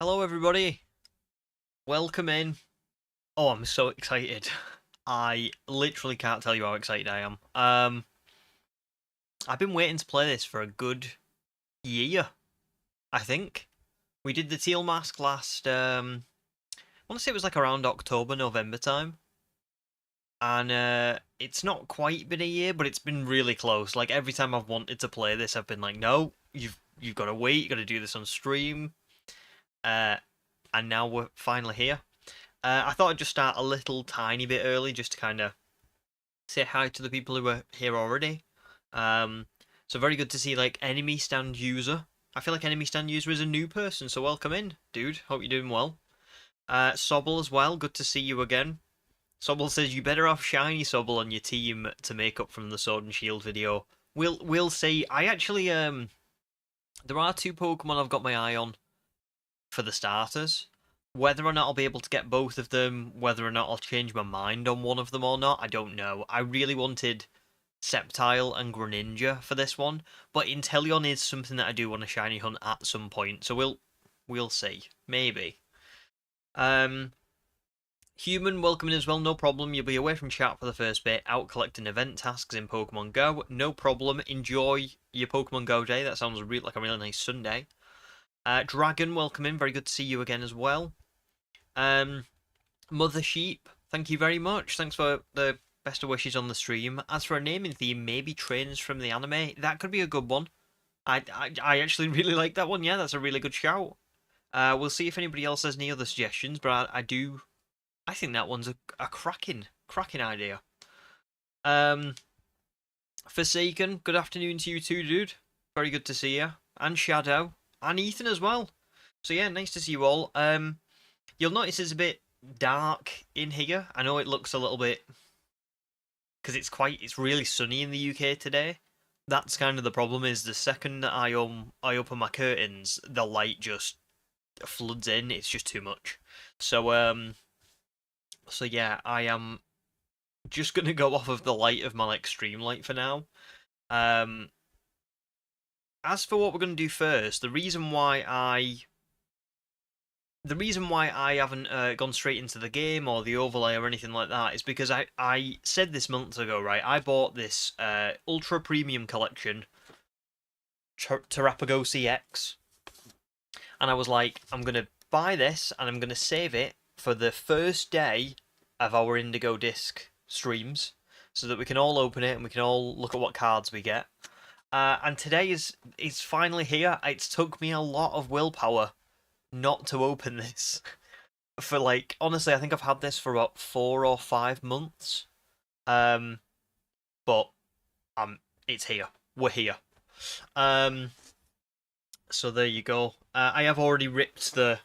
Hello everybody, welcome in. Oh, I'm so excited. I literally can't tell you how excited I am. I've been waiting to play this for a good year, I think. We did the teal mask last, I want to say it was like around October, November time. And it's not quite been a year, but it's been really close. Like every time I've wanted to play this, I've been like, no, you've got to wait, you got to do this on stream. Uh, and now we're finally here. I thought I'd just start a little tiny bit early just to kind of say hi to the people who are here already. Um, so very good to see like enemy stand user. I feel like enemy stand user is a new person, so welcome in, dude. Hope you're doing well. Sobble as well, good to see you again. Sobble says you better have shiny Sobble on your team to make up from the Sword and Shield video. We'll see. I actually there are two Pokemon I've got my eye on for the starters. Whether or not I'll be able to get both of them, whether or not I'll change my mind on one of them or not, I don't know. I really wanted Sceptile and Greninja for this one, but Inteleon is something that I do want to shiny hunt at some point, so we'll see. Maybe. Human, welcome in as well, no problem. You'll be away from chat for the first bit, out collecting event tasks in Pokemon Go. No problem. Enjoy your Pokemon Go day. That sounds like a really nice Sunday. Dragon, welcome in. Very good to see you again as well. Mother Sheep, thank you very much. Thanks for the best of wishes on the stream. As for a naming theme, maybe trainers from the anime. That could be a good one. I actually really like that one. Yeah, that's a really good shout. We'll see if anybody else has any other suggestions, but I think that one's a cracking idea. Forsaken, good afternoon to you too, dude. Very good to see you. And Shadow. And Ethan as well. So yeah, nice to see you all. You'll notice it's a bit dark in here. I know it looks a little bit because it's really sunny in the UK today. That's kind of the problem. Is the second that I open my curtains, the light just floods in. It's just too much. So yeah, I am just gonna go off of the light of my like stream light for now. As for what we're gonna do first, the reason why I haven't gone straight into the game or the overlay or anything like that is because I said this months ago, right? I bought this Ultra Premium collection, Terapagos EX, and I was like, I'm going to buy this and I'm going to save it for the first day of our Indigo Disk streams so that we can all open it and we can all look at what cards we get. And today is finally here. It's took me a lot of willpower not to open this for like honestly I think I've had this for about 4 or 5 months, but it's here, we're here. So there you go. I have already ripped the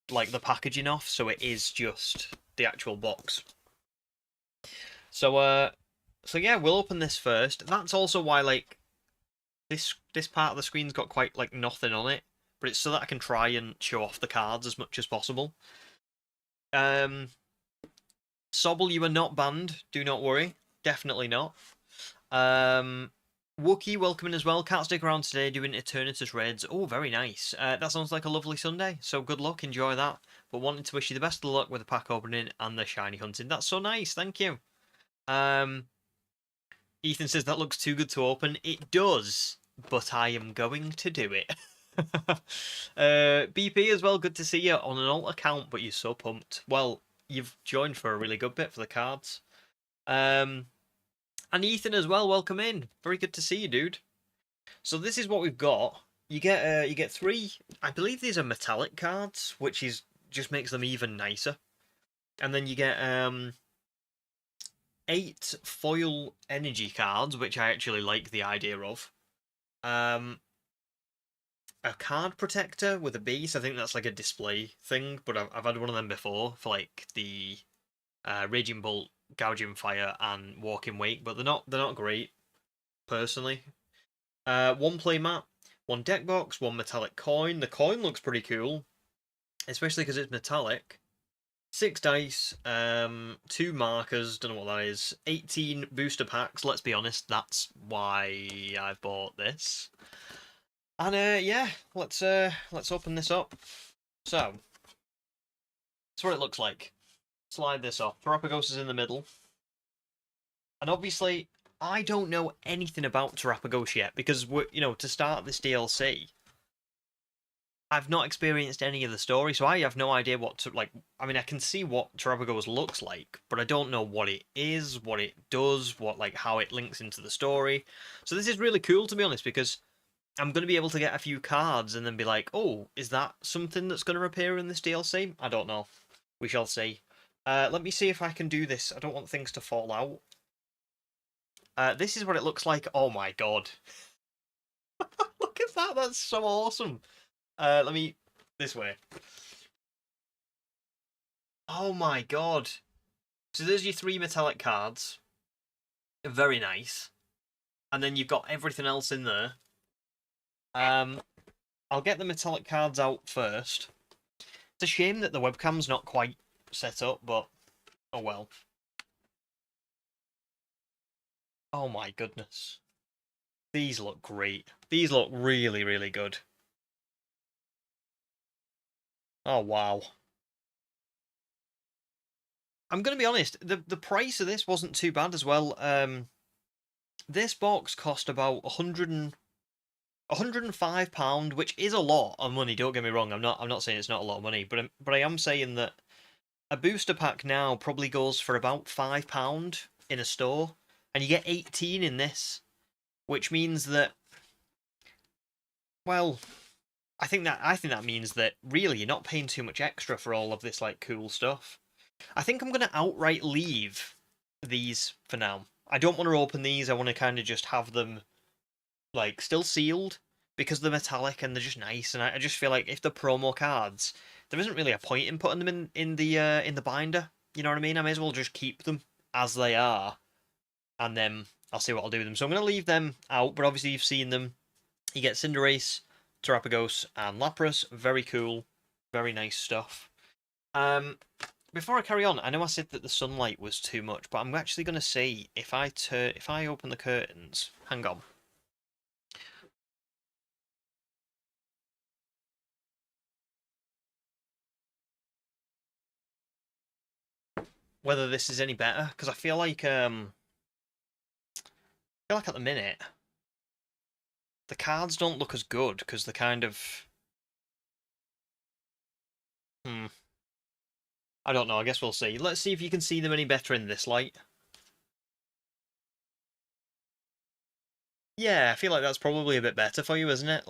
packaging off, so it is just the actual box. So yeah, we'll open this first. That's also why like this part of the screen's got quite like nothing on it, but it's so that I can try and show off the cards as much as possible. Sobble, you are not banned. Do not worry. Definitely not. Wookie, welcome in as well. Can't stick around today doing Eternatus Raids. Oh, very nice. That sounds like a lovely Sunday, so good luck. Enjoy that. But wanted to wish you the best of luck with the pack opening and the shiny hunting. That's so nice. Thank you. Ethan says that looks too good to open. It does, but I am going to do it. BP as well, good to see you on an alt account, but you're so pumped. Well, you've joined for a really good bit for the cards. And Ethan as well, welcome in. Very good to see you, dude. So this is what we've got. You get 3, I believe these are metallic cards, which just makes them even nicer. And then you get 8 foil energy cards, which I actually like the idea of. A card protector with a base. I think that's like a display thing, but I've had one of them before for like the Raging Bolt, Gouging Fire, and Walking Wake, but they're not great personally. 1 play mat, 1 deck box, 1 metallic coin. The coin looks pretty cool, especially because it's metallic. 6 dice, 2 markers, don't know what that is. 18 booster packs. Let's be honest, that's why I've bought this. And yeah, let's open this up. So, that's what it looks like. Slide this off. Terapagos is in the middle. And obviously, I don't know anything about Terapagos yet, because, to start this DLC, I've not experienced any of the story, so I have no idea what to, I mean, I can see what Terapagos looks like, but I don't know what it is, what it does, how it links into the story. So this is really cool, to be honest, because I'm going to be able to get a few cards and then be like, oh, is that something that's going to appear in this DLC? I don't know. We shall see. Let me see if I can do this. I don't want things to fall out. This is what it looks like. Oh my god. Look at that. That's so awesome. Let me... This way. Oh my god. So there's your 3 metallic cards. Very nice. And then you've got everything else in there. I'll get the metallic cards out first. It's a shame that the webcam's not quite set up, but oh well. Oh my goodness. These look great. These look really, really good. Oh wow. I'm going to be honest, the price of this wasn't too bad as well. This box cost about £105, which is a lot of money. Don't get me wrong. I'm not saying it's not a lot of money, but I am saying that a booster pack now probably goes for about £5 in a store, and you get 18 in this, which means that, well, I think that means that really you're not paying too much extra for all of this cool stuff. I think I'm gonna outright leave these for now. I don't want to open these. I want to kind of just have them still sealed, because they're metallic and they're just nice, and I just feel like if they're promo cards, there isn't really a point in putting them in the binder. You know what I mean? I may as well just keep them as they are, and then I'll see what I'll do with them. So I'm going to leave them out, but obviously you've seen them. You get Cinderace, Terapagos, and Lapras. Very cool, very nice stuff. Before I carry on, I know I said that the sunlight was too much, but I'm actually going to see if I open the curtains. Hang on. Whether this is any better, because I feel like at the minute the cards don't look as good, because they're kind of I don't know. I guess we'll see. Let's see if you can see them any better in this light. Yeah, I feel like that's probably a bit better for you, isn't it?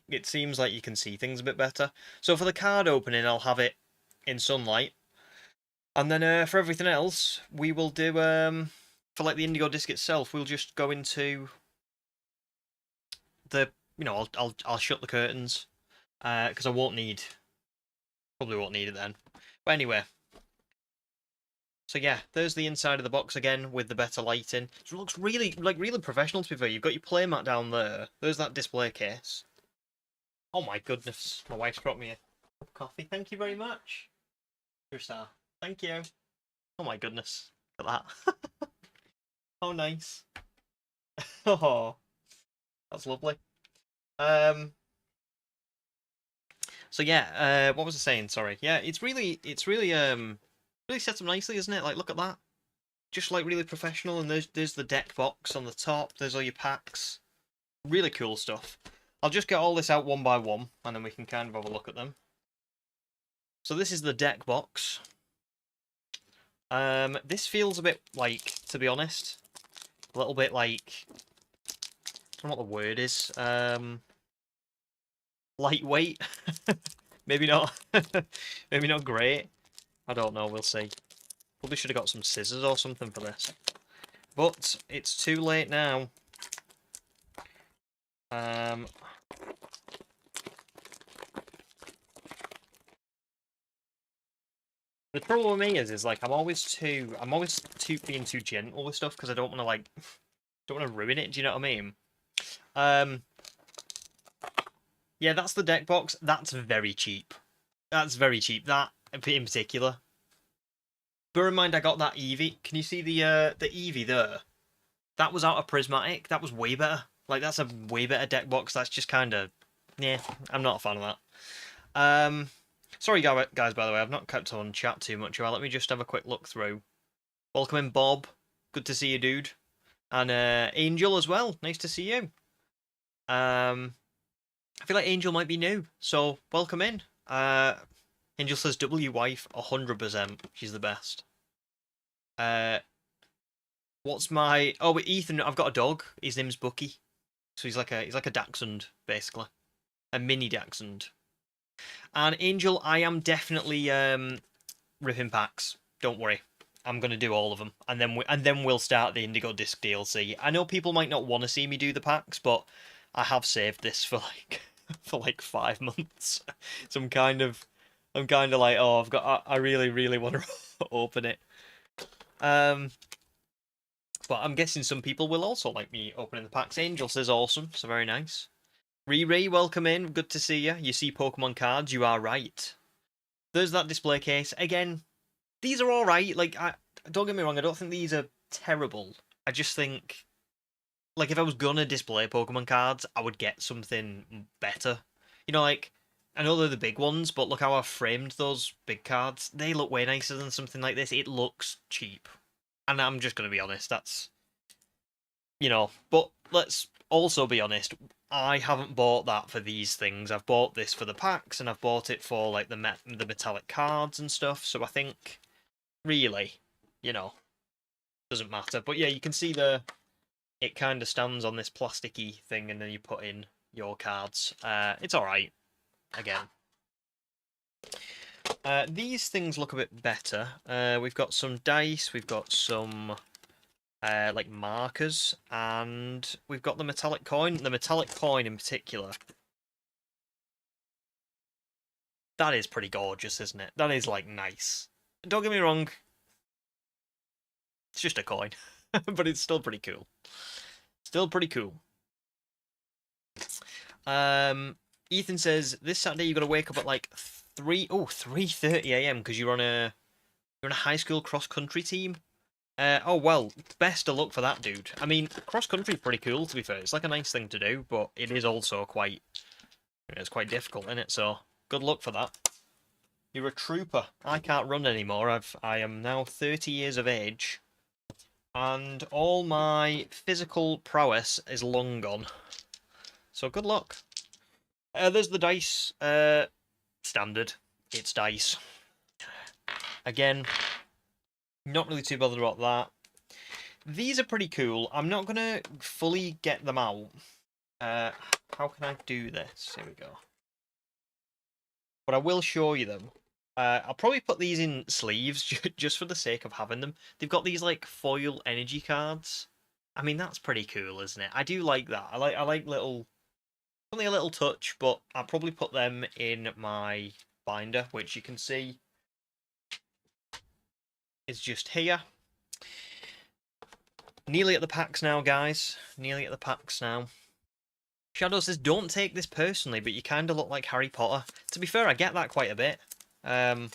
It seems like you can see things a bit better. So for the card opening, I'll have it in sunlight. And then for everything else, we will do, for the Indigo Disk itself, we'll just go into the, I'll shut the curtains, because probably won't need it then. But anyway. So yeah, there's the inside of the box again with the better lighting. It looks really professional, to be fair. You've got your playmat down there. There's that display case. Oh my goodness, my wife's brought me a cup of coffee. Thank you very much. You're a star. Thank you. Oh my goodness, look at that. Oh nice. Oh, that's lovely. So yeah, what was I saying? Sorry. Yeah, it's really set up nicely, isn't it? Look at that. Just really professional, and there's the deck box on the top. There's all your packs. Really cool stuff. I'll just get all this out one by one, and then we can kind of have a look at them. So this is the deck box. This feels a bit to be honest, a little bit I don't know what the word is. Lightweight. Maybe not. Maybe not great. I don't know, we'll see. Probably should have got some scissors or something for this. But it's too late now. The trouble with me is I'm always being too gentle with stuff, because I don't want to ruin it. Do you know what I mean? Yeah, that's the deck box. That's very cheap. That's very cheap. That in particular. Bear in mind, I got that Eevee. Can you see the Eevee there? That was out of prismatic. That was way better. That's a way better deck box. That's just kind of, yeah. I'm not a fan of that. Sorry, guys, by the way, I've not kept on chat too much. Well, let me just have a quick look through. Welcome in, Bob. Good to see you, dude. And Angel as well. Nice to see you. I feel like Angel might be new, so welcome in. Angel says W wife 100%. She's the best. What's my? Oh, Ethan. I've got a dog. His name's Bucky. So he's like a dachshund basically, a mini dachshund. And Angel, I am definitely ripping packs. Don't worry. I'm gonna do all of them, and then we'll start the Indigo Disk DLC. I know people might not want to see me do the packs, but I have saved this for like for like 5 months. So I'm kind of like, oh, I really really want to open it. But I'm guessing some people will also like me opening the packs. Angel says awesome, so very nice. Riri, welcome in. Good to see you. You see Pokemon cards, you are right. There's that display case. Again, these are alright. Like, don't get me wrong, I don't think these are terrible. I just think, like, if I was gonna display Pokemon cards, I would get something better. You know, like, I know they're the big ones, but look how I've framed those big cards. They look way nicer than something like this. It looks cheap. And I'm just gonna be honest, that's, but let's also be honest, I haven't bought that for these things. I've bought this for the packs, and I've bought it for like the metallic cards and stuff. So I think, really, doesn't matter. But yeah, you can see it kind of stands on this plasticky thing, and then you put in your cards. It's all right. Again, these things look a bit better. We've got some dice. We've got some like markers, and we've got the metallic coin. The metallic coin in particular, that is pretty gorgeous, isn't it? That is like nice. Don't get me wrong, it's just a coin, but it's still pretty cool. Still pretty cool. Ethan says this Saturday you got to wake up at like 3:30 a.m. because you're on a high school cross country team. Oh well, best of luck for that, dude. I mean, cross country is pretty cool, to be fair. It's like a nice thing to do, but it is also it's quite difficult, isn't it? So good luck for that. You're a trooper. I can't run anymore. I am now 30 years of age, and all my physical prowess is long gone. So good luck. There's the dice. Standard. It's dice. Again, not really too bothered about that. These are pretty cool. I'm not going to fully get them out. How can I do this? Here we go. But I will show you them. I'll probably put these in sleeves just for the sake of having them. They've got these like foil energy cards. I mean, that's pretty cool, isn't it? I do like that. I like little, something a little touch, but I'll probably put them in my binder, which you can see is just here. Nearly at the packs now, guys. Nearly at the packs now. Shadow says, don't take this personally, but you kind of look like Harry Potter. To be fair, I get that quite a bit. I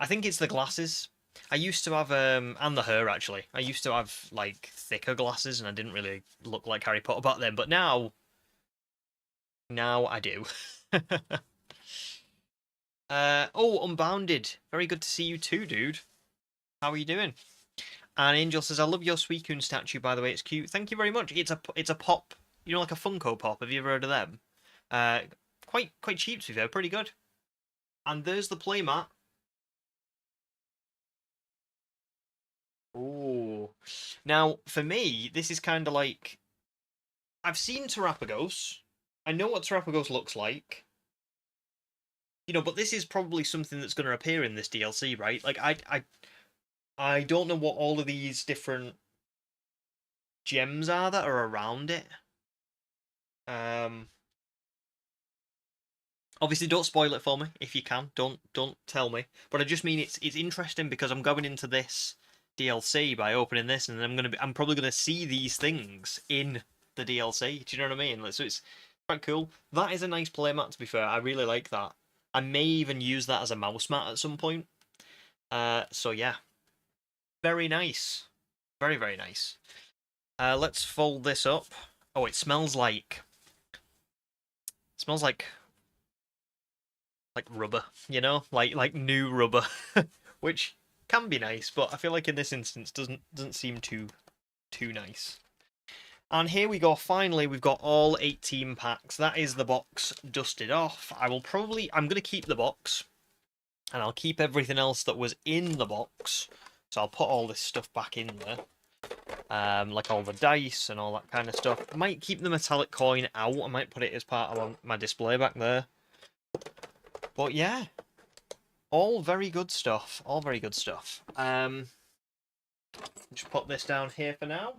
think it's the glasses. I used to have, and the hair, actually. I used to have, like, thicker glasses, and I didn't really look like Harry Potter back then. But now I do. Oh, Unbounded. Very good to see you too, dude. How are you doing? And Angel says, I love your Suicune statue, by the way. It's cute. Thank you very much. It's a pop, like a Funko Pop. Have you ever heard of them? Quite cheap, to be fair. Pretty good. And there's the playmat. Ooh. Now, for me, this is kind of like... I've seen Terapagos. I know what Terapagos looks like. But this is probably something that's going to appear in this DLC, right? Like, I don't know what all of these different gems are that are around it. Obviously, don't spoil it for me if you can. Don't tell me. But I just mean it's interesting because I'm going into this DLC by opening this, and then I'm probably gonna see these things in the DLC. Do you know what I mean? So it's quite cool. That is a nice playmat, to be fair. I really like that. I may even use that as a mouse mat at some point. So yeah, very nice, very very nice. Let's fold this up. Oh, it smells like like rubber, you know, like new rubber, which can be nice, but I feel like in this instance doesn't seem too nice. And here we go. Finally, we've got all 18 packs. That is the box dusted off. I'm going to keep the box, and I'll keep everything else that was in the box. So I'll put all this stuff back in there. Like all the dice and all that kind of stuff. I might keep the metallic coin out. I might put it as part of my display back there. But yeah, all very good stuff. All very good stuff. Just put this down here for now.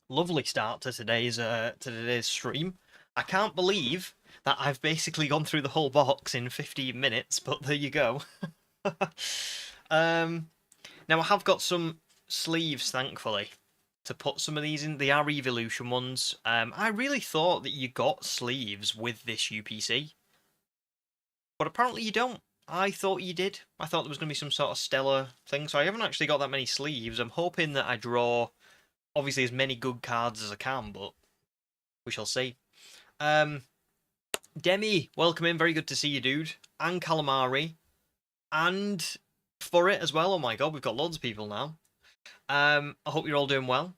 Lovely start to today's stream. I can't believe that I've basically gone through the whole box in 15 minutes, but there you go. Now I have got some sleeves, thankfully, to put some of these in. They are Evolution ones. I really thought that you got sleeves with this UPC, but apparently you don't. I thought you did. I thought there was going to be some sort of stellar thing, so I haven't actually got that many sleeves. I'm hoping that I draw, obviously, as many good cards as I can, but we shall see. Demi, welcome in. Very good to see you, dude. And Calamari. And for it as well. Oh my god, we've got loads of people now. I hope you're all doing well.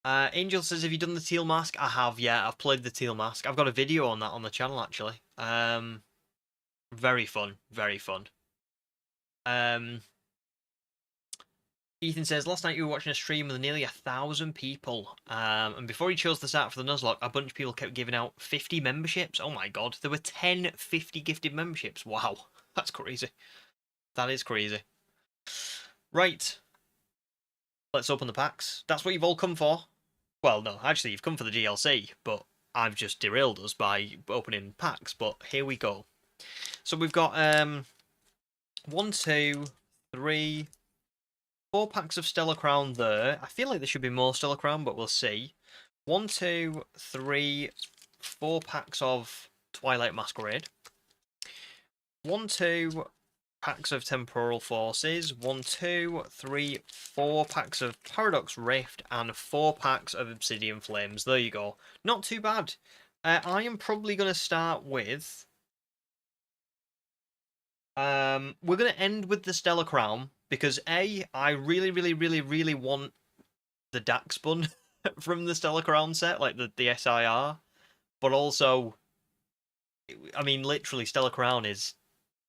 Angel says, have you done the teal mask? I have, yeah. I've played the teal mask. I've got a video on that on the channel, actually. Very fun. Very fun. Ethan says, last night you were watching a stream with nearly 1,000 people. And before he chose the start for the Nuzlocke, a bunch of people kept giving out 50 memberships. Oh my god. There were 10 50 gifted memberships. Wow. That's crazy. That is crazy. Right. Let's open the packs. That's what you've all come for. Well, no, actually, you've come for the DLC, but I've just derailed us by opening packs. But here we go. So we've got 1, 2, 3, 4 packs of Stellar Crown there. I feel like there should be more Stellar Crown, but we'll see. 1, 2, 3, 4 packs of Twilight Masquerade. 1, 2 packs of Temporal Forces. 1, 2, 3, 4 packs of Paradox Rift, and 4 packs of Obsidian Flames. There you go. Not too bad. I am probably going to start with... we're going to end with the Stellar Crown, because A, I really want the Daxbun from the Stellar Crown set, like the SIR, but also, I mean, literally, Stellar Crown is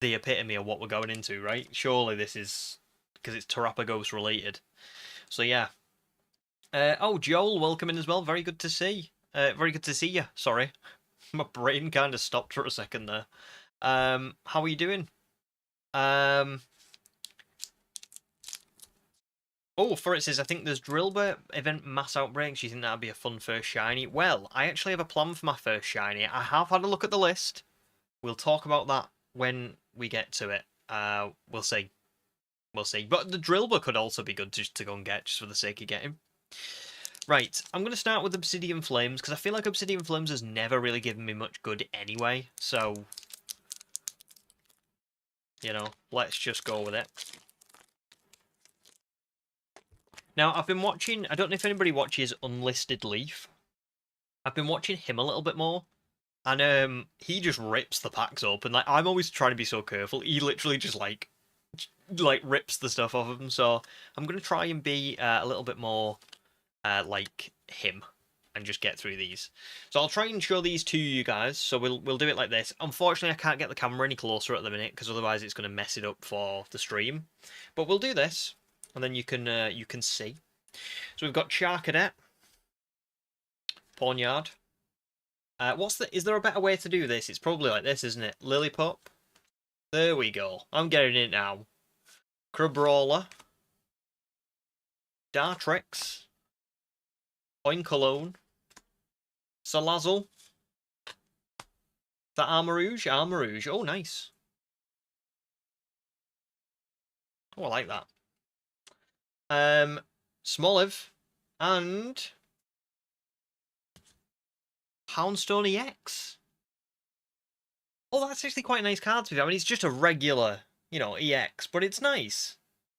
the epitome of what we're going into, right? Surely this is, because it's Terapagos related. So yeah. Oh, Joel, welcome in as well. Very good to see. Very good to see you. Sorry. My brain kind of stopped for a second there. How are you doing? Oh, for it says, I think there's Drillbur event mass outbreaks. You think that'd be a fun first shiny? Well, I actually have a plan for my first shiny. I have had a look at the list. We'll talk about that when we get to it. We'll see. We'll see. But the Drillbur could also be good to go and get, just for the sake of getting. Right, I'm going to start with Obsidian Flames, because I feel like Obsidian Flames has never really given me much good anyway. So, you know, let's just go with it. Now, I've been watching, I don't know if anybody watches Unlisted Leaf. I've been watching him a little bit more. And he just rips the packs open. Like, I'm always trying to be so careful. He literally just, like rips the stuff off of him. So, I'm going to try and be a little bit more like him. And just get through these. So, I'll try and show these to you guys. So, we'll do it like this. Unfortunately, I can't get the camera any closer at the minute, because otherwise it's going to mess it up for the stream. But we'll do this. And then you can see. So we've got Charcadet, Pawnyard. Is there a better way to do this? It's probably like this, isn't it? Lillipup. There we go. I'm getting it now. Crabrawler. Dartrix. Oinkologne. Salazzle. The Armarouge. Armarouge. Oh, nice. Oh, I like that. Smoliv and Houndstone EX. Oh, that's actually quite a nice card to be. I mean, it's just a regular, you know, EX, but it's nice.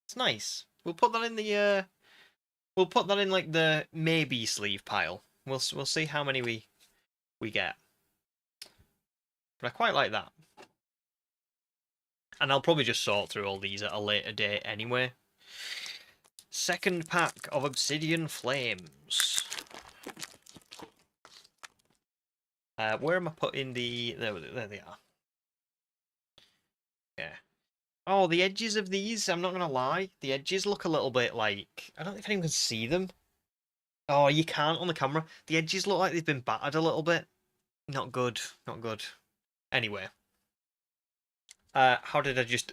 It's nice. We'll put that in the we'll put that in like the maybe sleeve pile. We'll see how many we get. But I quite like that. And I'll probably just sort through all these at a later date anyway. Second pack of Obsidian Flames. Where am I putting the... There they are. Yeah. Oh, the edges of these, I'm not going to lie. The edges look a little bit like... I don't know if anyone can see them. Oh, you can't on the camera. The edges look like they've been battered a little bit. Not good. Not good. Anyway. How did I just...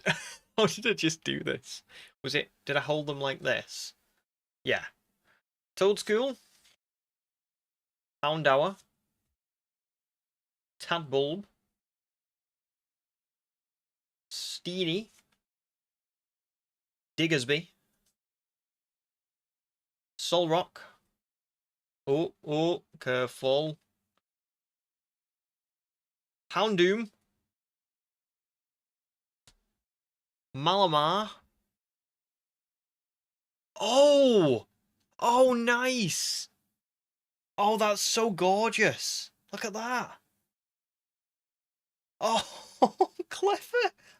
how did I just do this? Was it... Did I hold them like this? Yeah. Toadschool. Houndour. Tadbulb. Steenie. Diggersby. Solrock. Oh, careful. Houndoom. Malamar. Oh! Oh, nice! Oh, that's so gorgeous. Look at that. Oh, clever.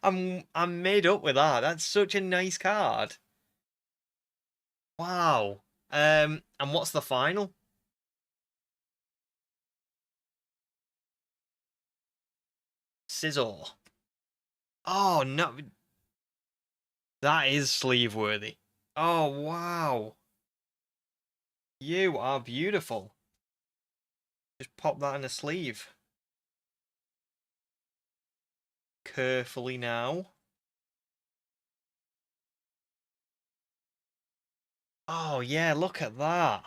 I'm made up with that. That's such a nice card. Wow. And what's the final? Sizzle. Oh, no. That is sleeve worthy. Oh, wow. You are beautiful. Just pop that in a sleeve. Carefully now. Oh, yeah, look at that.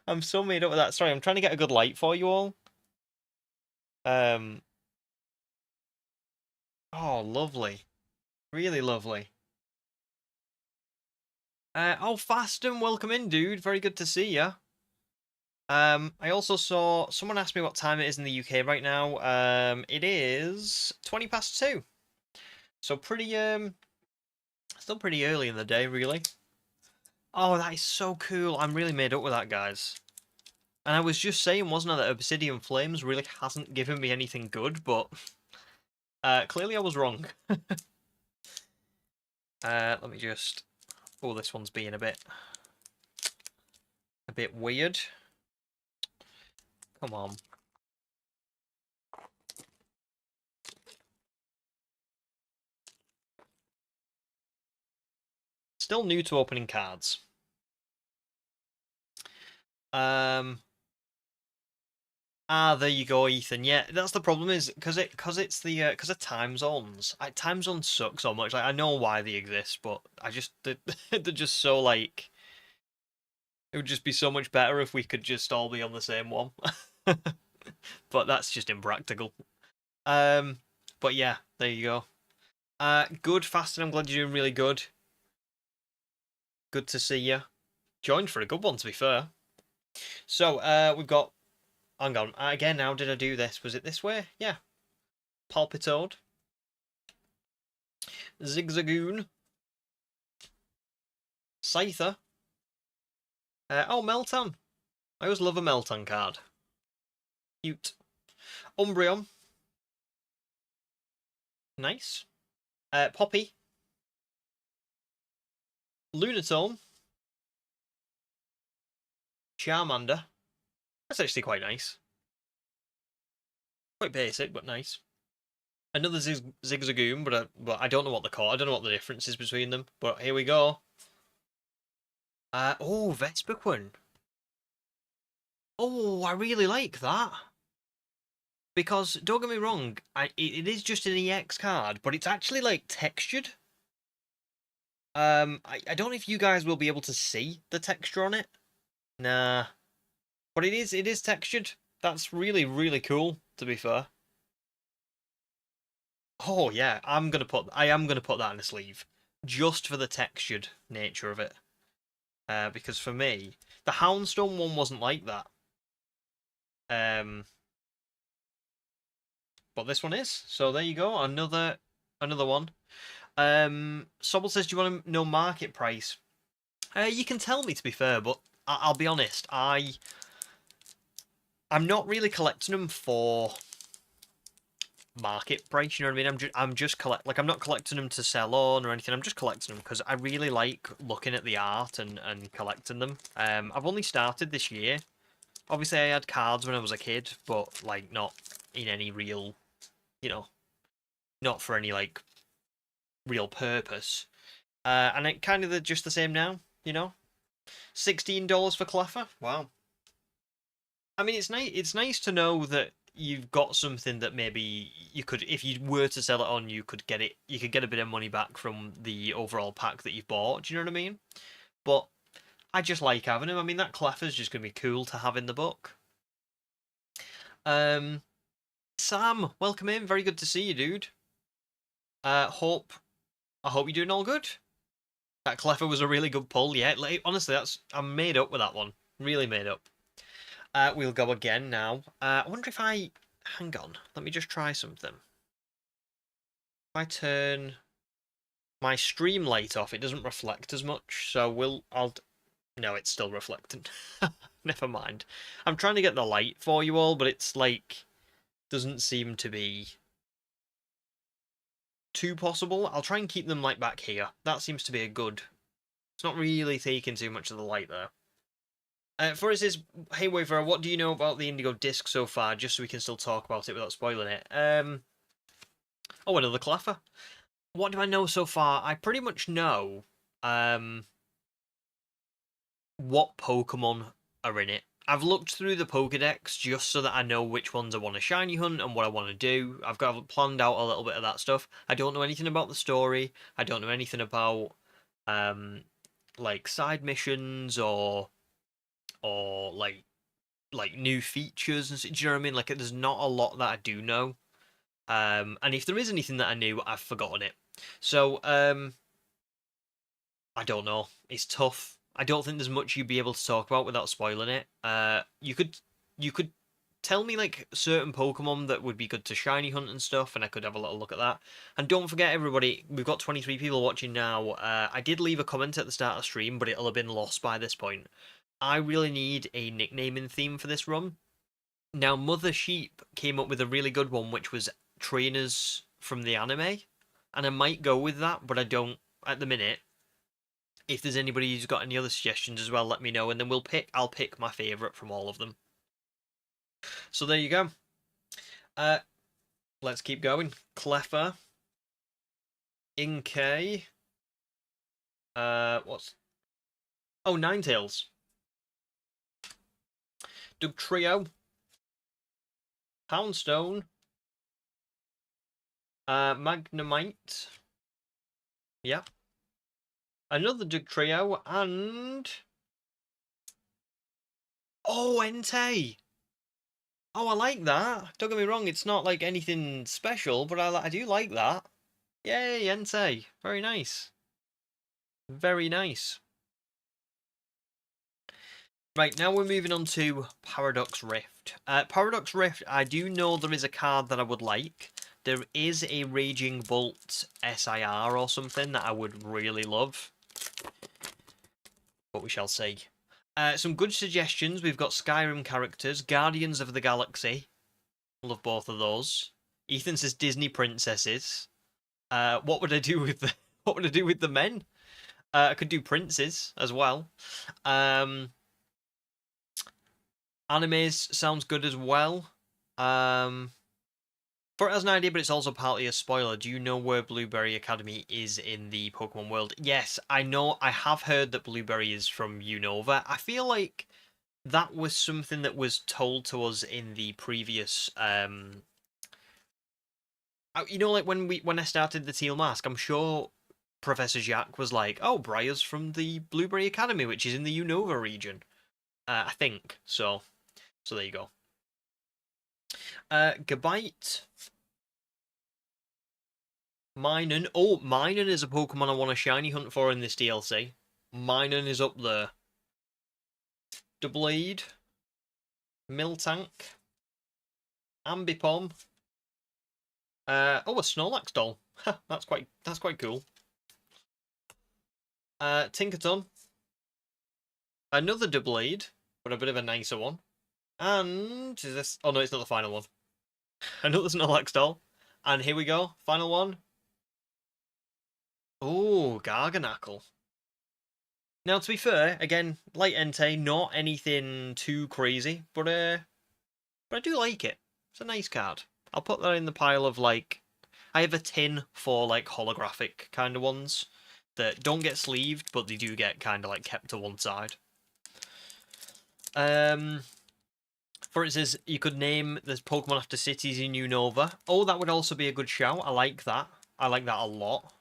I'm so made up with that. Sorry, I'm trying to get a good light for you all. Oh, lovely. Really lovely. Oh, Faston, welcome in, dude. Very good to see ya. I also saw someone asked me what time it is in the UK right now. It is 20 past 2. So pretty still pretty early in the day, really. Oh, that is so cool. I'm really made up with that, guys. And I was just saying, wasn't I, that Obsidian Flames really hasn't given me anything good, but clearly I was wrong. Let me just... Oh, this one's being a bit weird. Come on. Still new to opening cards. There you go, Ethan. Yeah, that's the problem is because it's the because of time zones. Time zones suck so much. Like I know why they exist, but I just they're just so like. It would just be so much better if we could just all be on the same one. But that's just impractical. But yeah, there you go. Good, Fast, and I'm glad you're doing really good. Good to see you. Joined for a good one, to be fair. So, we've got... Hang on. Again, how did I do this? Was it this way? Yeah. Palpitoad. Zigzagoon. Scyther. Oh, Meltan. I always love a Meltan card. Cute. Umbreon. Nice. Poppy. Lunatone. Charmander. That's actually quite nice. Quite basic, but nice. Another Zigzagoon, but I don't know what they're called. I don't know what the difference is between them. But here we go. Oh, Vespiquen. Oh, I really like that. Because, don't get me wrong, it is just an EX card, but it's actually, like, textured. I don't know if you guys will be able to see the texture on it. Nah. But it is textured. That's really, really cool, to be fair. Oh, yeah, I am gonna put that in a sleeve. Just for the textured nature of it. Because for me, the Houndstone one wasn't like that. But this one is. So there you go. Another one. Sobble says, do you want to know market price? You can tell me, to be fair, but I'll be honest. I I'm not really collecting them for market price, you know what I mean? I'm just I'm not collecting them to sell on or anything. I'm just collecting them because I really like looking at the art and collecting them. I've only started this year. Obviously, I had cards when I was a kid, but like not in any real, you know, not for any like real purpose. And it kind of just the same now, you know. $16 for Cleffa. Wow. I mean, it's nice. It's nice to know that you've got something that maybe you could, if you were to sell it on, you could get it. You could get a bit of money back from the overall pack that you've bought. Do you know what I mean? But I just like having him. I mean, that Cleffa's just gonna be cool to have in the book. Sam, welcome in. Very good to see you, dude. I hope you're doing all good. That Cleffa was a really good pull. Yeah, like, honestly, I'm made up with that one. Really made up. We'll go again now. I wonder if hang on. Let me just try something. If I turn my stream light off, it doesn't reflect as much. So no, it's still reflecting. Never mind. I'm trying to get the light for you all, but it's like doesn't seem to be too possible. I'll try and keep them like back here. That seems to be a good. It's not really taking too much of the light there. Forrest says, "Hey Waverer, what do you know about the Indigo Disk so far? Just so we can still talk about it without spoiling it." Oh, another Cleffa. What do I know so far? I pretty much know what Pokemon are in it. I've looked through the Pokédex just so that I know which ones I want to shiny hunt and what I want to do. I've planned out a little bit of that stuff. I don't know anything about the story. I don't know anything about like side missions or like new features and do you know what I mean? Like there's not a lot that I do know. And if there is anything that I knew, I've forgotten it. So I don't know. It's tough. I don't think there's much you'd be able to talk about without spoiling it. You could tell me like certain Pokemon that would be good to shiny hunt and stuff, and I could have a little look at that. And don't forget, everybody, we've got 23 people watching now. I did leave a comment at the start of the stream, but it'll have been lost by this point. I really need a nicknaming theme for this run. Now, Mother Sheep came up with a really good one, which was trainers from the anime, and I might go with that, but I don't at the minute. If there's anybody who's got any other suggestions as well, let me know, and then I'll pick my favourite from all of them. So there you go. Let's keep going. Cleffa. Inkay. What's... Oh, Ninetales. Dugtrio. Poundstone. Magnemite. Yeah. Another Dugtrio, and... Oh, Entei! Oh, I like that. Don't get me wrong, it's not like anything special, but I do like that. Yay, Entei. Very nice. Very nice. Right, now we're moving on to Paradox Rift. Paradox Rift, I do know there is a card that I would like. There is a Raging Bolt SIR or something that I would really love. But we shall see. Some good suggestions. We've got Skyrim characters, Guardians of the Galaxy. Love both of those. Ethan says Disney princesses. What would I do with the men? I could do princes as well. Animes sounds good as well. For it as an idea, but it's also partly a spoiler. Do you know where Blueberry Academy is in the Pokemon world? Yes, I know. I have heard that Blueberry is from Unova. I feel like that was something that was told to us in the previous. You know, like when I started the Teal Mask, I'm sure Professor Jacques was like, "Oh, Briar's from the Blueberry Academy, which is in the Unova region." I think so. So there you go. Gabite. Minun. Oh, Minun is a Pokemon I want to shiny hunt for in this DLC. Minun is up there. Doublade. Miltank. Ambipom. Oh, a Snorlax doll. that's quite cool. Tinkaton. Another Doublade, but a bit of a nicer one. And is this? Oh no, it's not the final one. I know there's an Alex doll. And here we go, final one. Oh, Garganackle. Now, to be fair, again, light Entei, not anything too crazy, but I do like it. It's a nice card. I'll put that in the pile of, like, I have a tin for, like, holographic kind of ones that don't get sleeved, but they do get kind of, like, kept to one side. For instance, you could name this Pokemon after cities in Unova. Oh, that would also be a good shout. I like that. I like that a lot.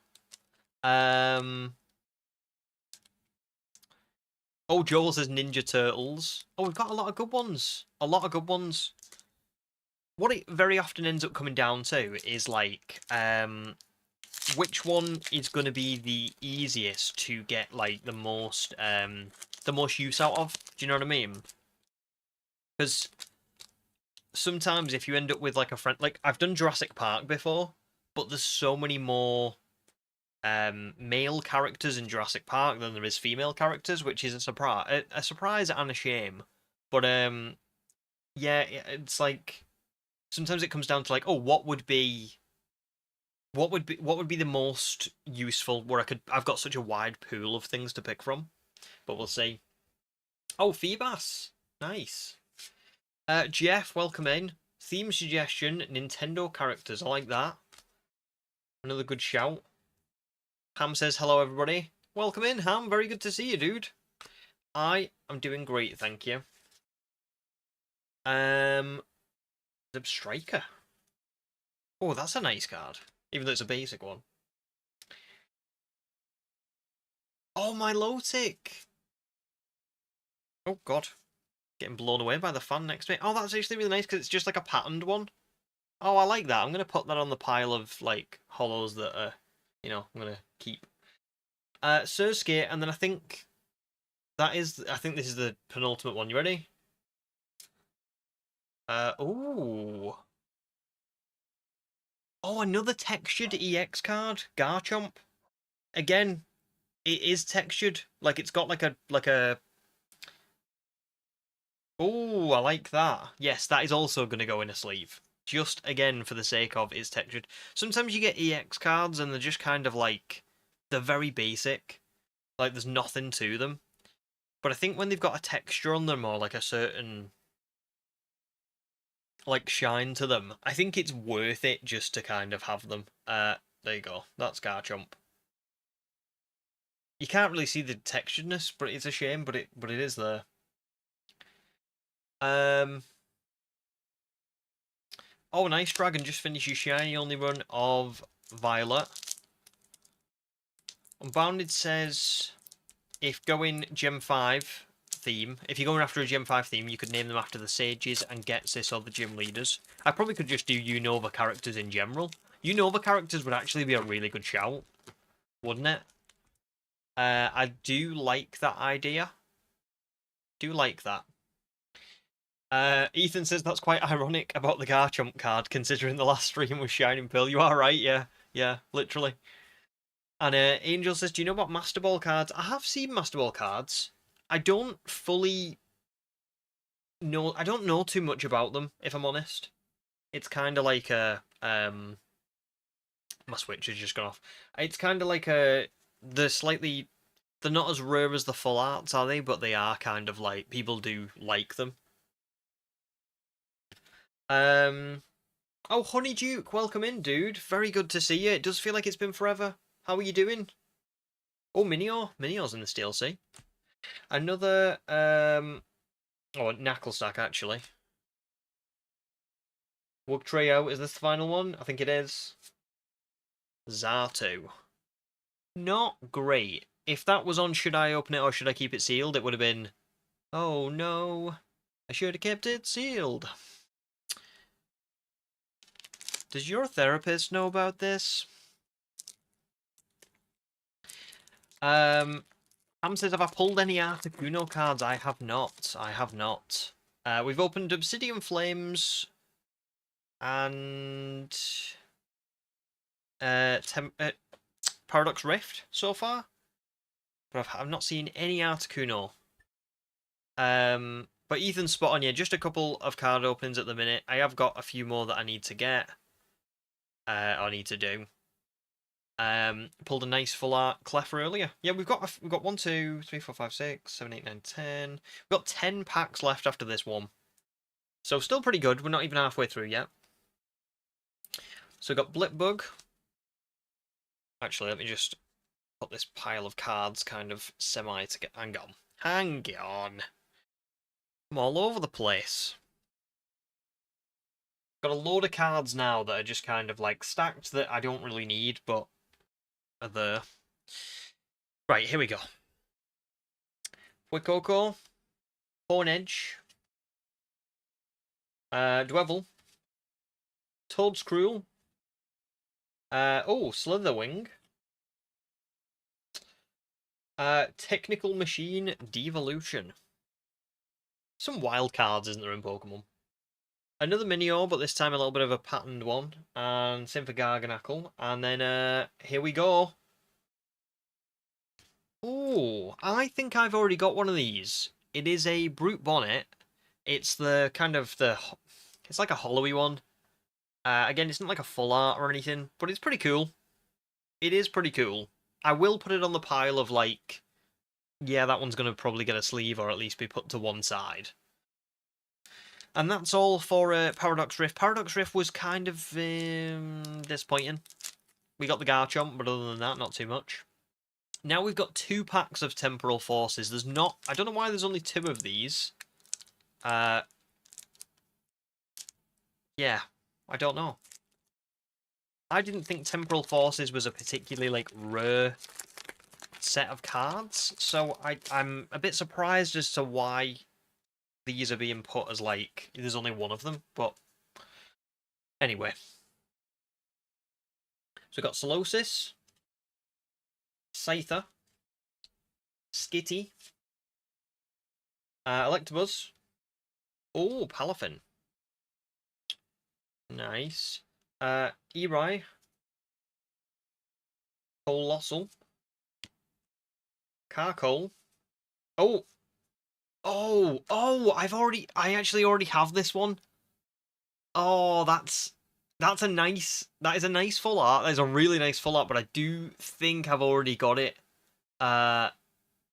Oh, Joel says Ninja Turtles. Oh, we've got a lot of good ones. A lot of good ones. What it very often ends up coming down to is, like, which one is going to be the easiest to get, like, the most use out of. Do you know what I mean? Because sometimes if you end up with, like, a friend... Like, I've done Jurassic Park before, but there's so many more male characters in Jurassic Park than there is female characters, which is a surprise and a shame. But yeah, it's like sometimes it comes down to, like, oh, what would be the most useful where I've got such a wide pool of things to pick from. But we'll see. Oh, Phoebus. Nice. Jeff, welcome in. Theme suggestion, Nintendo characters. I like that. Another good shout. Ham says, hello, everybody. Welcome in, Ham. Very good to see you, dude. I am doing great, thank you. Zip Striker. Oh, that's a nice card. Even though it's a basic one. Oh, my Lotic. Oh, God. Getting blown away by the fan next to me. Oh, that's actually really nice because it's just like a patterned one. Oh, I like that. I'm going to put that on the pile of, like, hollows that are, you know, I'm going to keep. Surskate, and then I think this is the penultimate one. You ready? Ooh. Oh, another textured EX card. Garchomp. Again, it is textured. Like, it's got like a... Oh, I like that. Yes, that is also going to go in a sleeve. Just, again, for the sake of it's textured. Sometimes you get EX cards and they're just kind of like... They're very basic. Like, there's nothing to them. But I think when they've got a texture on them or, like, a certain... like, shine to them, I think it's worth it just to kind of have them. There you go. That's Garchomp. You can't really see the texturedness, but it's a shame, but it is there. Oh, nice. Dragon just finished your shiny only run of Violet. Unbounded says, if going Gem 5 theme, if you're going after a Gem 5 theme, you could name them after the Sages and Getsis or the Gym Leaders. I probably could just do Unova characters in general. Unova characters would actually be a really good shout, wouldn't it? I do like that idea. Do like that. Ethan says that's quite ironic about the Garchomp card, considering the last stream was Shining Pearl. You are right, yeah. Yeah, literally. And Angel says, do you know about Master Ball cards? I have seen Master Ball cards. I don't fully know... I don't know too much about them, if I'm honest. It's kind of like a... My Switch has just gone off. It's kind of like a... They're not as rare as the full arts, are they? But they are kind of like... People do like them. Oh, Honey Duke, welcome in, dude. Very good to see you. It does feel like it's been forever. How are you doing? Oh, Minior's in the DLC. Another, Knuckle Stack, actually. Wug Trio, is this the final one? I think it is. Zato. Not great. If that was on Should I Open It or Should I Keep It Sealed, it would have been... Oh, no. I should have kept it sealed. Does your therapist know about this? Ham says, have I pulled any Articuno cards? I have not. I have not. We've opened Obsidian Flames and Paradox Rift so far, but I've not seen any Articuno. But But Ethan's spot on, yeah, just a couple of card openings at the minute. I have got a few more that I need to get. I need to do. Pulled a nice full art Clef earlier. Yeah, we've got 1, 2, 3, 4, 5, 6, 7, 8, 9, 10. We've got 10 packs left after this one. So still pretty good. We're not even halfway through yet. So we've got Blipbug. Actually, let me just put this pile of cards kind of semi to get. Hang on. Hang on. I'm all over the place. Got a load of cards now that are just kind of like stacked that I don't really need, but are there. Right, here we go. Fuecoco, Hornedge, Dwevel, Toadscrew, Slitherwing, Technical Machine, Devolution. Some wild cards, isn't there, in Pokemon? Another Minior, but this time a little bit of a patterned one, and same for Garganacl. And then here we go. Oh, I think I've already got one of these. It is a Brute Bonnet. It's the kind of it's like a hollowy one. Again, it's not like a full art or anything, but it's pretty cool. It is pretty cool. I will put it on the pile of like, yeah, that one's gonna probably get a sleeve or at least be put to one side. And that's all for Paradox Rift. Paradox Rift was kind of disappointing. We got the Garchomp, but other than that, not too much. Now we've got 2 packs of Temporal Forces. There's not... I don't know why there's only 2 of these. Yeah, I don't know. I didn't think Temporal Forces was a particularly, like, rare set of cards. So I'm a bit surprised as to why these are being put as, like, there's only 1 of them. But anyway. So we've got Solosis, Scyther, Skitty, Electabuzz. Oh, Palafin. Nice. Eri, Colossal, Carcole. Oh, I actually already have this one. Oh, that is a nice full art. That is a really nice full art, but I do think I've already got it.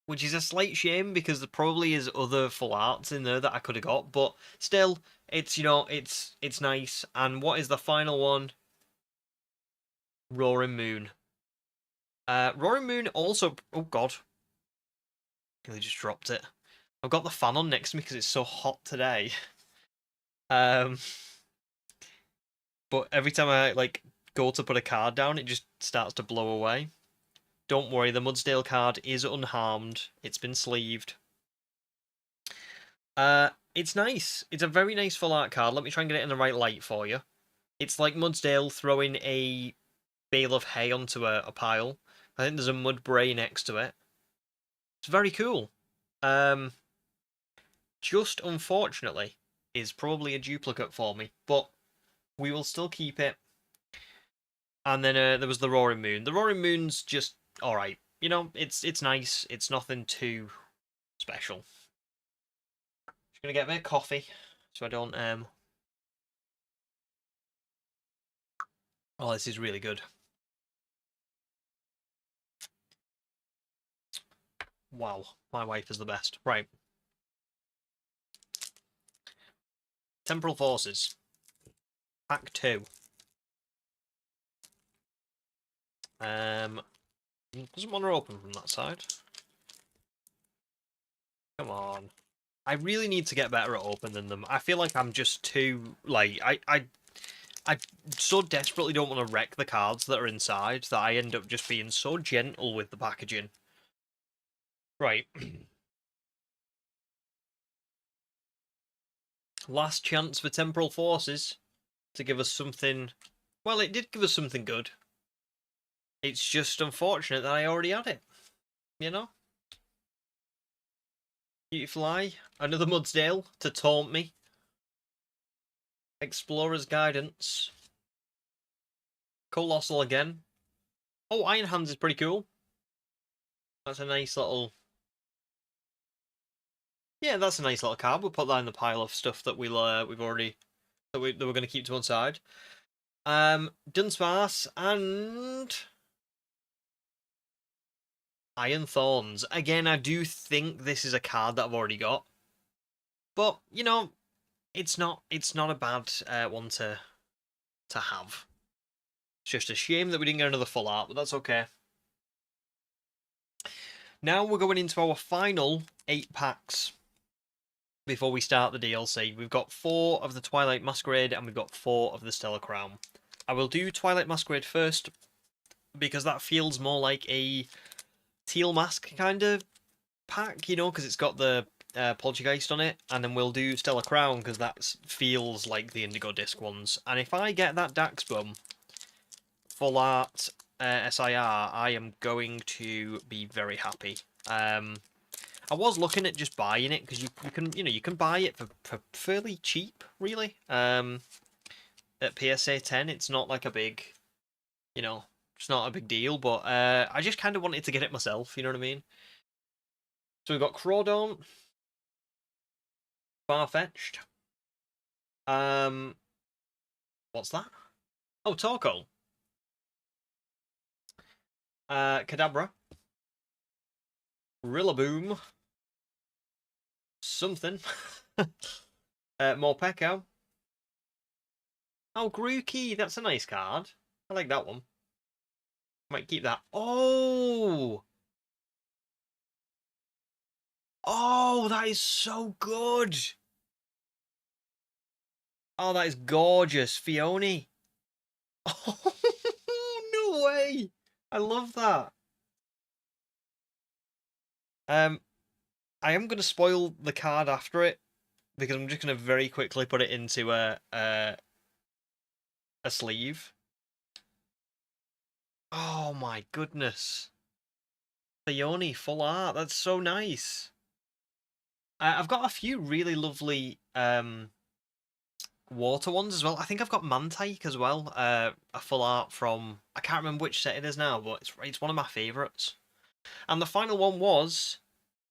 Which is a slight shame because there probably is other full arts in there that I could have got, but still, it's, you know, it's nice. And what is the final one? Roaring Moon. Roaring Moon also... Oh, God. Really just dropped it. I've got the fan on next to me because it's so hot today. But every time I, like, go to put a card down, it just starts to blow away. Don't worry, the Mudsdale card is unharmed. It's been sleeved. It's nice. It's a very nice full art card. Let me try and get it in the right light for you. It's like Mudsdale throwing a bale of hay onto a pile. I think there's a Mudbray next to it. It's very cool. Just unfortunately is probably a duplicate for me, but we will still keep it. And then there was the Roaring Moon. The Roaring Moon's just alright. You know, it's nice. It's nothing too special. Just gonna get a bit of coffee so I don't Oh, this is really good. Wow, my wife is the best. Right. Temporal Forces. Pack 2. Doesn't want to open from that side. Come on. I really need to get better at opening them. I feel like I'm just too, like, I so desperately don't want to wreck the cards that are inside that I end up just being so gentle with the packaging. Right. Last chance for Temporal Forces to give us something... Well, it did give us something good. It's just unfortunate that I already had it. You know? Beautifly. Another Mudsdale to taunt me. Explorer's Guidance. Colossal again. Oh, Iron Hands is pretty cool. That's a nice little Yeah, that's a nice little card. We'll put that in the pile of stuff that we've already that we're going to keep to one side. Dunsparce and Iron Thorns. Again, I do think this is a card that I've already got, but you know, it's not a bad one to have. It's just a shame that we didn't get another full art, but that's okay. Now we're going into our final 8 packs before we start the DLC. We've got 4 of the Twilight Masquerade and we've got 4 of the Stellar Crown. I will do Twilight Masquerade first because that feels more like a Teal Mask kind of pack, you know, because it's got the Poltergeist on it, and then we'll do Stellar Crown because that feels like the Indigo Disk ones. And if I get that Daxbum full art SIR, I am going to be very happy. I was looking at just buying it because you can buy it for fairly cheap, really. At PSA 10, it's not like a big, it's not a big deal. But I just kind of wanted to get it myself. You know what I mean? So we've got Crawdaunt, Farfetch'd. What's that? Oh, Torkoal. Kadabra. Rillaboom. Something. Morpeko. Oh, Grookey. That's a nice card. I like that one. Might keep that. Oh! Oh, that is so good! Oh, that is gorgeous. Fione. Oh, no way! I love that. I am going to spoil the card after it because I'm just going to very quickly put it into a sleeve. Oh my goodness. Fione full art. That's so nice. I've got a few really lovely water ones as well. I think I've got Mantike as well. A full art from, I can't remember which set it is now, but it's one of my favourites. And the final one was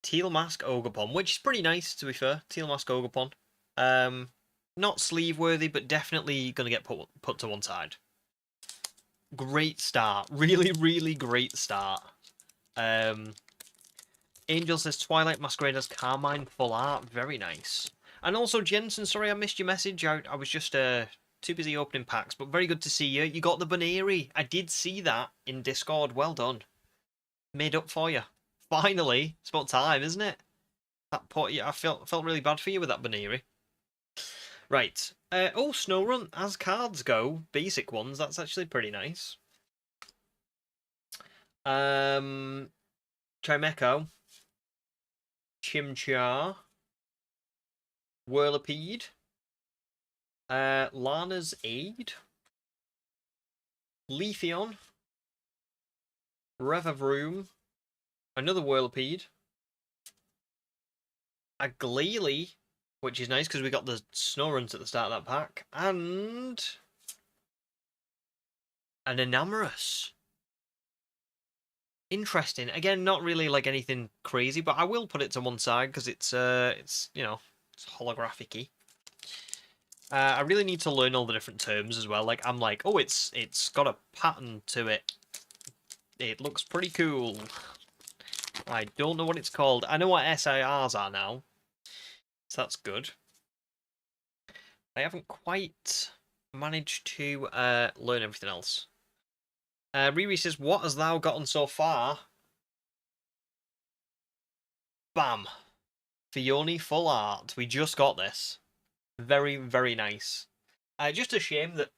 Teal Mask Ogerpon, which is pretty nice to be fair. Teal Mask Ogerpon. Not sleeve worthy, but definitely gonna get put to one side. Great start. Really, really great start. Angel says Twilight Masquerade as Carmine full art. Very nice. And also, Jensen, sorry I missed your message. I was just too busy opening packs, but very good to see you. You got the Baneri. I did see that in Discord. Well done. Made up for you. Finally. It's about time, isn't it? That pot, yeah, I felt really bad for you with that Baneri. Right. Oh, Snowrun. As cards go, basic ones. That's actually pretty nice. Chimecho. Chimchar. Whirlipede. Lana's Aid. Leafeon. Revavroom. Another Whirlipede. A Glalie, which is nice because we got the Snorunt at the start of that pack. And an Enamorus. Interesting. Again, not really like anything crazy, but I will put it to one side because it's it's holographic-y. I really need to learn all the different terms as well. Like I'm like, oh, it's got a pattern to it. It looks pretty cool. I don't know what it's called. I know what SIRs are now, so that's good. I haven't quite managed to learn everything else. Riri says, what has thou gotten so far? Bam. Fione full art. We just got this. Very, very nice. Just a shame that,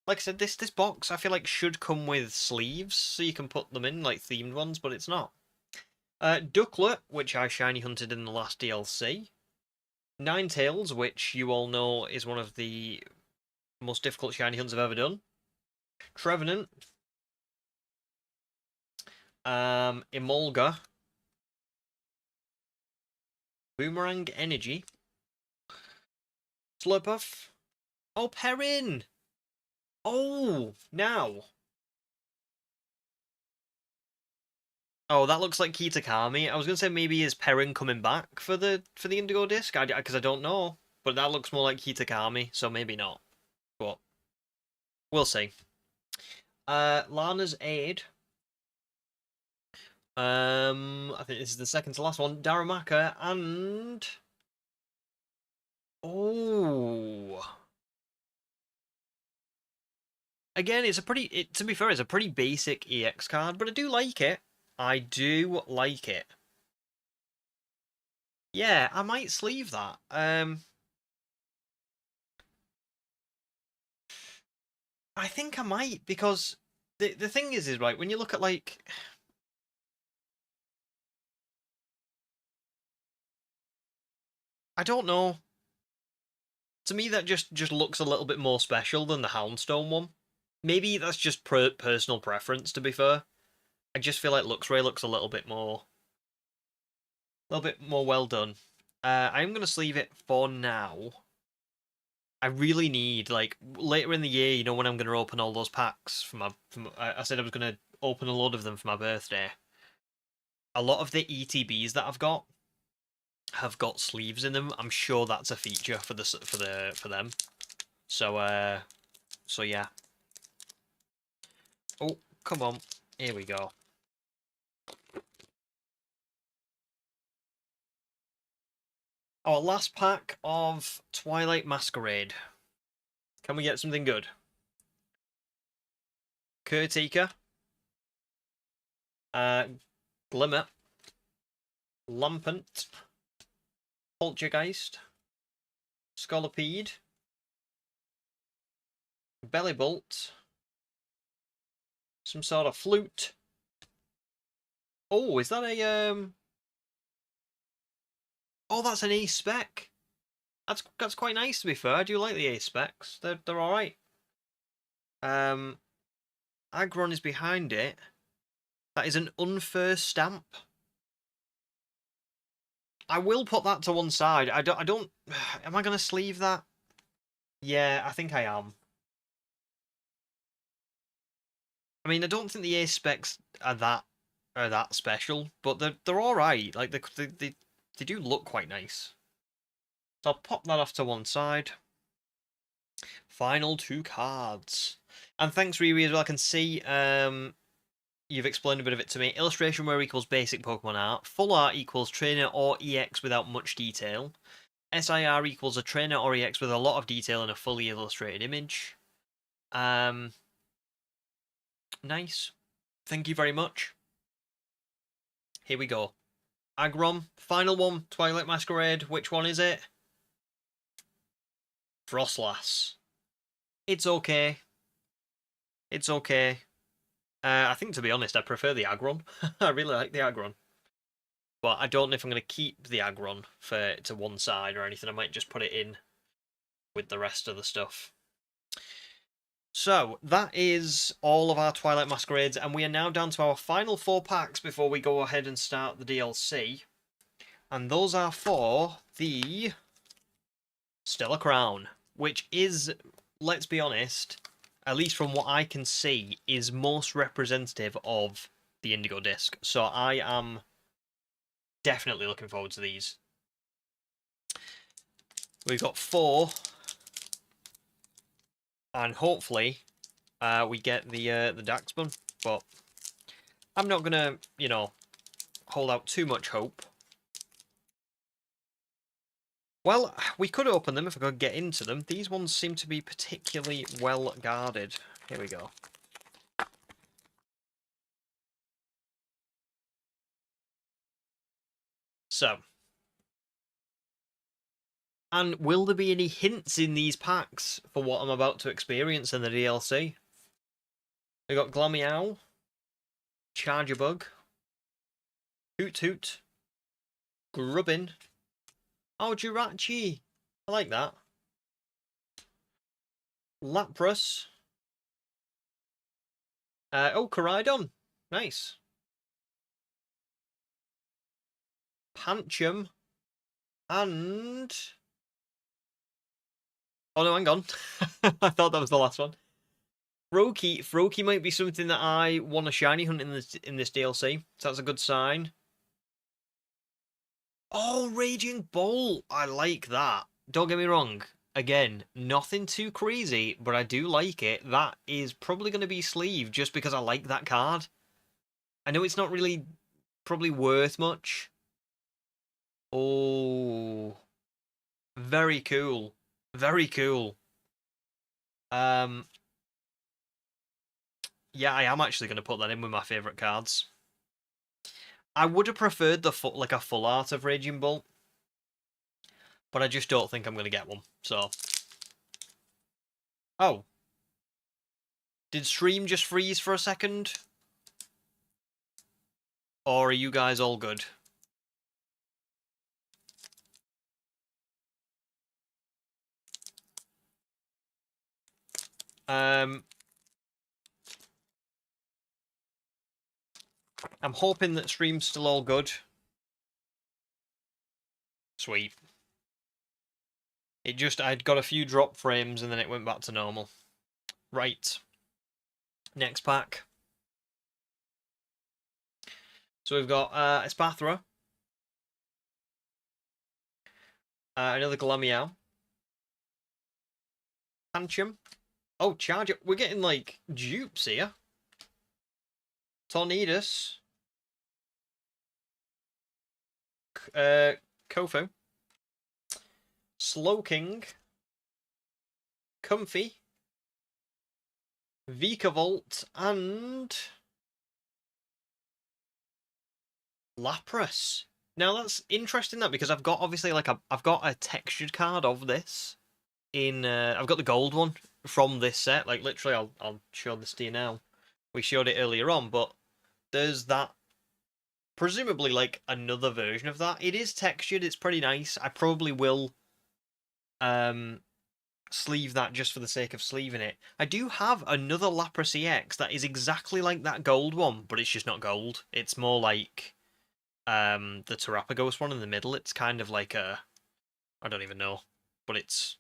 like I said, this box I feel like should come with sleeves so you can put them in, like themed ones, but it's not. Ducklet, which I shiny hunted in the last DLC. Ninetales, which you all know is one of the most difficult shiny hunts I've ever done. Trevenant. Emolga. Boomerang Energy. Slurpuff. Oh, Perin! Oh, now. Oh, that looks like Kitakami. I was gonna say maybe is Perin coming back for the Indigo Disk? Because I don't know, but that looks more like Kitakami, so maybe not. But we'll see. Lana's Aid. I think this is the second to last one. Daramaka and oh, again, it's a pretty. To be fair, it's a pretty basic EX card, but I do like it. I do like it. Yeah, I might sleeve that. I think I might because the thing is right when you look at like I don't know. To me, that just looks a little bit more special than the Houndstone one. Maybe that's just personal preference. To be fair, I just feel like Luxray looks a little bit more well done. I'm gonna sleeve it for now. I really need like later in the year, you know, when I'm gonna open all those packs for my. I said I was gonna open a load of them for my birthday. A lot of the ETBs that I've got have got sleeves in them. I'm sure that's a feature for them. So yeah. Oh, come on. Here we go. Our last pack of Twilight Masquerade. Can we get something good? Caretaker. Glimmer. Lampant. Poltergeist. Scolipede. Bellybolt. Some sort of flute. Oh, is that a Oh, that's an ace spec. That's quite nice to be fair. I do like the ace specs. They're all right. Aggron is behind it. That is an unfirst stamp. I will put that to one side. I don't. Am I gonna sleeve that? Yeah, I think I am. I mean, I don't think the ace specs are that special, but they're all right. Like they do look quite nice. So I'll pop that off to one side. Final two cards. And thanks, Riri, as well. I can see you've explained a bit of it to me. Illustration where equals basic Pokemon art. Full art equals trainer or EX without much detail. SIR equals a trainer or EX with a lot of detail and a fully illustrated image. Nice. Thank you very much. Here we go. Aggron, final one, Twilight Masquerade. Which one is it? Frostlass. It's okay. It's okay. I think, to be honest, I prefer the Aggron. I really like the Aggron. But I don't know if I'm going to keep the Aggron to one side or anything. I might just put it in with the rest of the stuff. So, that is all of our Twilight Masquerades, and we are now down to our final 4 packs before we go ahead and start the DLC. And those are for the Stellar Crown, which is, let's be honest, at least from what I can see, is most representative of the Indigo Disk. So I am definitely looking forward to these. We've got 4, and hopefully we get the Daxbun, but I'm not gonna, you know, hold out too much hope. Well, we could open them if I could get into them. These ones seem to be particularly well guarded. Here we go. So. And will there be any hints in these packs for what I'm about to experience in the DLC? We got Glameow, Chargerbug, Hoot Hoot, Grubbin. Oh, Jirachi. I like that. Lapras. Oh, Cranidos. Nice. Pancham. And... Oh no, hang on. I thought that was the last one. Froakie might be something that I want a shiny hunt in this DLC. So that's a good sign. Oh, Raging Bolt! I like that. Don't get me wrong. Again, nothing too crazy, but I do like it. That is probably going to be sleeve just because I like that card. I know it's not really probably worth much. Oh, very cool. Very cool. Yeah, I am actually going to put that in with my favourite cards. I would have preferred the like a full art of Raging Bolt, but I just don't think I'm going to get one. So, oh, did stream just freeze for a second? Or are you guys all good? I'm hoping that stream's still all good. Sweet. I'd got a few drop frames and then it went back to normal. Right. Next pack. So we've got Espathra. Another Glameow. Pancham. Oh, Charger. We're getting, like, dupes here. Tornadus. Kofu. Slowking. Comfy. Vikavolt. And Lapras. Now that's interesting that because I've got obviously like I've got a textured card of this in I've got the gold one from this set. Like literally I'll show this to you now. We showed it earlier on, but there's that presumably like another version of that. It is textured, it's pretty nice. I probably will sleeve that just for the sake of sleeving it. I do have another Lapras EX that is exactly like that gold one, but it's just not gold. It's more like the Terapagos one in the middle. It's kind of like a, I don't even know, but it's,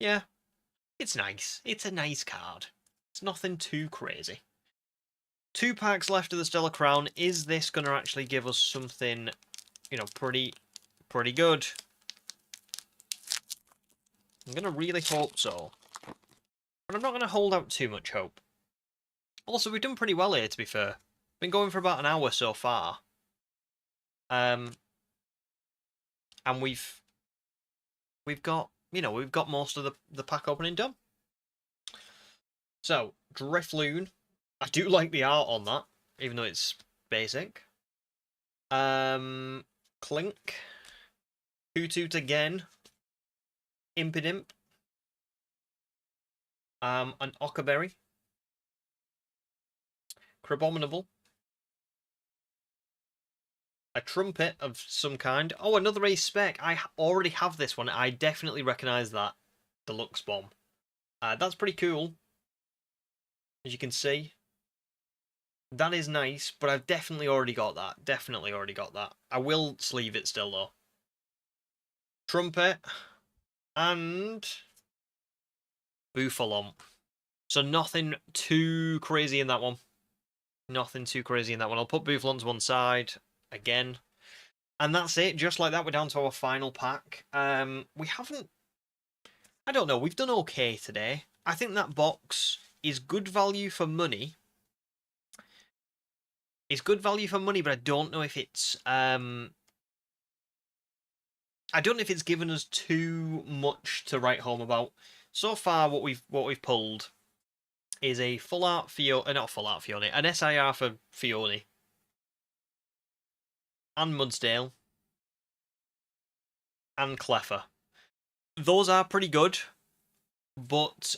yeah, it's nice. It's a nice card. It's nothing too crazy. 2 packs left of the Stellar Crown. Is this going to actually give us something, you know, pretty good? I'm going to really hope so. But I'm not going to hold out too much hope. Also, we've done pretty well here, to be fair. Been going for about an hour so far. And we've got, you know, we've got most of the pack opening done. So, Drifloon. I do like the art on that, even though it's basic. Clink. Hoothoot again. Impidimp. An Ockerberry. Crabominable. A Trumpet of some kind. Oh, another Ace Spec. I already have this one. I definitely recognise that. Deluxe Bomb. That's pretty cool. As you can see. That is nice, but I've definitely already got that. Definitely already got that. I will sleeve it still, though. Trumpet. And Bouffalant. So nothing too crazy in that one. Nothing too crazy in that one. I'll put Bouffalant to one side again. And that's it. Just like that, we're down to our final pack. We haven't... I don't know. We've done okay today. I think that box is good value for money. It's good value for money, but I don't know if it's... I don't know if it's given us too much to write home about. So far, what we've pulled is a full art Fiona, not full art Fiona, an SIR for Fiona, and Mudsdale, and Cleffa. Those are pretty good, but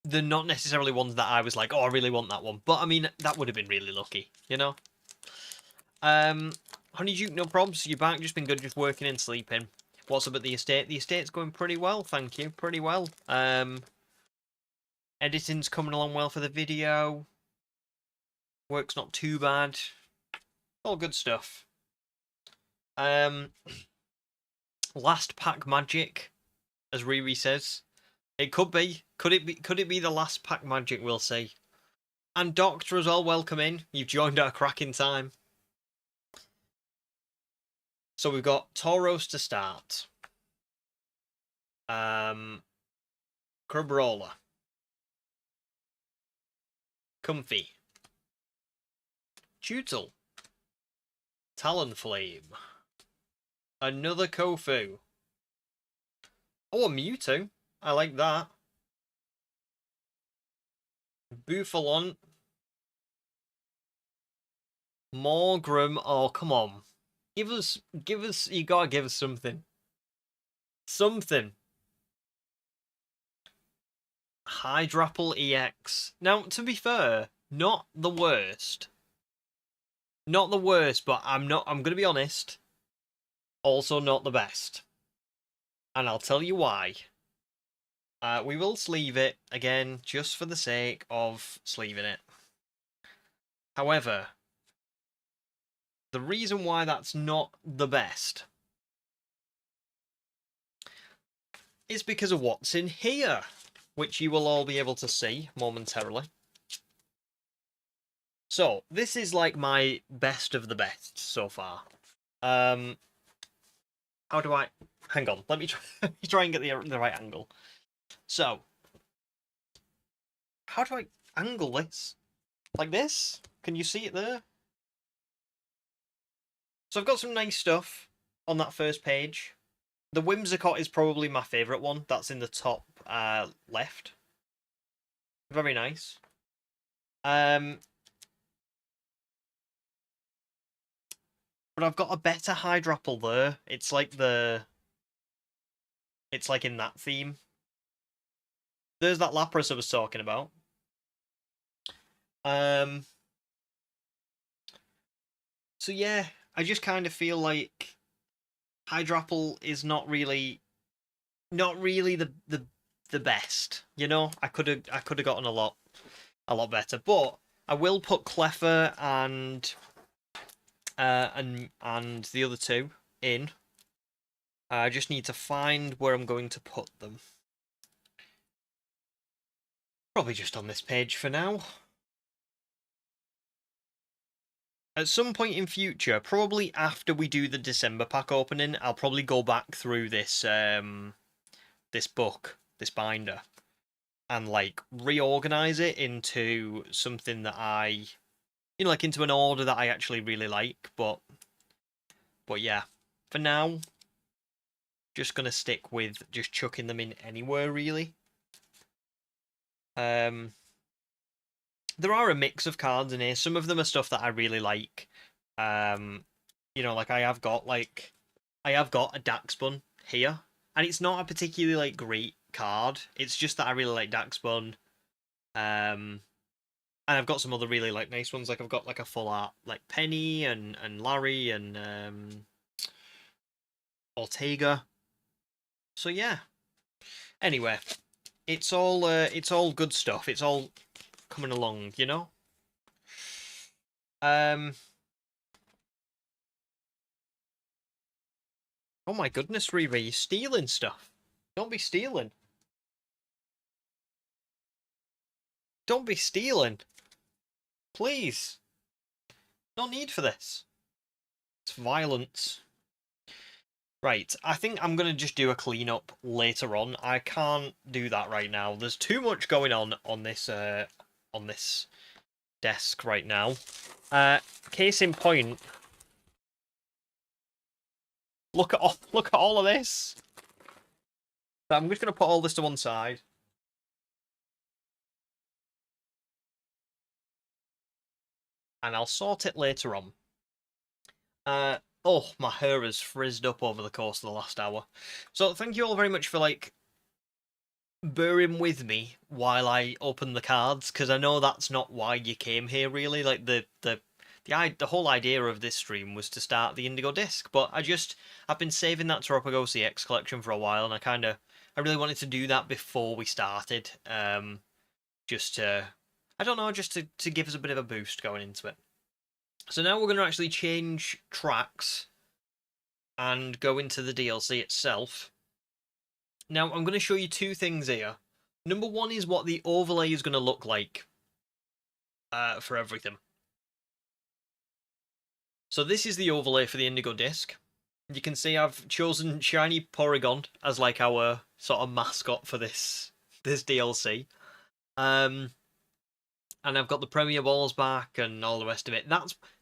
they're not necessarily ones that I was like, oh, I really want that one. But I mean, that would have been really lucky, you know. Honeydew, no problems. You're back. Just been good, just working and sleeping. What's up at the estate? The estate's going pretty well, thank you. Pretty well. Editing's coming along well for the video. Work's not too bad. All good stuff. Last pack magic, as Riri says. It could be. Could it be the last pack magic? We'll see. And Doctor as well, welcome in. You've joined at a cracking time. So we've got Tauros to start. Crabrawler. Comfy. Tootle. Talonflame. Another Kofu. Oh, a Mewtwo. I like that. Bufalon. Morgrim. Oh, come on. Give us, you gotta give us something. Something. Hydrapple EX. Now, to be fair, not the worst. Not the worst, but I'm gonna be honest. Also not the best. And I'll tell you why. We will sleeve it, again, just for the sake of sleeving it. However, the reason why that's not the best is because of what's in here, which you will all be able to see momentarily. So, this is like my best of the best so far. How do I... Hang on, let me try and get the right angle. So, how do I angle this? Like this? Can you see it there? So I've got some nice stuff on that first page. The Whimsicott is probably my favourite one. That's in the top left. Very nice. But I've got a better Hydrapple there. It's like it's like in that theme. There's that Lapras I was talking about. So yeah, I just kind of feel like Hydrapple is not really the best. You know, I could have gotten a lot better, but I will put Cleffa and the other two in. I just need to find where I'm going to put them. Probably just on this page for now. At some point in future, probably after we do the December pack opening, I'll probably go back through this this book, this binder, and like reorganize it into something that I, you know, like into an order that I actually really like. But yeah, for now, just gonna stick with just chucking them in anywhere really. There are a mix of cards in here. Some of them are stuff that I really like. You know, like I have got a Daxbun here, and it's not a particularly like great card. It's just that I really like Daxbun. And I've got some other really like nice ones. Like I've got like a full art like Penny and Larry and Ortega. So yeah. Anyway, it's all good stuff. It's all coming along, you know. Oh my goodness, Riri, you're stealing stuff. Don't be stealing. Don't be stealing. Please. No need for this. It's violence. Right, I think I'm going to just do a cleanup later on. I can't do that right now. There's too much going on this desk right now. Case in point, look at all of this. So I'm just going to put all this to one side. And I'll sort it later on. Oh, my hair has frizzed up over the course of the last hour. So thank you all very much for like bearing with me while I open the cards, because I know that's not why you came here really. Like the whole idea of this stream was to start the Indigo Disk, but I've been saving that Terapagos EX collection for a while, and I really wanted to do that before we started. Just to, I don't know, just to give us a bit of a boost going into it. So now we're going to actually change tracks and go into the DLC itself. Now, I'm going to show you two things here. Number one is what the overlay is going to look like for everything. So this is the overlay for the Indigo Disk. You can see I've chosen Shiny Porygon as like our sort of mascot for this DLC. And I've got the Premier Balls back and all the rest of it.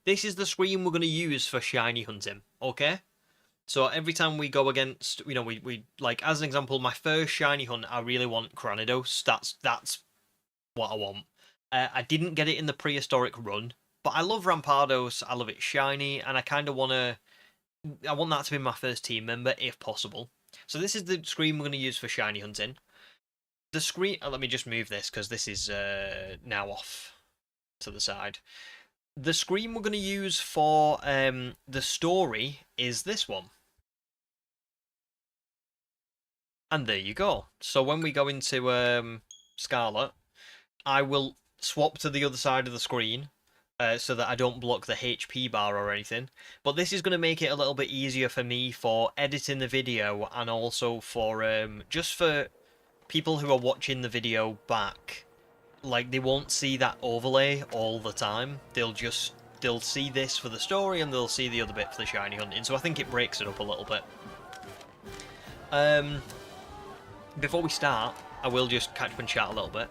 This is the screen we're going to use for shiny hunting, okay? So every time we go against, you know, we like, as an example, my first shiny hunt, I really want Cranidos. That's what I want. I didn't get it in the prehistoric run, but I love Rampardos. I love it shiny, and I kind of want that to be my first team member if possible. So this is the screen we're going to use for shiny hunting. The screen. Let me just move this because this is now off to the side. The screen we're going to use for the story is this one. And there you go. So when we go into Scarlet, I will swap to the other side of the screen so that I don't block the HP bar or anything. But this is going to make it a little bit easier for me for editing the video, and also for just for people who are watching the video back. Like, they won't see that overlay all the time. They'll see this for the story, and they'll see the other bit for the shiny hunting. So I think it breaks it up a little bit. Before we start, I will just catch up and chat a little bit.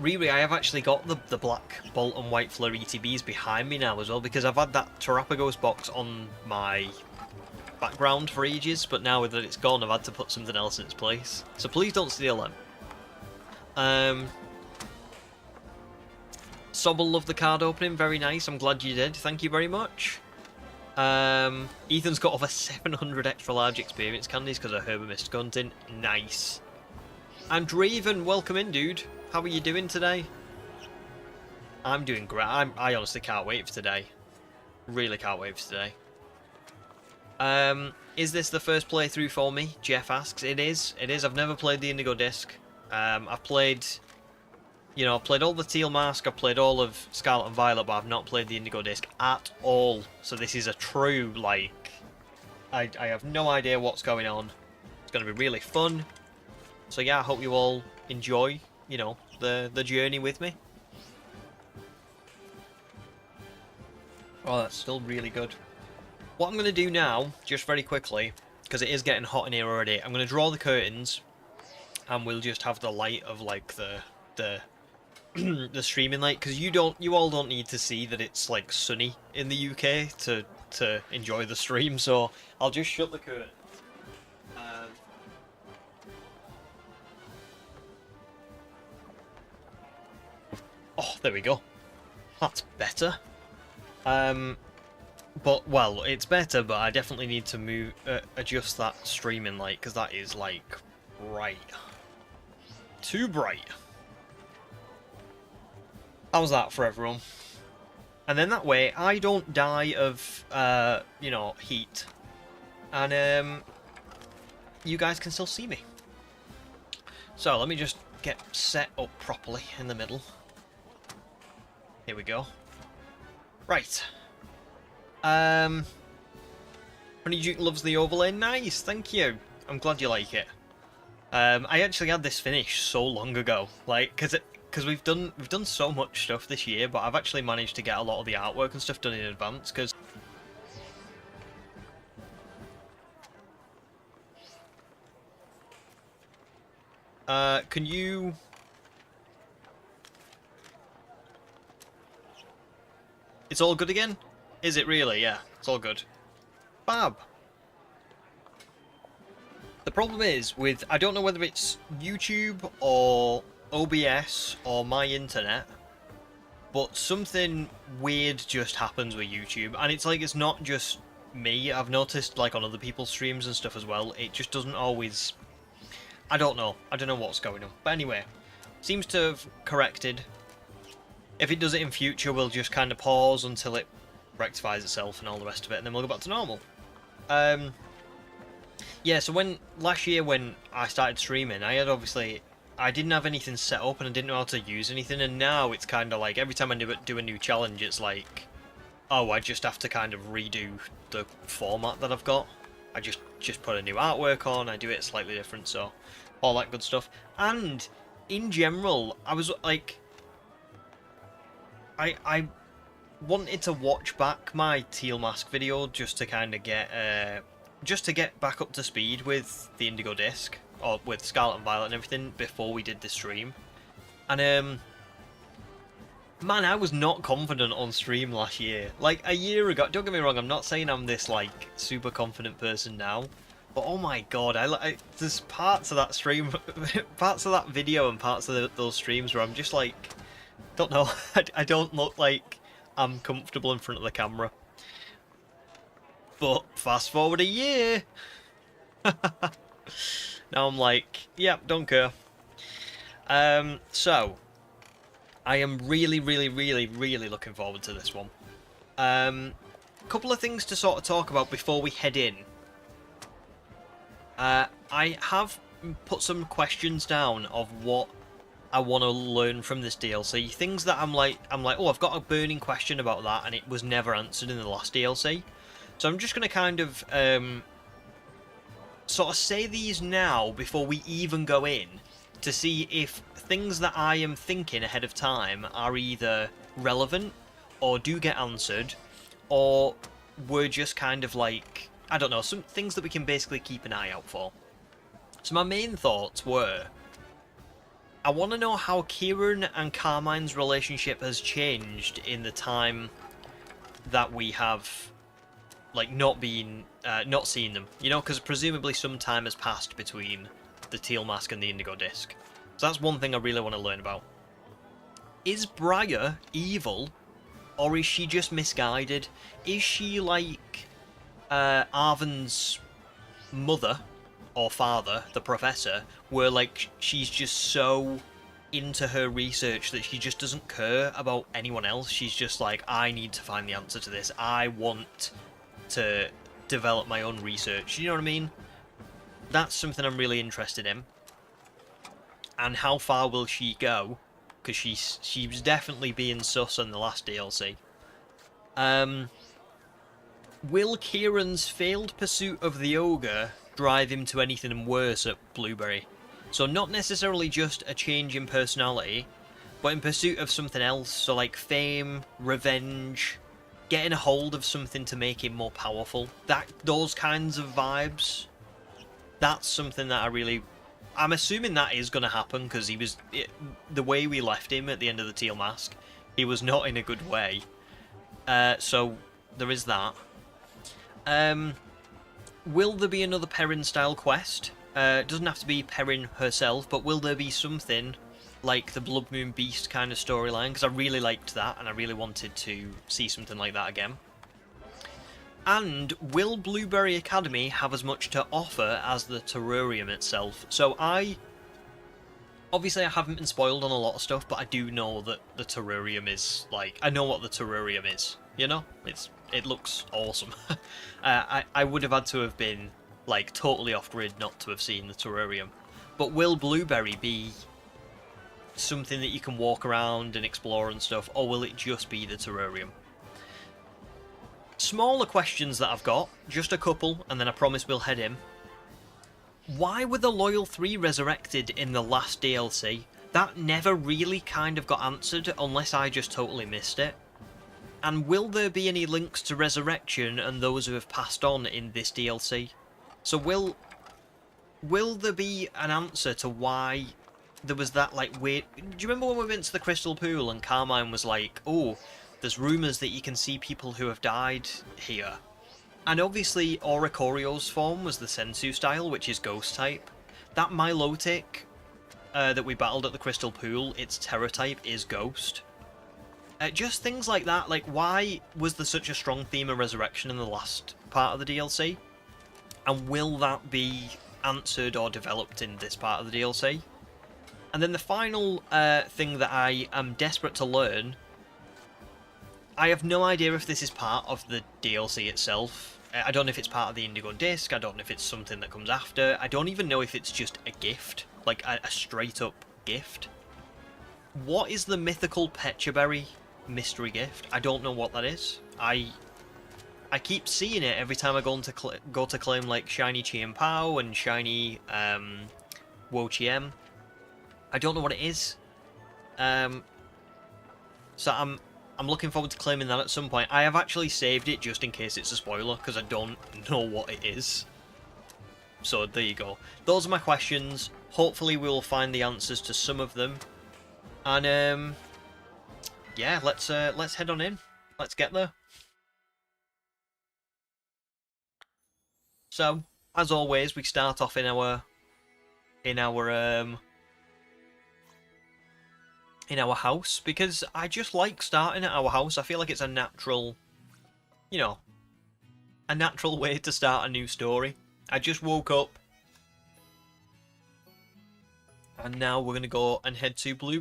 Riri, I have actually got the black Bolt and White Fleur ETBs behind me now as well, because I've had that Terapagos box on my background for ages, but now that it's gone, I've had to put something else in its place. So please don't steal them. Sobble loved the card opening, very nice, I'm glad you did, thank you very much. Ethan's got over 700 extra large experience candies because of Herba Mist Hunting, nice. And Draven, welcome in, dude. How are you doing today? I'm doing great. I honestly can't wait for today. Really can't wait for today. Is this the first playthrough for me? Jeff asks. It is. It is. I've never played the Indigo Disk. I've played, you know, I've played all the Teal Mask. I've played all of Scarlet and Violet, but I've not played the Indigo Disk at all. So this is a true, like, I have no idea what's going on. It's going to be really fun. So yeah, I hope you all enjoy, you know, the journey with me. Oh, that's still really good. What I'm going to do now, just very quickly, because it is getting hot in here already, I'm going to draw the curtains, and we'll just have the light of, like, the the streaming light, because you all don't need to see that it's, like, sunny in the UK to enjoy the stream, so I'll just shut the curtain. Oh, there we go. That's better. But, well, it's better, but I definitely need to adjust that streaming light, because that is, like, bright. Too bright. How's that for everyone? And then that way, I don't die of, you know, heat. And, you guys can still see me. So, let me just get set up properly in the middle. Here we go. Right. Honeyduke loves the overlay. Nice, thank you. I'm glad you like it. I actually had this finished so long ago, like, because we've done so much stuff this year, but I've actually managed to get a lot of the artwork and stuff done in advance. Because can you? It's all good again? Is it really? Yeah, it's all good. Fab. The problem is with, I don't know whether it's YouTube or OBS or my internet, but something weird just happens with YouTube, and it's like, it's not just me. I've noticed, like, on other people's streams and stuff as well, it just doesn't always, I don't know what's going on. But anyway, seems to have corrected. If it does it in future, we'll just kind of pause until it rectifies itself and all the rest of it, and then we'll go back to normal. Yeah, so last year when I started streaming, I didn't have anything set up and I didn't know how to use anything, and now it's kind of like every time I do a new challenge, it's like, oh, I just have to kind of redo the format that I've got. I just put a new artwork on, I do it slightly different, so all that good stuff. And in general, I was like, I wanted to watch back my Teal Mask video just to kind of get back up to speed with the Indigo Disk, or with Scarlet and Violet and everything before we did the stream. And man, I was not confident on stream last year. Like, a year ago, don't get me wrong, I'm not saying I'm this, like, super confident person now. But oh my god, there's parts of that stream, parts of that video and parts of those streams where I'm just like, don't know, I don't look like I'm comfortable in front of the camera. But fast forward a year, now I'm like, yeah, don't care. So I am really looking forward to this one. Couple of things to sort of talk about before we head in. I have put some questions down of what I want to learn from this DLC. Things that I'm like, oh, I've got a burning question about that, and it was never answered in the last DLC. So I'm just going to kind of sort of say these now before we even go in, to see if things that I am thinking ahead of time are either relevant or do get answered, or we're just kind of like, I don't know, some things that we can basically keep an eye out for. So my main thoughts were, I want to know how Kieran and Carmine's relationship has changed in the time that we have, like, not seen them, you know, because presumably some time has passed between the Teal Mask and the Indigo Disk. So that's one thing I really want to learn about. Is Briar evil, or is she just misguided? Is she like Arven's mother or father, the professor, where like she's just so into her research that she just doesn't care about anyone else? She's just like, I need to find the answer to this. I want to develop my own research. You know what I mean? That's something I'm really interested in. And how far will she go? Because she was definitely being sus on the last DLC. Will Kieran's failed pursuit of the ogre drive him to anything worse at Blueberry? So not necessarily just a change in personality, but in pursuit of something else. So like fame, revenge, getting a hold of something to make him more powerful. Those kinds of vibes. That's something that I'm assuming that is going to happen, because the way we left him at the end of the Teal Mask, he was not in a good way. So there is that. Will there be another Perin-style quest? It doesn't have to be Perin herself, but will there be something like the Blood Moon Beast kind of storyline? Because I really liked that, and I really wanted to see something like that again. And will Blueberry Academy have as much to offer as the terrarium itself? So obviously I haven't been spoiled on a lot of stuff, but I do know that the terrarium is, like, I know what the terrarium is, you know? It looks awesome. I would have had to have been, like, totally off-grid not to have seen the terrarium. But will Blueberry be something that you can walk around and explore and stuff, or will it just be the terrarium? Smaller questions that I've got, just a couple, and then I promise we'll head in. Why were the Loyal 3 resurrected in the last DLC? That never really kind of got answered, unless I just totally missed it. And will there be any links to Resurrection and those who have passed on in this DLC? So will there be an answer to why there was that, like, weird... Do you remember when we went to the Crystal Pool and Carmine was like, oh, there's rumours that you can see people who have died here? And obviously Oricorio's form was the Sensu style, which is Ghost type. That Milotic that we battled at the Crystal Pool, its Terra type is Ghost. Just things like that, like why was there such a strong theme of resurrection in the last part of the DLC? And will that be answered or developed in this part of the DLC? And then the final thing that I am desperate to learn, I have no idea if this is part of the DLC itself. I don't know if it's part of the Indigo Disk, I don't know if it's something that comes after, I don't even know if it's just a gift, like a straight up gift. What is the mythical Pecha Berry mystery gift. I don't know what that is. I keep seeing it every time I go to claim like shiny Chien Pao and shiny Wo Chiem. I don't know what it is. So I'm looking forward to claiming that at some point. I have actually saved it just in case it's a spoiler because I don't know what it is. So there you go. Those are my questions. Hopefully we will find the answers to some of them. And yeah, let's head on in. Let's get there. So, as always, we start off in our house because I just like starting at our house. I feel like it's a natural, you know, a natural way to start a new story. I just woke up, and now we're gonna go and head to to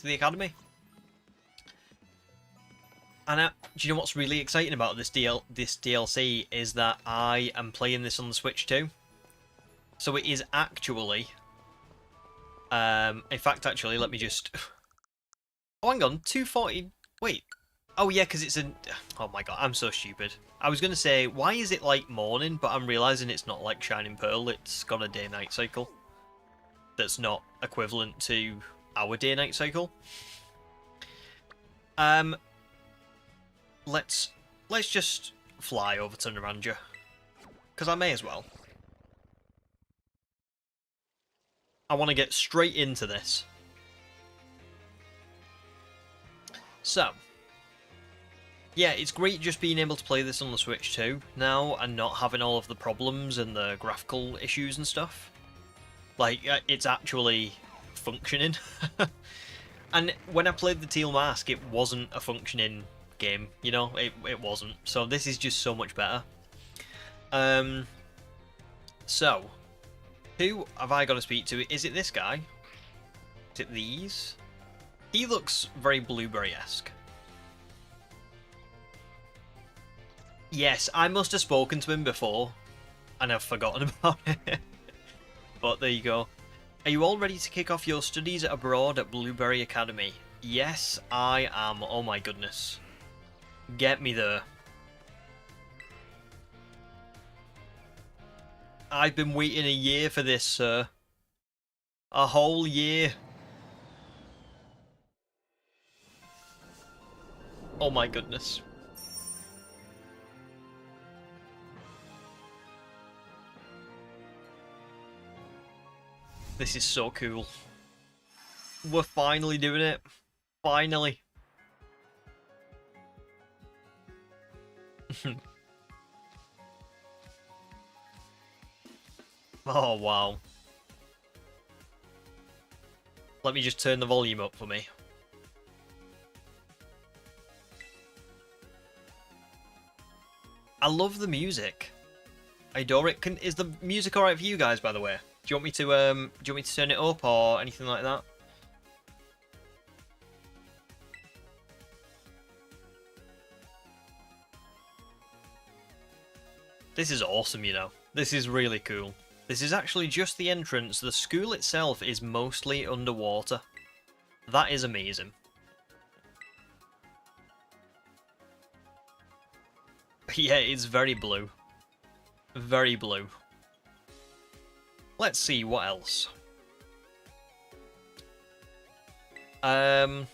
the academy. And do you know what's really exciting about this DLC is that I am playing this on the Switch too. So it is actually, in fact, actually, let me just. Oh, hang on, 240. Wait. Oh yeah, because it's an. Oh my god, I'm so stupid. I was gonna say, why is it like morning? But I'm realizing it's not like Shining Pearl. It's got a day-night cycle. That's not equivalent to our day-night cycle. Let's just fly over to Naranja, because I may as well. I want to get straight into this. So, yeah, it's great just being able to play this on the Switch too now and not having all of the problems and the graphical issues and stuff. Like, it's actually functioning. And when I played the Teal Mask, it wasn't a functioning game, you know? It wasn't. So this is just so much better. So, who have I got to speak to? Is it this guy? Is it these? He looks very Blueberry-esque. Yes, I must have spoken to him before, and I've forgotten about it. But there you go. Are you all ready to kick off your studies abroad at Blueberry Academy? Yes, I am. Oh my goodness. Get me there. I've been waiting a year for this, sir. A whole year. Oh my goodness. This is so cool. We're finally doing it. Finally. Oh, wow. Let me just turn the volume up for me. I love the music. I adore it. Is the music alright for you guys, by the way? Do you want me to turn it up or anything like that? This is awesome, you know. This is really cool. This is actually just the entrance. The school itself is mostly underwater. That is amazing. Yeah, it's very blue. Very blue. Let's see what else. I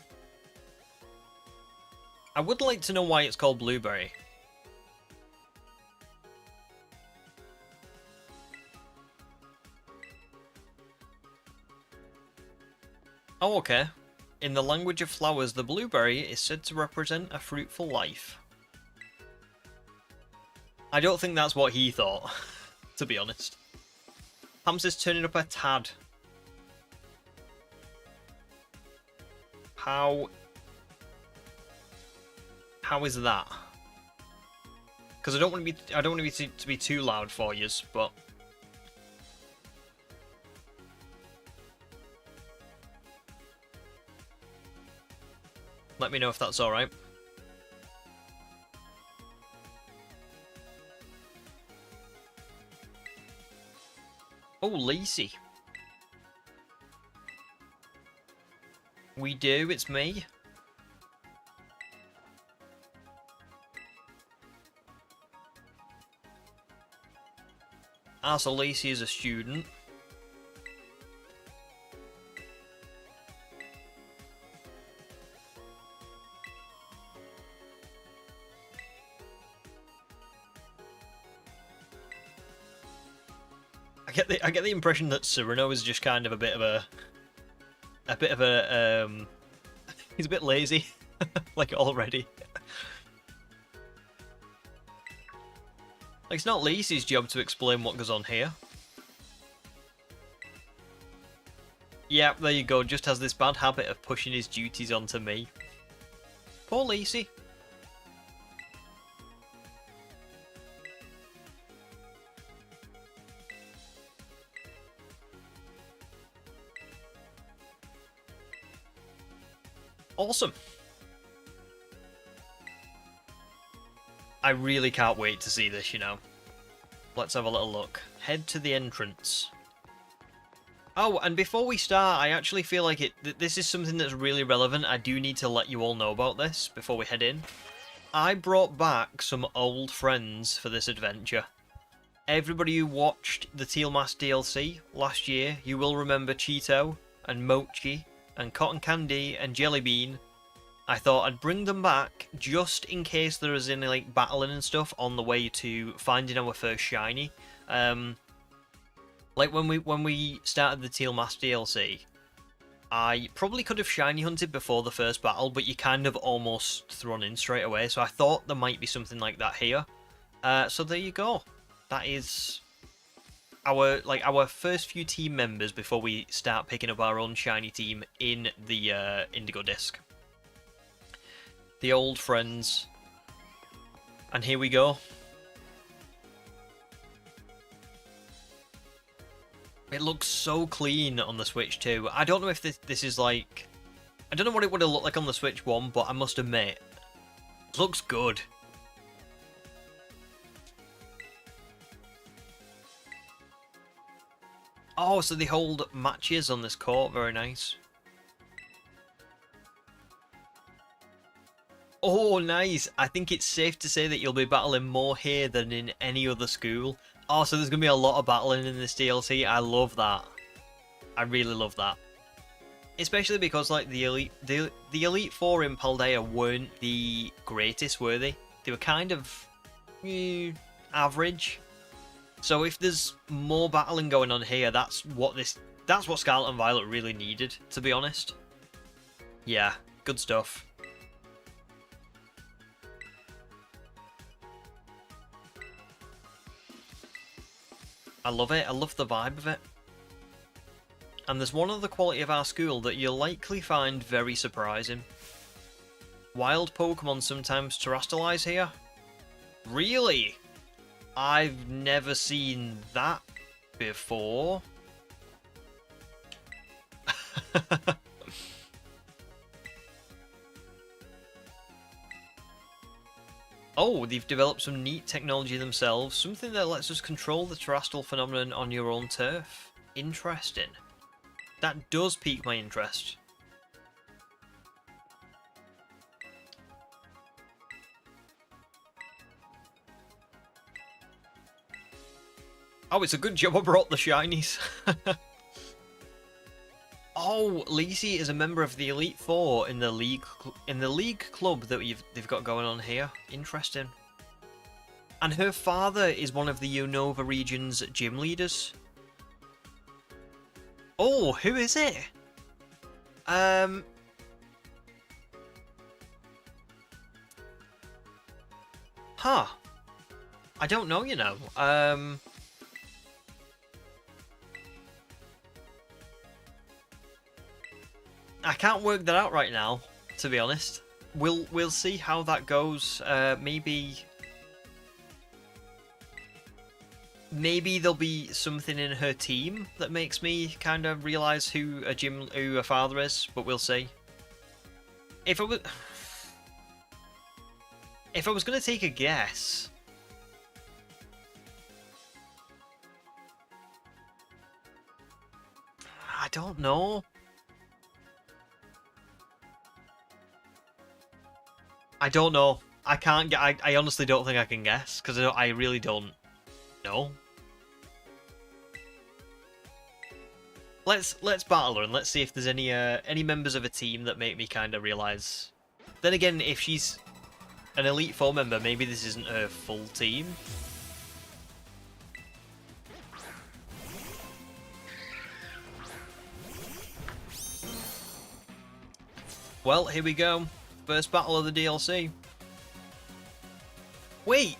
would like to know why it's called Blueberry. Oh, okay. In the language of flowers, the blueberry is said to represent a fruitful life. I don't think that's what he thought, to be honest. Hamster's turning up a tad. How is that? Because I don't want to be too loud for yous, but let me know if that's alright. Oh, Lacey. We do, it's me. Ah, so Lacey is a student. I get the impression that Cyrano is just kind of a bit of a he's a bit lazy, like already. Like, it's not Lacey's job to explain what goes on here. Yeah, there you go, just has this bad habit of pushing his duties onto me. Poor Lacey. Awesome. I really can't wait to see this, you know. Let's have a little look. Head to the entrance. Oh, and before we start, I actually feel like this is something that's really relevant. I do need to let you all know about this before we head in. I brought back some old friends for this adventure. Everybody who watched the Teal Mask DLC last year, you will remember Cheeto and Mochi and Cotton Candy and Jellybean. I thought I'd bring them back just in case there is any like battling and stuff on the way to finding our first shiny. Like when we started the Teal Mask DLC, I probably could have shiny hunted before the first battle, but you kind of almost thrown in straight away. So I thought there might be something like that here. So there you go. That is our first few team members before we start picking up our own shiny team in the Indigo Disk. The old friends. And here we go. It looks so clean on the Switch too. I don't know if this is like... I don't know what it would have looked like on the Switch 1, but I must admit, it looks good. Oh, so they hold matches on this court. Very nice. Oh, nice. I think it's safe to say that you'll be battling more here than in any other school. Oh, so there's going to be a lot of battling in this DLC. I love that. I really love that. Especially because, like, the Elite Four in Paldea weren't the greatest, were they? They were kind of average. So if there's more battling going on here, that's what Scarlet and Violet really needed, to be honest. Yeah, good stuff. I love it. I love the vibe of it. And there's one other quality of our school that you'll likely find very surprising. Wild Pokemon sometimes terrestrialize here. Really? I've never seen that before. Oh, they've developed some neat technology themselves, something that lets us control the terrestrial phenomenon on your own turf. Interesting. That does pique my interest. Oh, it's a good job I brought the shinies. Oh, Lacey is a member of the Elite Four in the league club that they've got going on here. Interesting. And her father is one of the Unova region's gym leaders. Oh, who is it? Huh. I don't know, you know. I can't work that out right now, to be honest. We'll see how that goes. Maybe there'll be something in her team that makes me kind of realise who a father is, but we'll see. If I was going to take a guess, I don't know. I don't know. I can't get. I honestly don't think I can guess because I really don't know. Let's battle her and let's see if there's any members of a team that make me kind of realize. Then again, if she's an Elite Four member, maybe this isn't her full team. Well, here we go. First battle of the DLC. Wait!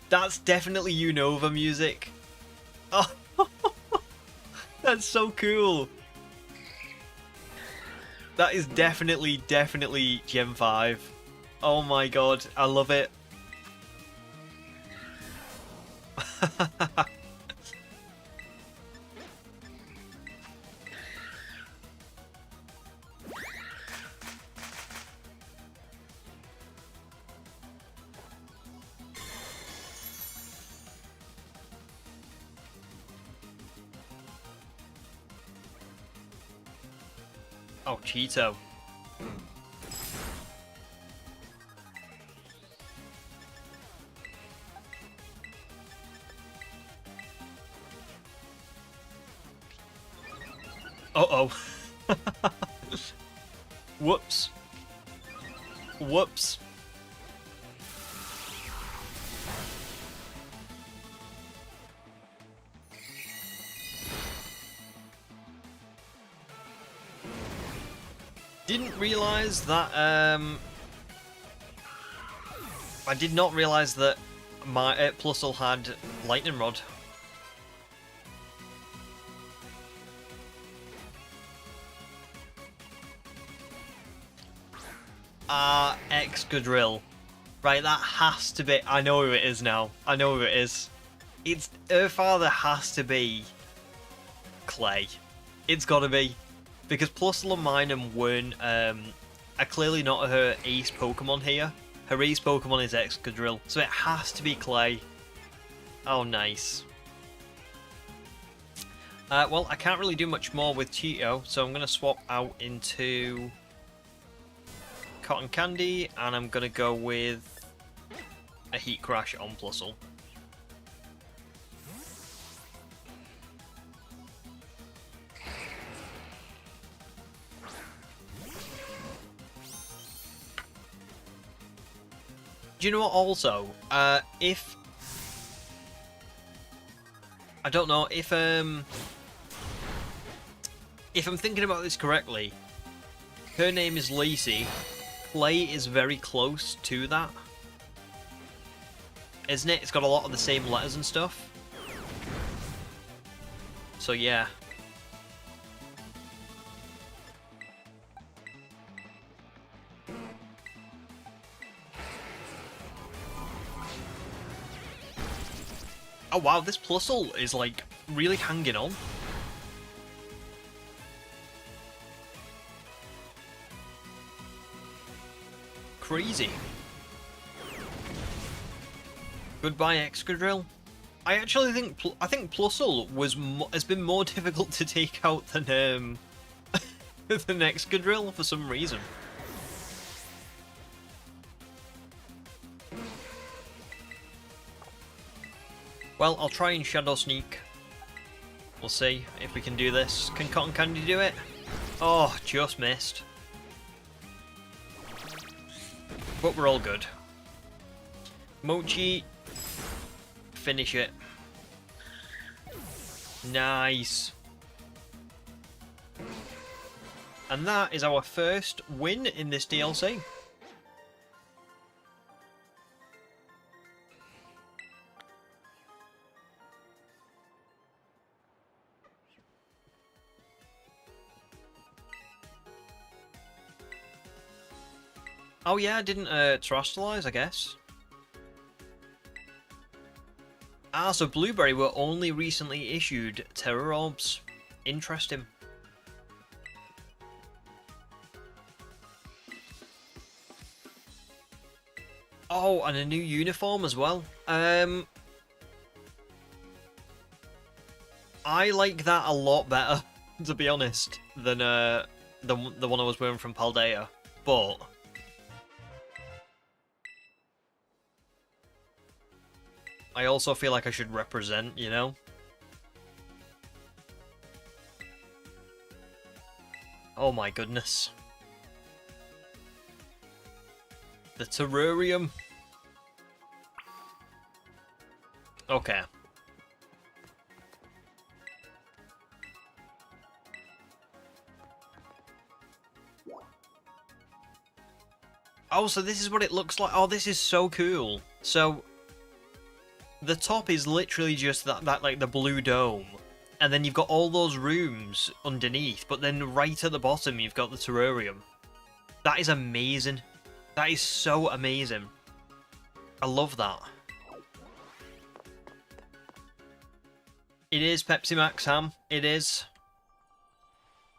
That's definitely Unova music. Oh, that's so cool. That is definitely Gen 5. Oh my god, I love it. Oh, Cheeto. Uh-oh. Whoops. Whoops. Didn't realise that, I did not realise that my Plusle had Lightning Rod. Excadrill. Right, that has to be... I know who it is now. I know who it is. It's... Her father has to be... Clay. It's gotta be. Because Plusle and Minun weren't... are clearly not her ace Pokemon here. Her ace Pokemon is Excadrill. So it has to be Clay. Oh, nice. Well, I can't really do much more with Cheeto, so I'm going to swap out into Cotton Candy, and I'm going to go with a Heat Crash on Plusle. Do you know what also? If... I don't know, if I'm thinking about this correctly, her name is Lacey. Clay is very close to that. Isn't it? It's got a lot of the same letters and stuff. So yeah. Oh wow, this Plusle is like really hanging on. Crazy. Goodbye, Excadrill. I actually think Plusle has been more difficult to take out than than Excadrill for some reason. Well, I'll try and Shadow Sneak. We'll see if we can do this. Can Cotton Candy do it? Oh, just missed. But we're all good. Mochi, finish it. Nice. And that is our first win in this DLC. Oh yeah, I didn't terrestrialize, I guess. Ah, so Blueberry were only recently issued Terror Orbs. Interesting. Oh, and a new uniform as well. I like that a lot better, to be honest, than the one I was wearing from Paldea. But I also feel like I should represent, you know? Oh my goodness. The terrarium. Okay. Oh, so this is what it looks like. Oh, this is so cool. So the top is literally just that like the blue dome. And then you've got all those rooms underneath, but then right at the bottom you've got the terrarium. That is amazing. That is so amazing. I love that. It is Pepsi Max Ham. It is.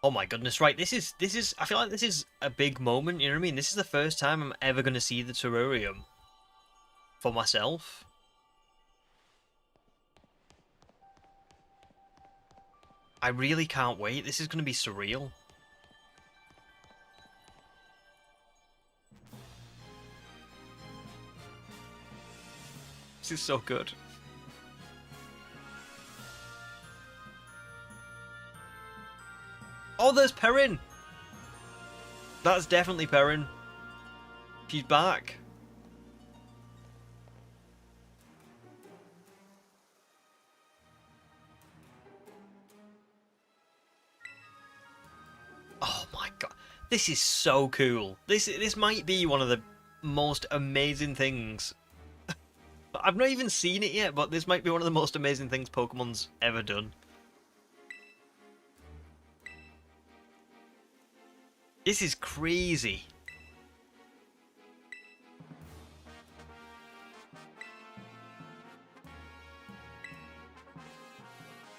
Oh my goodness, right, this is, I feel like this is a big moment, you know what I mean? This is the first time I'm ever going to see the terrarium for myself. I really can't wait, this is going to be surreal. This is so good. Oh, there's Perin! That's definitely Perin. She's back. Oh my god. This is so cool. This might be one of the most amazing things. I've not even seen it yet, but this might be one of the most amazing things Pokemon's ever done. This is crazy.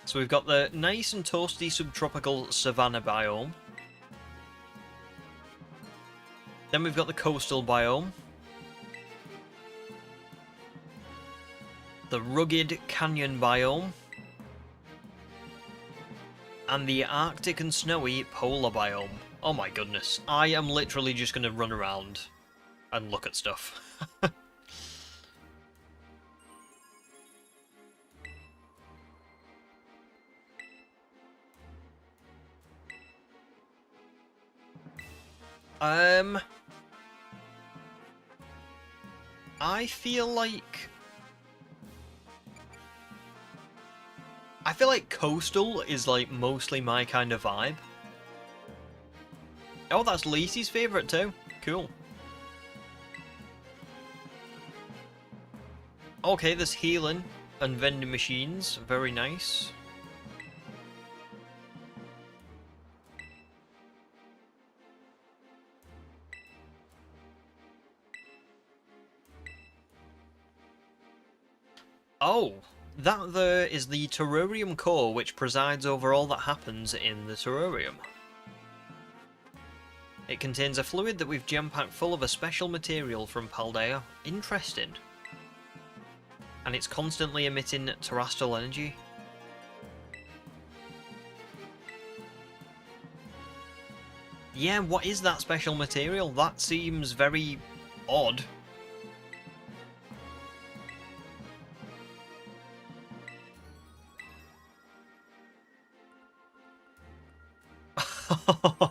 So we've got the nice and toasty subtropical savanna biome. Then we've got the coastal biome. The rugged canyon biome. And the Arctic and snowy polar biome. Oh my goodness. I am literally just going to run around and look at stuff. I feel like coastal is like mostly my kind of vibe. Oh, that's Lacey's favourite too. Cool. Okay, there's healing and vending machines. Very nice. Oh, that there is the terrarium core, which presides over all that happens in the terrarium. It contains a fluid that we've jam-packed full of a special material from Paldea. Interesting. And it's constantly emitting terrestrial energy. Yeah, what is that special material? That seems very odd.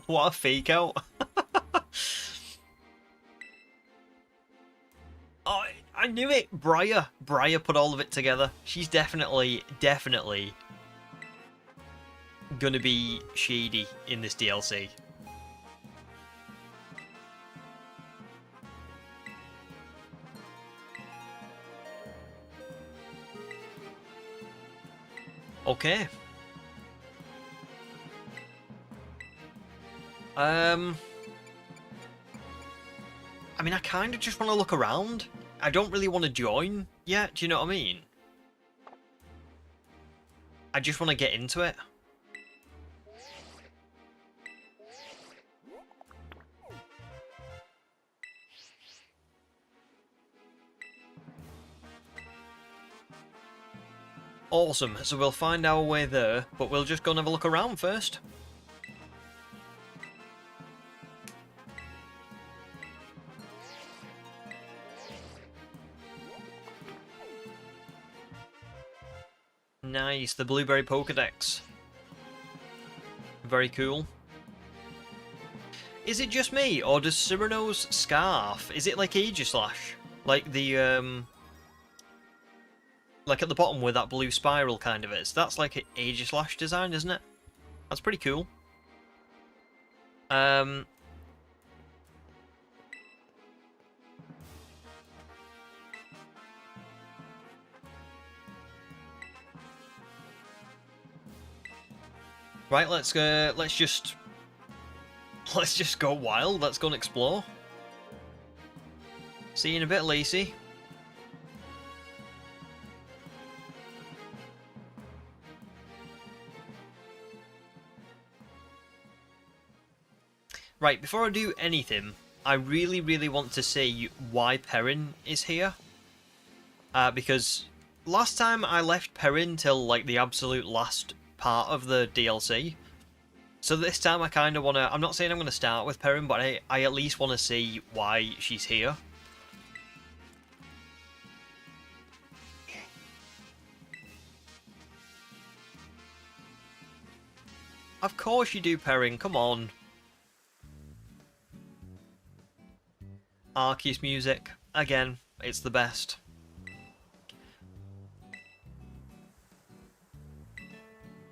What a fake out. Oh, I knew it! Briar put all of it together. She's definitely gonna be shady in this DLC. Okay. I mean, I kind of just want to look around. I don't really want to join yet, do you know what I mean? I just want to get into it. Awesome, so we'll find our way there, but we'll just go and have a look around first. Nice, the Blueberry Pokédex. Very cool. Is it just me, or does Cyrano's scarf, is it like Aegislash? Like the, like at the bottom where that blue spiral kind of is. That's like an Aegislash design, isn't it? That's pretty cool. Right, let's just go wild. Let's go and explore. See you in a bit, Lacey. Right, before I do anything, I really want to see why Perin is here. Because last time I left Perin till like the absolute last part of the DLC. So this time I kind of want to... I'm not saying I'm going to start with Perin, but I at least want to see why she's here. Of course you do, Perin. Come on. Arceus music. Again, it's the best.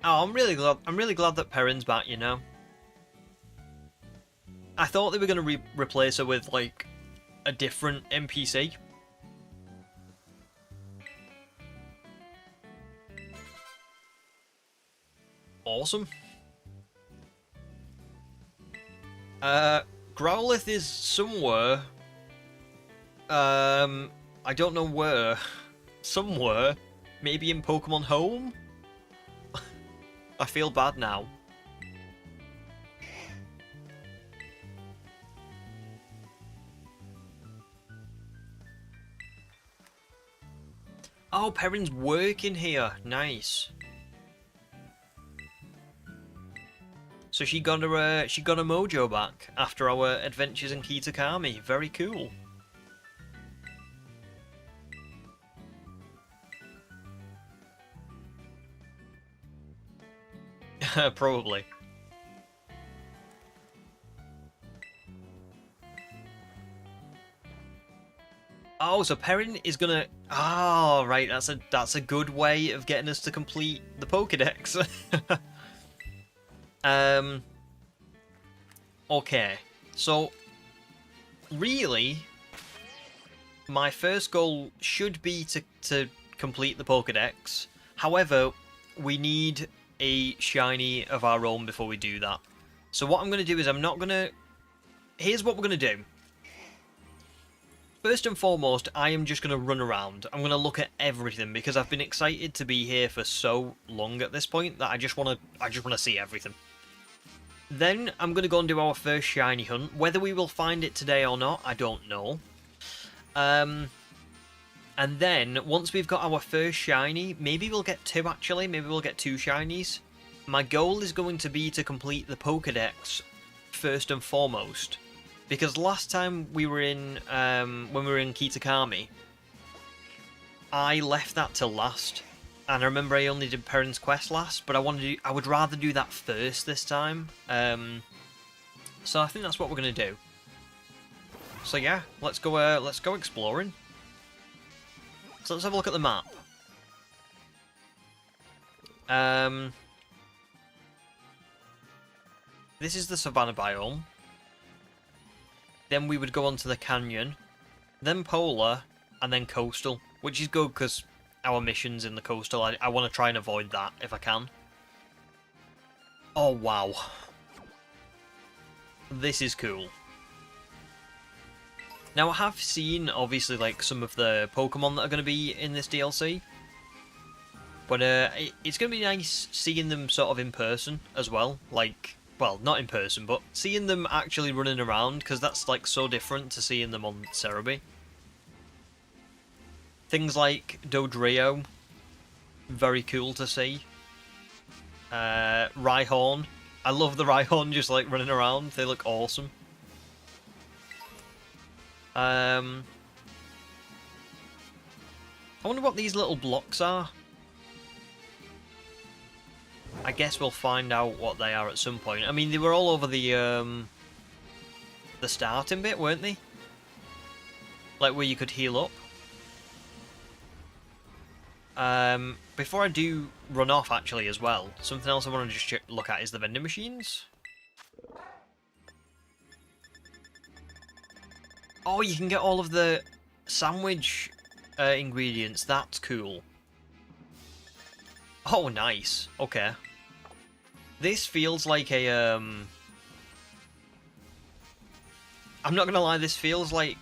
Oh, I'm really glad that Perin's back, you know. I thought they were going to replace her with, like, a different NPC. Awesome. Growlithe is somewhere. I don't know where. Somewhere. Maybe in Pokemon Home? I feel bad now. Oh, Perin's working here. Nice. So she got her mojo back after our adventures in Kitakami. Very cool. Probably. Oh, so Perin is gonna... Oh, right, that's a good way of getting us to complete the Pokédex. Okay, so really, my first goal should be to complete the Pokédex. However, we need a shiny of our own before we do that. So what I'm going to do is here's what we're going to do. First and foremost, I am just going to run around. I'm going to look at everything because I've been excited to be here for so long at this point that I just want to see everything. Then I'm going to go and do our first shiny hunt. Whether we will find it today or not, I don't know. And then, once we've got our first shiny, maybe we'll get two actually, maybe we'll get two shinies. My goal is going to be to complete the Pokédex first and foremost. Because last time we were in, when we were in Kitakami, I left that till last. And I remember I only did Perin's quest last, but I would rather do that first this time. So I think that's what we're going to do. So yeah, let's go exploring. So let's have a look at the map. This is the Savannah biome. Then we would go on to the Canyon. Then Polar. And then Coastal. Which is good because our missions in the Coastal, I want to try and avoid that if I can. Oh wow. This is cool. Now I have seen, obviously, like, some of the Pokemon that are going to be in this DLC. But it's going to be nice seeing them sort of in person as well. Like, well, not in person, but seeing them actually running around, because that's, like, so different to seeing them on Cerebi. Things like Dodrio, very cool to see. Rhyhorn. I love the Rhyhorn just, like, running around. They look awesome. I wonder what these little blocks are. I guess we'll find out what they are at some point. I mean, they were all over the starting bit, weren't they? Like where you could heal up. Before I do run off, actually, as well, something else I want to just look at is the vending machines. Oh, you can get all of the sandwich ingredients. That's cool. Oh, nice. Okay. This feels like a, I'm not gonna lie, this feels like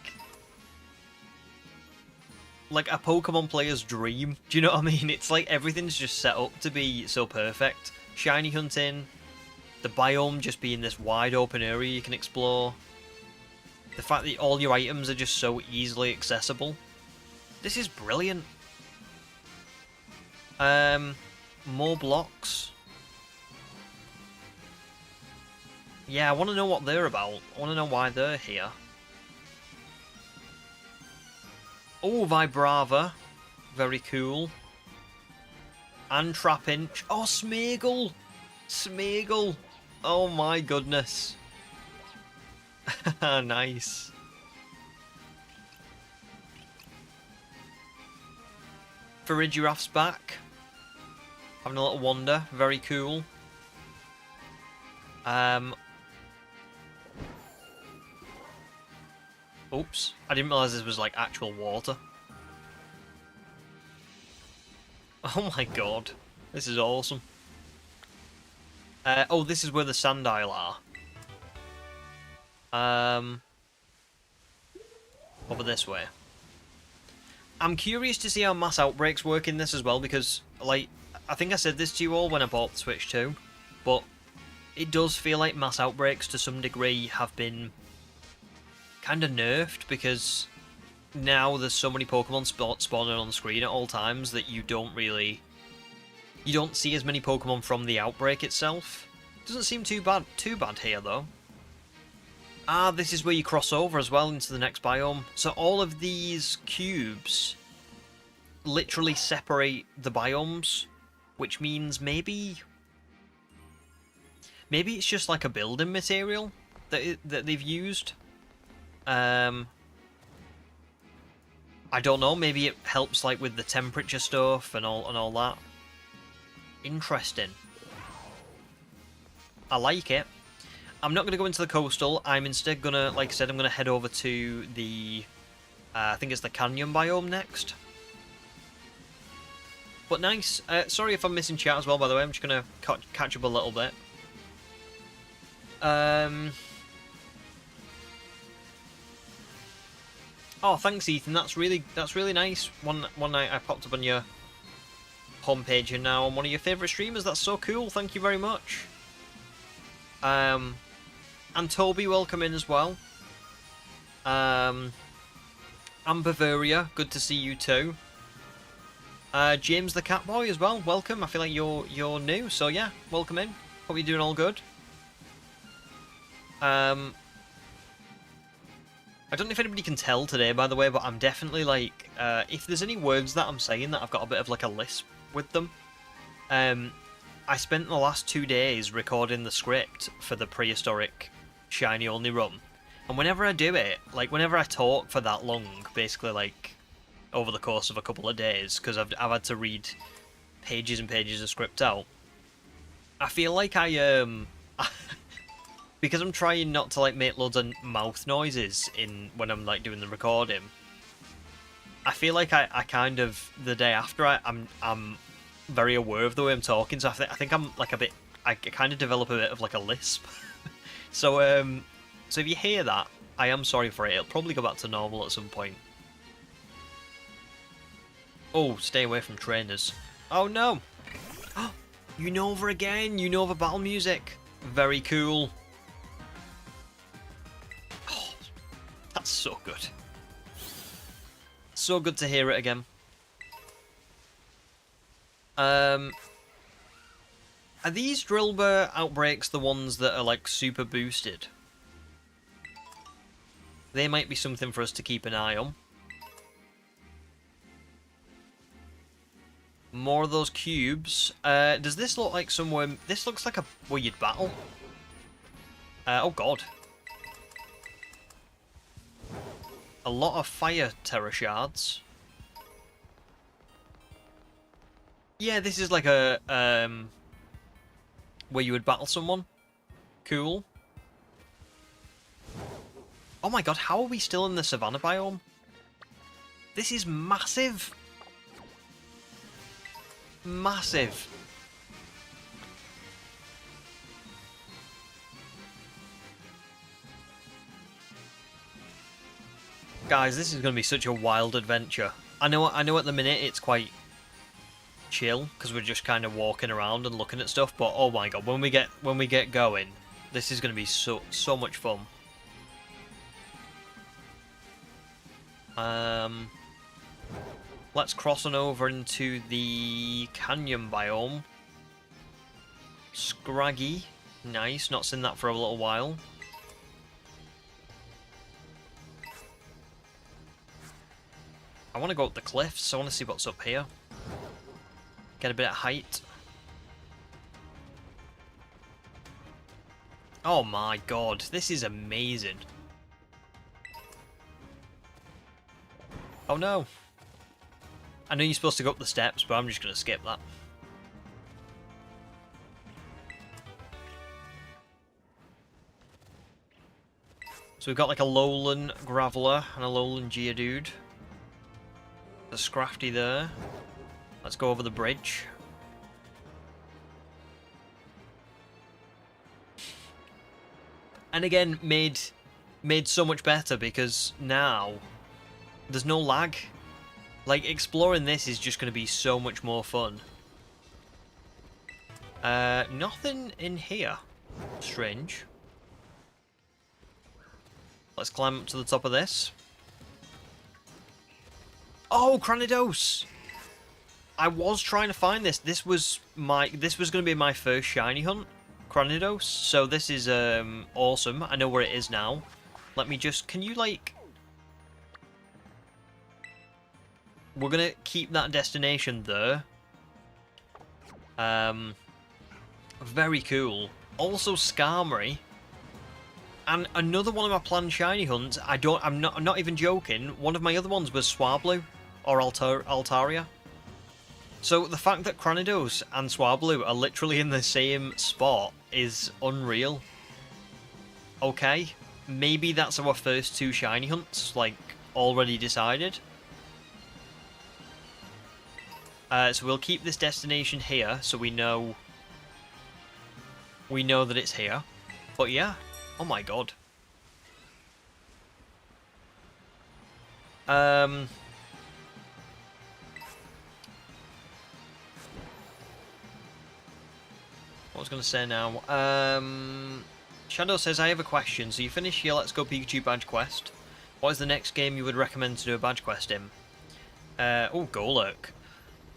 a Pokemon player's dream. Do you know what I mean? It's like everything's just set up to be so perfect. Shiny hunting, the biome just being this wide open area you can explore. The fact that all your items are just so easily accessible. This is brilliant. More blocks. Yeah, I want to know what they're about. I want to know why they're here. Oh, Vibrava. Very cool. And Trapinch. Oh, Smeagol! Smeagol! Oh my goodness. Nice. Farigiraph's back. Having a little wander. Very cool. Oops. I didn't realise this was like actual water. Oh my god. This is awesome. Oh, this is where the Sandile are. Over this way. I'm curious to see how mass outbreaks work in this as well, because, like, I think I said this to you all when I bought the Switch 2, but it does feel like mass outbreaks to some degree have been kind of nerfed, because now there's so many Pokemon spawning on the screen at all times that you don't see as many Pokemon from the outbreak itself. Doesn't seem too bad here though. Ah, this is where you cross over as well into the next biome. So all of these cubes literally separate the biomes, which means maybe it's just like a building material that they've used. I don't know. Maybe it helps like with the temperature stuff and all that. Interesting. I like it. I'm not going to go into the coastal. I'm instead going to, like I said, I'm going to head over to the, I think it's the canyon biome next. But nice. Sorry if I'm missing chat as well, by the way. I'm just going to catch up a little bit. Oh, thanks, Ethan. That's really nice. One night I popped up on your homepage and now I'm one of your favourite streamers. That's so cool. Thank you very much. And Toby, welcome in as well. And Bavaria, good to see you too. James the Catboy as well, welcome. I feel like you're new, so yeah, welcome in. Hope you're doing all good. I don't know if anybody can tell today, by the way, but I'm definitely like, if there's any words that I'm saying that I've got a bit of like a lisp with them. I spent the last 2 days recording the script for the prehistoric shiny only run, and whenever I do it, like whenever I talk for that long, basically like over the course of a couple of days, because I've had to read pages and pages of script out, I feel like I because I'm trying not to like make loads of mouth noises when I'm like doing the recording. I feel like I kind of the day after I'm very aware of the way I'm talking, so I think I'm like a bit. I kind of develop a bit of like a lisp. So so if you hear that, I am sorry for it. It'll probably go back to normal at some point. Oh, stay away from trainers. Oh no! Unova again! Unova battle music! Very cool. Oh, that's so good. So good to hear it again. Are these Drillbur outbreaks the ones that are like super boosted? They might be something for us to keep an eye on. More of those cubes. Does this look like somewhere... This looks like a where you'd battle. Oh god. A lot of fire terror shards. Yeah, this is like a... where you would battle someone. Cool. Oh my god, how are we still in the savannah biome? This is massive. Massive. Guys, this is going to be such a wild adventure. I know at the minute it's quite chill because we're just kind of walking around and looking at stuff, but oh my god, when we get going, this is going to be so much fun. Let's cross on over into the canyon biome. Scraggy. Nice, not seen that for a little while. I want to go up the cliffs, I want to see what's up here. Get a bit of height. Oh my god, this is amazing. Oh no. I know you're supposed to go up the steps, but I'm just going to skip that. So we've got like a lowland graveler and a lowland geodude. The Scrafty there. Let's go over the bridge. And again, made so much better because now there's no lag. Like, exploring this is just going to be so much more fun. Nothing in here. Strange. Let's climb up to the top of this. Oh, Cranidos! I was trying to find this. This was going to be my first shiny hunt, Cranidos. So this is awesome. I know where it is now. Let me just... Can you, like... We're going to keep that destination there. Very cool. Also Skarmory. And another one of my planned shiny hunts, I'm not even joking, one of my other ones was Swablu, or Altaria. So the fact that Cranidos and Swablu are literally in the same spot is unreal. Okay, maybe that's our first two shiny hunts, like, already decided. So we'll keep this destination here, so we know that it's here. But yeah, oh my god. What was going to say now? Shadow says, I have a question. So you finish your Let's Go Pikachu badge quest. What is the next game you would recommend to do a badge quest in? Oh, Golurk.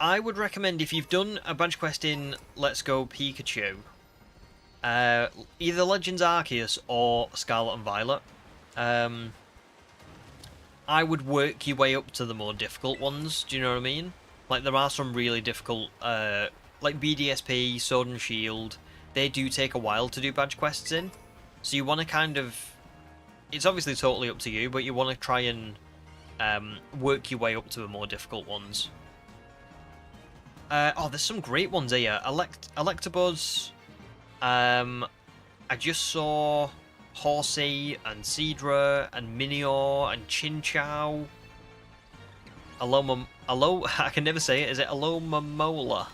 I would recommend, if you've done a badge quest in Let's Go Pikachu, either Legends Arceus or Scarlet and Violet, I would work your way up to the more difficult ones, do you know what I mean? Like, there are some really difficult, like BDSP, Sword and Shield, they do take a while to do badge quests in, so you want to kind of, it's obviously totally up to you, but you want to try and work your way up to the more difficult ones. Oh, there's some great ones here. Electabuzz. I just saw Horsey and Seadra and Minior and Chinchou. I can never say it. Is it Alomomola?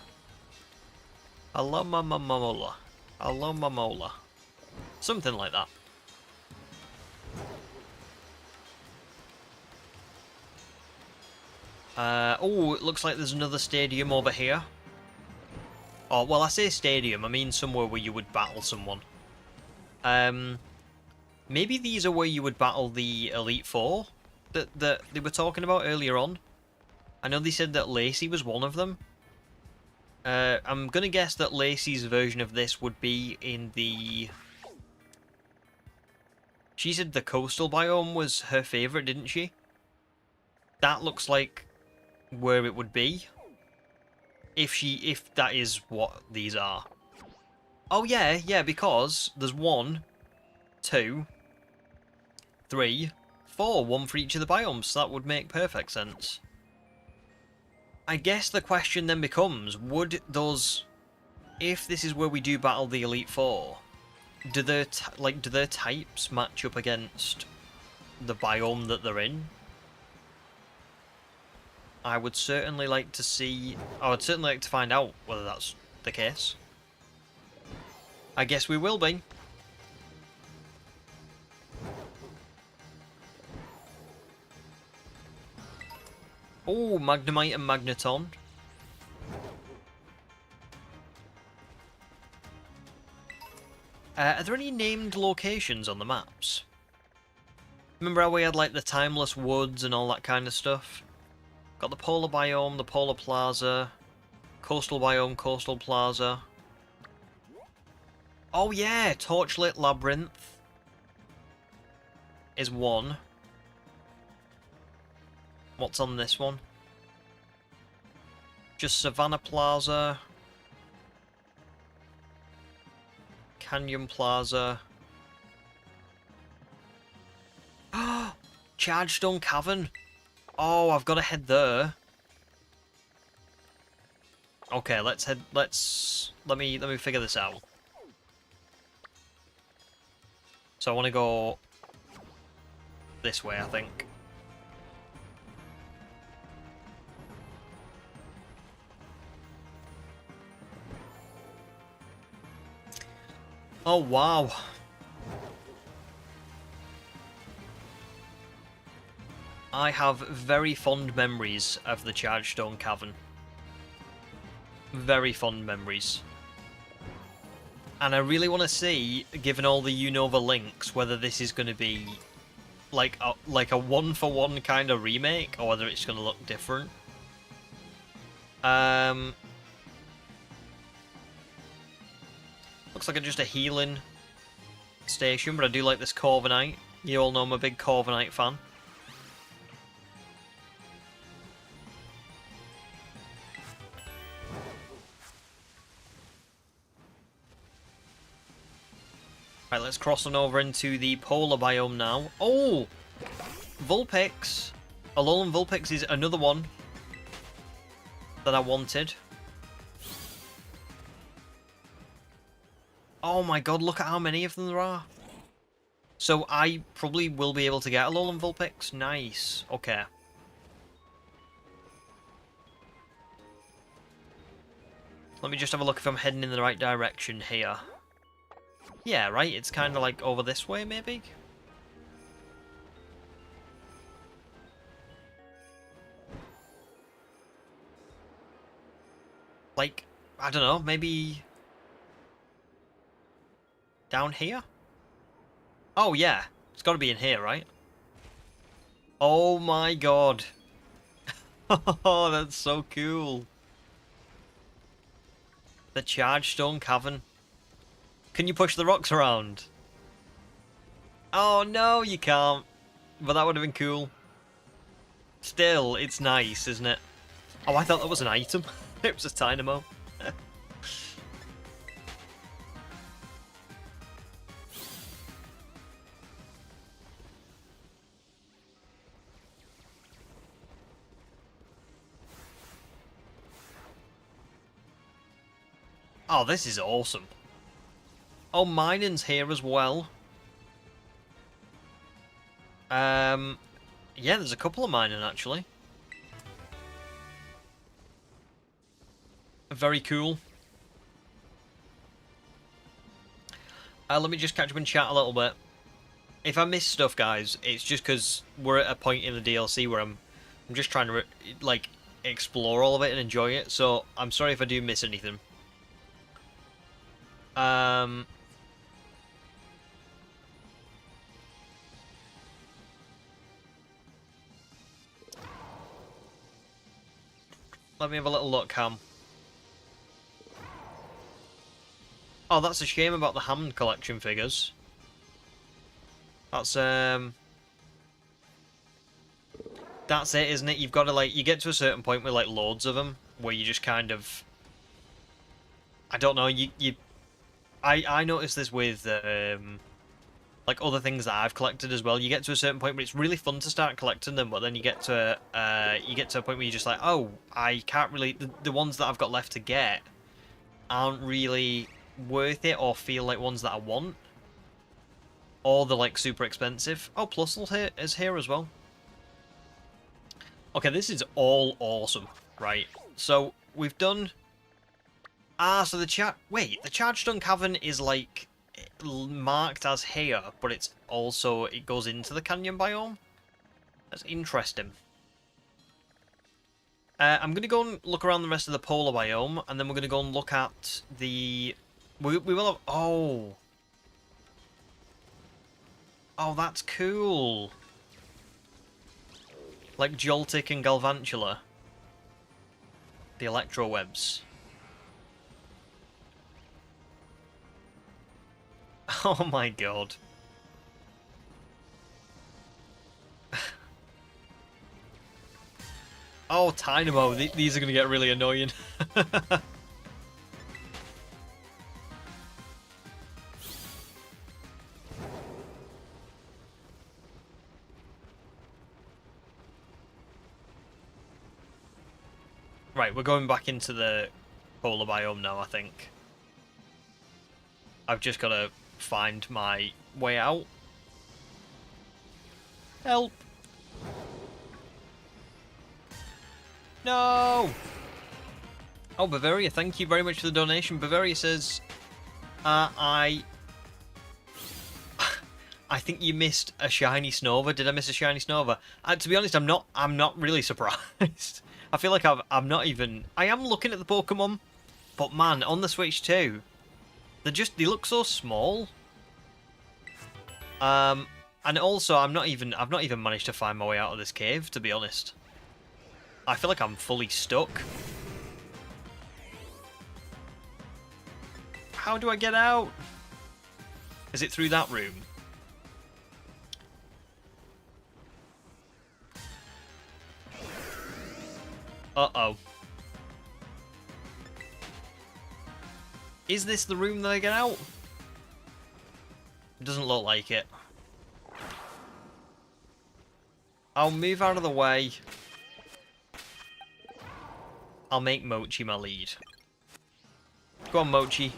Alomomola. Something like that. Oh, it looks like there's another stadium over here. Oh, well, I say stadium, I mean somewhere where you would battle someone. Maybe these are where you would battle the Elite Four that they were talking about earlier on. I know they said that Lacey was one of them. I'm gonna guess that Lacey's version of this would be in the... She said the coastal biome was her favourite, didn't she? That looks like where it would be. if that is what these are. Oh yeah, because there's 1, 2, 3, 4, 1 for each of the biomes. So that would make perfect sense. I guess the question then becomes, would those, if this is where we do battle the Elite Four, do their types match up against the biome that they're in? I would certainly like to see, I would certainly like to find out whether that's the case. I guess we will be. Oh, Magnemite and Magneton. Are there any named locations on the maps? Remember how we had like the Timeless Woods and all that kind of stuff? Got the Polar Biome, the Polar Plaza, Coastal Biome, Coastal Plaza. Oh yeah, Torchlit Labyrinth is 1. What's on this one? Just Savannah Plaza, Canyon Plaza. Chargestone Cavern. Oh, I've got to head there. Okay, let's head. Let me figure this out. So I want to go this way, I think. Oh wow. I have very fond memories of the Chargestone Cavern. Very fond memories. And I really want to see, given all the Unova links, whether this is going to be like a 1-for-1 kind of remake, or whether it's going to look different. Looks like just a healing station, but I do like this Corviknight. You all know I'm a big Corviknight fan. Right, let's cross on over into the Polar Biome now. Oh! Vulpix. Alolan Vulpix is another one that I wanted. Oh my god, look at how many of them there are. So I probably will be able to get Alolan Vulpix. Nice. Okay. Let me just have a look if I'm heading in the right direction here. Yeah, right, it's kind of like over this way, maybe? Like, I don't know, maybe down here? Oh, yeah, it's got to be in here, right? Oh my god. Oh, that's so cool. The Chargestone Cavern. Can you push the rocks around? Oh no, you can't. But that would have been cool. Still, it's nice, isn't it? Oh, I thought that was an item. It was a Dynamo. Oh, this is awesome. Oh, mining's here as well. Yeah, there's a couple of mining actually. Very cool. Let me just catch up and chat a little bit. If I miss stuff, guys, it's just because we're at a point in the DLC where I'm just trying to like explore all of it and enjoy it. So I'm sorry if I do miss anything. Let me have a little look, Cam. Oh, that's a shame about the Hammond collection figures. That's it, isn't it? You've got to, like, you get to a certain point with, like, loads of them, where you just kind of, I don't know, I noticed this with like other things that I've collected as well. You get to a certain point where it's really fun to start collecting them, but then you get to a point where you're just like, oh, I can't really, the ones that I've got left to get aren't really worth it or feel like ones that I want, or they're like super expensive. Oh, Plusle is here as well. Okay, this is all awesome, right? So we've done. So the Charged Stone Cavern is like marked as here, but it's also, it goes into the canyon biome. That's interesting. I'm going to go and look around the rest of the polar biome, and then we're going to go and look at the... We will have... Oh, that's cool. Like Joltik and Galvantula. The electro webs. Oh my god. Oh, Dynamo, these are going to get really annoying. Right, we're going back into the polar biome now, I think. I've just got to find my way out. Help! No! Oh, Bavaria, thank you very much for the donation. Bavaria says, I think you missed a shiny Snova. Did I miss a shiny Snova? To be honest, I'm not really surprised. I feel like I'm not even... I am looking at the Pokemon, but man, on the Switch 2, they look so small. And also, I've not even managed to find my way out of this cave, to be honest. I feel like I'm fully stuck. How do I get out? Is it through that room? Uh-oh. Is this the room that I get out? It doesn't look like it. I'll move out of the way. I'll make Mochi my lead. Go on, Mochi.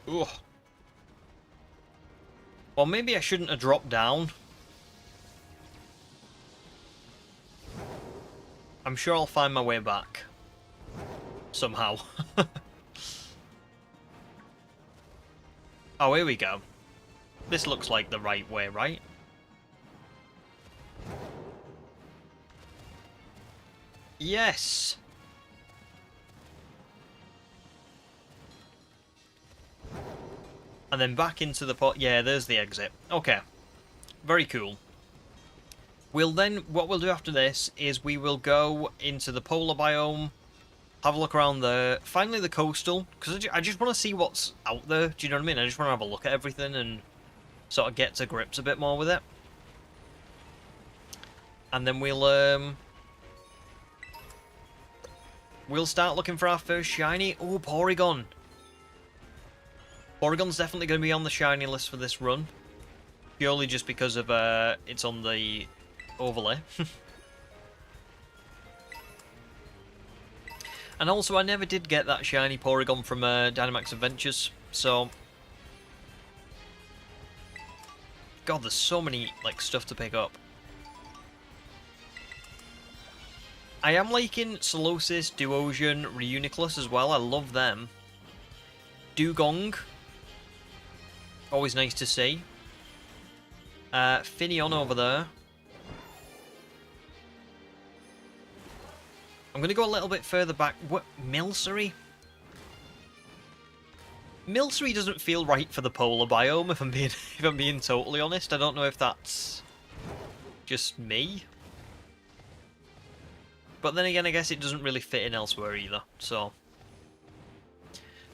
Ugh. Well, maybe I shouldn't have dropped down. I'm sure I'll find my way back. Somehow. Oh, here we go. This looks like the right way, right? Yes! And then back into the pot. Yeah, there's the exit. Okay. Very cool. What we'll do after this is we will go into the polar biome, have a look around there, finally the coastal, because I just want to see what's out there, do you know what I mean? I just want to have a look at everything and sort of get to grips a bit more with it. And then we'll start looking for our first shiny. Oh, Porygon! Porygon's definitely going to be on the shiny list for this run, purely just because of it's on the overlay. And also, I never did get that shiny Porygon from Dynamax Adventures, so... God, there's so many, like, stuff to pick up. I am liking Solosis, Duosion, Reuniclus as well, I love them. Dugong. Always nice to see. Finneon over there. I'm going to go a little bit further back. What? Milcery? Milcery doesn't feel right for the polar biome, if I'm being totally honest. I don't know if that's just me. But then again, I guess it doesn't really fit in elsewhere either, so...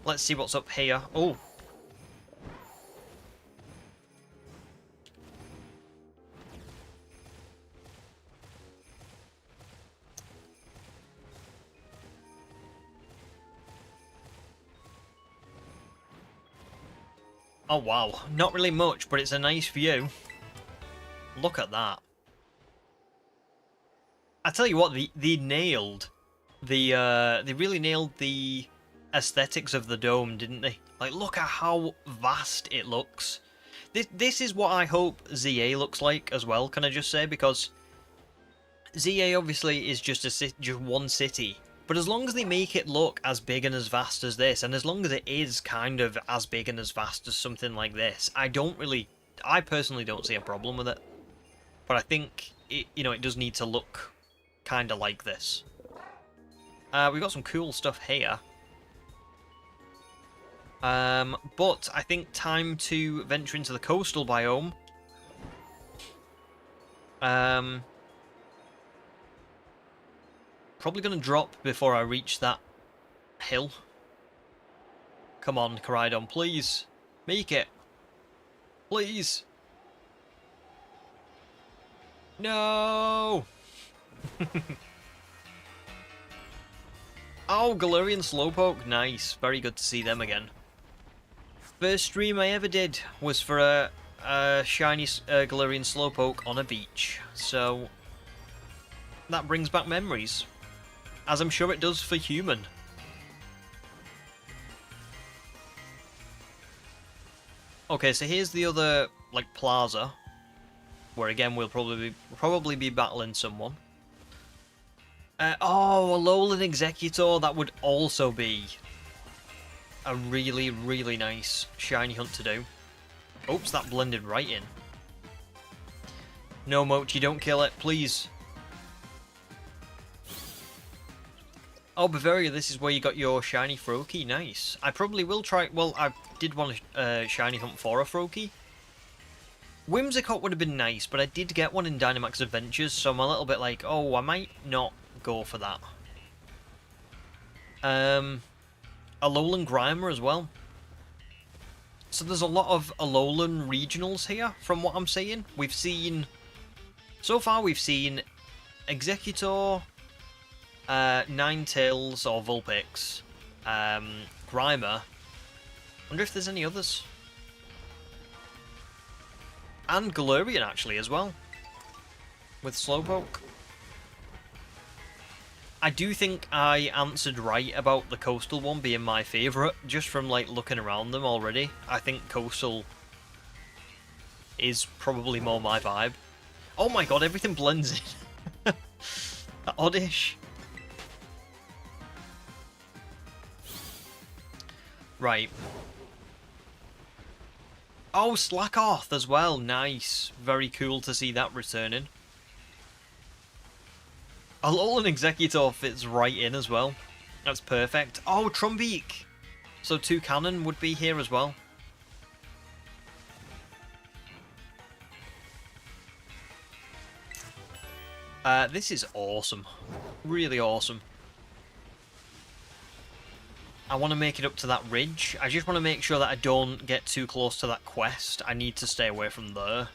Let's see what's up here. Oh. Oh wow, not really much, but it's a nice view. Look at that. I tell you what, they nailed they really nailed the aesthetics of the dome, didn't they? Like, look at how vast it looks. This is what I hope ZA looks like as well, can I just say, because ZA obviously is just one city. But as long as they make it look as big and as vast as this, and as long as it is kind of as big and as vast as something like this, I personally don't see a problem with it. But I think, it does need to look kind of like this. We've got some cool stuff here. But I think time to venture into the coastal biome. Probably going to drop before I reach that hill. Come on, Cranidos, please. Make it. Please. No! Oh, Galarian Slowpoke. Nice. Very good to see them again. First stream I ever did was for a shiny Galarian Slowpoke on a beach. So, that brings back memories. As I'm sure it does for human. Okay, so here's the other, like, plaza. Where again we'll probably be battling someone. Oh, a Alolan Executor, that would also be a really, really nice shiny hunt to do. Oops, that blended right in. No, Mochi, don't kill it, please. Oh, Bavaria, this is where you got your shiny Froakie. Nice. I probably will try... Well, I did want a shiny hunt for a Froakie. Whimsicott would have been nice, but I did get one in Dynamax Adventures, so I'm a little bit like, oh, I might not go for that. Alolan Grimer as well. So there's a lot of Alolan regionals here, from what I'm seeing. So far we've seen Executor, Ninetales or Vulpix, Grimer. Wonder if there's any others. And Galarian actually as well, with Slowpoke. I do think I answered right about the coastal one being my favourite, just from like looking around them already. I think coastal is probably more my vibe. Oh my god, everything blends in. Oddish. Right. Oh, Slackoth as well. Nice. Very cool to see that returning. Alolan Executor fits right in as well. That's perfect. Oh, Trumbeak. So 2 cannon would be here as well. This is awesome. Really awesome. I want to make it up to that ridge. I just want to make sure that I don't get too close to that quest. I need to stay away from there.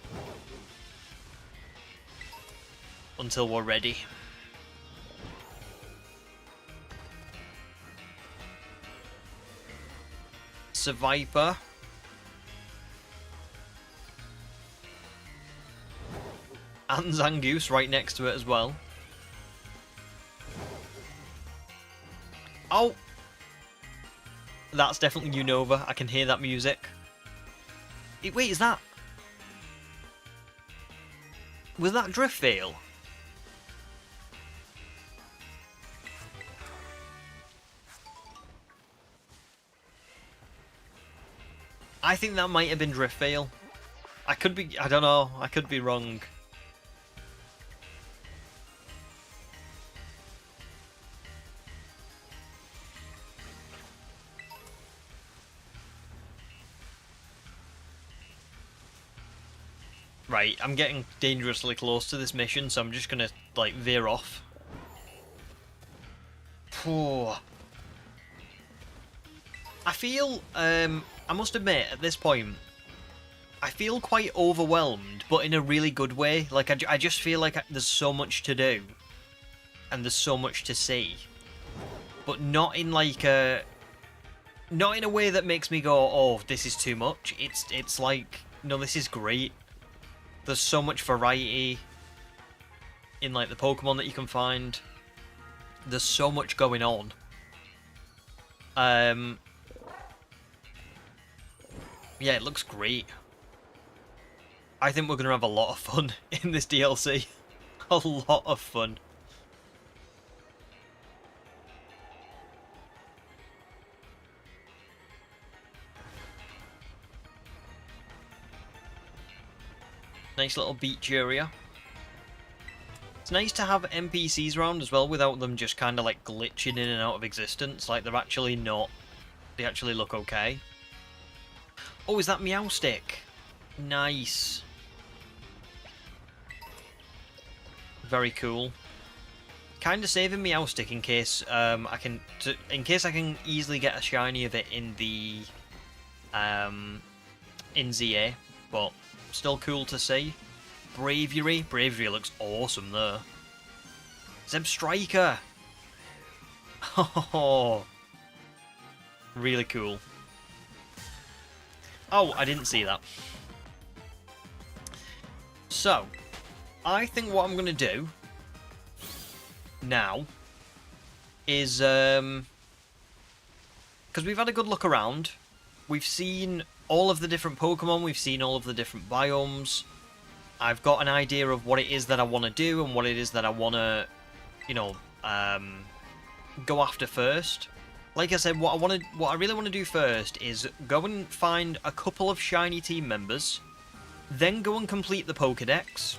Until we're ready. Viper. And Zangoose right next to it as well. Oh! That's definitely Unova. I can hear that music. Wait, is that... Was that Driftveil? I think that might have been Driftveil. I could be... I don't know. I could be wrong. Right, I'm getting dangerously close to this mission, so I'm just gonna, like, veer off. I feel, I must admit, at this point, I feel quite overwhelmed, but in a really good way. Like, I just feel like there's so much to do, and there's so much to see, but not in like a, not in a way that makes me go, oh, this is too much. It's like, no, this is great. There's so much variety in like the Pokemon that you can find. There's so much going on. Yeah, it looks great. I think we're going to have a lot of fun in this DLC. A lot of fun. Nice little beach area. It's nice to have NPCs around as well without them just kind of like glitching in and out of existence. Like they're actually not... They actually look okay. Oh, is that Meowstick? Nice. Very cool. Kind of saving Meowstick in case I can easily get a shiny of it in the in ZA, but still cool to see. Braviary looks awesome there. Zeb Striker. Oh, really cool. Oh, I didn't see that. So, I think what I'm going to do now is, because we've had a good look around, we've seen all of the different Pokemon, we've seen all of the different biomes, I've got an idea of what it is that I want to do and what it is that I want to, you know, go after first. Like I said, what I really want to do first is go and find a couple of shiny team members, then go and complete the Pokédex,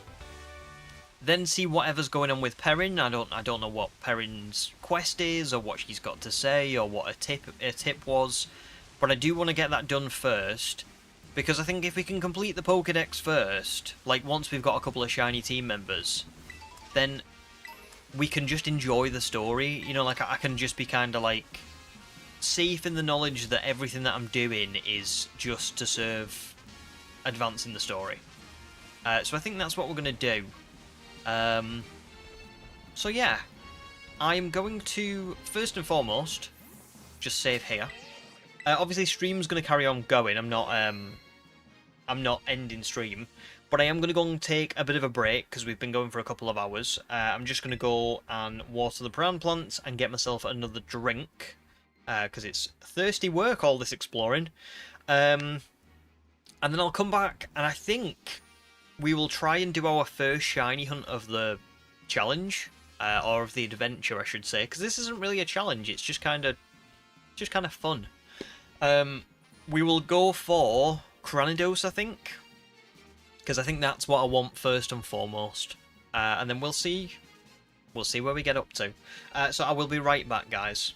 then see whatever's going on with Perin. I don't know what Perin's quest is or what she's got to say or what a tip was, but I do want to get that done first. Because I think if we can complete the Pokédex first, like once we've got a couple of shiny team members, then we can just enjoy the story. You know, like I can just be kind of like safe in the knowledge that everything that I'm doing is just to serve advancing the story. So I think that's what we're going to do. So yeah, I'm going to, first and foremost, just save here. Obviously, stream's going to carry on going. I'm not ending stream, but I am going to go and take a bit of a break because we've been going for a couple of hours. I'm just going to go and water the piranha plants and get myself another drink because it's thirsty work, all this exploring. And then I'll come back and I think we will try and do our first shiny hunt of the challenge, or of the adventure, I should say, because this isn't really a challenge. It's just kind of fun. We will go for Cranidos, I think, because I think that's what I want first and foremost, and then we'll see where we get up to. So I will be right back, guys.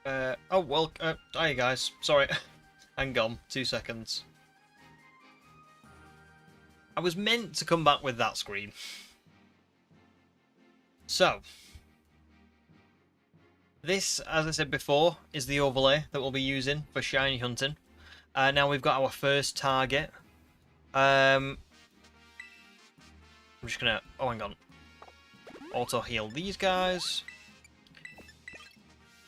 Oh, well, hi guys. Sorry. Hang on, 2 seconds. I was meant to come back with that screen. So, this, as I said before, is the overlay that we'll be using for shiny hunting. Now we've got our first target. I'm just gonna... Oh, hang on. Auto-heal these guys.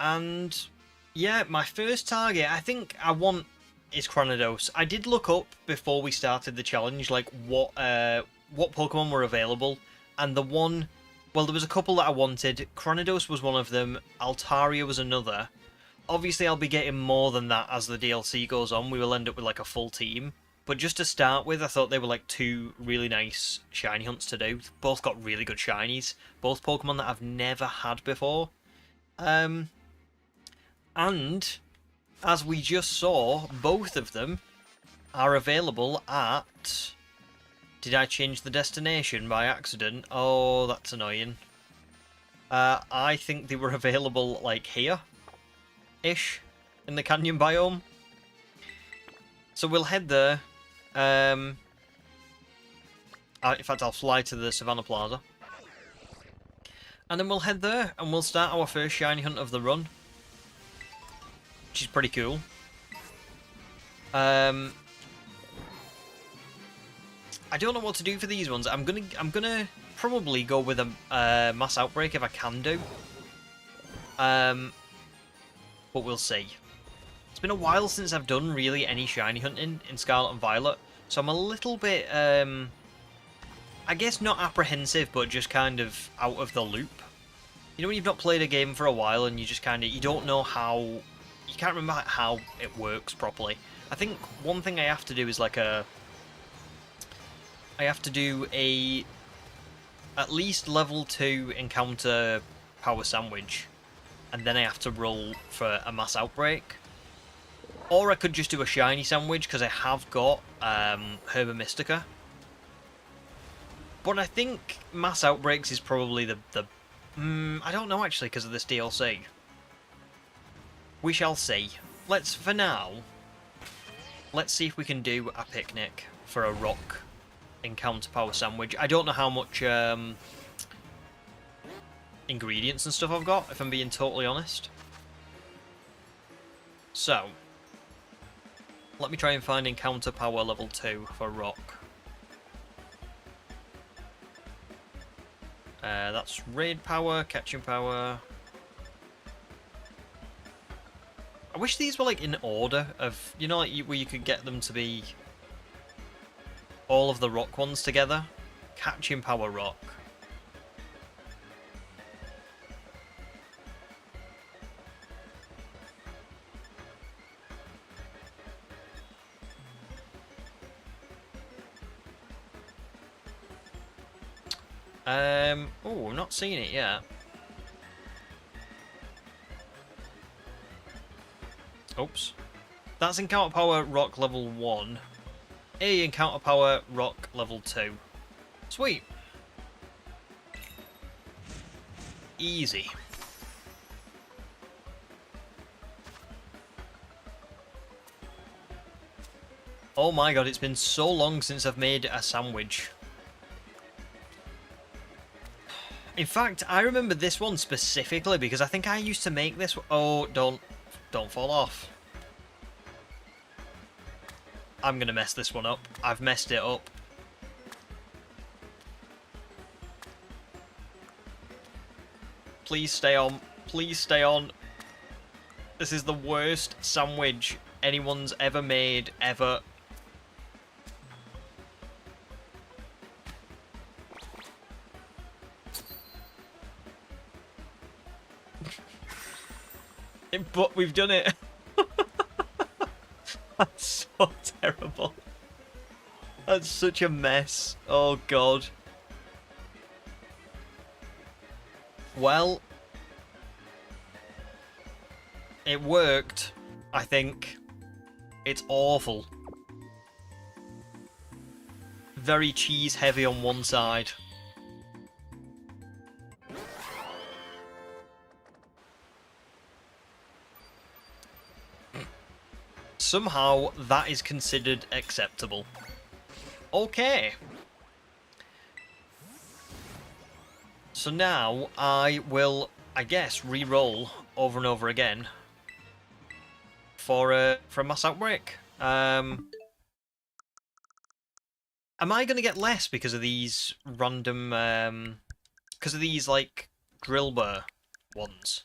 And, yeah, my first target, I think I want... is Cranidos. I did look up before we started the challenge, like, what Pokemon were available. And the one... Well, there was a couple that I wanted. Cranidos was one of them. Altaria was another. Obviously, I'll be getting more than that as the DLC goes on. We will end up with, like, a full team. But just to start with, I thought they were, like, 2 really nice shiny hunts to do. Both got really good shinies. Both Pokemon that I've never had before. And, as we just saw, both of them are available at... Did I change the destination by accident? Oh, that's annoying. I think they were available, like, here-ish, in the canyon biome. So we'll head there. In fact, I'll fly to the Savannah Plaza. And then we'll head there, and we'll start our first shiny hunt of the run. Which is pretty cool. I don't know what to do for these ones. I'm gonna probably go with a mass outbreak if I can do. But we'll see. It's been a while since I've done really any shiny hunting in Scarlet and Violet, so I'm a little bit I guess not apprehensive, but just kind of out of the loop. You know when you've not played a game for a while and you just kind of you don't know how you can't remember how it works properly. I think one thing I have to do is like I have to do a at least level 2 encounter power sandwich, and then I have to roll for a mass outbreak. Or I could just do a shiny sandwich because I have got Herba Mystica. But I think mass outbreaks is probably the I don't know actually because of this DLC. We shall see. For now, let's see if we can do a picnic for a rock encounter power sandwich. I don't know how much ingredients and stuff I've got, if I'm being totally honest. So, let me try and find encounter power level 2 for rock. That's raid power, catching power. I wish these were like in order of, you know, like where you could get them to be all of the rock ones together. Catching power rock. Oh, I'm not seeing it yet. Oops. That's encounter power rock level 1. Encounter power rock level 2. Sweet. Easy. Oh my god, it's been so long since I've made a sandwich. In fact, I remember this one specifically because I think I used to make this. Oh, don't fall off. I'm gonna mess this one up. I've messed it up. Please stay on. Please stay on. This is the worst sandwich anyone's ever made, ever. But we've done it. That's so terrible. That's such a mess. Oh god. Well, it worked, I think. It's awful. Very cheese heavy on one side. somehow that is considered acceptable. Okay. So now I will, I guess, re-roll over and over again for a mass outbreak. Am I going to get less because of these random, because of these, like, drill burr ones?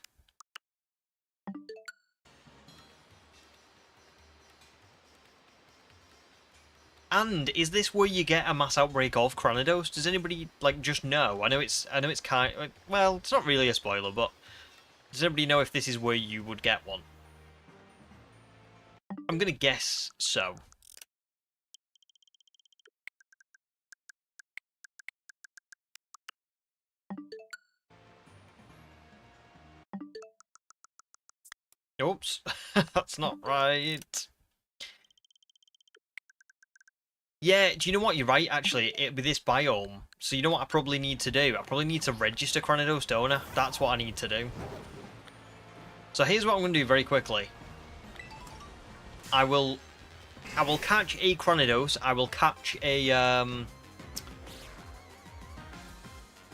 And is this where you get a mass outbreak of Cranidos? Does anybody, like, just know? I know it's kind of, well, it's not really a spoiler, but does anybody know if this is where you would get one? I'm gonna guess so. Oops, that's not right. Yeah, do you know what? You're right, actually. It'd be this biome. So you know what I probably need to do? I probably need to register Cranidos, don't I? That's what I need to do. So here's what I'm going to do very quickly. I will catch a Cranidos. I will catch a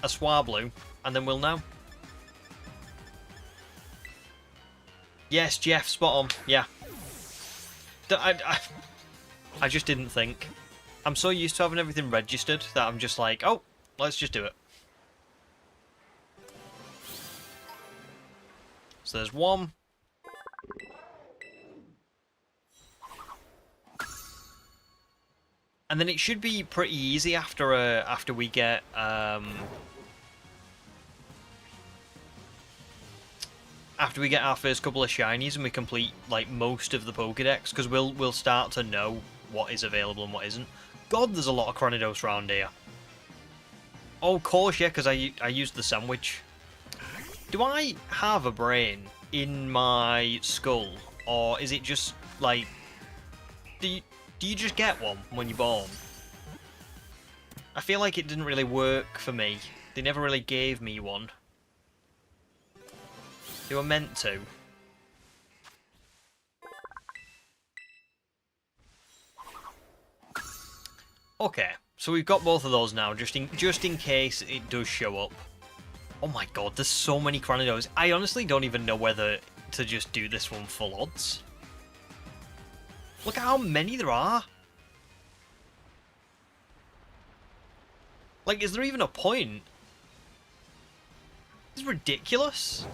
Swablu, and then we'll know. Yes, Jeff, spot on. Yeah. I just didn't think. I'm so used to having everything registered that I'm just like, oh, let's just do it. So there's one. And then it should be pretty easy after we get our first couple of shinies and we complete like most of the Pokédex, because we'll start to know what is available and what isn't. God, there's a lot of Cranidos around here. Oh, of course, yeah, because I used the sandwich. Do I have a brain in my skull, or is it just like do you just get one when you're born? I feel like it didn't really work for me. They never really gave me one. They were meant to. Okay, so we've got both of those now, just in case it does show up. Oh my god, there's so many Cranidos. I honestly don't even know whether to just do this one full odds. Look at how many there are. Like, is there even a point? This is ridiculous.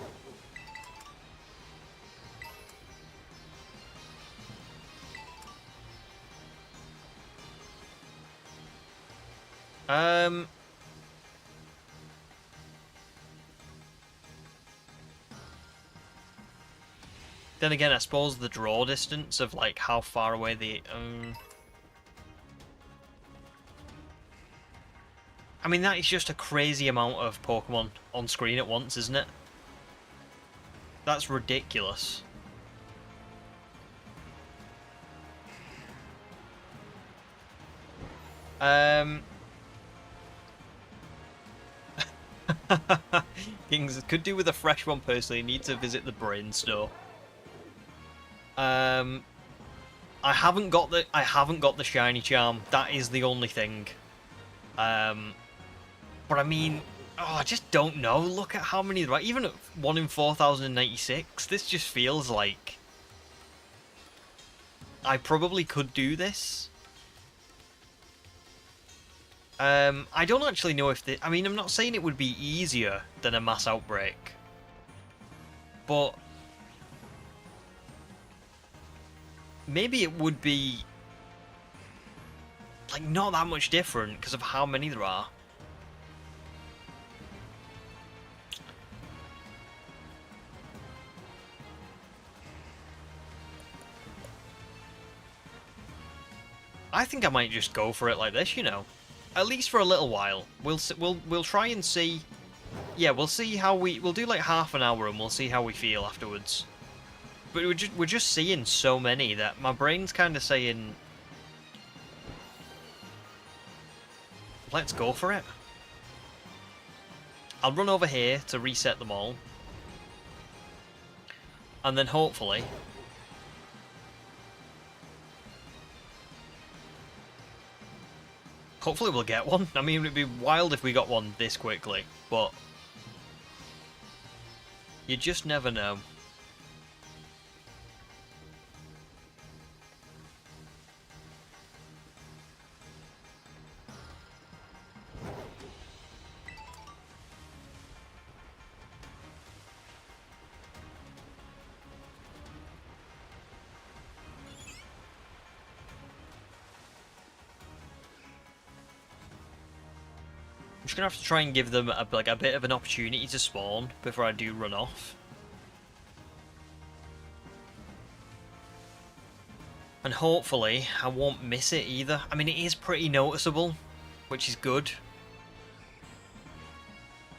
Then again, I suppose the draw distance of like how far away the I mean, that is just a crazy amount of Pokemon on screen at once, isn't it? That's ridiculous. Kings could do with a fresh one personally. Need to visit the brain store. I haven't got the shiny charm. That is the only thing. But I mean, oh, I just don't know. Look at how many there are. Even at 1 in 4,096, this just feels like I probably could do this. I don't actually know if I mean, I'm not saying it would be easier than a mass outbreak, but maybe it would be like not that much different because of how many there are. I think I might just go for it like this, you know. At least for a little while. We'll try and see. Yeah, we'll see how we'll do like half an hour and we'll see how we feel afterwards. But we're just seeing so many that my brain's kind of saying, let's go for it. I'll run over here to reset them all. And then hopefully Hopefully we'll get one. I mean, it'd be wild if we got one this quickly, but you just never know. I'm just gonna have to try and give them a bit of an opportunity to spawn before I do run off. And hopefully I won't miss it either. I mean, it is pretty noticeable, which is good.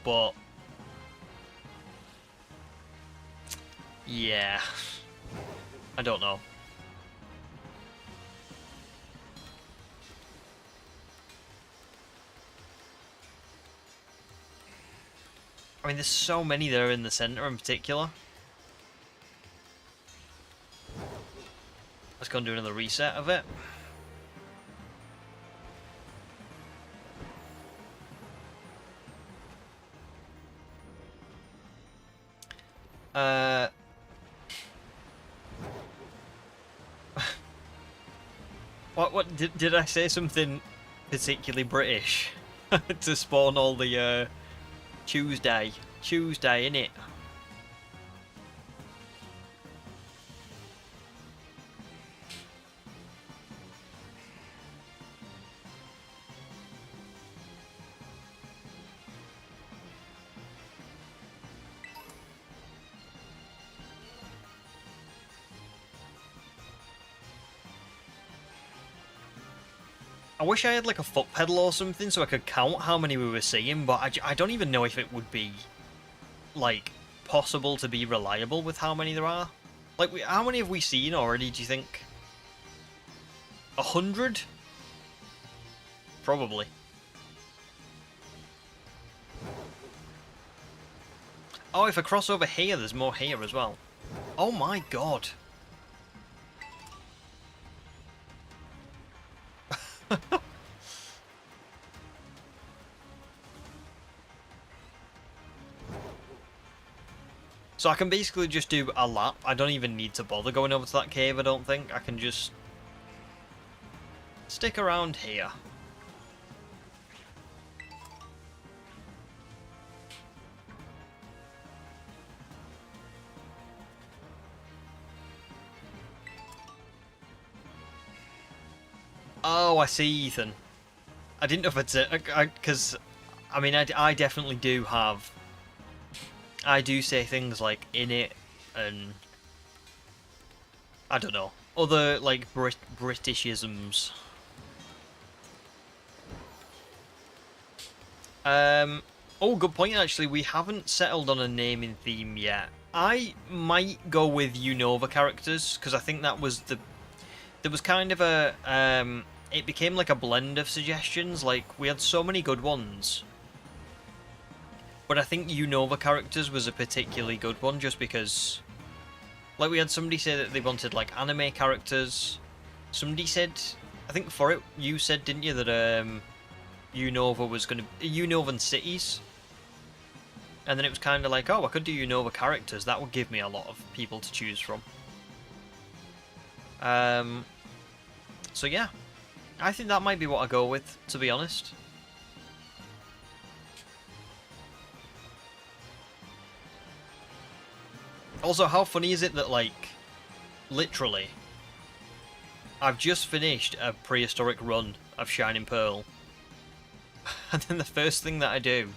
But yeah, I don't know. I mean, there's so many there in the centre in particular. Let's go and do another reset of it. What did I say something particularly British to spawn all the Tuesday, innit? I wish I had like a foot pedal or something so I could count how many we were seeing, but I don't even know if it would be like possible to be reliable with how many there are. Like, how many have we seen already, do you think? 100? Probably. Oh, if I cross over here, there's more here as well. Oh my god. So I can basically just do a lap. I don't even need to bother going over to that cave, I don't think. I can just stick around here. Oh, I see, Ethan. I didn't know if it's it, because, I mean, I definitely do have... I do say things like in it and I don't know, other like Britishisms. Oh, good point actually. We haven't settled on a naming theme yet. I might go with Unova characters because I think that was there was kind of a it became like a blend of suggestions. Like we had so many good ones. But I think Unova characters was a particularly good one just because... Like, we had somebody say that they wanted, like, anime characters. Somebody said... I think for it, you said, didn't you, that Unova was going to... Unova and cities. And then it was kind of like, oh, I could do Unova characters. That would give me a lot of people to choose from. So, yeah. I think that might be what I go with, to be honest. Also, how funny is it that, like, literally, I've just finished a prehistoric run of Shining Pearl, and then the first thing that I do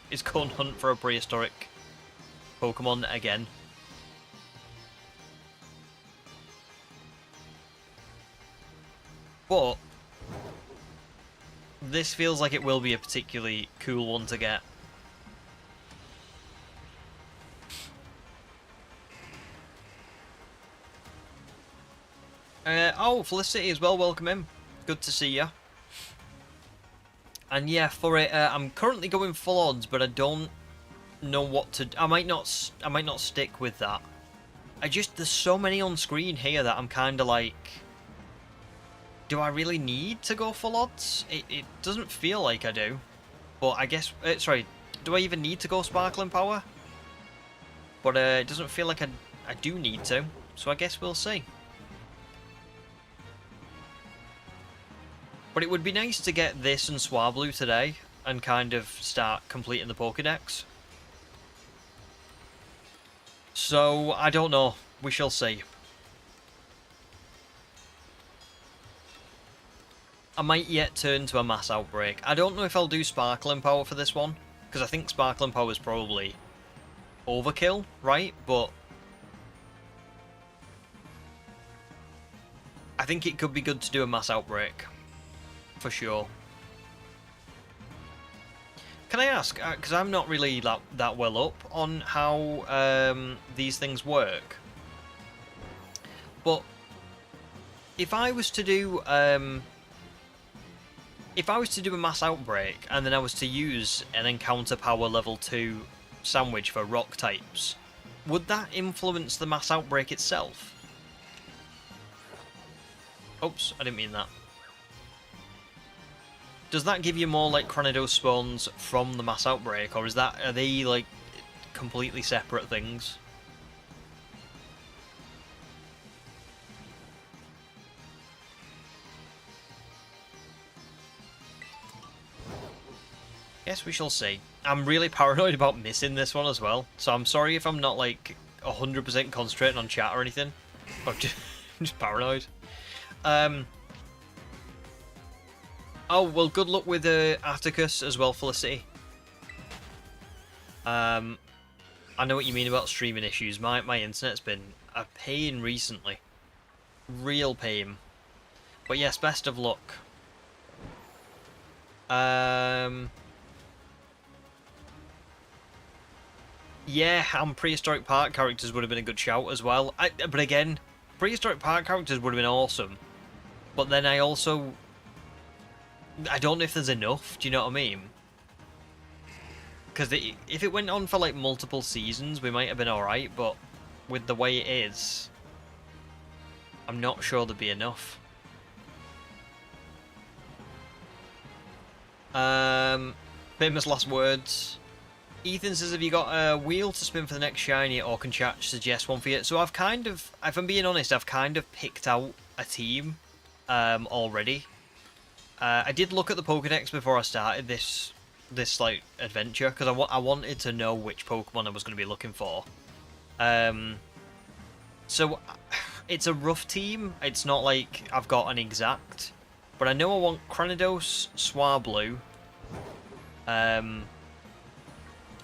is go and hunt for a prehistoric Pokemon again. But this feels like it will be a particularly cool one to get. Oh, Felicity as well, welcome in. Good to see you. And yeah, for it, I'm currently going full odds, but I don't know what to... I might not stick with that. There's so many on screen here that I'm kind of like... Do I really need to go full odds? It doesn't feel like I do. But I guess... sorry, do I even need to go Sparkling Power? But it doesn't feel like I do need to. So I guess we'll see. But it would be nice to get this and Swablu today and kind of start completing the Pokédex. So, I don't know. We shall see. I might yet turn to a Mass Outbreak. I don't know if I'll do Sparkling Power for this one, because I think Sparkling Power is probably overkill, right? But I think it could be good to do a Mass Outbreak. For sure. Can I ask, because I'm not really that well up on how these things work, but if I was to do a Mass Outbreak and then I was to use an Encounter Power level 2 sandwich for rock types, would that influence the Mass Outbreak itself? Oops, I didn't mean that. Does that give you more like Cranidos spawns from the Mass Outbreak, or are they like completely separate things? Guess we shall see. I'm really paranoid about missing this one as well, so I'm sorry if I'm not like 100% concentrating on chat or anything. I'm just paranoid. Oh, well, good luck with Atticus as well, Felicity. I know what you mean about streaming issues. My internet's been a pain recently. Real pain. But yes, best of luck. Yeah, and Prehistoric Park characters would have been a good shout as well. But again, Prehistoric Park characters would have been awesome. But then I don't know if there's enough, do you know what I mean? Because if it went on for like multiple seasons, we might have been alright, but with the way it is, I'm not sure there'd be enough. Famous last words. Ethan says, have you got a wheel to spin for the next shiny, or can chat suggest one for you? So I've kind of, if I'm being honest, I've kind of picked out a team already. I did look at the Pokédex before I started this like adventure, because I wanted to know which Pokemon I was going to be looking for. So it's a rough team. It's not like I've got an exact, but I know I want Cranidos, Swablu,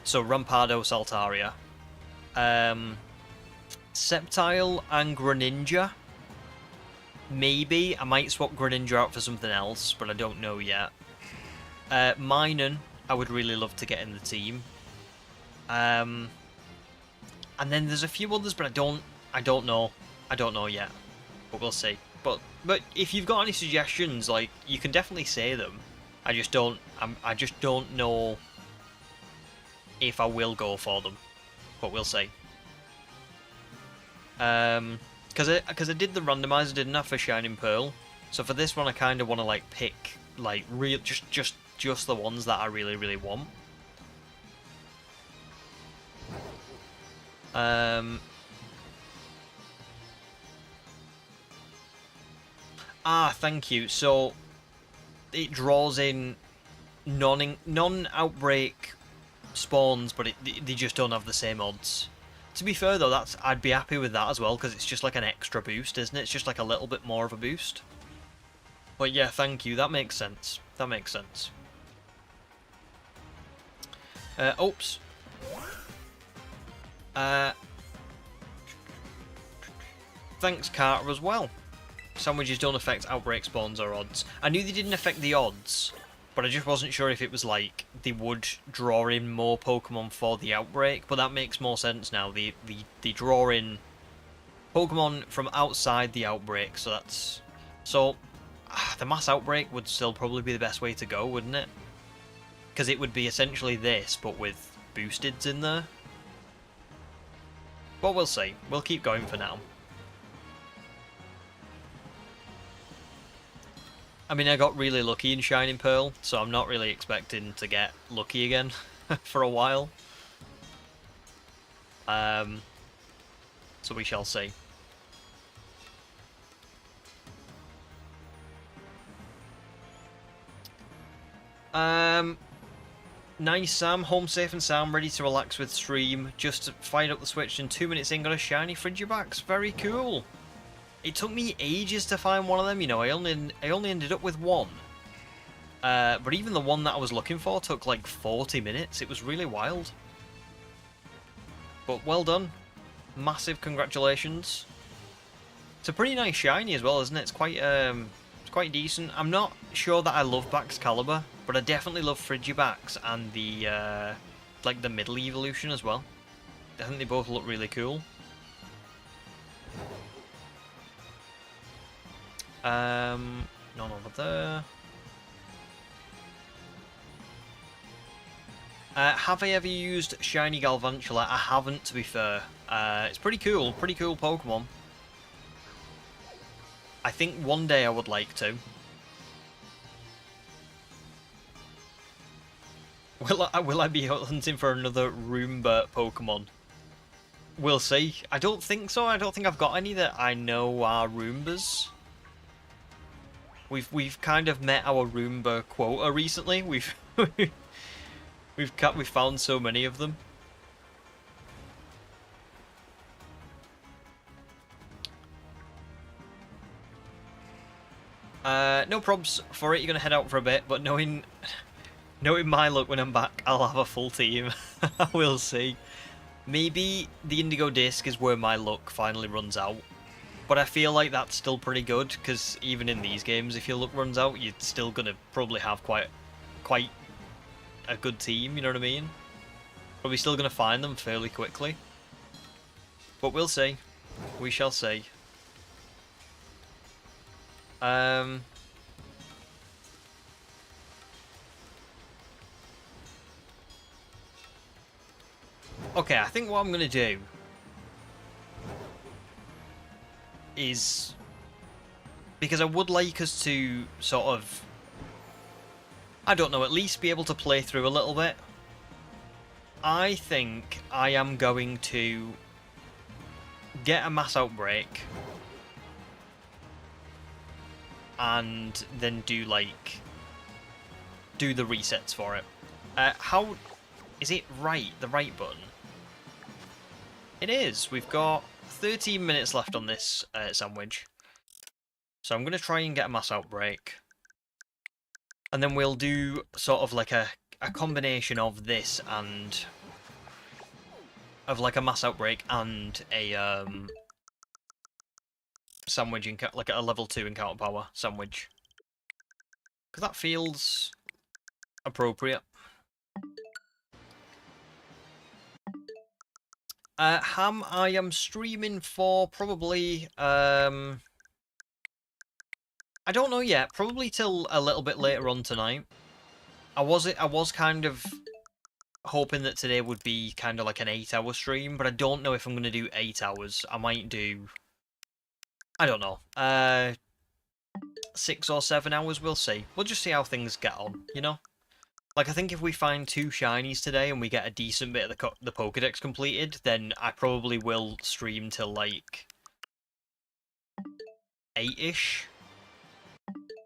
so Rampardos, Altaria, Sceptile and Greninja. Maybe I might swap Greninja out for something else, but I don't know yet. Minun, I would really love to get in the team. And then there's a few others, but I don't know. I don't know yet, but we'll see. But if you've got any suggestions, like, you can definitely say them. I just don't know if I will go for them, but we'll see. Because I did the randomizer, didn't I, for Shining Pearl? So for this one, I kind of want to like pick like just the ones that I really want. Thank you. So it draws in non-outbreak spawns, but they just don't have the same odds. To be fair though, I'd be happy with that as well, because it's just like an extra boost, isn't it? It's just like a little bit more of a boost. But yeah, thank you. That makes sense. That makes sense. Oops. Thanks, Carter, as well. Sandwiches don't affect outbreak spawns or odds. I knew they didn't affect the odds, but I just wasn't sure if it was like they would draw in more Pokemon for the outbreak, but that makes more sense now. They draw in Pokemon from outside the outbreak, so that's... So, the mass outbreak would still probably be the best way to go, wouldn't it? Because it would be essentially this, but with boosteds in there. But we'll see. We'll keep going for now. I mean, I got really lucky in Shining Pearl, so I'm not really expecting to get lucky again for a while. So we shall see. Nice, Sam. Home safe and sound, ready to relax with stream. Just fired up the Switch and 2 minutes in got a shiny Frigibacks. Very cool. It took me ages to find one of them, you know. I only ended up with one. But even the one that I was looking for took like 40 minutes. It was really wild. But well done. Massive congratulations. It's a pretty nice shiny as well, isn't it? It's quite decent. I'm not sure that I love Baxcalibur, but I definitely love Frigibax and the like the middle evolution as well. I think they both look really cool. None over there. Have I ever used Shiny Galvantula? I haven't, to be fair. It's pretty cool Pokemon. I think one day I would like to. Will I be hunting for another Roomba Pokemon? We'll see. I don't think so. I don't think I've got any that I know are Roombas. We've kind of met our Roomba quota recently. We've found so many of them. No probs for it. You're gonna head out for a bit, but knowing my luck when I'm back, I'll have a full team. We'll see. Maybe the Indigo Disk is where my luck finally runs out. But I feel like that's still pretty good, because even in these games, if your luck runs out, you're still gonna probably have quite a good team, you know what I mean? Probably still gonna find them fairly quickly. But we'll see. We shall see. Okay, I think what I'm gonna do is, because I would like us to sort of, I don't know, at least be able to play through a little bit. I think I am going to get a mass outbreak and then do the resets for it. How is it right? The right button? It is. We've got 13 minutes left on this sandwich. So I'm going to try and get a mass outbreak. And then we'll do sort of like a combination of this and... of like a mass outbreak and a sandwich, like a level 2 encounter power sandwich. Because that feels appropriate. Ham, I am streaming for probably, I don't know yet, probably till a little bit later on tonight. I was kind of hoping that today would be kind of like an 8-hour stream, but I don't know if I'm going to do 8 hours. I might do, I don't know, 6 or 7 hours, we'll see. We'll just see how things get on, you know? Like, I think if we find 2 shinies today and we get a decent bit of the Pokédex completed, then I probably will stream till, like, 8-ish.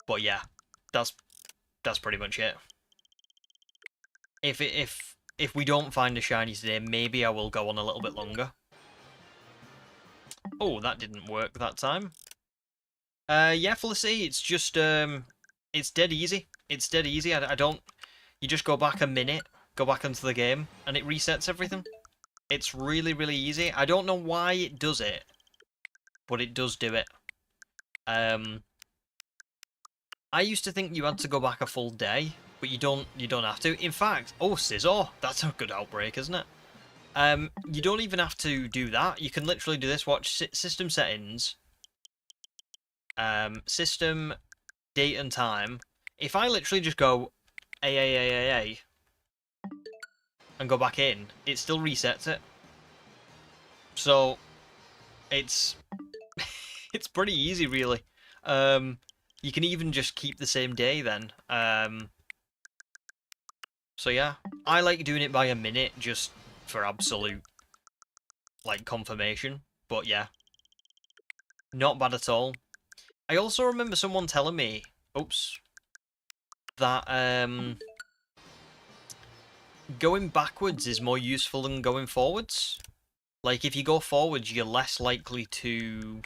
But yeah, that's pretty much it. If we don't find a shiny today, maybe I will go on a little bit longer. Oh, that didn't work that time. Yeah, Felicity, it's just, it's dead easy. It's dead easy. I don't... You just go back a minute, go back into the game, and it resets everything. It's really, really easy. I don't know why it does it, but it does do it. I used to think you had to go back a full day, but you don't have to. In fact, oh, Scizor, that's a good outbreak, isn't it? You don't even have to do that. You can literally do this. Watch system settings, system, date and time. If I literally just go A, and go back in, it still resets it. So, it's it's pretty easy, really. You can even just keep the same day then. So yeah, I like doing it by a minute just for absolute, like, confirmation. But yeah, not bad at all. I also remember someone telling me, oops, that going backwards is more useful than going forwards. Like, if you go forwards, you're less likely to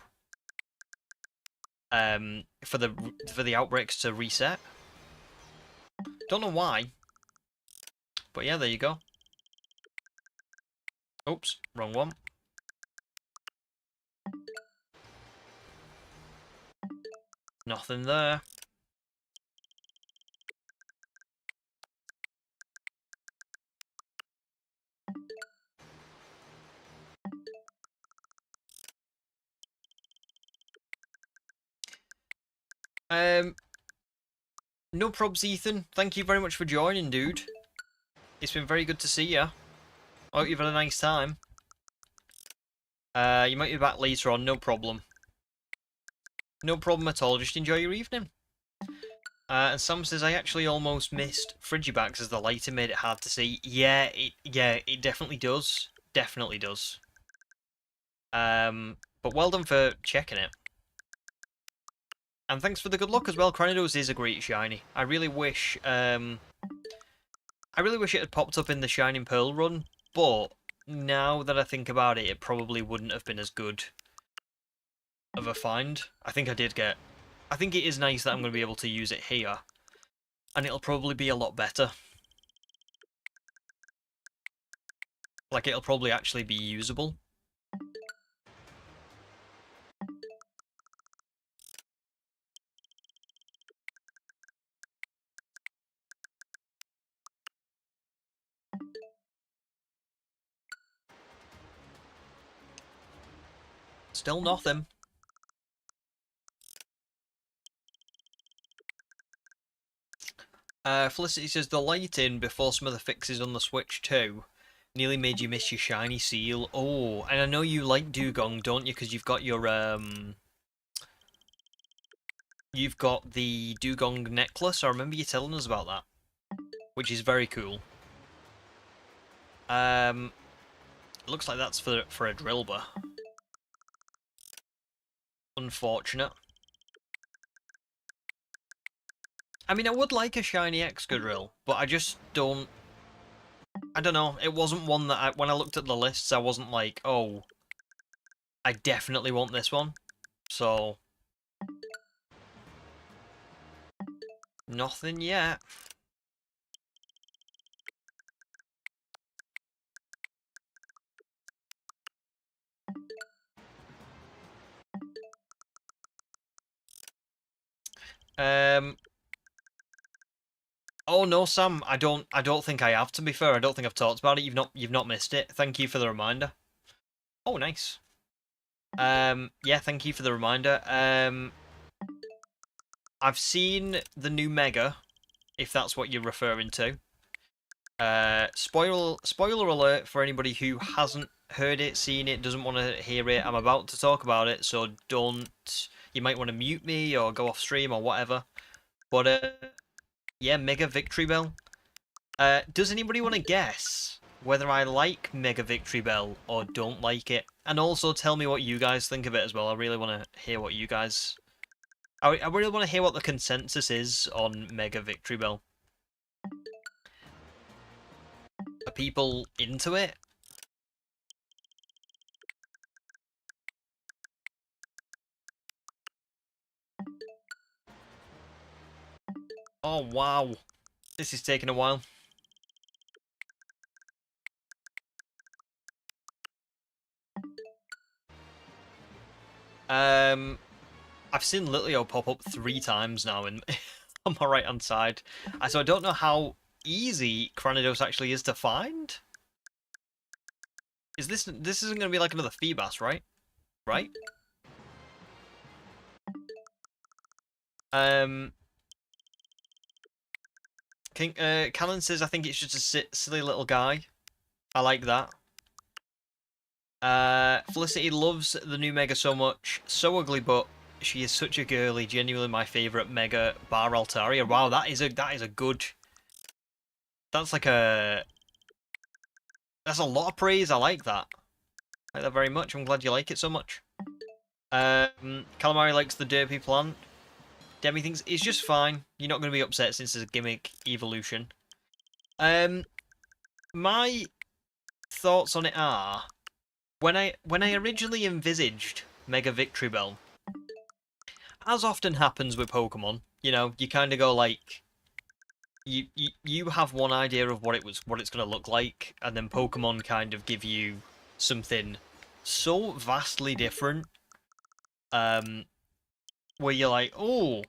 for the outbreaks to reset. Don't know why, but yeah, there you go. Oops, wrong one. Nothing there. No probs, Ethan. Thank you very much for joining, dude. It's been very good to see you. I hope you've had a nice time. You might be back later on, no problem. No problem at all, just enjoy your evening. And Sam says, I actually almost missed Frigibax as the lighting made it hard to see. Yeah, it definitely does. Definitely does. But well done for checking it. And thanks for the good luck as well. Cranidos is a great shiny. I really wish it had popped up in the Shining Pearl run, but now that I think about it, it probably wouldn't have been as good of a find. I think it is nice that I'm going to be able to use it here, and it'll probably be a lot better. Like, it'll probably actually be usable. Still nothing. Felicity says, the lighting before some of the fixes on the Switch 2 nearly made you miss your shiny seal. Oh, and I know you like Dugong, don't you? Because you've got your, you've got the Dugong necklace. I remember you telling us about that, which is very cool. Looks like that's for a Drillbur. Unfortunate. I mean, I would like a shiny Excadrill, but I just don't... I don't know, it wasn't one that when I looked at the lists, I wasn't like, oh, I definitely want this one. So... nothing yet. Oh no, Sam, I don't think I have, to be fair. I don't think I've talked about it. You've not missed it. Thank you for the reminder. Oh, nice. Yeah, thank you for the reminder. I've seen the new Mega, if that's what you're referring to. Spoiler alert for anybody who hasn't heard it, seen it, doesn't want to hear it. I'm about to talk about it, so don't... You might want to mute me or go off stream or whatever. But, yeah, Mega Victory Bell. Does anybody want to guess whether I like Mega Victory Bell or don't like it? And also tell me what you guys think of it as well. I really want to hear what you guys... I really want to hear what the consensus is on Mega Victory Bell. Are people into it? Oh, wow. This is taking a while. I've seen Litleo pop up 3 times now on my right hand side. So I don't know how easy Cranidos actually is to find. This isn't going to be like another Feebas, right? Right? Callan says, I think it's just a silly little guy. I like that. Felicity loves the new Mega so much. So ugly, but She is such a girly, genuinely my favourite Mega Bar Altaria. Wow, that is a good. That's like a. That's a lot of praise. I like that. I like that very much. I'm glad you like it so much. Calamari likes the derpy plant. Demi thinks it's just fine. You're not going to be upset since it's a gimmick evolution. My thoughts on it are when I originally envisaged Mega Victory Bell, as often happens with Pokemon, you know, you kind of go like you have one idea of what it's going to look like, and then Pokemon kind of give you something so vastly different. Where you're like, oh,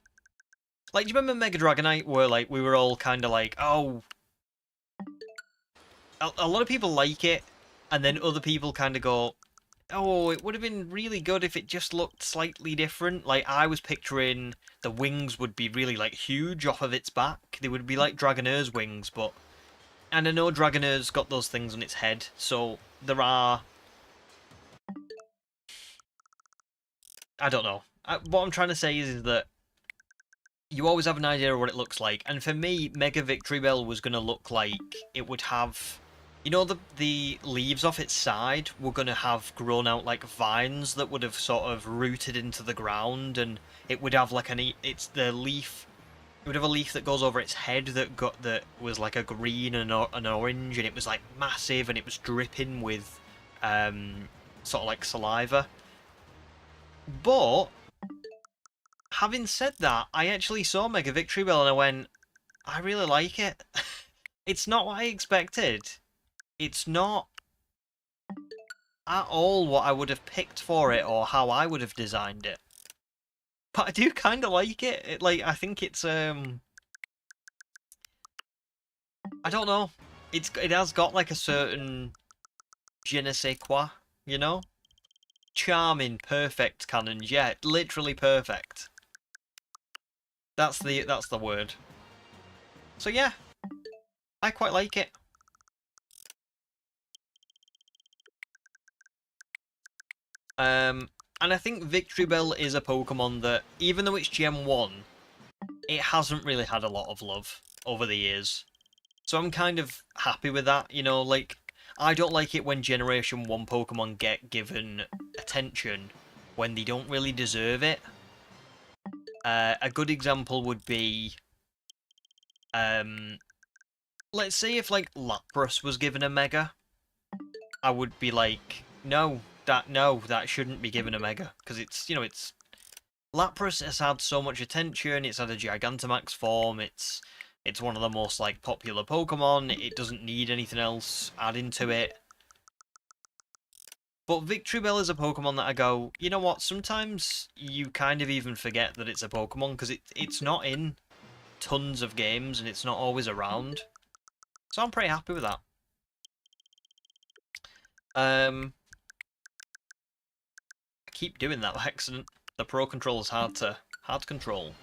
like, do you remember Mega Dragonite, where like we were all kind of like, oh, a lot of people like it, and then other people kind of go, oh, it would have been really good if it just looked slightly different. Like, I was picturing the wings would be really, like, huge off of its back. They would be like Dragonair's wings, but... And I know Dragonair's got those things on its head, so there are... I don't know. What I'm trying to say is that you always have an idea of what it looks like, and for me, Mega Victory Bell was going to look like it would have... You know, the leaves off its side were going to have grown out like vines that would have sort of rooted into the ground, and it would have like it's the leaf. It would have a leaf that goes over its head that was like a green and an orange, and it was like massive, and it was dripping with sort of like saliva. But having said that, I actually saw Mega Victory Bell and I went, I really like it. It's not what I expected. It's not at all what I would have picked for it or how I would have designed it. But I do kind of like it. I think it's I don't know. It has got like a certain je ne sais quoi, you know? Charming, perfect cannons. Yeah, literally perfect. That's the word. So yeah, I quite like it. And I think Victory Bell is a Pokemon that, even though it's Gen 1, it hasn't really had a lot of love over the years. So I'm kind of happy with that, you know, like, I don't like it when Generation 1 Pokemon get given attention when they don't really deserve it. A good example would be, let's say if, like, Lapras was given a Mega, I would be like, no, that shouldn't be given a Mega, because it's, you know, it's... Lapras has had so much attention, it's had a Gigantamax form, it's one of the most, like, popular Pokemon, it doesn't need anything else adding to it. But Victory Bell is a Pokemon that I go, you know what, sometimes you kind of even forget that it's a Pokemon, because it's not in tons of games, and it's not always around. So I'm pretty happy with that. I keep doing that by accident. The Pro Controller's hard to control.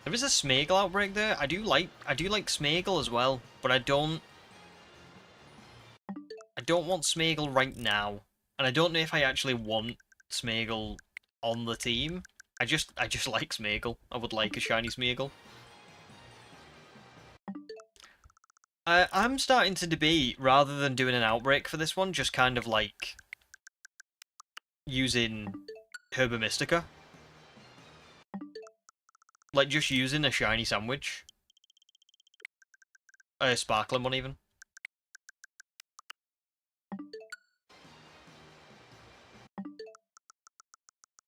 There is a Smeagol outbreak there. I do like Smeagol as well, but I don't want Smeagol right now. And I don't know if I actually want Smeagol on the team. I just like Smeagol. I would like a shiny Smeagol. I'm starting to debate, rather than doing an outbreak for this one, just kind of like using Herba Mystica. Like just using a shiny sandwich. A sparkling one even.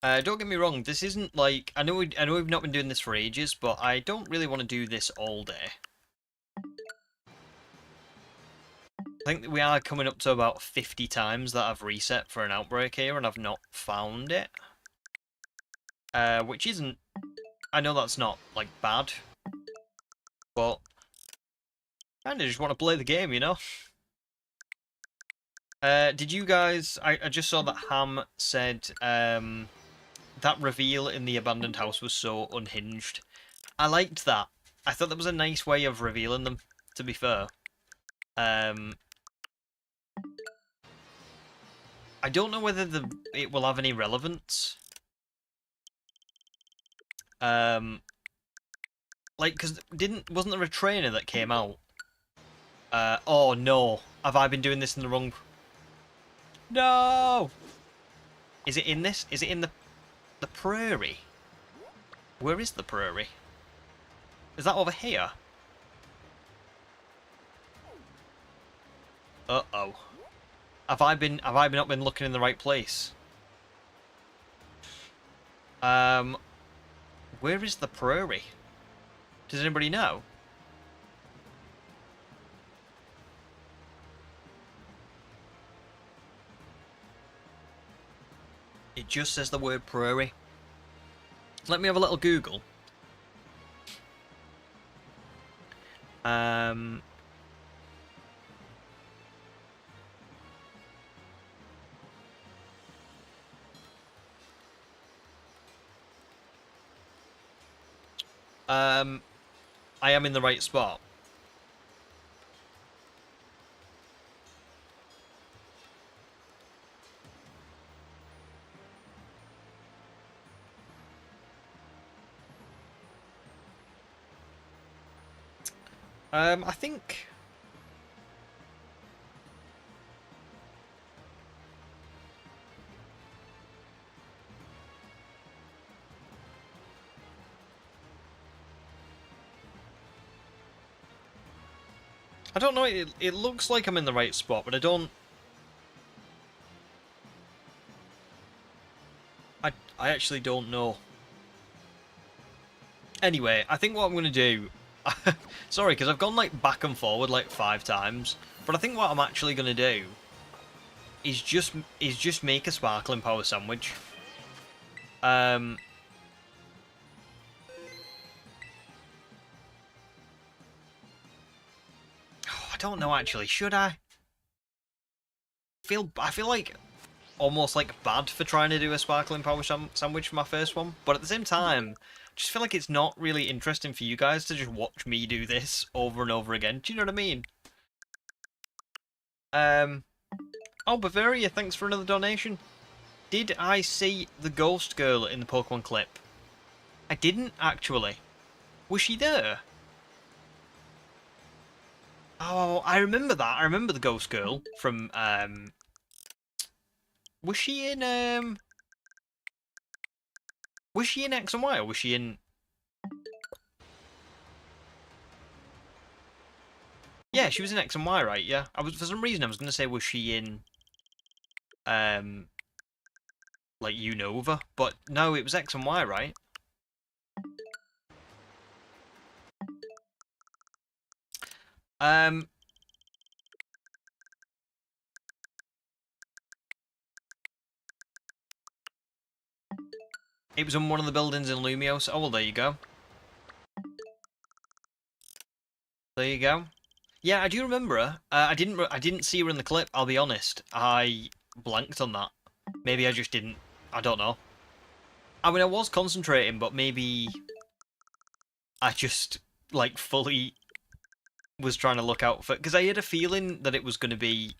Don't get me wrong, this isn't like... I know we've not been doing this for ages, but I don't really want to do this all day. I think we are coming up to about 50 times that I've reset for an outbreak here, and I've not found it. Which isn't... I know that's not, like, bad. But... I kinda just want to play the game, you know? Did you guys... I just saw that Ham said, that reveal in the abandoned house was so unhinged. I liked that. I thought that was a nice way of revealing them, to be fair. I don't know whether it will have any relevance. Like, because wasn't there a trainer that came out? Oh no, have I been doing this in the wrong... No! Is it in this? Is it in the prairie? Where is the prairie? Is that over here? Uh-oh. Have I not been looking in the right place? Where is the prairie? Does anybody know? It just says the word prairie. Let me have a little Google. I am in the right spot. I think... I don't know, it looks like I'm in the right spot, but I don't... I actually don't know. Anyway, I think what I'm going to do... Sorry, because I've gone like back and forward like 5 times, but I think what I'm actually going to do is just make a sparkling power sandwich. I don't know actually. Should I? I feel like almost like bad for trying to do a sparkling power sandwich for my first one, but at the same time, I just feel like it's not really interesting for you guys to just watch me do this over and over again. Do you know what I mean? Oh, Bavaria, thanks for another donation. Did I see the ghost girl in the Pokemon clip? I didn't, actually. Was she there? Oh, I remember that. I remember the ghost girl from, Was she in, Was she in X and Y, or was she in... Yeah, she was in X and Y, right? Yeah. For some reason, I was going to say, was she in, like, Unova? But no, it was X and Y, right? It was in one of the buildings in Lumios. Oh, well, there you go. There you go. Yeah, I do remember her. I didn't see her in the clip, I'll be honest. I blanked on that. Maybe I just didn't. I don't know. I mean, I was concentrating, but maybe I just, like, fully was trying to look out for... Because I had a feeling that it was going to be...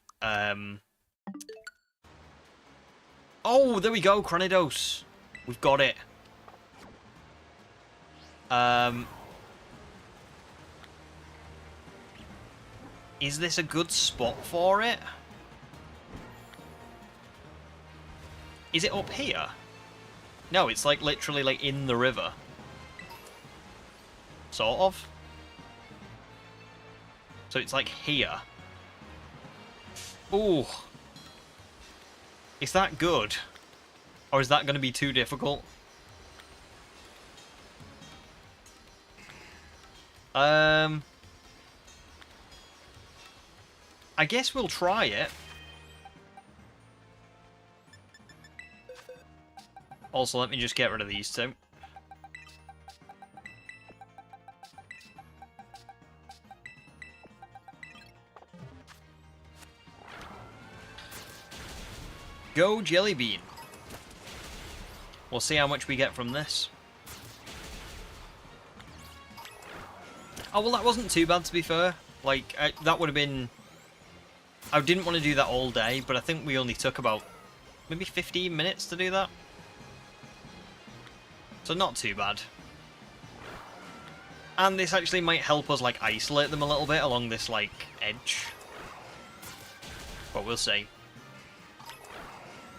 Oh, there we go, Cranidos. We've got it. Is this a good spot for it? Is it up here? No, it's like literally like in the river. Sort of. So it's like here. Ooh. Is that good? Or is that going to be too difficult? I guess we'll try it. Also, let me just get rid of these two. Go Jelly Bean. We'll see how much we get from this. Oh, well, that wasn't too bad, to be fair. Like, that would have been... I didn't want to do that all day, but I think we only took about maybe 15 minutes to do that. So not too bad. And this actually might help us, like, isolate them a little bit along this, like, edge. But we'll see.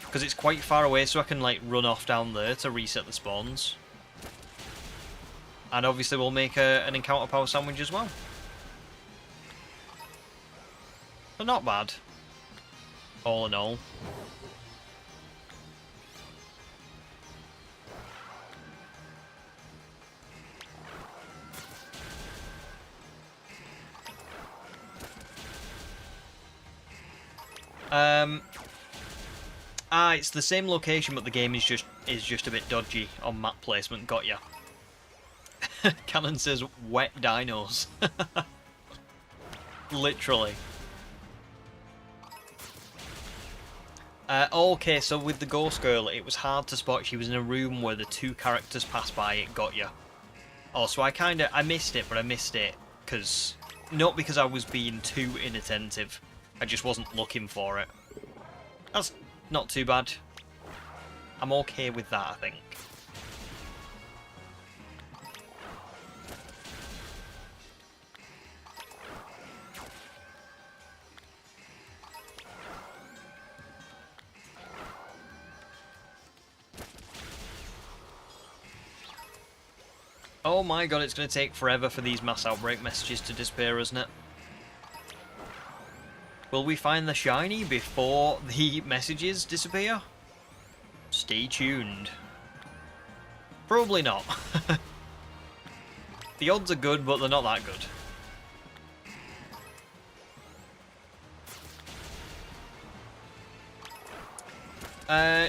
Because it's quite far away, so I can, like, run off down there to reset the spawns. And obviously we'll make an encounter power sandwich as well. So not bad. All in all. It's the same location, but the game is just a bit dodgy on map placement. Got ya. Cannon says wet dinos. Literally. Okay, so with the ghost girl, it was hard to spot. She was in a room where the two characters passed by. It got ya. Oh, so I missed it, but I missed it because not because I was being too inattentive. I just wasn't looking for it. That's not too bad. I'm okay with that, I think. Oh my god, it's going to take forever for these mass outbreak messages to disappear, isn't it? Will we find the shiny before the messages disappear? Stay tuned. Probably not. The odds are good, but they're not that good.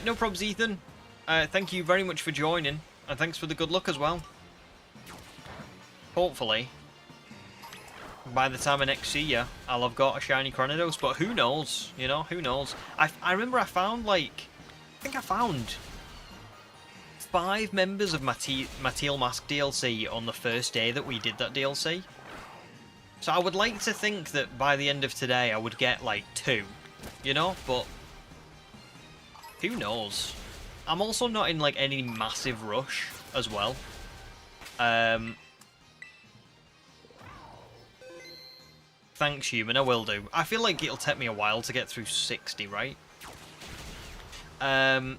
No probs, Ethan. Thank you very much for joining, and thanks for the good luck as well. Hopefully, by the time I next see you, I'll have got a shiny Cranidos, but who knows, you know, who knows. I remember I found, like, I think I found 5 members of my Teal Mask DLC on the first day that we did that DLC. So I would like to think that by the end of today I would get, like, 2, you know, but who knows. I'm also not in, like, any massive rush as well. Thanks, human, I will do. I feel like it'll take me a while to get through 60, right? What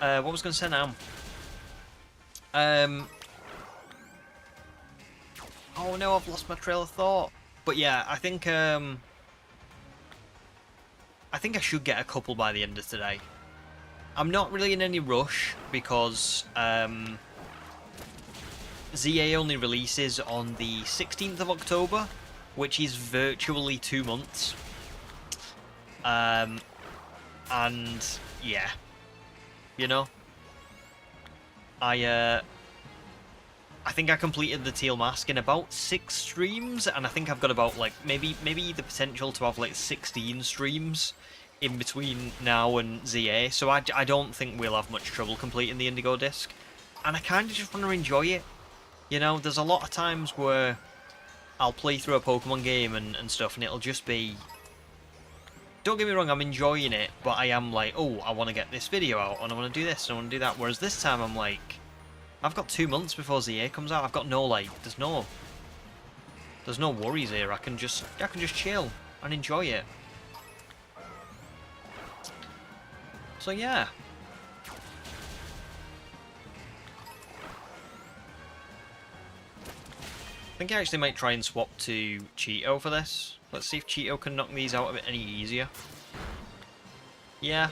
was I going to say now? Oh no, I've lost my trail of thought. But yeah, I think I should get a couple by the end of today. I'm not really in any rush because ZA only releases on the 16th of October, which is virtually 2 months. And yeah, you know, I think I completed the Teal Mask in about 6 streams, and I think I've got about, like, maybe the potential to have, like, 16 streams in between now and ZA, so I don't think we'll have much trouble completing the Indigo Disk. And I kind of just want to enjoy it. You know, there's a lot of times where I'll play through a Pokemon game and stuff, and it'll just be... Don't get me wrong, I'm enjoying it, but I am like, oh, I want to get this video out, and I want to do this, and I want to do that. Whereas this time I'm like, I've got 2 months before ZA comes out. I've got no, like, there's no worries here. I can just chill and enjoy it. So yeah. I think I actually might try and swap to Cheeto for this. Let's see if Cheeto can knock these out a bit any easier. Yeah.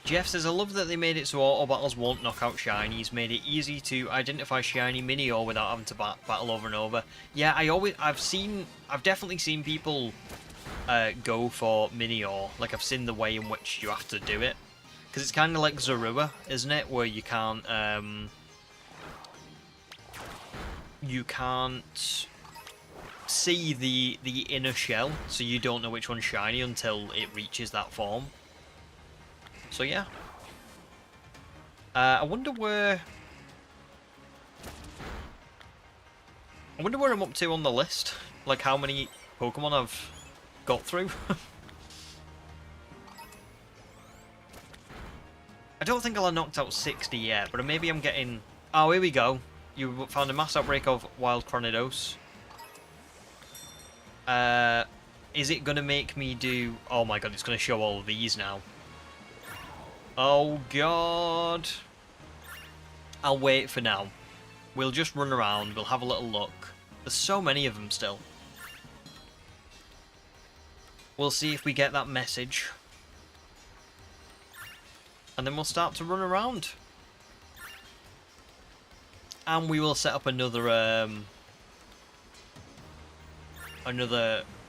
Jeff says, I love that they made it so auto battles won't knock out shinies, made it easy to identify shiny Mini-Or without having to battle over and over. Yeah, I've definitely seen people go for Mini-Or. Like, I've seen the way in which you have to do it. Because it's kind of like Zorua, isn't it? Where you can't see the inner shell, so you don't know which one's shiny until it reaches that form. So yeah. I wonder where I'm up to on the list. Like how many Pokemon I've got through. I don't think I'll have knocked out 60 yet, but maybe I'm getting... Oh, here we go. You found a mass outbreak of wild Cranidos. Is it going to make me do... Oh my god, it's going to show all of these now. Oh god. I'll wait for now. We'll just run around, we'll have a little look. There's so many of them still. We'll see if we get that message. And then we'll start to run around. And we will set up another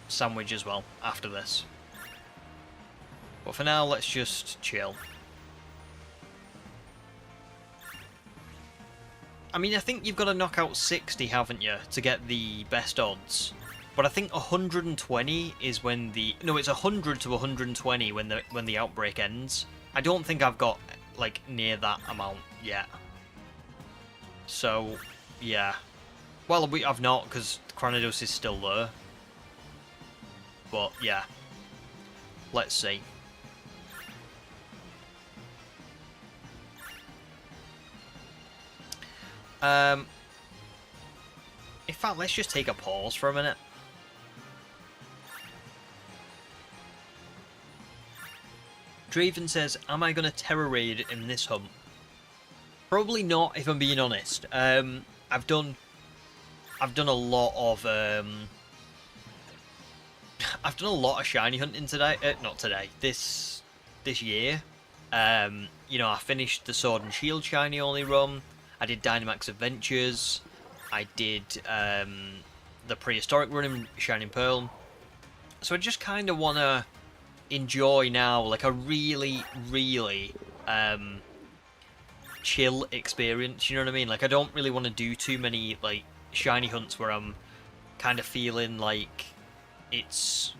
sandwich as well after this. But for now, let's just chill. I mean, I think you've got to knock out 60, haven't you, to get the best odds. But I think 120 is when the... No, it's 100 to 120 when the outbreak ends. I don't think I've got, like, near that amount yet. So, yeah. Well, I've not, because Cranidos is still there. But, yeah. Let's see. In fact, let's just take a pause for a minute. Draven says, am I going to Terror Raid in this hunt? Probably not, if I'm being honest. I've done a lot of I've done a lot of shiny hunting today. Not today. This year. You know, I finished the Sword and Shield shiny only run. I did Dynamax Adventures. I did the prehistoric run in Shining Pearl. So I just kind of want to enjoy now, like a really, really chill experience. You know what I mean? Like I don't really want to do too many like shiny hunts where I'm kind of feeling like it's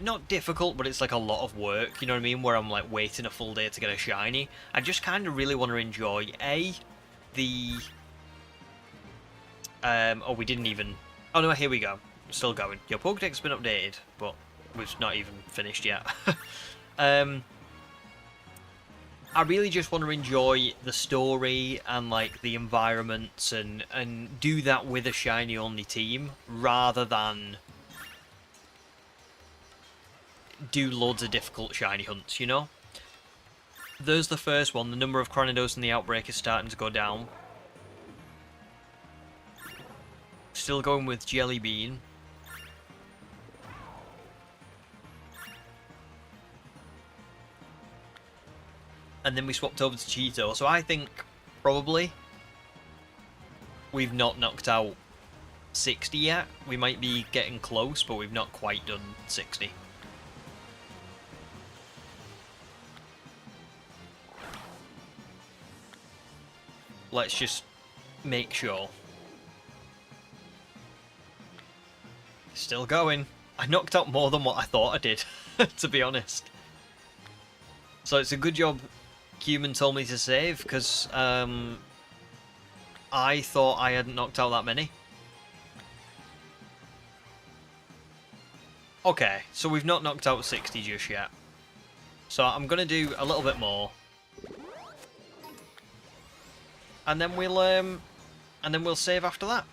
not difficult, but it's like a lot of work, you know what I mean, where I'm like waiting a full day to get a shiny. I just kind of really want to enjoy the oh, we didn't even... Oh no, here we go. Still going. Your Pokédex has been updated, but we've not even finished yet. I really just want to enjoy the story and like the environments and do that with a shiny only team rather than do loads of difficult shiny hunts, you know? There's the first one. The number of Cranidos in the outbreak is starting to go down. Still going with Jelly Bean. And then we swapped over to Cheeto. So I think probably we've not knocked out 60 yet. We might be getting close, but we've not quite done 60. Let's just make sure. Still going. I knocked out more than what I thought I did, to be honest. So it's a good job Human told me to save, because I thought I hadn't knocked out that many. Okay, so we've not knocked out 60 just yet. So I'm going to do a little bit more. And then we'll save after that.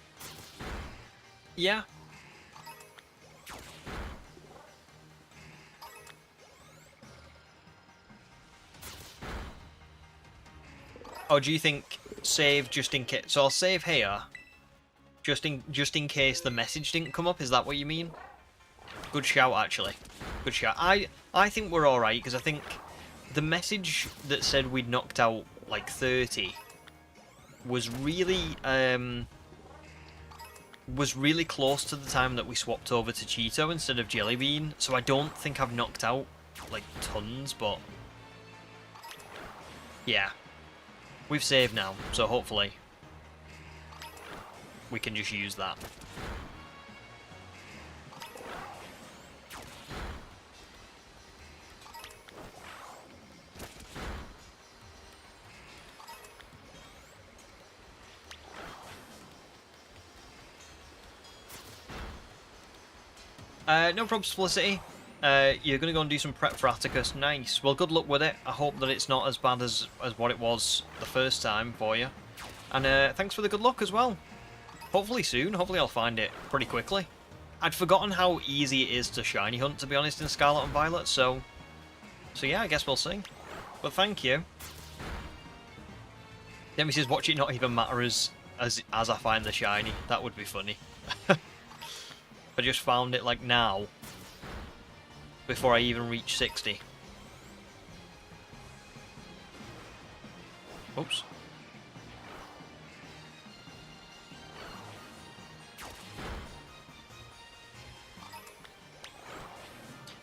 Yeah. Or do you think save just in case? So I'll save here, just in case the message didn't come up. Is that what you mean? Good shout, actually. Good shout. I think we're all right, because I think the message that said we'd knocked out like 30 was really close to the time that we swapped over to Cheeto instead of Jelly Bean. So I don't think I've knocked out like tons, but yeah. We've saved now, so hopefully we can just use that. No problem, Felicity. You're going to go and do some prep for Atticus. Nice. Well, good luck with it. I hope that it's not as bad as what it was the first time for you. And thanks for the good luck as well. Hopefully soon. Hopefully I'll find it pretty quickly. I'd forgotten how easy it is to shiny hunt, to be honest, in Scarlet and Violet, so yeah, I guess we'll see. But thank you. Demi says, watch it not even matter as I find the shiny. That would be funny. I just found it, like, now. Before I even reach 60. Oops.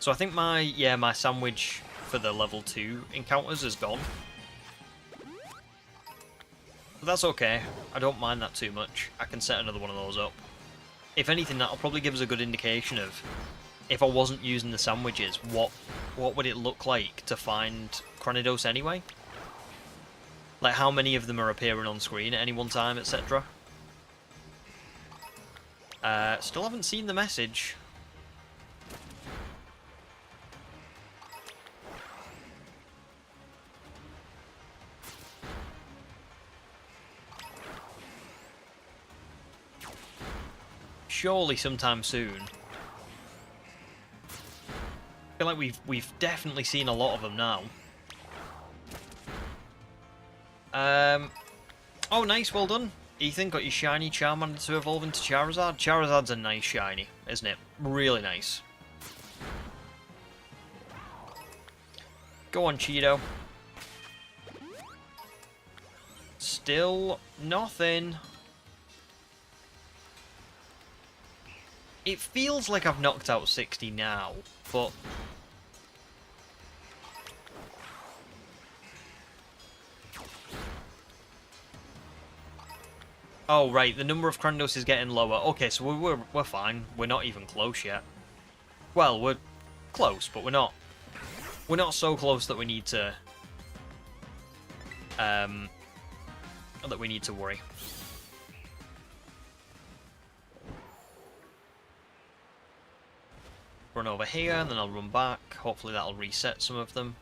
So I think my sandwich for the level 2 encounters is gone. But that's okay. I don't mind that too much. I can set another one of those up. If anything, that'll probably give us a good indication of, if I wasn't using the sandwiches, what would it look like to find Cranidos anyway? Like, how many of them are appearing on screen at any one time, etc. Still haven't seen the message. Surely sometime soon. I feel like we've definitely seen a lot of them now. Oh, nice, well done. Ethan, got your shiny Charmander to evolve into Charizard. Charizard's a nice shiny, isn't it? Really nice. Go on, Cheeto. Still nothing. It feels like I've knocked out 60 now, but... Oh, right, the number of Cranidos is getting lower. Okay, so we're fine. We're not even close yet. Well, we're close, but we're not so close that we need to... worry. Run over here, and then I'll run back. Hopefully that'll reset some of them.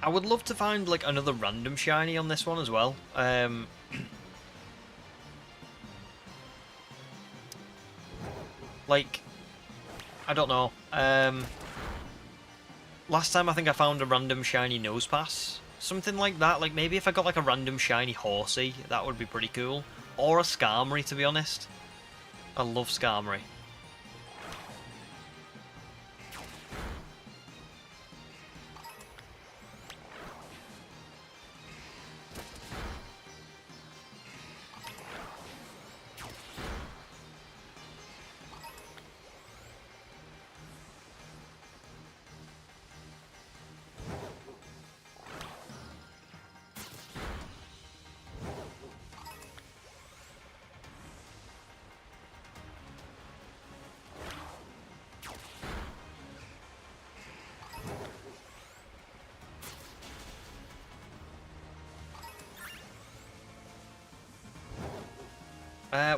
I would love to find, like, another random shiny on this one as well. Like, I don't know. Last time I think I found a random shiny Nosepass. Something like that. Like, maybe if I got, like, a random shiny Horsey, that would be pretty cool. Or a Skarmory, to be honest. I love Skarmory.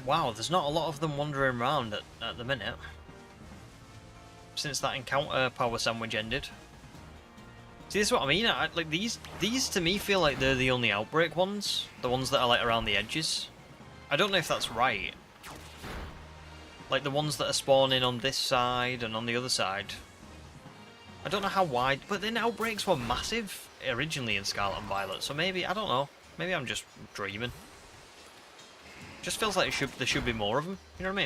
Wow, there's not a lot of them wandering around at the minute. Since that encounter power sandwich ended. See, this is what I mean. Like, these to me feel like they're the only outbreak ones. The ones that are, like, around the edges. I don't know if that's right. Like, the ones that are spawning on this side and on the other side. I don't know how wide, but then outbreaks were massive originally in Scarlet and Violet, so maybe, I don't know. Maybe I'm just dreaming. Just feels like there should be more of them. You know what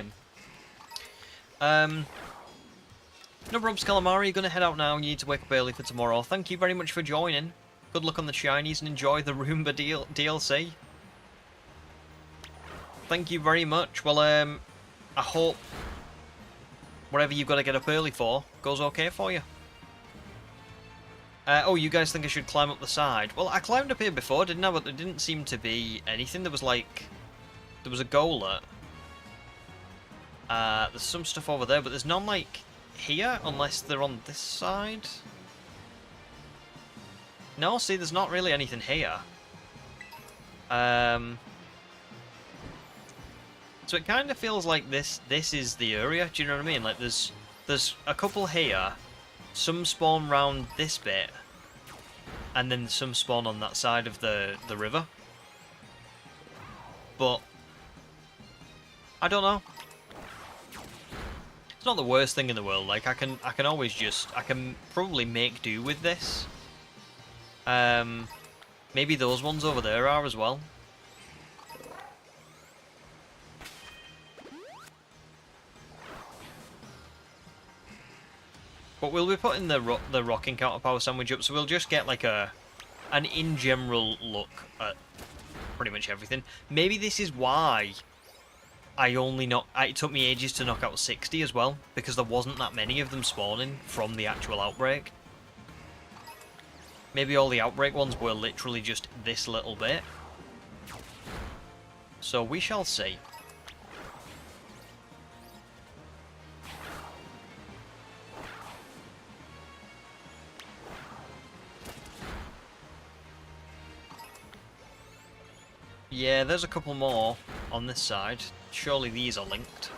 I mean? No probs, Calamari. You're going to head out now. You need to wake up early for tomorrow. Thank you very much for joining. Good luck on the shinies and enjoy the Roomba DLC. Thank you very much. Well, I hope whatever you've got to get up early for goes okay for you. Oh, you guys think I should climb up the side? Well, I climbed up here before, didn't I? But there didn't seem to be anything. There was, like... There was a goalet. There's some stuff over there, but there's none, like, here, unless they're on this side. No, see, there's not really anything here. So it kind of feels like this is the area, do you know what I mean? Like there's a couple here, some spawn round this bit, and then some spawn on that side of the river. But I don't know. It's not the worst thing in the world. Like I can always I can probably make do with this. Maybe those ones over there are as well. But we'll be putting the rocking counter power sandwich up, so we'll just get like an in general look at pretty much everything. Maybe this is why it took me ages to knock out 60 as well, because there wasn't that many of them spawning from the actual outbreak. Maybe all the outbreak ones were literally just this little bit. So we shall see. Yeah, there's a couple more on this side. Surely these are linked.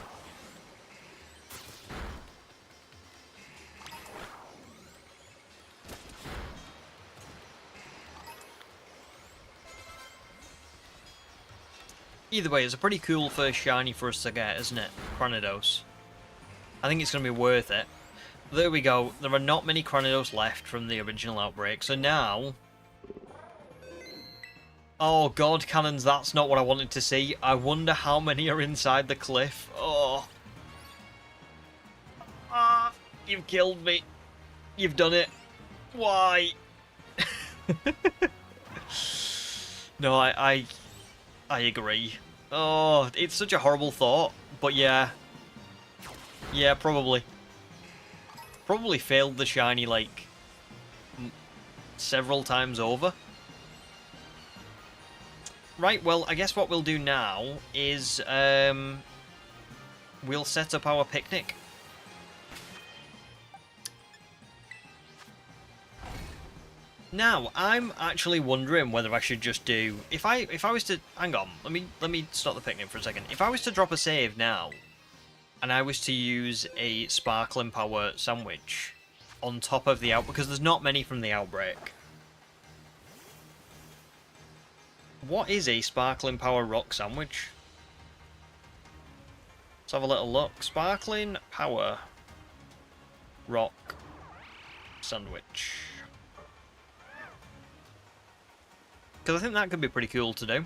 Either way, it's a pretty cool first shiny for us to get, isn't it? Cranidos. I think it's going to be worth it. There we go. There are not many Cranidos left from the original outbreak, so now... Oh, God, cannons, that's not what I wanted to see. I wonder how many are inside the cliff. Oh. Ah, you've killed me. You've done it. Why? No, I agree. Oh, it's such a horrible thought, but yeah. Yeah, probably. Probably failed the shiny, like, several times over. Right, well, I guess what we'll do now is we'll set up our picnic. Now, I'm actually wondering whether I should just do... If I was to... Hang on, let me stop the picnic for a second. If I was to drop a save now, and I was to use a sparkling power sandwich on top of the because there's not many from the outbreak. What is a sparkling power rock sandwich? Let's have a little look. Sparkling power rock sandwich. Because I think that could be pretty cool to do.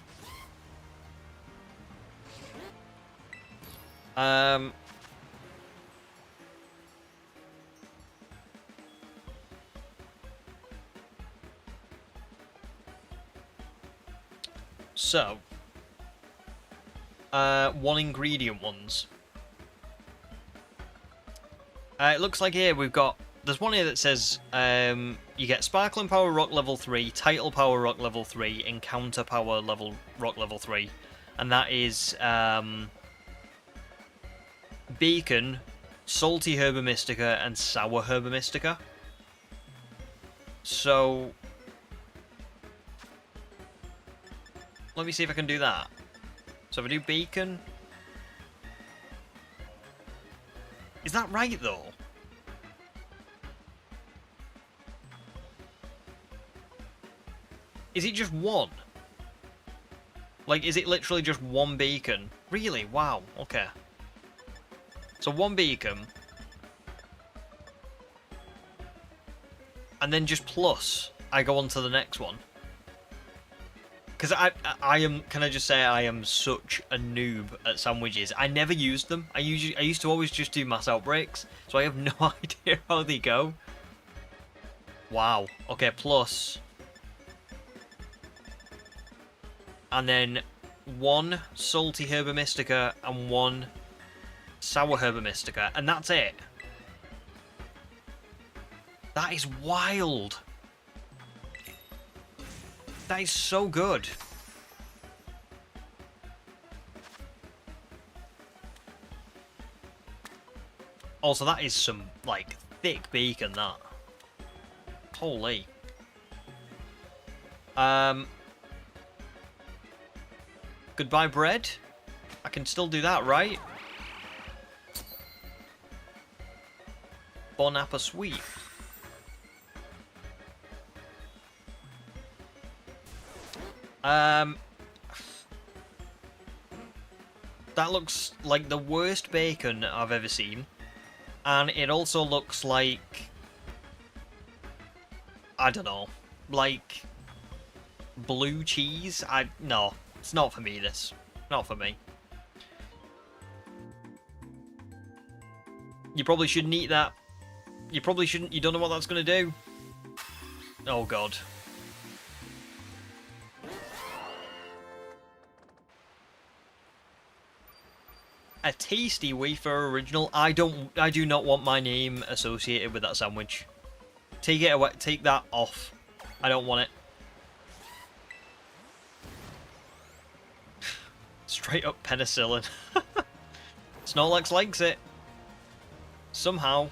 So, one ingredient ones. It looks like here we've got... There's one here that says you get Sparkling Power Rock Level 3, Title Power Rock Level 3, Encounter Power Rock Level 3. And that is Beacon, Salty Herba Mystica, and Sour Herba Mystica. So... Let me see if I can do that. So if I do Beacon... Is that right, though? Is it just one? Like, is it literally just one beacon? Really? Wow. Okay. So one beacon. And then just plus, I go on to the next one. Because I am, can I just say, I am such a noob at sandwiches. I never used them. I used to always just do mass outbreaks, so I have no idea how they go. Wow. Okay, plus. And then one Salty Herba Mystica and one Sour Herba Mystica, and that's it. That is wild. That is so good. Also, that is some, like, thick beacon, that. Holy. Goodbye, bread. I can still do that, right? Bon apple sweet. That looks like the worst bacon I've ever seen. And it also looks like... I don't know. Like... blue cheese? No. It's not for me, this. Not for me. You probably shouldn't eat that. You probably shouldn't. You don't know what that's going to do. Oh, God. A tasty wafer original. I do not want my name associated with that sandwich. Take it away. Take that off. I don't want it. Straight up penicillin. Snorlax likes it. Somehow.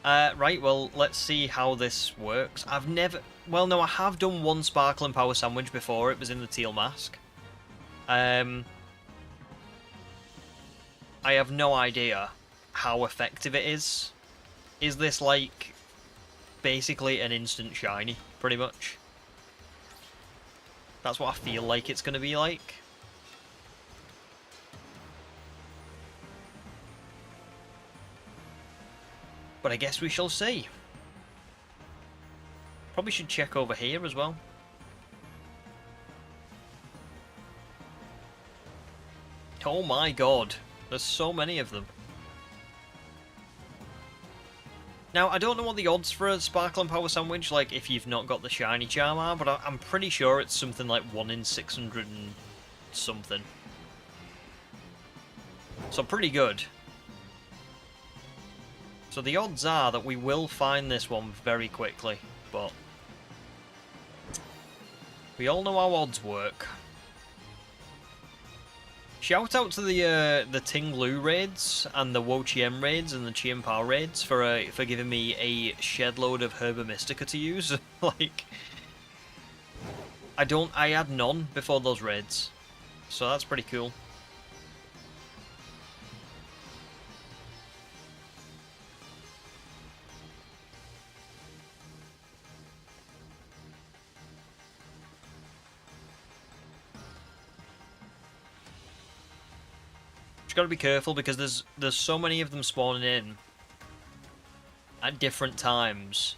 Right, well, let's see how this works. I've never... Well, no, I have done one Sparkling Power Sandwich before. It was in the Teal Mask. I have no idea how effective it is. Is this, like, basically an instant shiny, pretty much? That's what I feel like it's going to be like. But I guess we shall see. Probably should check over here as well. Oh my god. There's so many of them. Now, I don't know what the odds for a Sparkling Power Sandwich, like, if you've not got the shiny charm are, but I'm pretty sure it's something like 1 in 600 and something. So pretty good. So the odds are that we will find this one very quickly, but we all know how odds work. Shout out to the Tinglu raids and the Wo-Chien raids and the Chien-Pao raids for giving me a shed load of Herba Mystica to use. Like, I had none before those raids, so that's pretty cool. Just gotta be careful because there's so many of them spawning in at different times.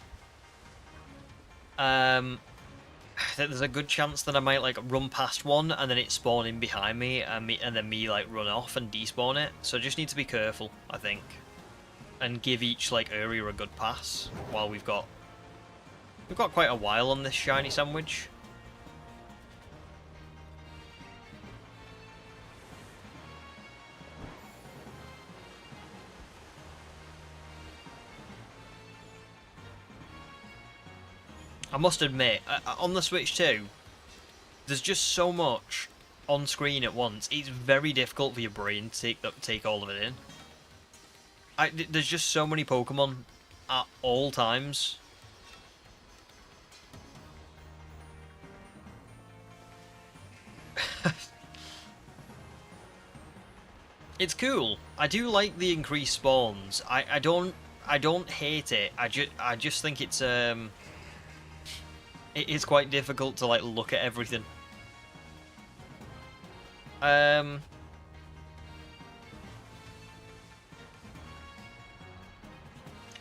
There's a good chance that I might like run past one and then it spawn in behind me and then me like run off and despawn it. So I just need to be careful, I think, and give each like area a good pass while we've got quite a while on this shiny sandwich. I must admit, on the Switch 2, there's just so much on screen at once. It's very difficult for your brain to take all of it in. There's just so many Pokemon at all times. It's cool. I do like the increased spawns. I don't hate it. I just think it's it is quite difficult to like look at everything.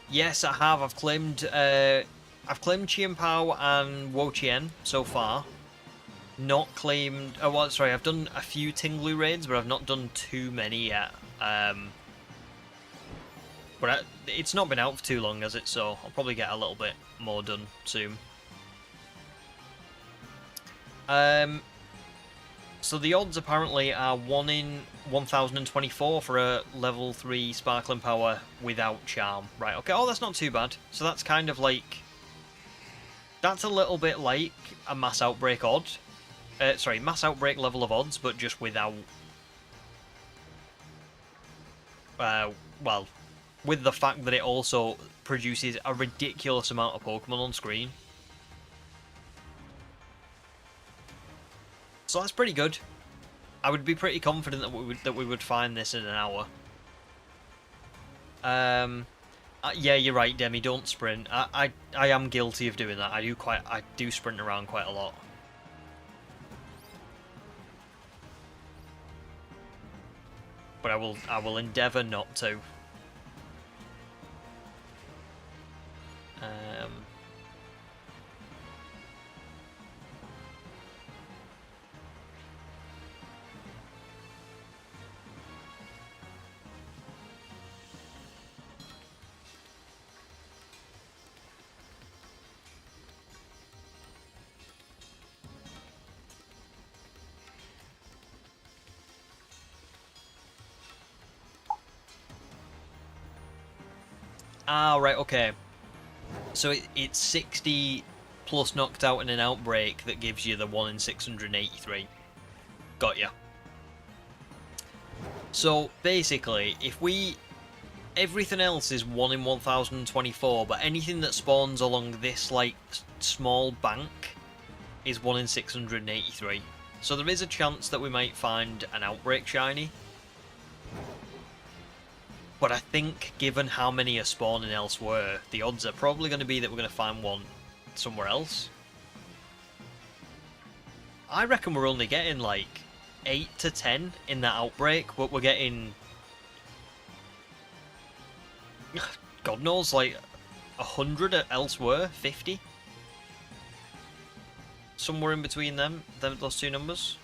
Yes, I have. I've claimed Chien-Pao and Wo-Chien so far. Not claimed. Oh, well, sorry. I've done a few Tinglu raids, but I've not done too many yet. But it's not been out for too long, has it? So I'll probably get a little bit more done soon. So the odds apparently are 1 in 1024 for a level 3 Sparkling Power without Charm. Right, okay, oh, that's not too bad. So that's kind of like... That's a little bit like a Mass Outbreak odd. Sorry, Mass Outbreak level of odds, but just without... well, with the fact that it also produces a ridiculous amount of Pokemon on screen. So that's pretty good. I would be pretty confident that we would find this in an hour. Yeah, you're right, Demi. Don't sprint. I am guilty of doing that. I do sprint around quite a lot. But I will endeavour not to. Ah, right, okay. So it's 60 plus knocked out in an outbreak that gives you the 1 in 683. Got ya. So basically, everything else is 1 in 1024, but anything that spawns along this like small bank is 1 in 683. So there is a chance that we might find an outbreak shiny. But I think, given how many are spawning elsewhere, the odds are probably going to be that we're going to find one somewhere else. I reckon we're only getting like 8 to 10 in that outbreak, but we're getting, God knows, like 100 elsewhere, 50. Somewhere in between those two numbers.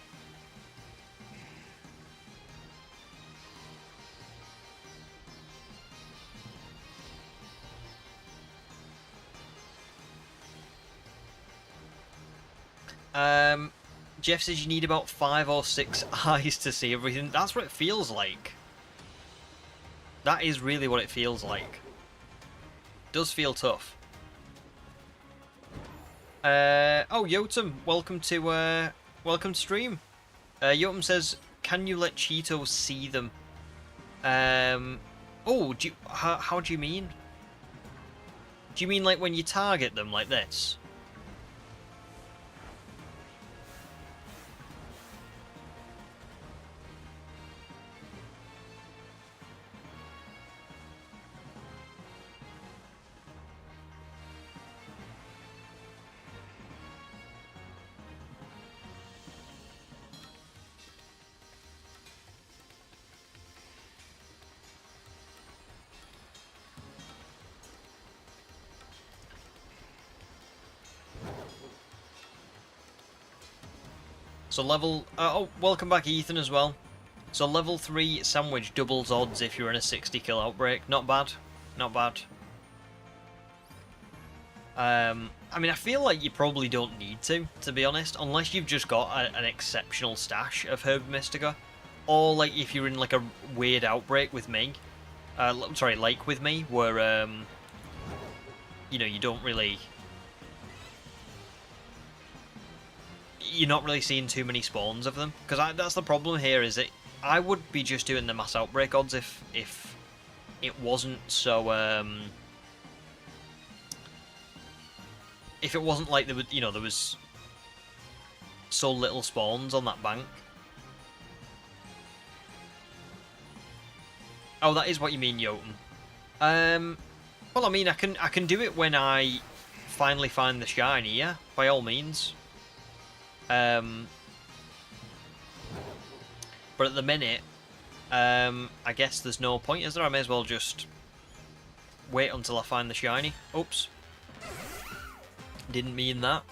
Jeff says you need about 5 or 6 eyes to see everything. That's what it feels like. That is really what it feels like. It does feel tough. Oh, Yotam, welcome to stream. Yotam says, can you let Cheetos see them? Oh, how do you mean? Do you mean like when you target them like this? So level... oh, welcome back Ethan as well. So level 3 sandwich doubles odds if you're in a 60 kill outbreak. Not bad. Not bad. I mean, I feel like you probably don't need to be honest, unless you've just got an exceptional stash of Herb Mystica. Or like if you're in like a weird outbreak with me. Sorry, like with me, where, you know, you don't really... You're not really seeing too many spawns of them, because that's the problem here. Is that I would be just doing the mass outbreak odds if it wasn't so if it wasn't like there was so little spawns on that bank. Oh, that is what you mean, Jotun. Well, I mean, I can do it when I finally find the shiny, yeah, by all means. But at the minute, I guess there's no point, is there? I may as well just wait until I find the shiny. Oops. Didn't mean that.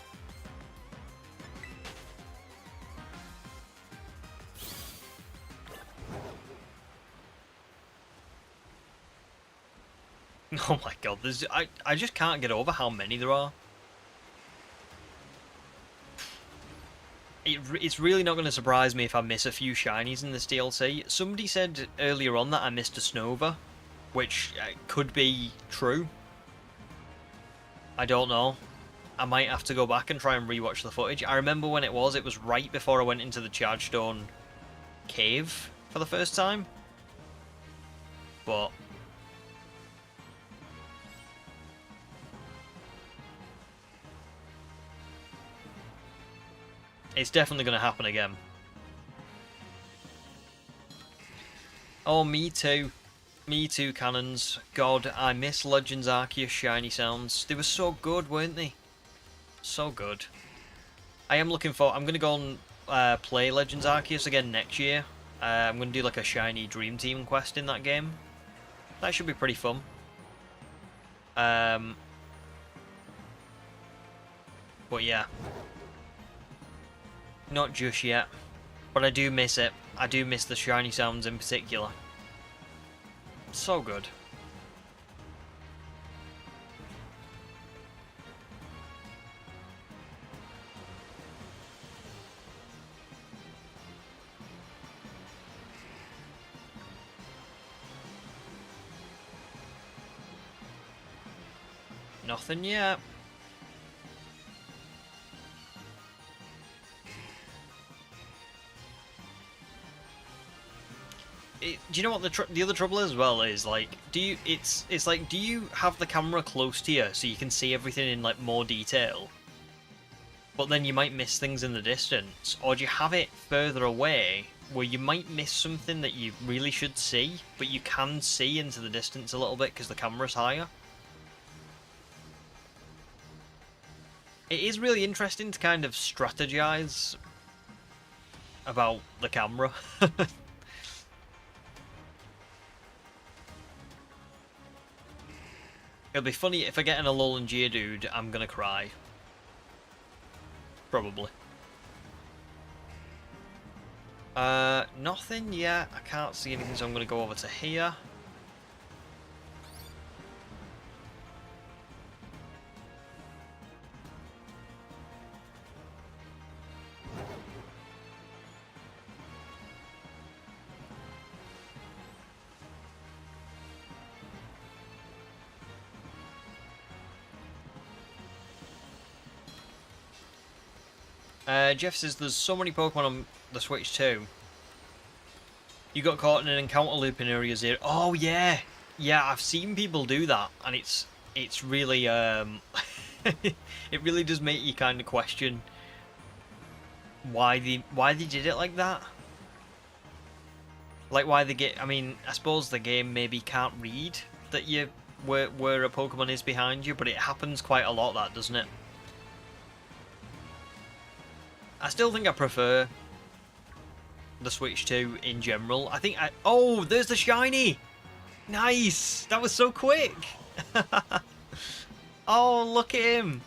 Oh my god, I just can't get over how many there are. It's really not going to surprise me if I miss a few shinies in this DLC. Somebody said earlier on that I missed a Snova, which could be true. I don't know. I might have to go back and try and rewatch the footage. I remember when it was right before I went into the Chargestone cave for the first time. But... It's definitely going to happen again. Oh, me too. Me too, Cannons. God, I miss Legends Arceus shiny sounds. They were so good, weren't they? So good. I am looking for... I'm going to go and play Legends Arceus again next year. I'm going to do like a shiny Dream Team quest in that game. That should be pretty fun. But yeah. Not just yet. But I do miss it. I do miss the shiny sounds in particular. So good. Nothing yet. Do you know what the other trouble is? Well, is like, do you? It's like, do you have the camera close to you so you can see everything in like more detail? But then you might miss things in the distance, or do you have it further away where you might miss something that you really should see, but you can see into the distance a little bit because the camera's higher? It is really interesting to kind of strategize about the camera. It'll be funny if I get an Alolan Geodude, I'm gonna cry. Probably. Nothing yet. I can't see anything, so I'm gonna go over to here. Jeff says there's so many Pokemon on the Switch too. You got caught in an encounter loop in Area 0. Oh yeah, yeah, I've seen people do that, and it's really it really does make you kind of question why they did it like that. Like why they get. I mean, I suppose the game maybe can't read that you where a Pokemon is behind you, but it happens quite a lot, that doesn't it? I still think I prefer the Switch 2 in general. I think oh, there's the shiny! Nice! That was so quick! Oh, look at him!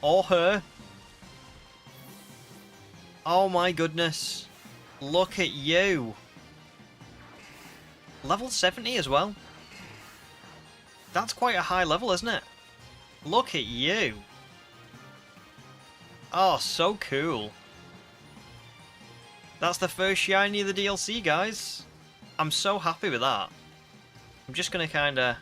Or her. Oh my goodness. Look at you. Level 70 as well. That's quite a high level, isn't it? Look at you. Oh, so cool. That's the first shiny of the DLC, guys. I'm so happy with that. I'm just going to kind of...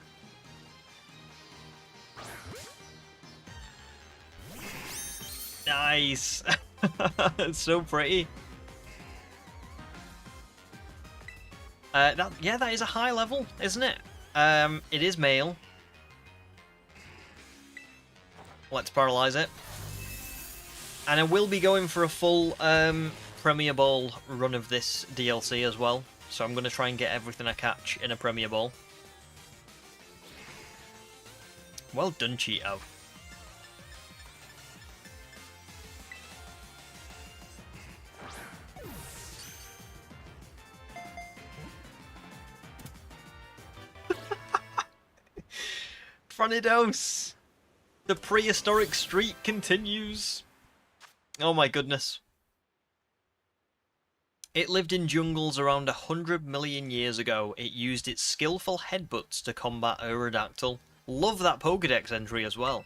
Nice. It's so pretty. Yeah, that is a high level, isn't it? It is male. Let's paralyze it. And I will be going for a full Premier Ball run of this DLC as well. So I'm going to try and get everything I catch in a Premier Ball. Well done, Cheeto. Cranidos! The prehistoric streak continues. Oh my goodness. It lived in jungles around 100 million years ago. It used its skillful headbutts to combat Aerodactyl. Love that Pokédex entry as well.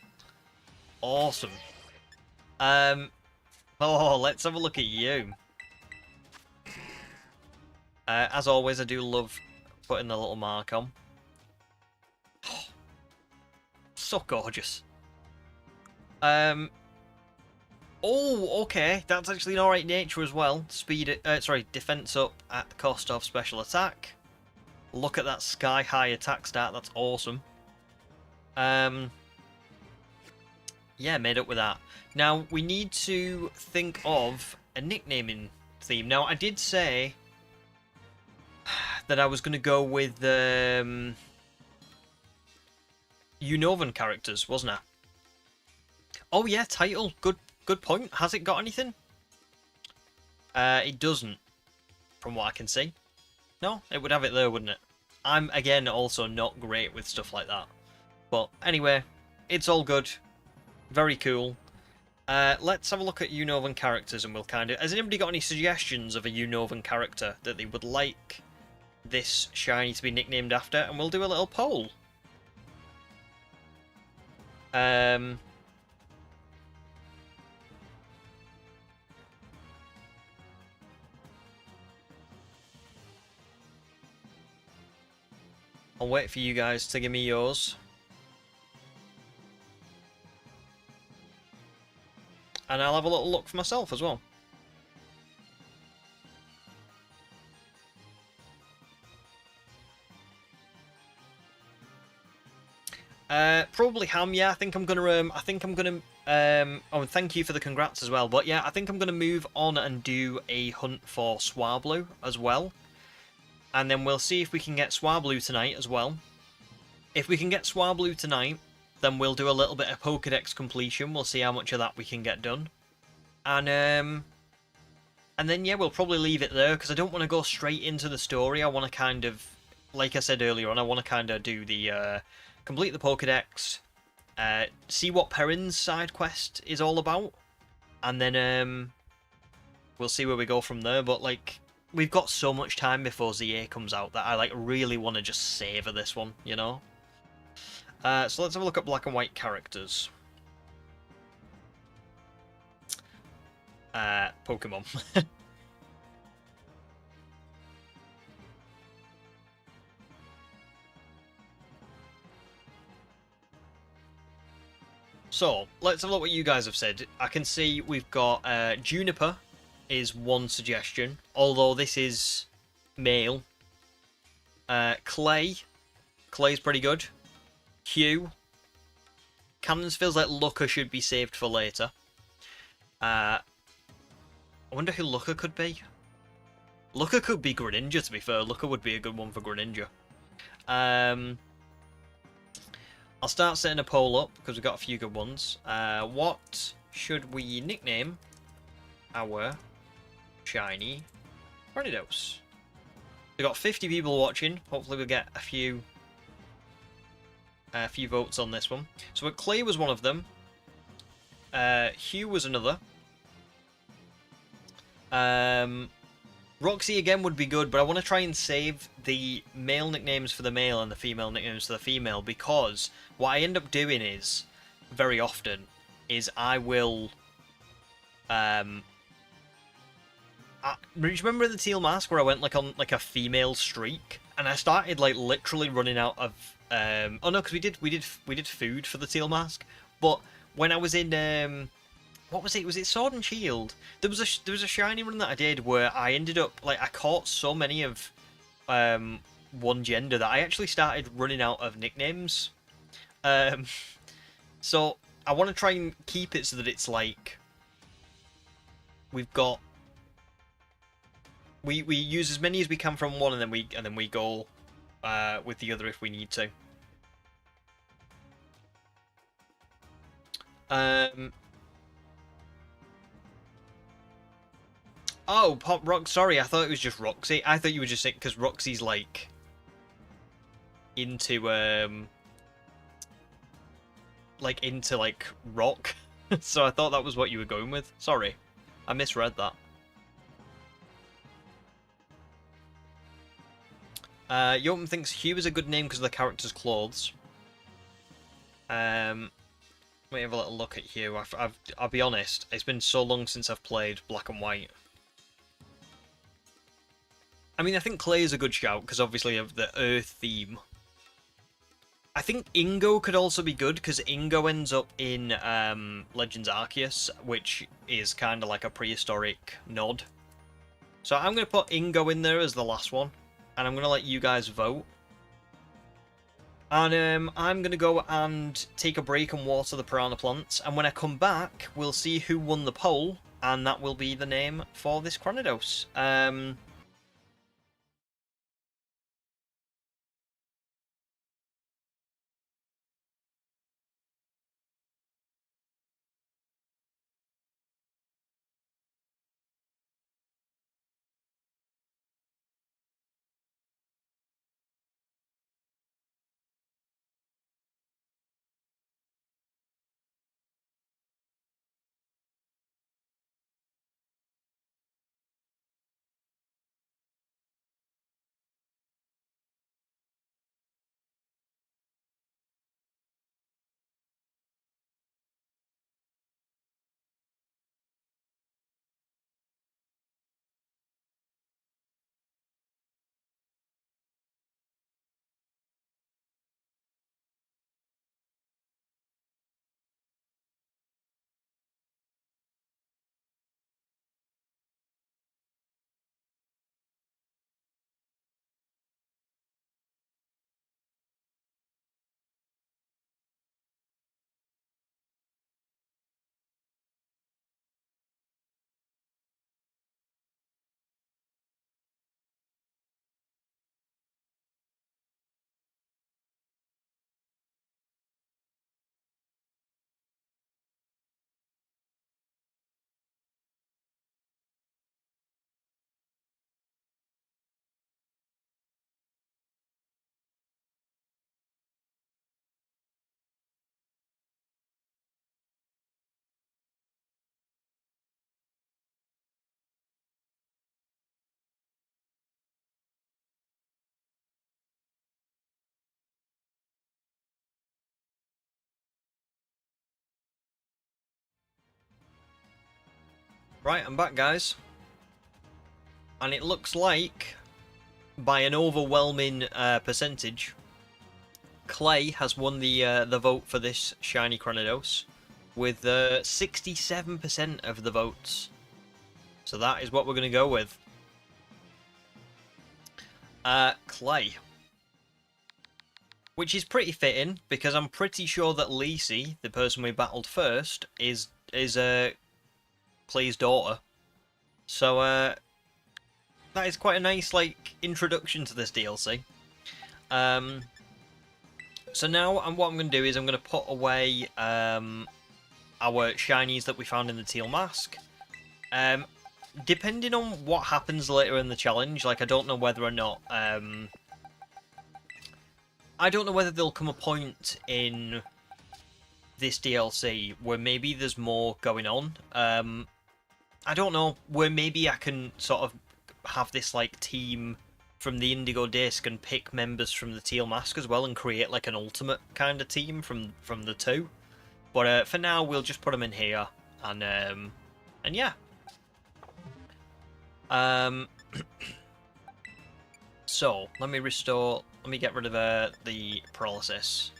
Awesome. Oh, let's have a look at you. As always, I do love putting the little mark on. Oh, so gorgeous. Oh, okay. That's actually an alright nature as well. Defense up at the cost of special attack. Look at that sky-high attack stat. That's awesome. Yeah, yeah, made up with that. Now, we need to think of a nicknaming theme. Now, I did say that I was going to go with Unovan characters, wasn't I? Oh yeah, title. Good point. Has it got anything? It doesn't, from what I can see. No, it would have it there, wouldn't it? I'm, again, also not great with stuff like that. But anyway, it's all good. Very cool. Let's have a look at Unovan characters and we'll kind of... Has anybody got any suggestions of a Unovan character that they would like this shiny to be nicknamed after? And we'll do a little poll. I'll wait for you guys to give me yours. And I'll have a little look for myself as well. Probably Ham. Yeah, I think I'm gonna. Oh, and thank you for the congrats as well. But yeah, I think I'm gonna move on and do a hunt for Swablu as well. And then we'll see if we can get Swablu tonight as well. If we can get Swablu tonight, then we'll do a little bit of Pokédex completion. We'll see how much of that we can get done. And then, yeah, we'll probably leave it there, because I don't want to go straight into the story. I want to kind of, like I said earlier on, I want to kind of do the, complete the Pokédex, see what Perin's side quest is all about, and then, we'll see where we go from there. But, like, we've got so much time before ZA comes out that I, like, really want to just savour this one, you know? So let's have a look at black and white characters. Pokemon. So, let's have a look what you guys have said. I can see we've got Juniper is one suggestion, although this is male. Clay's pretty good. Hugh. Cannons feels like Looker should be saved for later. I wonder who Looker could be. Looker could be Greninja, to be fair. Looker would be a good one for Greninja. I'll start setting a poll up, because we've got a few good ones. What should we nickname our shiny Cranidos? We've got 50 people watching. Hopefully we'll get a few votes on this one. So Clay was one of them. Hugh was another. Roxy again would be good, but I want to try and save the male nicknames for the male and the female nicknames for the female, because what I end up doing is, very often, is I will... remember the Teal Mask where I went like on like a female streak, and I started like literally running out of oh no, because we did food for the Teal Mask, but when I was in what was it? Was it Sword and Shield? There was a shiny run that I did where I ended up like I caught so many of one gender that I actually started running out of nicknames. So I want to try and keep it so that it's like we've got we use as many as we can from one, and then we go with the other if we need to. Oh, Pop Rock. Sorry, I thought it was just Roxy. I thought you were just saying because Roxy's like into rock. So I thought that was what you were going with. Sorry, I misread that. Yotam thinks Hugh is a good name because of the character's clothes. Let me have a little look at Hugh. I'll be honest, it's been so long since I've played Black and White. I mean, I think Clay is a good shout because obviously of the Earth theme. I think Ingo could also be good because Ingo ends up in Legends Arceus, which is kind of like a prehistoric nod. So I'm going to put Ingo in there as the last one. And I'm going to let you guys vote. And I'm going to go and take a break and water the piranha plants. And when I come back, we'll see who won the poll. And that will be the name for this Cranidos. Right, I'm back, guys. And it looks like, by an overwhelming percentage, Clay has won the vote for this shiny Cranidos with 67% of the votes. So that is what we're going to go with. Clay. Which is pretty fitting, because I'm pretty sure that Lacey, the person we battled first, is Clay's daughter. So that is quite a nice like introduction to this DLC. So now what I'm going to do is I'm going to put away our shinies that we found in the teal mask. Depending on what happens later in the challenge, like I don't know whether or not I don't know whether there'll come a point in this DLC where maybe there's more going on. I don't know, where maybe I can sort of have this like team from the Indigo Disk and pick members from the teal mask as well and create like an ultimate kind of team from the two. But for now, we'll just put them in here and yeah. So let me restore. Let me get rid of the paralysis.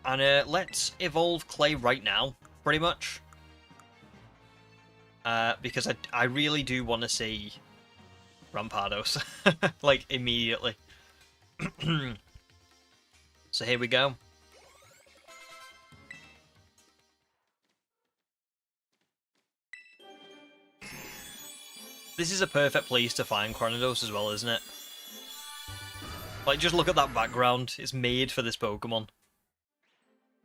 And let's evolve Clay right now, pretty much. Because I really do want to see Rampados, like, immediately. So here we go. This is a perfect place to find Cranidos as well, isn't it? Like, just look at that background. It's made for this Pokemon.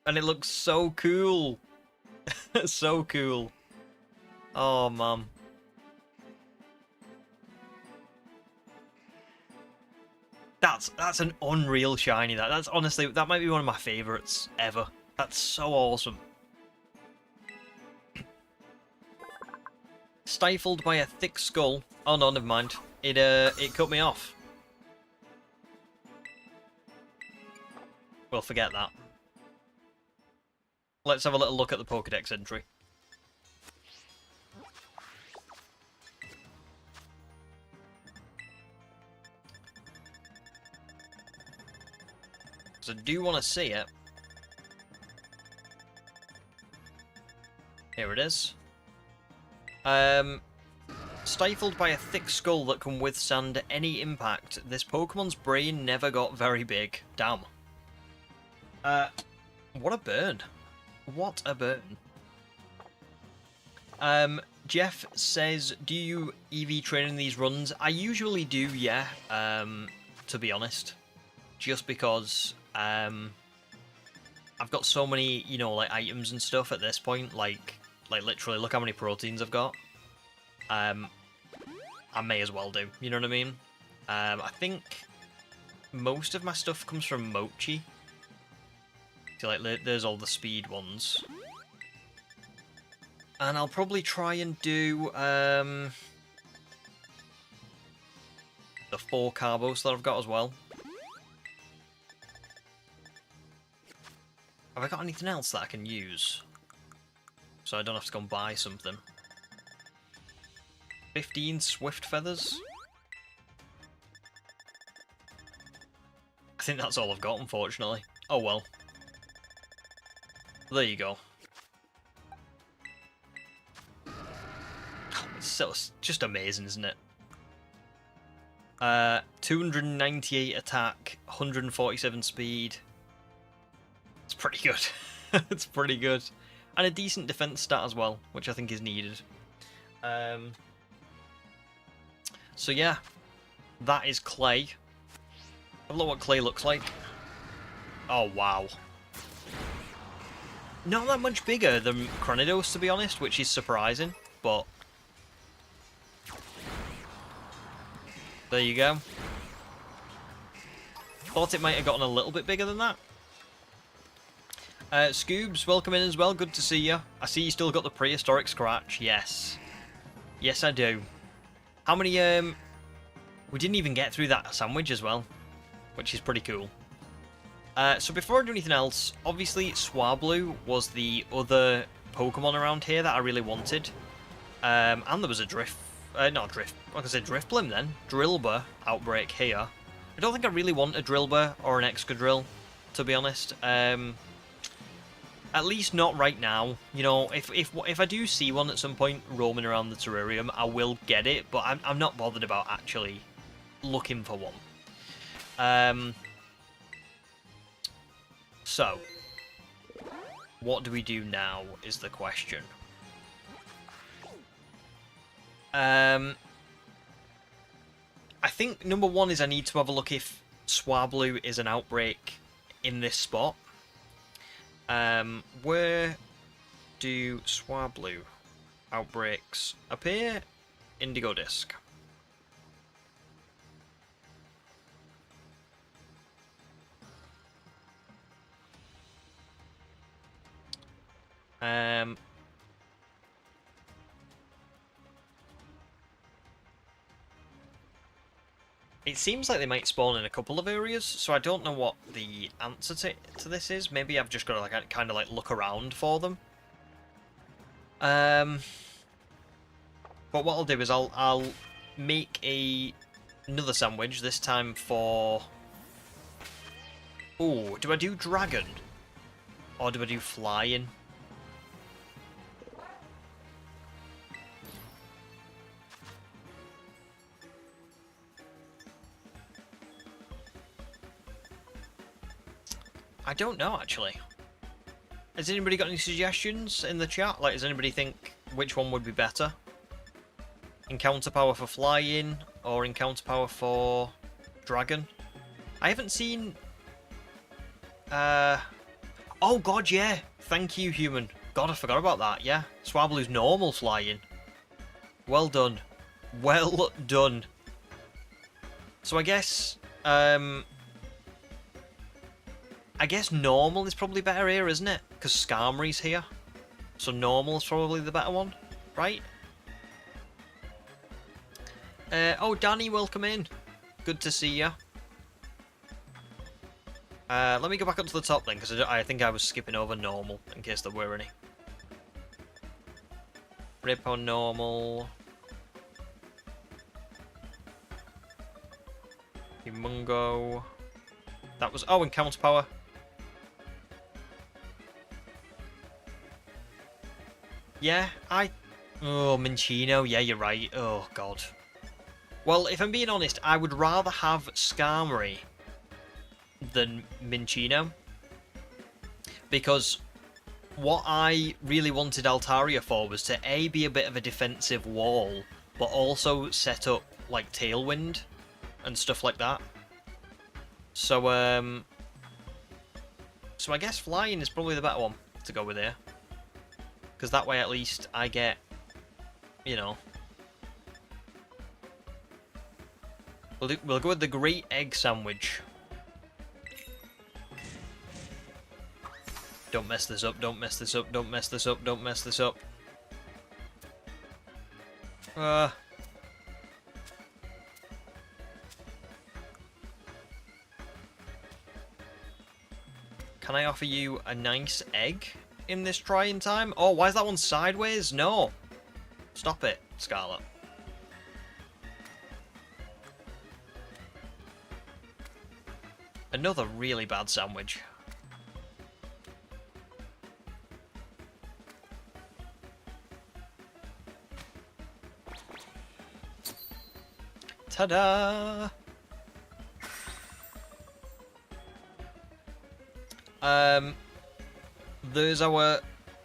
And it looks so cool. So cool. Oh, man. That's an unreal shiny. That's honestly, that might be one of my favourites ever. That's so awesome. Stifled by a thick skull. Oh no, never mind. It cut me off. We'll forget that. Let's have a little look at the Pokédex entry. Because I do want to see it. Here it is. Stifled Stifled by a thick skull that can withstand any impact, this Pokemon's brain never got very big. Damn. What a burn. What a burn. Jeff says, do you EV train in these runs? I usually do, yeah, to be honest. Just because, I've got so many, you know, like, items and stuff at this point, like literally, look how many proteins I've got. I may as well do, you know what I mean? I think most of my stuff comes from Mochi. So, like, there's all the speed ones. And I'll probably try and do, the 4 Carbos that I've got as well. Have I got anything else that I can use? So I don't have to go and buy something. 15 Swift Feathers? I think that's all I've got, unfortunately. Oh well. There you go. It's just amazing, isn't it? 298 attack, 147 speed. It's pretty good. It's pretty good. And a decent defense stat as well, which I think is needed. So yeah, that is Clay. Have a look what Clay looks like. Oh wow. Not that much bigger than Cranidos, to be honest, which is surprising, but there you go. Thought it might have gotten a little bit bigger than that. Scoobs, welcome in as well. Good to see you. I see you still got the prehistoric scratch. Yes. Yes, I do. How many, we didn't even get through that sandwich as well, which is pretty cool. So before I do anything else, obviously Swablu was the other Pokemon around here that I really wanted. And there was a Drifblim then. Drillbur outbreak here. I don't think I really want a Drillbur or an Excadrill, to be honest. At least not right now. You know, if I do see one at some point roaming around the terrarium, I will get it, but I'm not bothered about actually looking for one. So, what do we do now is the question. I think number one is I need to have a look if Swablu is an outbreak in this spot. Where do Swablu outbreaks appear? Indigo Disk. It seems like they might spawn in a couple of areas, so I don't know what the answer to this is. Maybe I've just got to like kind of like look around for them. But what I'll do is I'll make another sandwich, this time for... Ooh, do I do dragon? Or do I do flying? I don't know, actually. Has anybody got any suggestions in the chat? Like, does anybody think which one would be better? Encounter power for flying, or encounter power for dragon? I haven't seen... Oh, God, yeah. Thank you, human. God, I forgot about that, yeah. Swablu's normal flying. Well done. Well done. So I guess normal is probably better here, isn't it? Because Skarmory's here. So normal is probably the better one, right? Oh, Danny, welcome in. Good to see ya. Let me go back up to the top then, because I think I was skipping over normal, in case there were any. Rip on normal. Humungo. That was... Oh, encounter power. Yeah, Oh, Minccino. Yeah, you're right. Oh, God. Well, if I'm being honest, I would rather have Skarmory than Minccino. Because what I really wanted Altaria for was to A, be a bit of a defensive wall, but also set up, like, Tailwind and stuff like that. So, so I guess Flying is probably the better one to go with here. Because that way at least I get, you know... We'll go with the Great Egg Sandwich. Don't mess this up, don't mess this up, don't mess this up, don't mess this up. Can I offer you a nice egg in this trying time? Oh, why is that one sideways? No. Stop it, Scarlet. Another really bad sandwich. Ta-da! There's our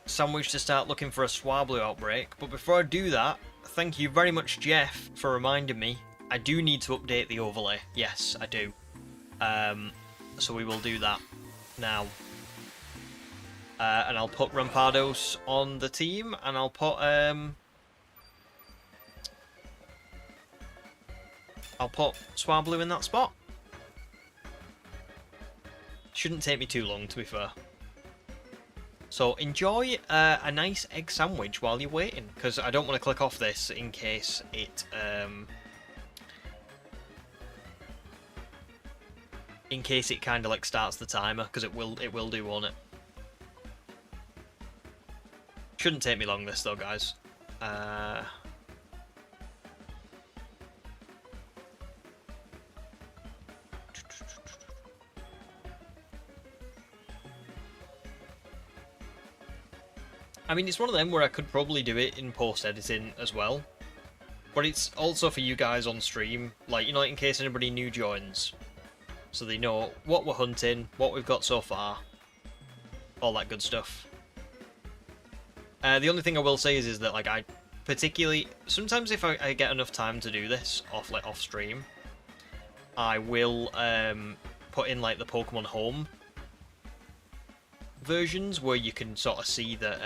sandwich to start looking for a Swablu outbreak, but before I do that, thank you very much, Jeff, for reminding me. I do need to update the overlay. Yes, I do. So we will do that now. And I'll put Rampardos on the team, and I'll put Swablu in that spot. Shouldn't take me too long, to be fair. So enjoy a nice egg sandwich while you're waiting, because I don't want to click off this in case it kind of like starts the timer, because it will do, won't it? Shouldn't take me long this though, guys. I mean, it's one of them where I could probably do it in post-editing as well. But it's also for you guys on stream, like, you know, in case anybody new joins. So they know what we're hunting, what we've got so far, all that good stuff. The only thing I will say is that, like, I particularly... Sometimes if I get enough time to do this off stream, I will put in, like, the Pokemon Home versions where you can sort of see that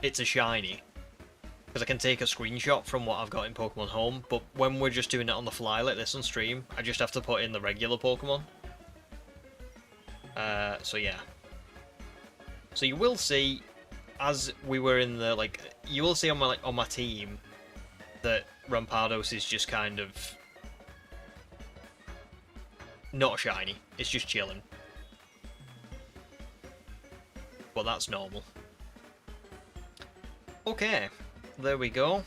it's a shiny, because I can take a screenshot from what I've got in Pokemon Home, but when we're just doing it on the fly like this on stream, I just have to put in the regular Pokemon. So yeah. So you will see, as we were in the, like, you will see on my team that Rampardos is just kind of not shiny. It's just chilling. But that's normal. Okay, there we go.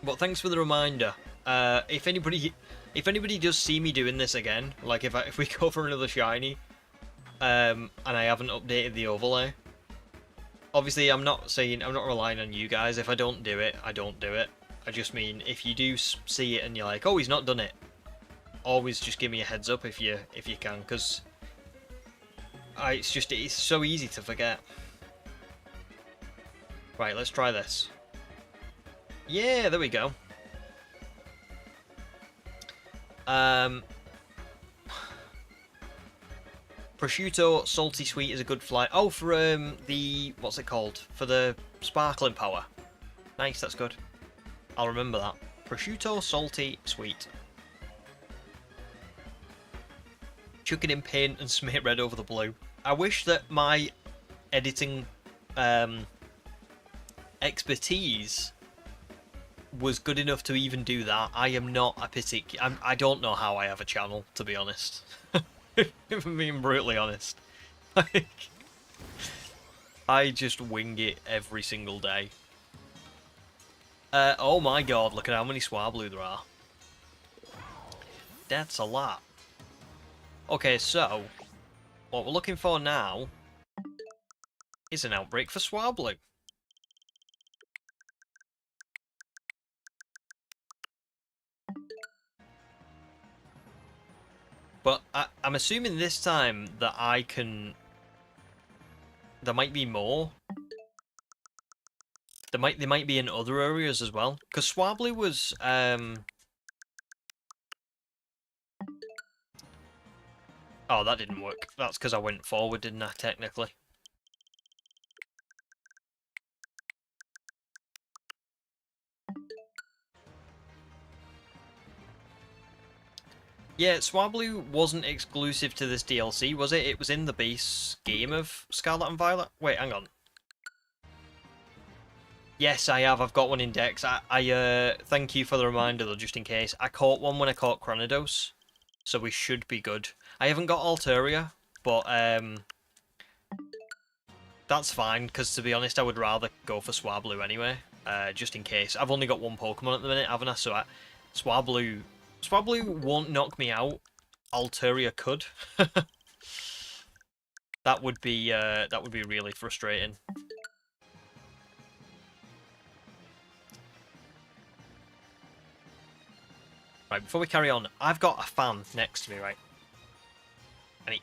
But thanks for the reminder. If anybody does see me doing this again, like if we go for another shiny, and I haven't updated the overlay, obviously I'm not relying on you guys. If I don't do it, I don't do it. I just mean if you do see it and you're like, oh, he's not done it, always just give me a heads up if you can, because it's so easy to forget. Right, let's try this. Yeah, there we go. Prosciutto salty sweet is a good fly. Oh, for the, what's it called? For the sparkling power. Nice, that's good. I'll remember that. Prosciutto salty sweet. Chuck it in paint and smear red over the blue. I wish that my editing expertise was good enough to even do that. I am not a particular... I don't know how I have a channel, to be honest. If I'm being brutally honest. Like, I just wing it every single day. Oh my god, look at how many Swablu there are. That's a lot. Okay, so what we're looking for now is an outbreak for Swablu. But I'm assuming this time that I can... There might be more. They might be in other areas as well. Because Swablu was... Oh, that didn't work. That's because I went forward, didn't I, technically? Yeah, Swablu wasn't exclusive to this DLC, was it? It was in the base game of Scarlet and Violet? Wait, hang on. Yes, I have. I've got one in Dex. I thank you for the reminder, though, just in case. I caught one when I caught Cranidos, so we should be good. I haven't got Alteria, but that's fine, because to be honest, I would rather go for Swablu anyway, just in case. I've only got one Pokemon at the minute, haven't I? So Swablu won't knock me out. Alteria could. That would be really frustrating. Right, before we carry on, I've got a fan next to me, right? And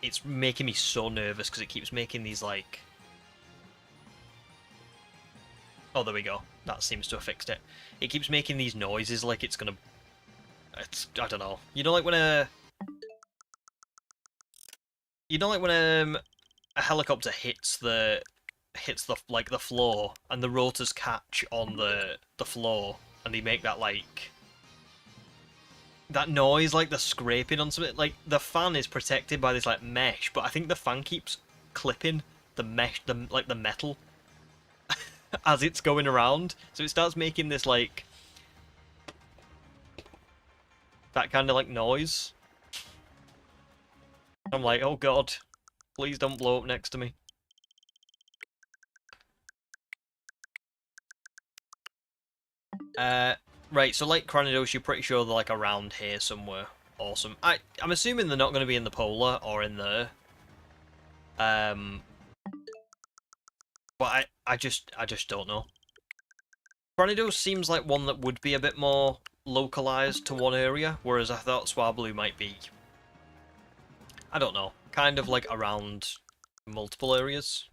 it's making me so nervous because it keeps making these like... Oh, there we go. That seems to have fixed it. It keeps making these noises like it's gonna... I don't know. You know, like when a helicopter hits the like the floor and the rotors catch on the floor and they make that like that noise, like they're scraping on something. Like the fan is protected by this like mesh, but I think the fan keeps clipping the mesh, the metal as it's going around, so it starts making this like that kind of like noise. I'm like, oh god, please don't blow up next to me. Right, so like Cranidos, you're pretty sure they're like around here somewhere. Awesome. I'm assuming they're not going to be in the polar or in there. But I just don't know. Cranidos seems like one that would be a bit more localized to one area, whereas I thought Swablu might be, I don't know, kind of like around multiple areas.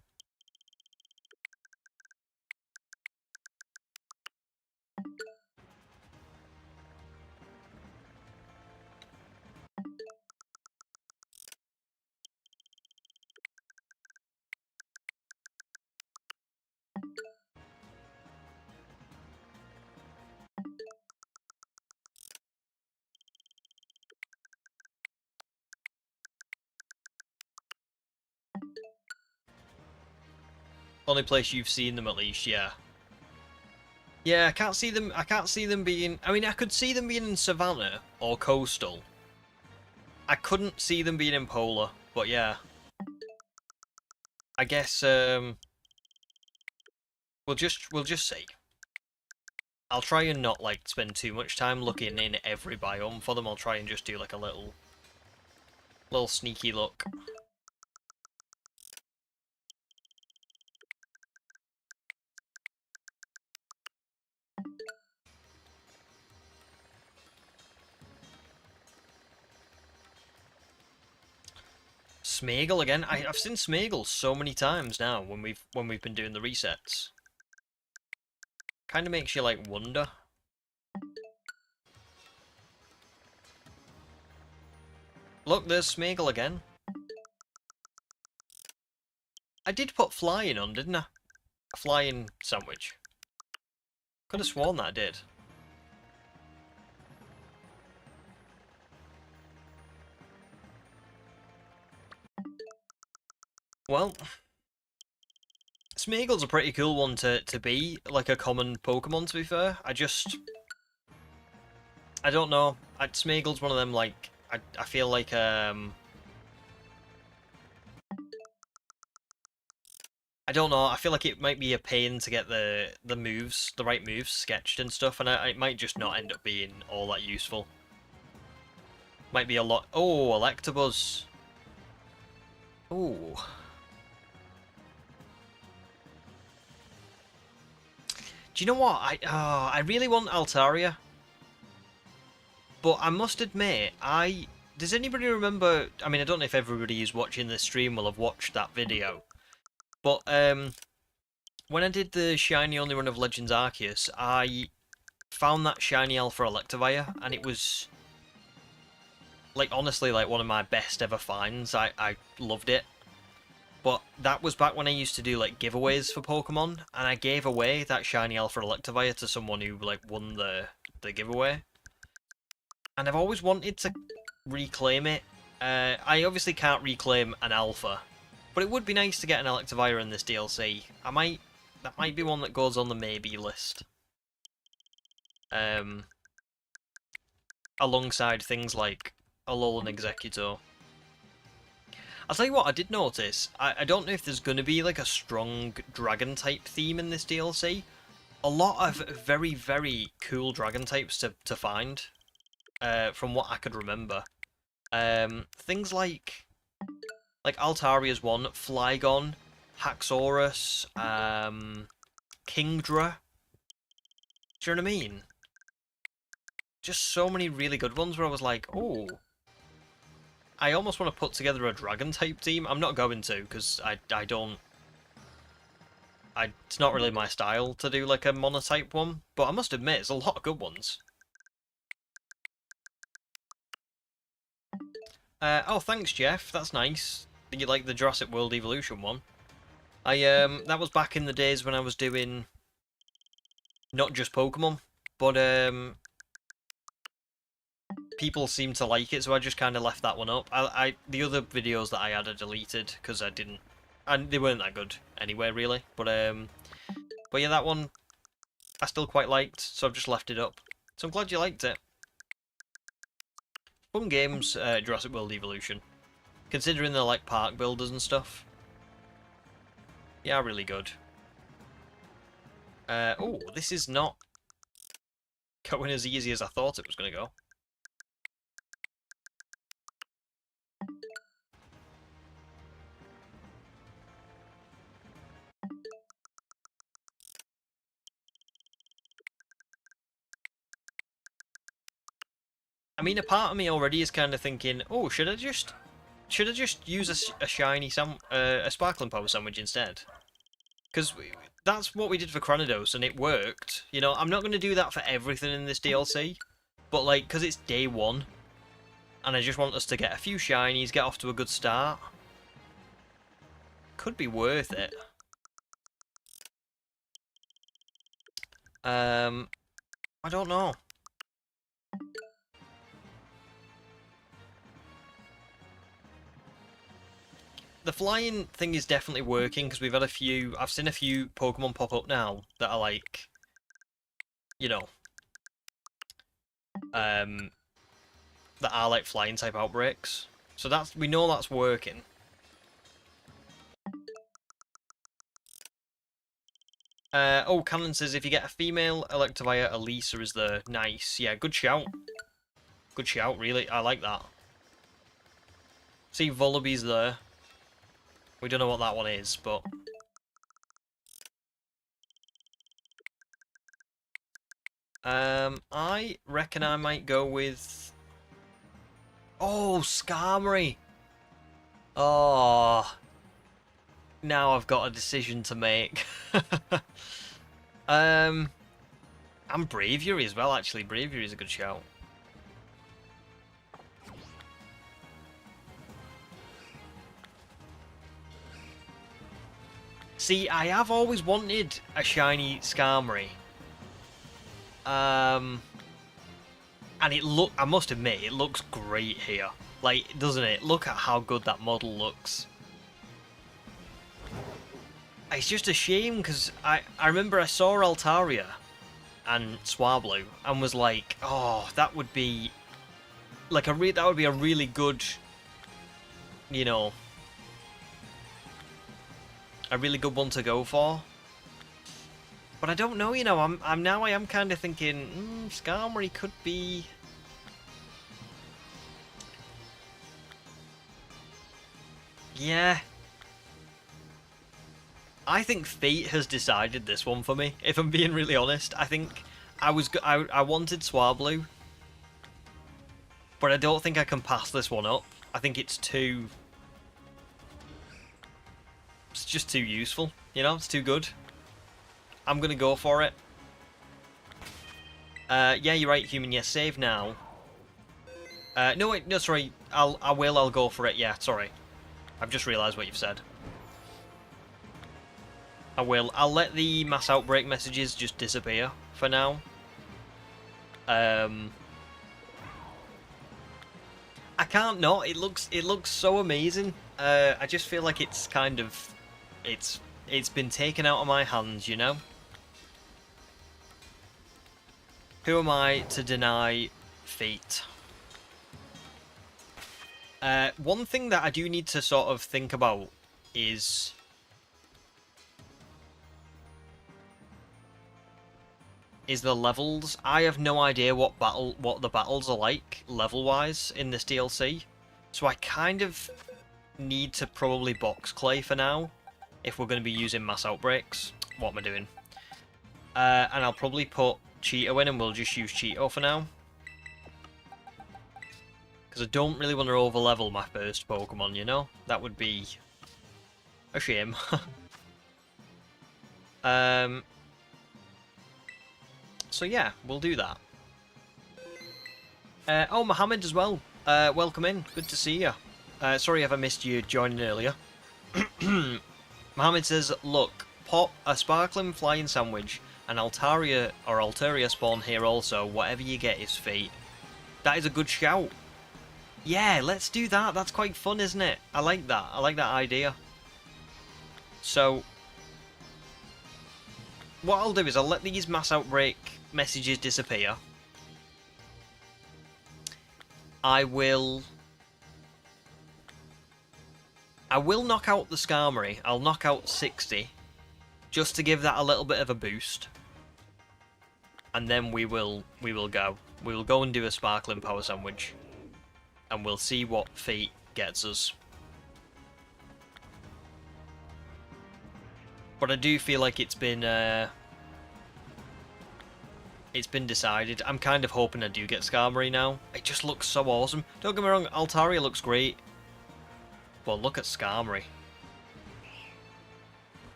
Only place you've seen them at least, yeah. Yeah, I can't see them being... I mean, I could see them being in Savannah or Coastal. I couldn't see them being in Polar, but yeah. I guess, we'll just see. I'll try and not, like, spend too much time looking in every biome for them. I'll try and just do, like, a little sneaky look. Smeagol again. I've seen Smeagol so many times now when we've been doing the resets. Kind of makes you like wonder. Look, there's Smeagol again. I did put flying on, didn't I? A flying sandwich. Could have sworn that I did. Well, Smeagol's a pretty cool one to be, like a common Pokemon, to be fair. I don't know. Smeagol's one of them, like, I feel like, I don't know, I feel like it might be a pain to get the right moves sketched and stuff, and it might just not end up being all that useful. Might be a lot... Oh, Electabuzz. Ooh. Do you know what? I really want Altaria. But I must admit, does anybody remember? I mean, I don't know if everybody who's watching this stream will have watched that video. But when I did the shiny only run of Legends Arceus, I found that shiny Alpha Electivire, and it was, like, honestly, like, one of my best ever finds. I loved it. But that was back when I used to do, like, giveaways for Pokemon, and I gave away that shiny Alpha Electivire to someone who, like, won the giveaway. And I've always wanted to reclaim it. I obviously can't reclaim an Alpha, but it would be nice to get an Electivire in this DLC. That might be one that goes on the maybe list. Alongside things like Alolan Executor. I'll tell you what, I did notice. I don't know if there's going to be like a strong dragon type theme in this DLC. A lot of very, very cool dragon types to find. From what I could remember. Things like Altaria's one, Flygon, Haxorus, Kingdra. Do you know what I mean? Just so many really good ones where I was like, oh, I almost want to put together a dragon type team. I'm not going to, because I don't... it's not really my style to do like a monotype one, but I must admit, there's a lot of good ones. Oh, thanks, Jeff. That's nice. You like the Jurassic World Evolution one. That was back in the days when I was doing not just Pokemon, but people seemed to like it, so I just kind of left that one up. The other videos that I had I deleted because I didn't, and they weren't that good anyway, really. But yeah, that one I still quite liked, so I've just left it up. So I'm glad you liked it. Fun games, Jurassic World Evolution. Considering they're like park builders and stuff. Yeah, really good. Oh, this is not going as easy as I thought it was going to go. I mean, a part of me already is kind of thinking, oh, should I just use a shiny a sparkling power sandwich instead? Because that's what we did for Cranidos, and it worked. You know, I'm not going to do that for everything in this DLC, but like, because it's day one, and I just want us to get a few shinies, get off to a good start. Could be worth it. I don't know. The flying thing is definitely working because we've had I've seen a few Pokemon pop up now that are like, you know, that are like flying type outbreaks. So we know that's working. Oh, Cannon says if you get a female Electivire, Elisa is the nice. Yeah, good shout. Good shout, really. I like that. See, Volibbe's there. We don't know what that one is, but... I reckon I might go with... Oh, Skarmory! Oh... Now I've got a decision to make. And Braviary as well, actually. Braviary is a good shout. See, I have always wanted a shiny Skarmory. And I must admit, it looks great here. Like, doesn't it? Look at how good that model looks. It's just a shame, because I remember I saw Altaria and Swablu and was like, oh, that would be like that would be a really good, you know, a really good one to go for. But I don't know, you know, I am kind of thinking, Skarmory could be... Yeah. I think fate has decided this one for me, if I'm being really honest. I think I wanted Swablu, but I don't think I can pass this one up. I think it's just too useful, you know? It's too good. I'm gonna go for it. Yeah, you're right, human. Yes, save now. No, wait, no, sorry. I'll go for it. Yeah, sorry. I've just realised what you've said. I will. I'll let the mass outbreak messages just disappear for now. I can't not. It looks so amazing. I just feel like it's kind of it's been taken out of my hands, you know? Who am I to deny fate? One thing that I do need to sort of think about is the levels. I have no idea what the battles are like level-wise in this DLC, so I kind of need to probably box clay for now if we're going to be using mass outbreaks. What am I doing? And I'll probably put Cheeto in, and we'll just use Cheeto for now. Because I don't really want to overlevel my first Pokemon, you know? That would be a shame. So yeah, we'll do that. Oh, Mohammed as well. Welcome in. Good to see you. Sorry if I missed you joining earlier. Mohammed says, look, pop a sparkling flying sandwich, and Altaria spawn here also. Whatever you get is fate. That is a good shout. Yeah, let's do that. That's quite fun, isn't it? I like that. I like that idea. So, what I'll do is I'll let these mass outbreak messages disappear. I will knock out the Skarmory. I'll knock out 60, just to give that a little bit of a boost. And then we will go. We will go and do a sparkling power sandwich, and we'll see what fate gets us. But I do feel like it's been decided. I'm kind of hoping I do get Skarmory now. It just looks so awesome. Don't get me wrong, Altaria looks great. Well, look at Skarmory.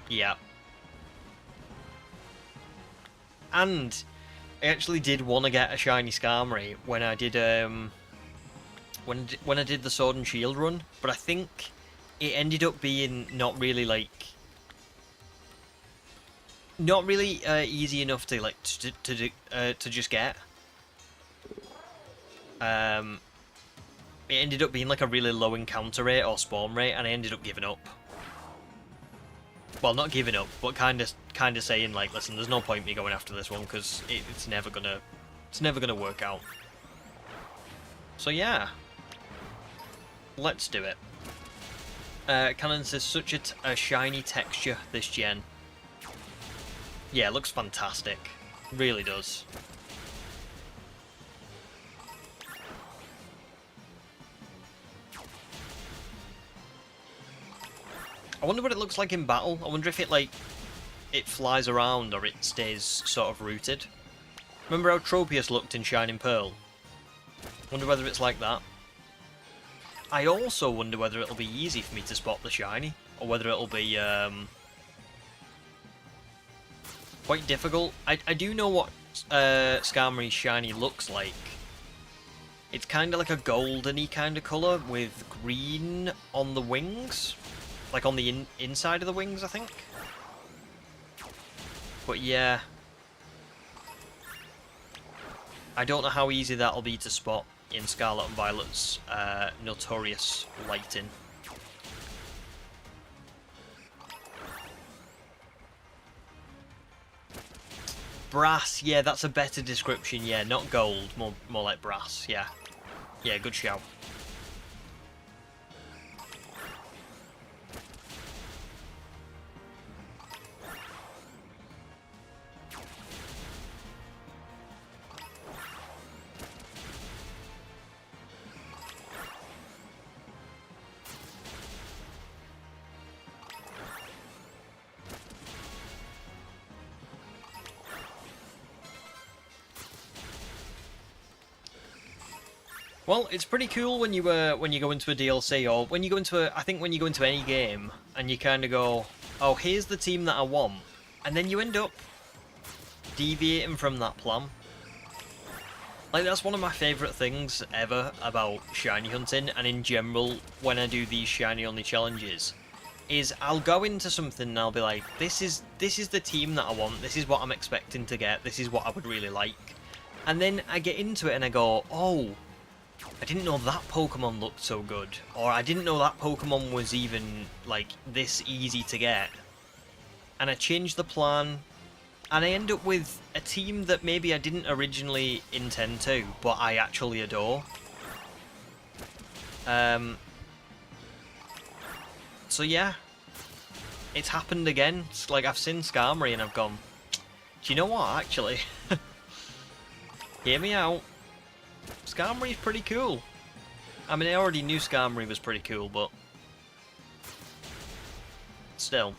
Yeah. And I actually did want to get a shiny Skarmory when I did when I did the Sword and Shield run, but I think it ended up being not really easy enough to to just get. It ended up being like a really low encounter rate or spawn rate, and I ended up giving up. Well, not giving up, but kind of saying like, listen, there's no point me going after this one because it's never gonna work out. So yeah, let's do it. Cannon says such a shiny texture this gen. Yeah, it looks fantastic. Really does. I wonder what it looks like in battle. I wonder if it flies around or it stays sort of rooted. Remember how Tropius looked in Shining Pearl? Wonder whether it's like that. I also wonder whether it'll be easy for me to spot the shiny, or whether it'll be quite difficult. I do know what Skarmory's shiny looks like. It's kind of like a goldeny kind of colour with green on the wings. Like on the inside of the wings, I think. But yeah. I don't know how easy that'll be to spot in Scarlet and Violet's notorious lighting. Brass, yeah, that's a better description, yeah, not gold, more like brass, yeah. Yeah, good shout. Well, it's pretty cool when you go into a DLC, or when you go into I think when you go into any game and you kind of go, oh, here's the team that I want, and then you end up deviating from that plan. Like, that's one of my favourite things ever about shiny hunting, and in general when I do these shiny only challenges, is I'll go into something and I'll be like, this is the team that I want, this is what I'm expecting to get, this is what I would really like. And then I get into it and I go, oh, I didn't know that Pokemon looked so good, or I didn't know that Pokemon was even, like, this easy to get. And I change the plan, and I end up with a team that maybe I didn't originally intend to, but I actually adore. So yeah, it's happened again. It's like, I've seen Skarmory and I've gone, do you know what, actually? Hear me out. Skarmory's pretty cool. I mean, I already knew Skarmory was pretty cool, but still.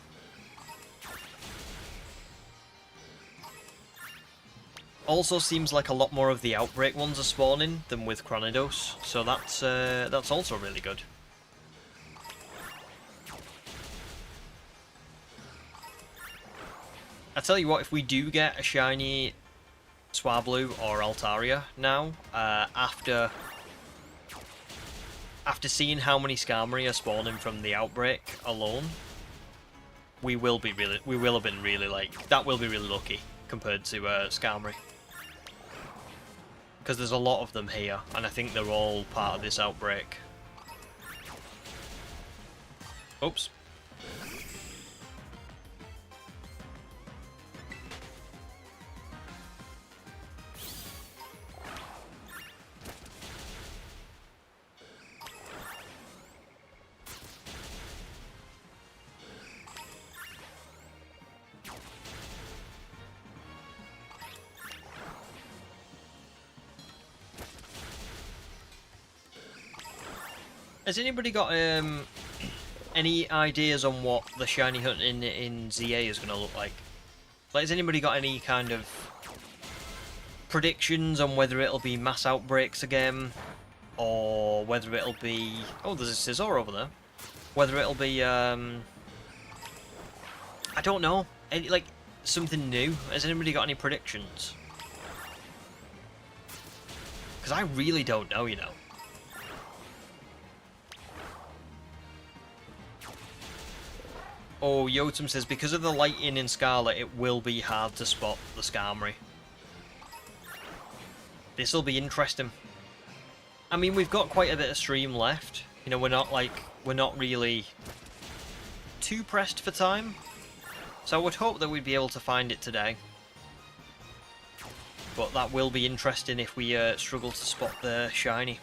Also seems like a lot more of the outbreak ones are spawning than with Cranidos, so that's also really good. I tell you what, if we do get a shiny Swablu or Altaria now, after seeing how many Skarmory are spawning from the outbreak alone, we will have been really, like, that will be really lucky compared to Skarmory. Because there's a lot of them here, and I think they're all part of this outbreak. Oops. Has anybody got any ideas on what the shiny hunt in ZA is going to look like? Like, has anybody got any kind of predictions on whether it'll be mass outbreaks again, or whether it'll be... Oh, there's a Scizor over there. Whether it'll be, I don't know. Any, like, something new? Has anybody got any predictions? Because I really don't know, you know. Oh, Yotum says, because of the lighting in Scarlet, it will be hard to spot the Skarmory. This'll be interesting. I mean, we've got quite a bit of stream left. You know, we're not really too pressed for time. So I would hope that we'd be able to find it today. But that will be interesting if we struggle to spot the shiny.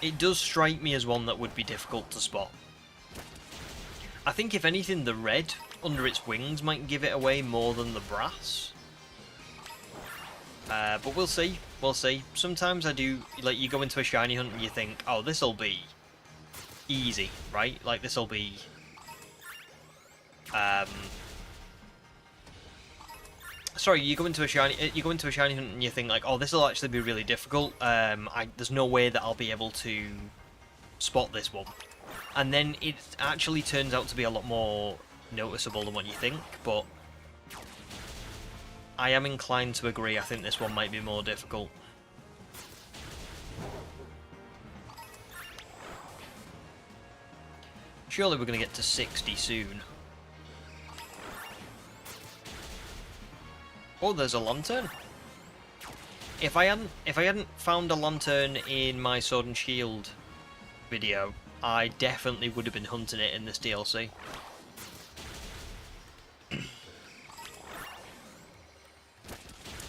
It does strike me as one that would be difficult to spot. I think, if anything, the red under its wings might give it away more than the brass. But we'll see. We'll see. Sometimes I do, like, you go into a shiny hunt and you think, oh, this'll be easy, right? Like, this'll be... Sorry, you go into a shiny hunt and you think, like, oh, this'll actually be really difficult. There's no way that I'll be able to spot this one. And then it actually turns out to be a lot more noticeable than what you think, but I am inclined to agree. I think this one might be more difficult. Surely we're going to get to 60 soon. Oh, there's a lantern. If I hadn't found a lantern in my Sword and Shield video, I definitely would have been hunting it in this DLC.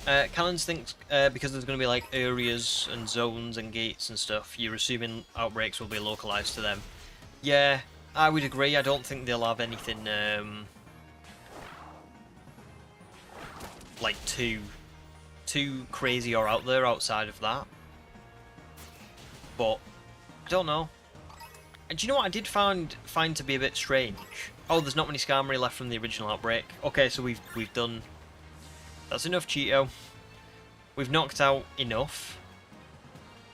Callens thinks because there's going to be like areas and zones and gates and stuff, you're assuming outbreaks will be localized to them. Yeah, I would agree. I don't think they'll have anything like too crazy or out there outside of that. But I don't know. And do you know what I did find to be a bit strange? Oh, there's not many Skarmory left from the original outbreak. Okay, so we've done... That's enough, Cheeto. We've knocked out enough.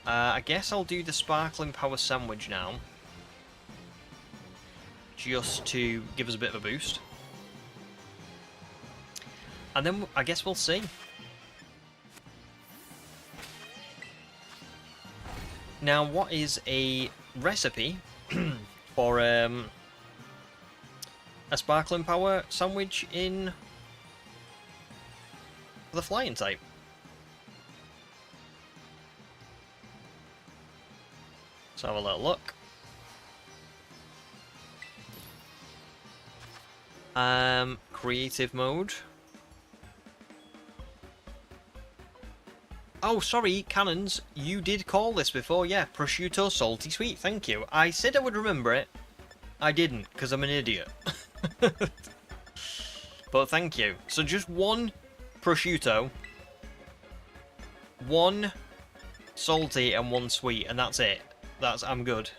I guess I'll do the Sparkling Power Sandwich now. Just to give us a bit of a boost. And then I guess we'll see. Now, what is a recipe for a Sparkling Power Sandwich in the Flying type? Let's have a little look. Creative mode. Oh, sorry, Cannons, you did call this before, yeah. Prosciutto Salty Sweet, thank you. I said I would remember it. I didn't, because I'm an idiot. But thank you. So just one prosciutto, one salty and one sweet, and that's it. I'm good.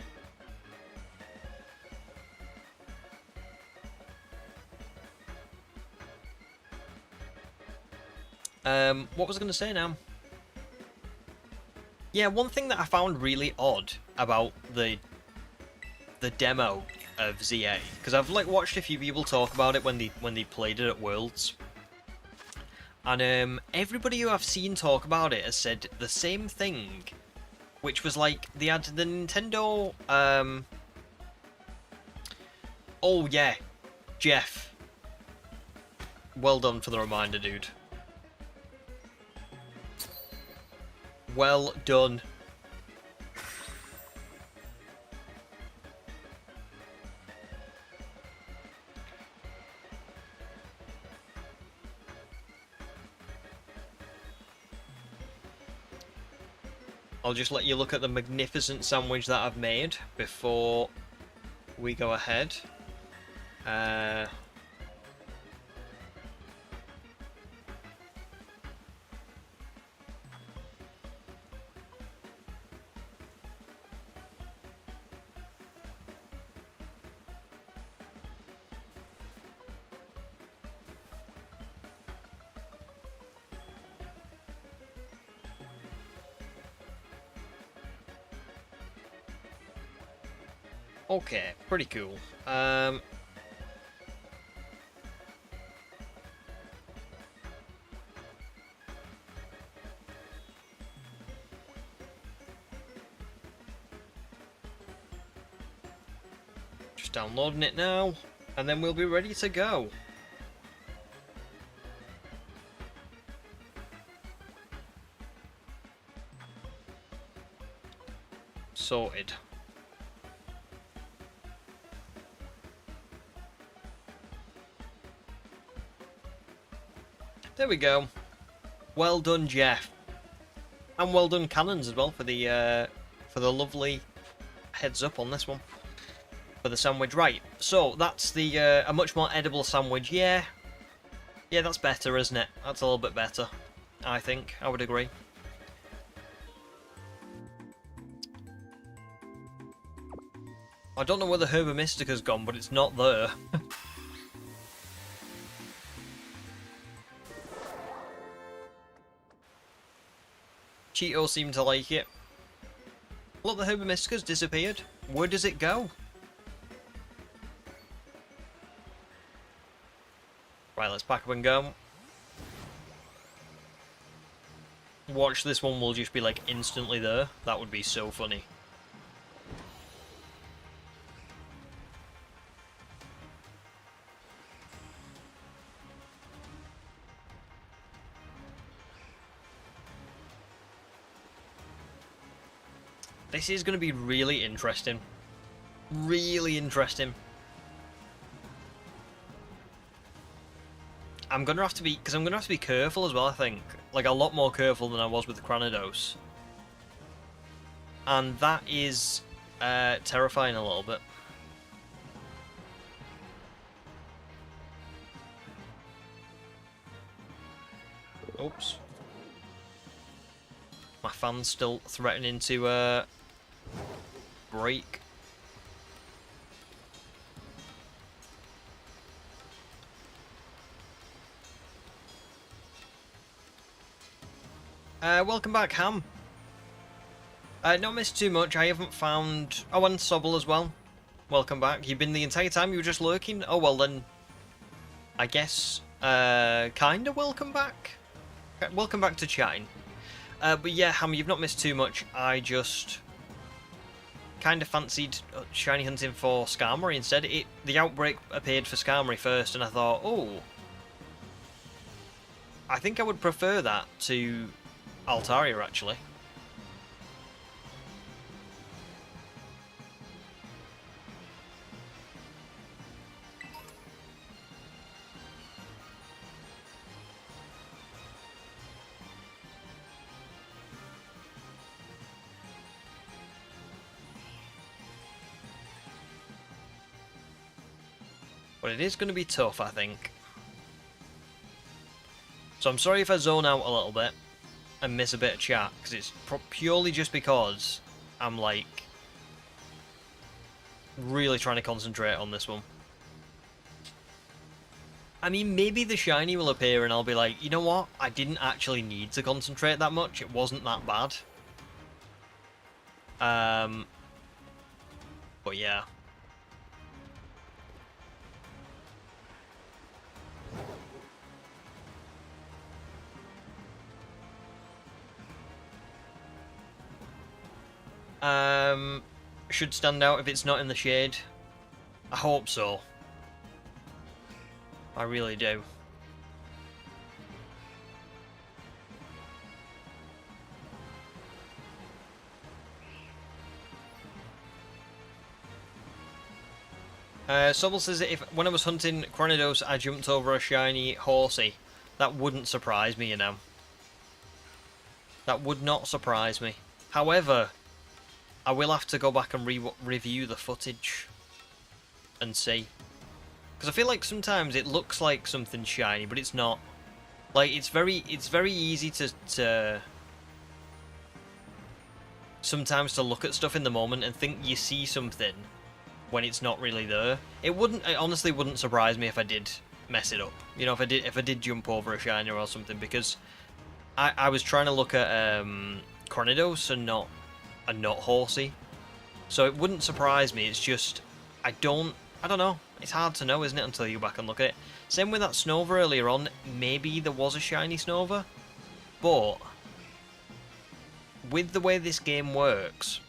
What was I going to say now? Yeah, one thing that I found really odd about the demo of ZA, because I've like watched a few people talk about it when they played it at Worlds, and everybody who I've seen talk about it has said the same thing, which was like they had the Nintendo. Oh yeah, Jeff. Well done for the reminder, dude. Well done. I'll just let you look at the magnificent sandwich that I've made before we go ahead. Okay, pretty cool. Just downloading it now, and then we'll be ready to go. Sorted. There we go. Well done, Jeff, and well done, Cannons, as well, for the lovely heads up on this one for the sandwich. Right, so that's the a much more edible sandwich. Yeah, that's better, isn't it? That's a little bit better, I think. I would agree. I don't know where the Herba Mystica's gone, but it's not there. Cheeto seemed to like it. Look, the Herba Mystica's disappeared. Where does it go? Right, let's pack up and go. Watch, this one will just be like instantly there. That would be so funny. This is going to be really interesting. Really interesting. I'm going to have to be, because I'm going to have to be careful as well, I think. Like, a lot more careful than I was with the Cranidos. And that is terrifying a little bit. Oops. My fan's still threatening to break. Welcome back, Ham. Not missed too much. I haven't found... Oh, and Sobble as well. Welcome back. You've been the entire time? You were just lurking? Oh, well then... I guess... kinda welcome back? Welcome back to chatting. But yeah, Ham, you've not missed too much. I just... kind of fancied shiny hunting for Skarmory instead. The outbreak appeared for Skarmory first, and I thought, oh... I think I would prefer that to Altaria, actually. But it is going to be tough, I think. So I'm sorry if I zone out a little bit and miss a bit of chat, because it's purely just because I'm, like, really trying to concentrate on this one. I mean, maybe the shiny will appear and I'll be like, you know what? I didn't actually need to concentrate that much. It wasn't that bad. But yeah. Should stand out if it's not in the shade. I hope so. I really do. Sobble says that when I was hunting Cranidos, I jumped over a shiny horsey. That wouldn't surprise me, you know. That would not surprise me. However, I will have to go back and review the footage and see. Because I feel like sometimes it looks like something shiny, but it's not. Like, it's very easy to sometimes to look at stuff in the moment and think you see something when it's not really there. It honestly wouldn't surprise me if I did mess it up. You know, if I did jump over a shiner or something, because I was trying to look at Cranidos and not horsey. So it wouldn't surprise me. It's just I don't know. It's hard to know, isn't it, until you go back and look at it. Same with that Snover earlier on. Maybe there was a shiny Snover, but with the way this game works,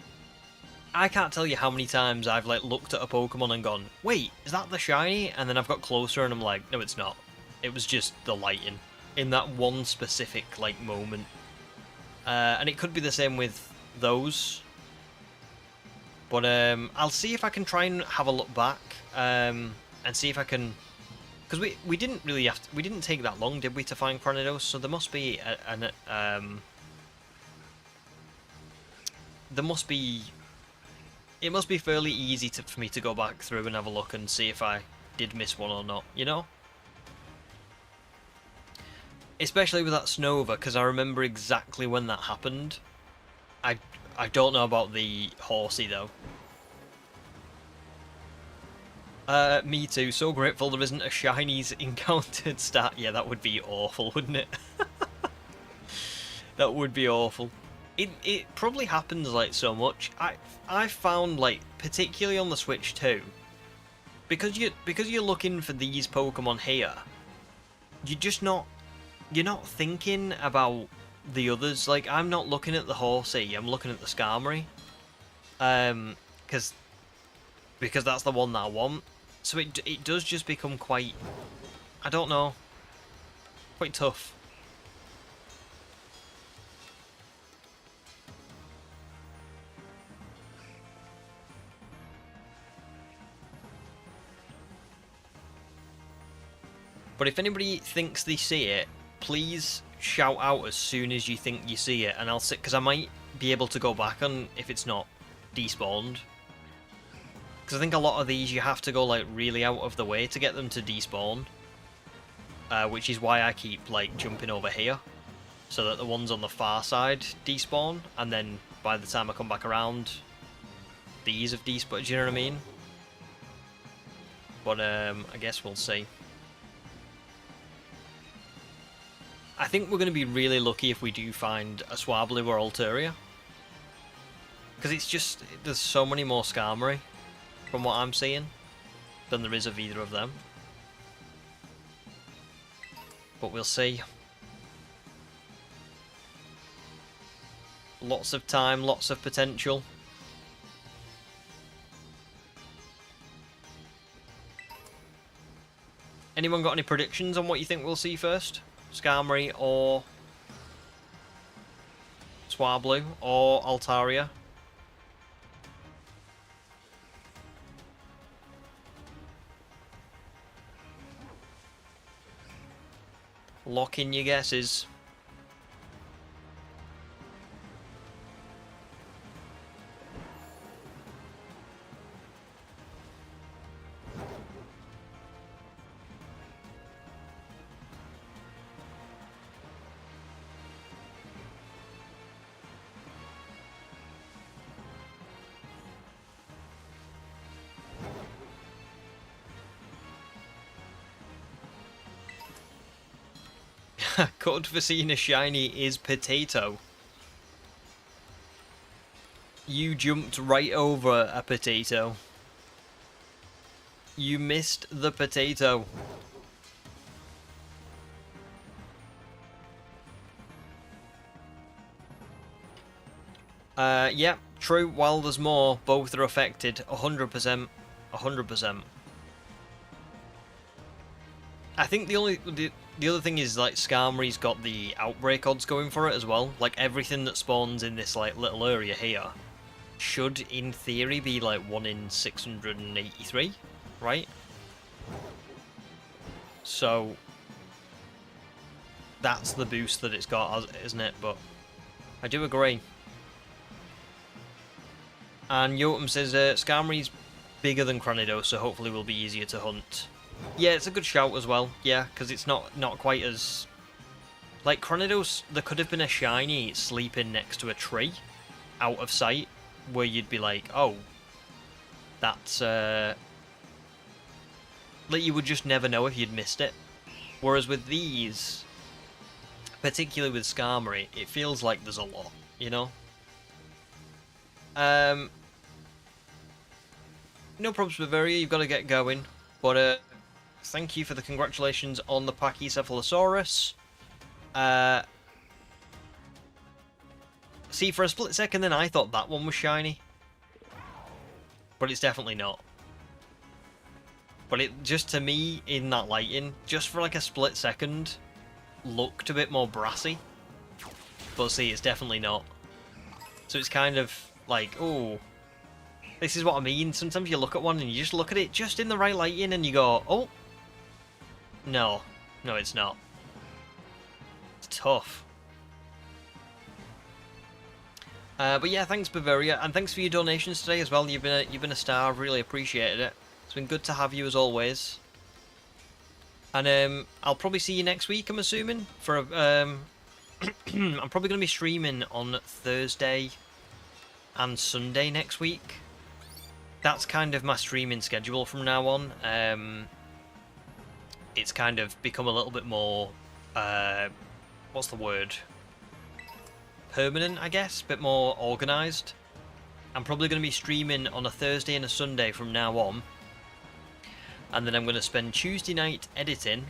I can't tell you how many times I've like looked at a Pokemon and gone, wait, is that the shiny? And then I've got closer and I'm like, no, it's not. It was just the lighting in that one specific like moment. And it could be the same with those. But I'll see if I can try and have a look back and see if I can, because we didn't really have to, we didn't take that long, did we, to find Cranidos? So there must be it must be fairly easy for me to go back through and have a look and see if I did miss one or not, you know? Especially with that Snover, because I remember exactly when that happened. I don't know about the horsey, though. Me too. So grateful there isn't a shinies encountered stat. Yeah, that would be awful, wouldn't it? That would be awful. It probably happens like so much. I found, like, particularly on the Switch too, because you're looking for these Pokemon here, you're not thinking about the others. Like, I'm not looking at the horsey, I'm looking at the Skarmory. Because that's the one that I want. So it does just become quite, I don't know, quite tough. But if anybody thinks they see it, please shout out as soon as you think you see it, and I'll sit, because I might be able to go back on if it's not despawned. Because I think a lot of these you have to go like really out of the way to get them to despawn, which is why I keep like jumping over here, so that the ones on the far side despawn, and then by the time I come back around, these have despawned. Do you know what I mean? But I guess we'll see. I think we're going to be really lucky if we do find a Swablu or Altaria. Because it's just, there's so many more Skarmory, from what I'm seeing, than there is of either of them. But we'll see. Lots of time, lots of potential. Anyone got any predictions on what you think we'll see first? Skarmory or Swablu or Altaria? Lock in your guesses. Code for seeing a shiny is potato. You jumped right over a potato. You missed the potato. Yeah, true. While there's more, both are affected. 100%. 100%. I think the other thing is, like, Skarmory's got the outbreak odds going for it as well. Like, everything that spawns in this, like, little area here should, in theory, be, like, 1 in 683, right? So, that's the boost that it's got, isn't it? But I do agree. And Yotam says, Skarmory's bigger than Cranidos, so hopefully will be easier to hunt. Yeah, it's a good shout as well, yeah, because it's not quite as... Like, Cranidos, there could have been a shiny sleeping next to a tree, out of sight, where you'd be like, oh, that's... Like, you would just never know if you'd missed it. Whereas with these, particularly with Skarmory, it feels like there's a lot, you know? No problems, Bavaria, you've got to get going, but, thank you for the congratulations on the Pachycephalosaurus. See, for a split second then I thought that one was shiny. But it's definitely not. But it just, to me, in that lighting, just for like a split second, looked a bit more brassy. But see, it's definitely not. So it's kind of like, oh, this is what I mean. Sometimes you look at one and you just look at it just in the right lighting and you go, oh, no, it's not. It's tough. But yeah, thanks Bavaria, and thanks for your donations today as well. You've been a star. I've really appreciated it. It's been good to have you as always. And I'll probably see you next week, I'm assuming. For I'm probably going to be streaming on Thursday and Sunday next week. That's kind of my streaming schedule from now on. It's kind of become a little bit more, what's the word? Permanent, I guess? A bit more organised. I'm probably going to be streaming on a Thursday and a Sunday from now on. And then I'm going to spend Tuesday night editing.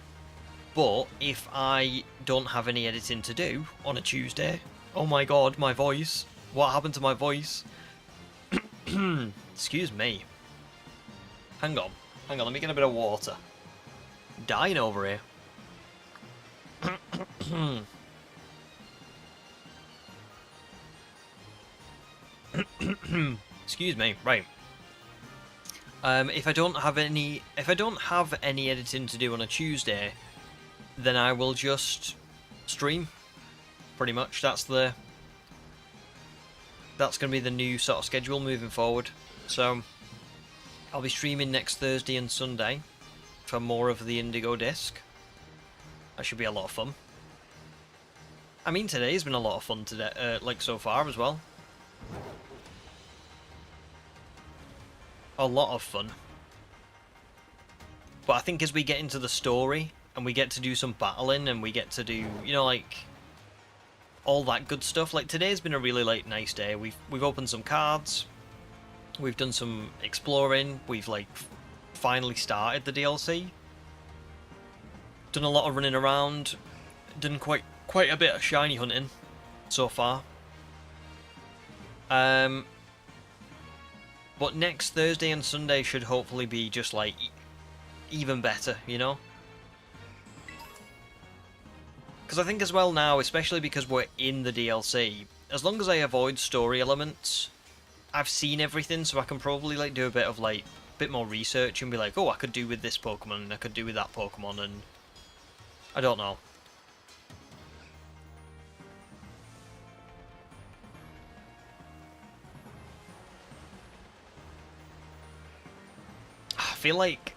But if I don't have any editing to do on a Tuesday... Oh my god, my voice. What happened to my voice? Excuse me. Hang on, let me get a bit of water. Dying over here. Excuse me. Right. If I don't have any editing to do on a Tuesday, then I will just stream. Pretty much. That's going to be the new sort of schedule moving forward. So I'll be streaming next Thursday and Sunday for more of the Indigo Disk. That should be a lot of fun. I mean, today's been a lot of fun today, like so far as well. A lot of fun. But I think as we get into the story and we get to do some battling, and we get to do, you know, like, all that good stuff. Like, today's been a really, like, nice day. We've opened some cards, we've done some exploring, we've, like, finally started the DLC, done a lot of running around, done quite a bit of shiny hunting so far. But next Thursday and Sunday should hopefully be just, like, even better, you know? Because I think as well now, especially because we're in the DLC, as long as I avoid story elements, I've seen everything, so I can probably, like, do a bit of, like, bit more research and be like, oh, I could do with this Pokemon, and I could do with that Pokemon, and I don't know. I feel like,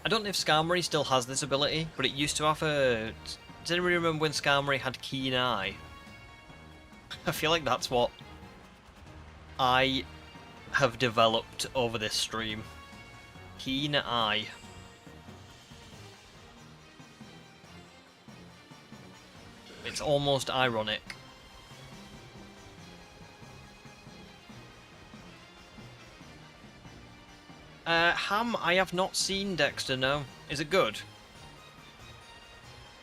I don't know if Skarmory still has this ability, but it used to have a... Does anybody remember when Skarmory had Keen Eye? I feel like that's what I have developed over this stream. Keen Eye. It's almost ironic. Ham, I have not seen Dexter, no. Is it good?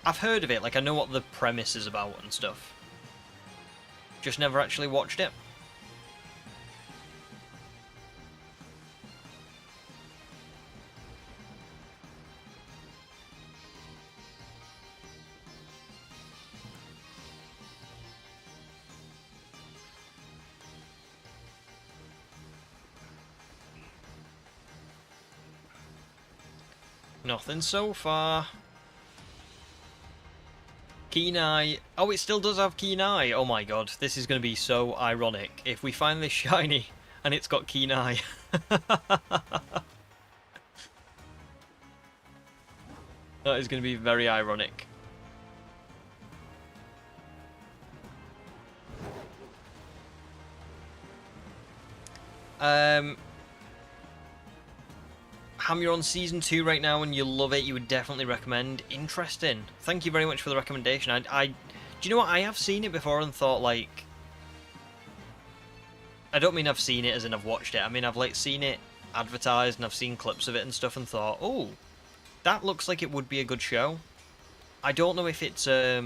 I've heard of it, like I know what the premise is about and stuff. Just never actually watched it. Nothing so far. Keen Eye. Oh, it still does have Keen Eye. Oh my god, this is going to be so ironic if we find this shiny and it's got Keen Eye. That is going to be very ironic. Ham, you're on Season 2 right now and you love it, you would definitely recommend. Interesting. Thank you very much for the recommendation. Do you know what? I have seen it before and thought, like... I don't mean I've seen it as in I've watched it. I mean, I've, like, seen it advertised and I've seen clips of it and stuff and thought, oh, that looks like it would be a good show. I don't know if it's, I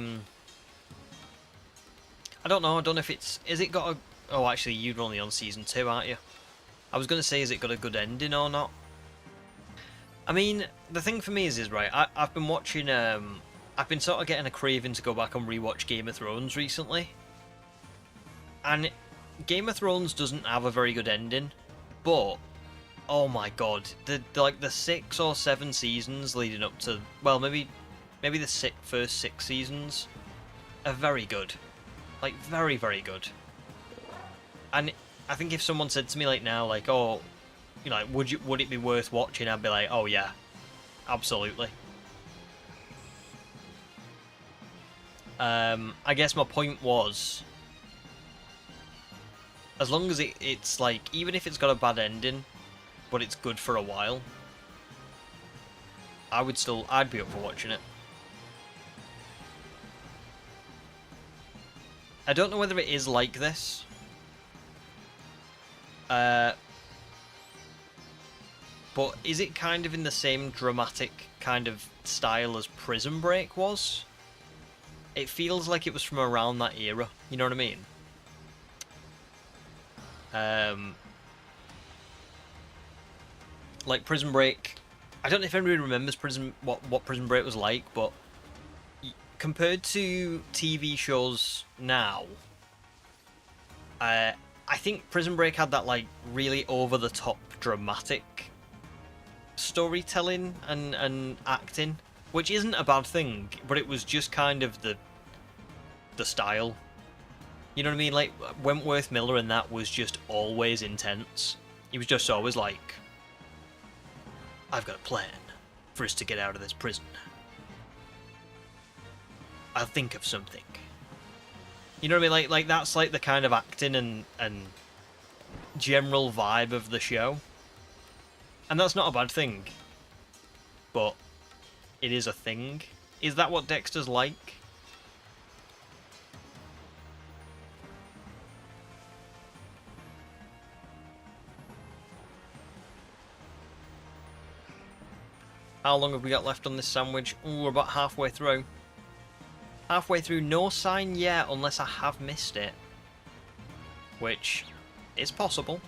don't know if it's... Is it got a... Oh, actually, you're only on Season 2, aren't you? I was going to say, is it got a good ending or not? I mean, the thing for me is right, I've been watching, I've been sort of getting a craving to go back and rewatch Game of Thrones recently. And Game of Thrones doesn't have a very good ending, but, oh my god, the 6 or 7 seasons leading up to, well, maybe the first 6 seasons are very good. Like, very, very good. And I think if someone said to me, like, now, like, oh... You know, would it be worth watching? I'd be like, oh yeah, absolutely. I guess my point was, as long as it's like, even if it's got a bad ending, but it's good for a while, I'd be up for watching it. I don't know whether it is like this. But is it kind of in the same dramatic kind of style as Prison Break was? It feels like it was from around that era, you know what I mean? Like Prison Break, I don't know if anybody remembers what Prison Break was like, but compared to TV shows now, I think Prison Break had that like really over-the-top dramatic storytelling and acting, which isn't a bad thing, but it was just kind of the style. You know what I mean? Like, Wentworth Miller and that was just always intense. He was just always like, I've got a plan for us to get out of this prison. I'll think of something. You know what I mean? Like that's like the kind of acting and general vibe of the show. And that's not a bad thing. But it is a thing. Is that what Dexter's like? How long have we got left on this sandwich? Ooh, we're about halfway through. Halfway through, no sign yet, unless I have missed it. Which is possible.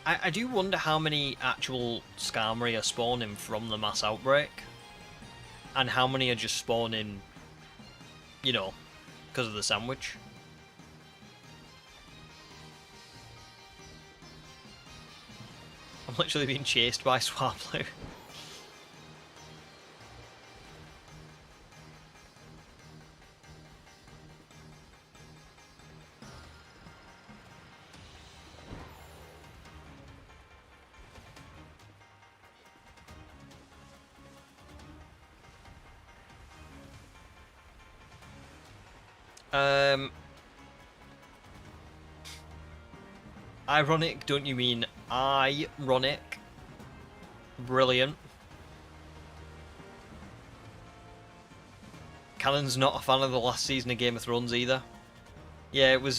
I do wonder how many actual Skarmory are spawning from the mass outbreak. And how many are just spawning, you know, because of the sandwich. I'm literally being chased by Swablu. Ironic, don't you mean ironic? Brilliant. Cannon's not a fan of the last season of Game of Thrones either. Yeah, it was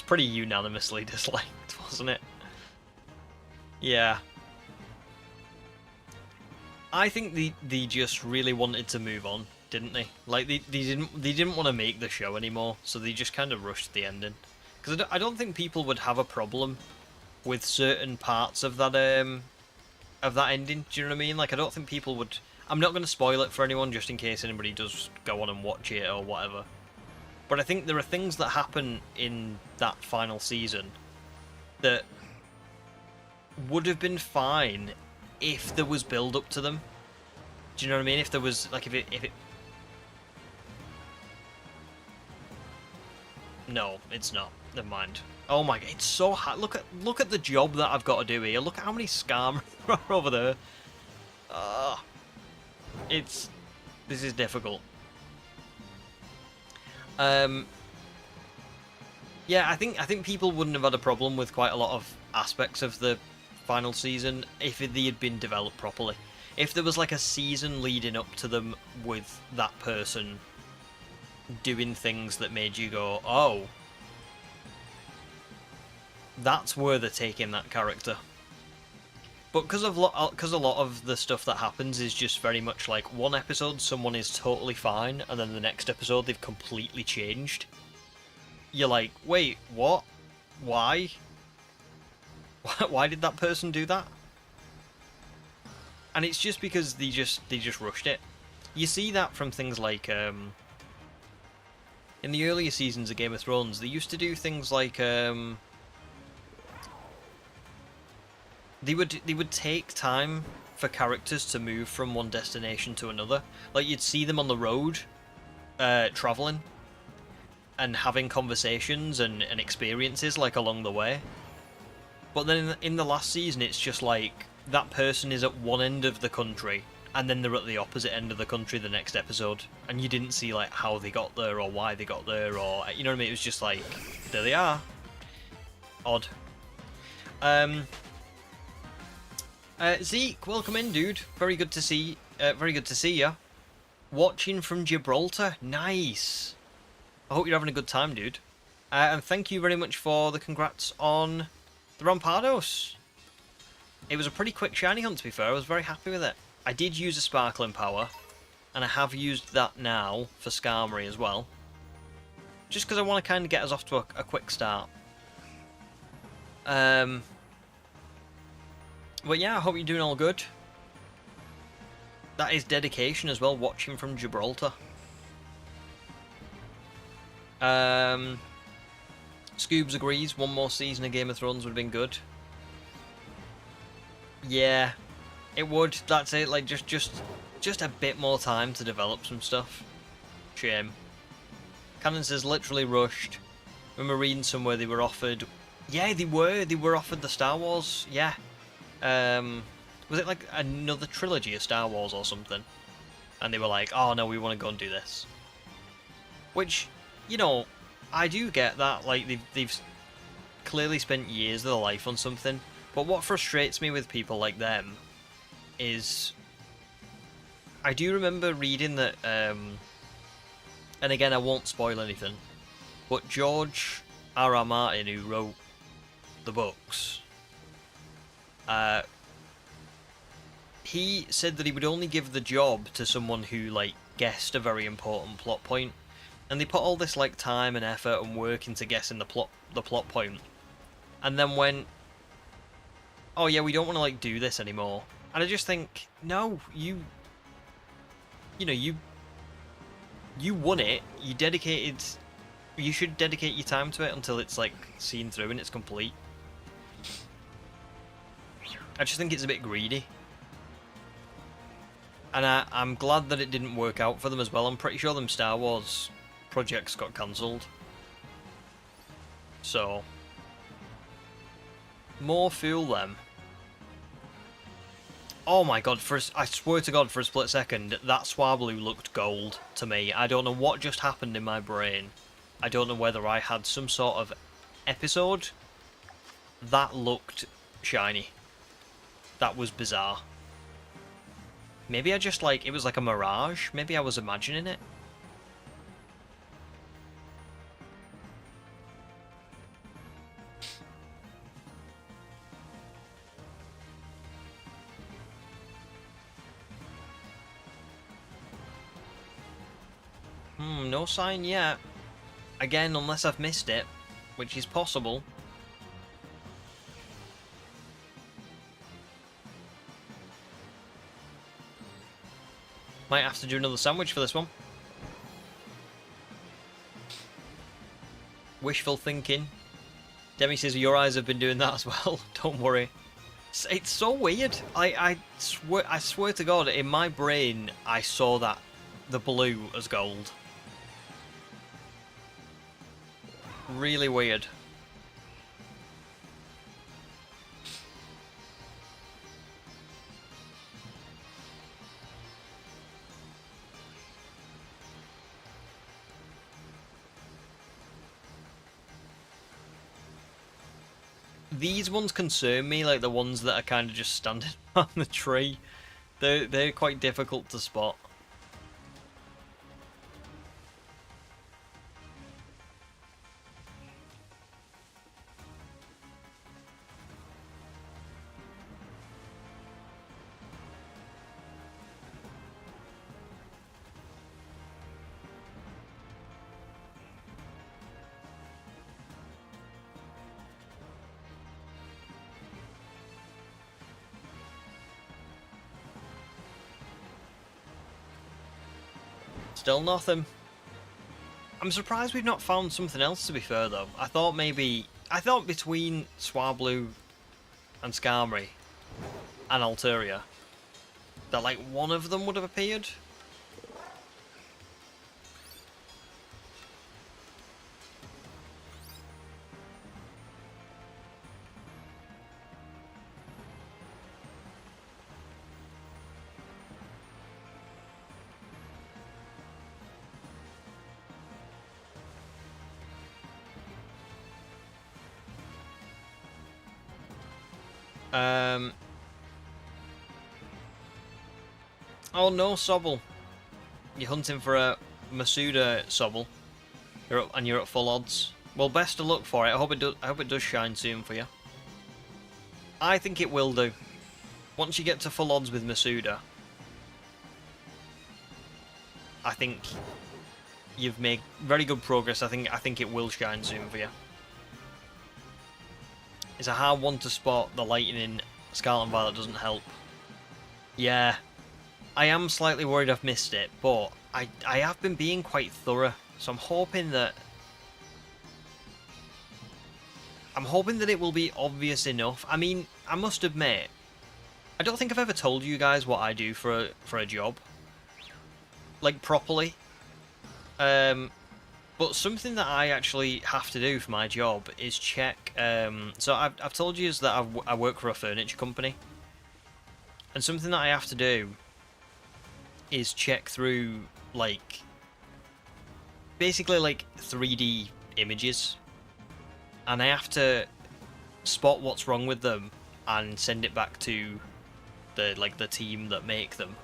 pretty unanimously disliked, wasn't it? Yeah. I think they just really wanted to move on, didn't they? Like they didn't want to make the show anymore, so they just kind of rushed the ending. Because I don't think people would have a problem with certain parts of that ending. Do you know what I mean? Like I don't think people would. I'm not going to spoil it for anyone, just in case anybody does go on and watch it or whatever. But I think there are things that happen in that final season that would have been fine if there was build up to them. Do you know what I mean? If there was like if it. No, it's not. Never mind. Oh my god, it's so hard. Look at the job that I've got to do here. Look at how many Skarmory are over there. This is difficult. Yeah, I think people wouldn't have had a problem with quite a lot of aspects of the final season if they had been developed properly. If there was like a season leading up to them with that person doing things that made you go, oh, that's where they're taking that character. But because a lot of the stuff that happens is just very much like one episode someone is totally fine, and then the next episode they've completely changed. You're like, wait, what? Why? Why did that person do that? And it's just because they just rushed it. You see that from things like in the earlier seasons of Game of Thrones, they used to do things like they would take time for characters to move from one destination to another. Like you'd see them on the road, traveling, and having conversations and experiences like along the way. But then in the last season, it's just like that person is at one end of the country, and then they're at the opposite end of the country the next episode, and you didn't see like how they got there or why they got there, or you know what I mean. It was just like there they are. Odd. Zeke, welcome in, dude. Very good to see. Very good to see you. Watching from Gibraltar, nice. I hope you're having a good time, dude. And thank you very much for the congrats on the Terapagos. It was a pretty quick shiny hunt, to be fair. I was very happy with it. I did use a sparkling power, and I have used that now for Skarmory as well. Just because I want to kind of get us off to a quick start. But yeah, I hope you're doing all good. That is dedication as well, watching from Gibraltar. Scoobs agrees, one more season of Game of Thrones would have been good. Yeah, it would. That's it. Like just a bit more time to develop some stuff. Shame. Cannon says literally rushed. Remember reading somewhere they were offered... Yeah, they were offered the Star Wars, yeah. Was it like another trilogy of Star Wars or something? And they were like, oh no, we want to go and do this. Which, you know, I do get that, like, they've clearly spent years of their life on something, but what frustrates me with people like them is... I do remember reading that, and again, I won't spoil anything, but George R.R. Martin, who wrote the books, he said that he would only give the job to someone who, like, guessed a very important plot point, and they put all this, like, time and effort and work into guessing the plot point, and then went, oh yeah, we don't want to, like, do this anymore. And I just think, no, you know, you won it, you should dedicate your time to it until it's, like, seen through and it's complete. I just think it's a bit greedy. And I'm glad that it didn't work out for them as well. I'm pretty sure them Star Wars projects got cancelled. So, more fool them. Oh my god, I swear to god, for a split second, that Swablu looked gold to me. I don't know what just happened in my brain. I don't know whether I had some sort of episode. That looked shiny. That was bizarre. Maybe I just, like, it was like a mirage. Maybe I was imagining it. No sign yet. Again, unless I've missed it, which is possible. Might have to do another sandwich for this one. Wishful thinking. Demi says your eyes have been doing that as well. Don't worry. It's so weird. I swear to god, in my brain, I saw that the blue as gold. Really weird. These ones concern me, like the ones that are kind of just standing on the tree. They're quite difficult to spot. Still nothing. I'm surprised we've not found something else, to be fair, though. I thought between Swablu and Skarmory and Alteria that, like, one of them would have appeared. Oh no, Sobble. You're hunting for a Masuda, Sobble. You're at full odds. Well, best of luck for it. I hope it does shine soon for you. I think it will do. Once you get to full odds with Masuda, I think you've made very good progress. I think it will shine soon for you. It's a hard one to spot. The lighting in Scarlet and Violet doesn't help. Yeah, I am slightly worried I've missed it, but I have been being quite thorough, so I'm hoping that it will be obvious enough. I mean, I must admit, I don't think I've ever told you guys what I do for a job, like, properly. But something that I actually have to do for my job is check. So I've told you is that I work for a furniture company, and something that I have to do is check through like basically like 3D images, and I have to spot what's wrong with them and send it back to the team that make them,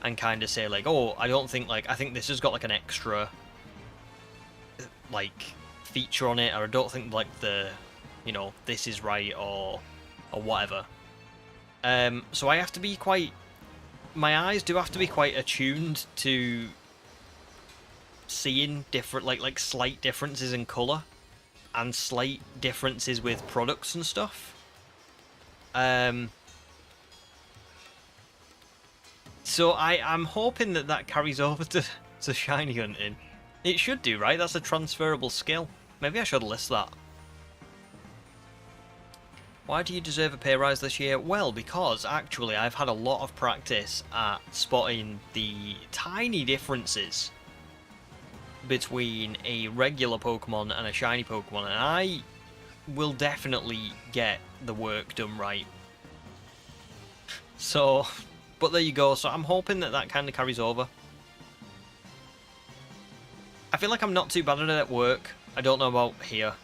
and kind of say like, oh, I don't think I think this has got like an extra like feature on it, or I don't think like this is right, or whatever. So I have to be quite, my eyes do have to be quite attuned to seeing different like slight differences in colour and slight differences with products and stuff. So I'm hoping that carries over to shiny hunting. It should do, right? That's a transferable skill. Maybe I should list that. Why do you deserve a pay rise this year? Well, because actually I've had a lot of practice at spotting the tiny differences between a regular Pokemon and a shiny Pokemon, and I will definitely get the work done right. So, but there you go. So I'm hoping that kind of carries over. I feel like I'm not too bad at it at work. I don't know about here.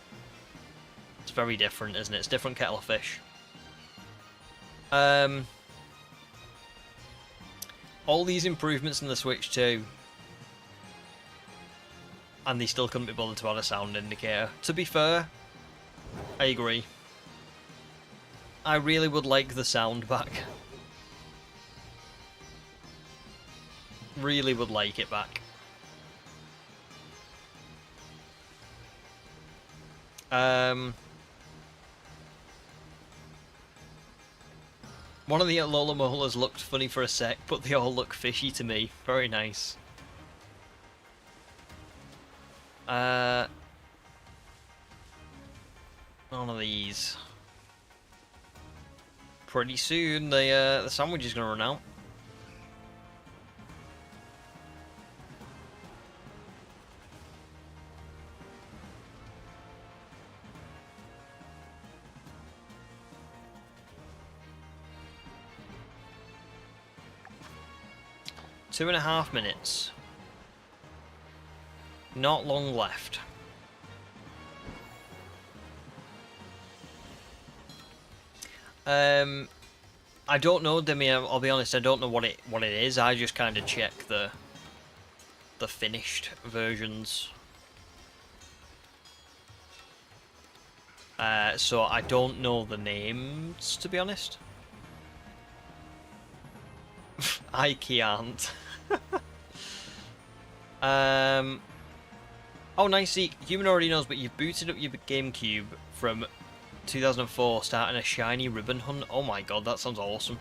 It's very different, isn't it? It's different kettle of fish. All these improvements in the Switch too, and they still couldn't be bothered to add a sound indicator. To be fair, I agree. I really would like the sound back. Really would like it back. One of the Alola Molas looked funny for a sec, but they all look fishy to me. Very nice. None of these. Pretty soon the sandwich is gonna run out. Two and a half minutes. Not long left. I don't know, Demi. I'll be honest. I don't know what it is. I just kind of check the finished versions. So I don't know the names, to be honest. I can't. Oh, nice. See, Human already knows, but you've booted up your GameCube from 2004, starting a shiny ribbon hunt. Oh my god, that sounds awesome.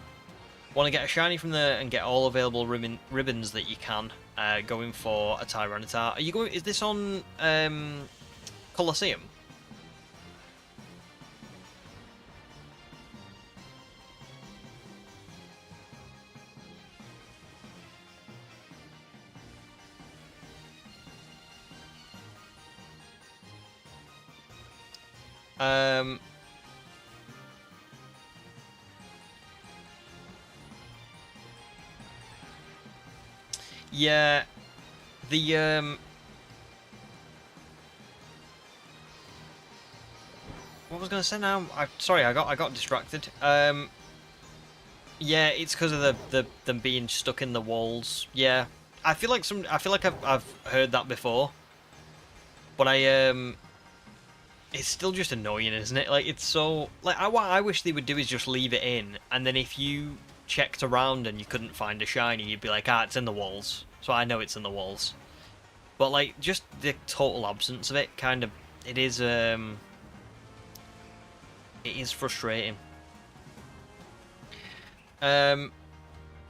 Want to get a shiny from there and get all available ribbons that you can. Going for a Tyranitar. Are you going? Is this on Colosseum? Yeah, the what was I gonna say now? Sorry, I got distracted. Yeah, it's because of them being stuck in the walls. Yeah, I feel like I've heard that before, but it's still just annoying, isn't it? Like, it's so like what I wish they would do is just leave it in, and then if you checked around and you couldn't find a shiny, you'd be like, ah, it's in the walls. So I know it's in the walls. But like, just the total absence of it, kind of, it is frustrating.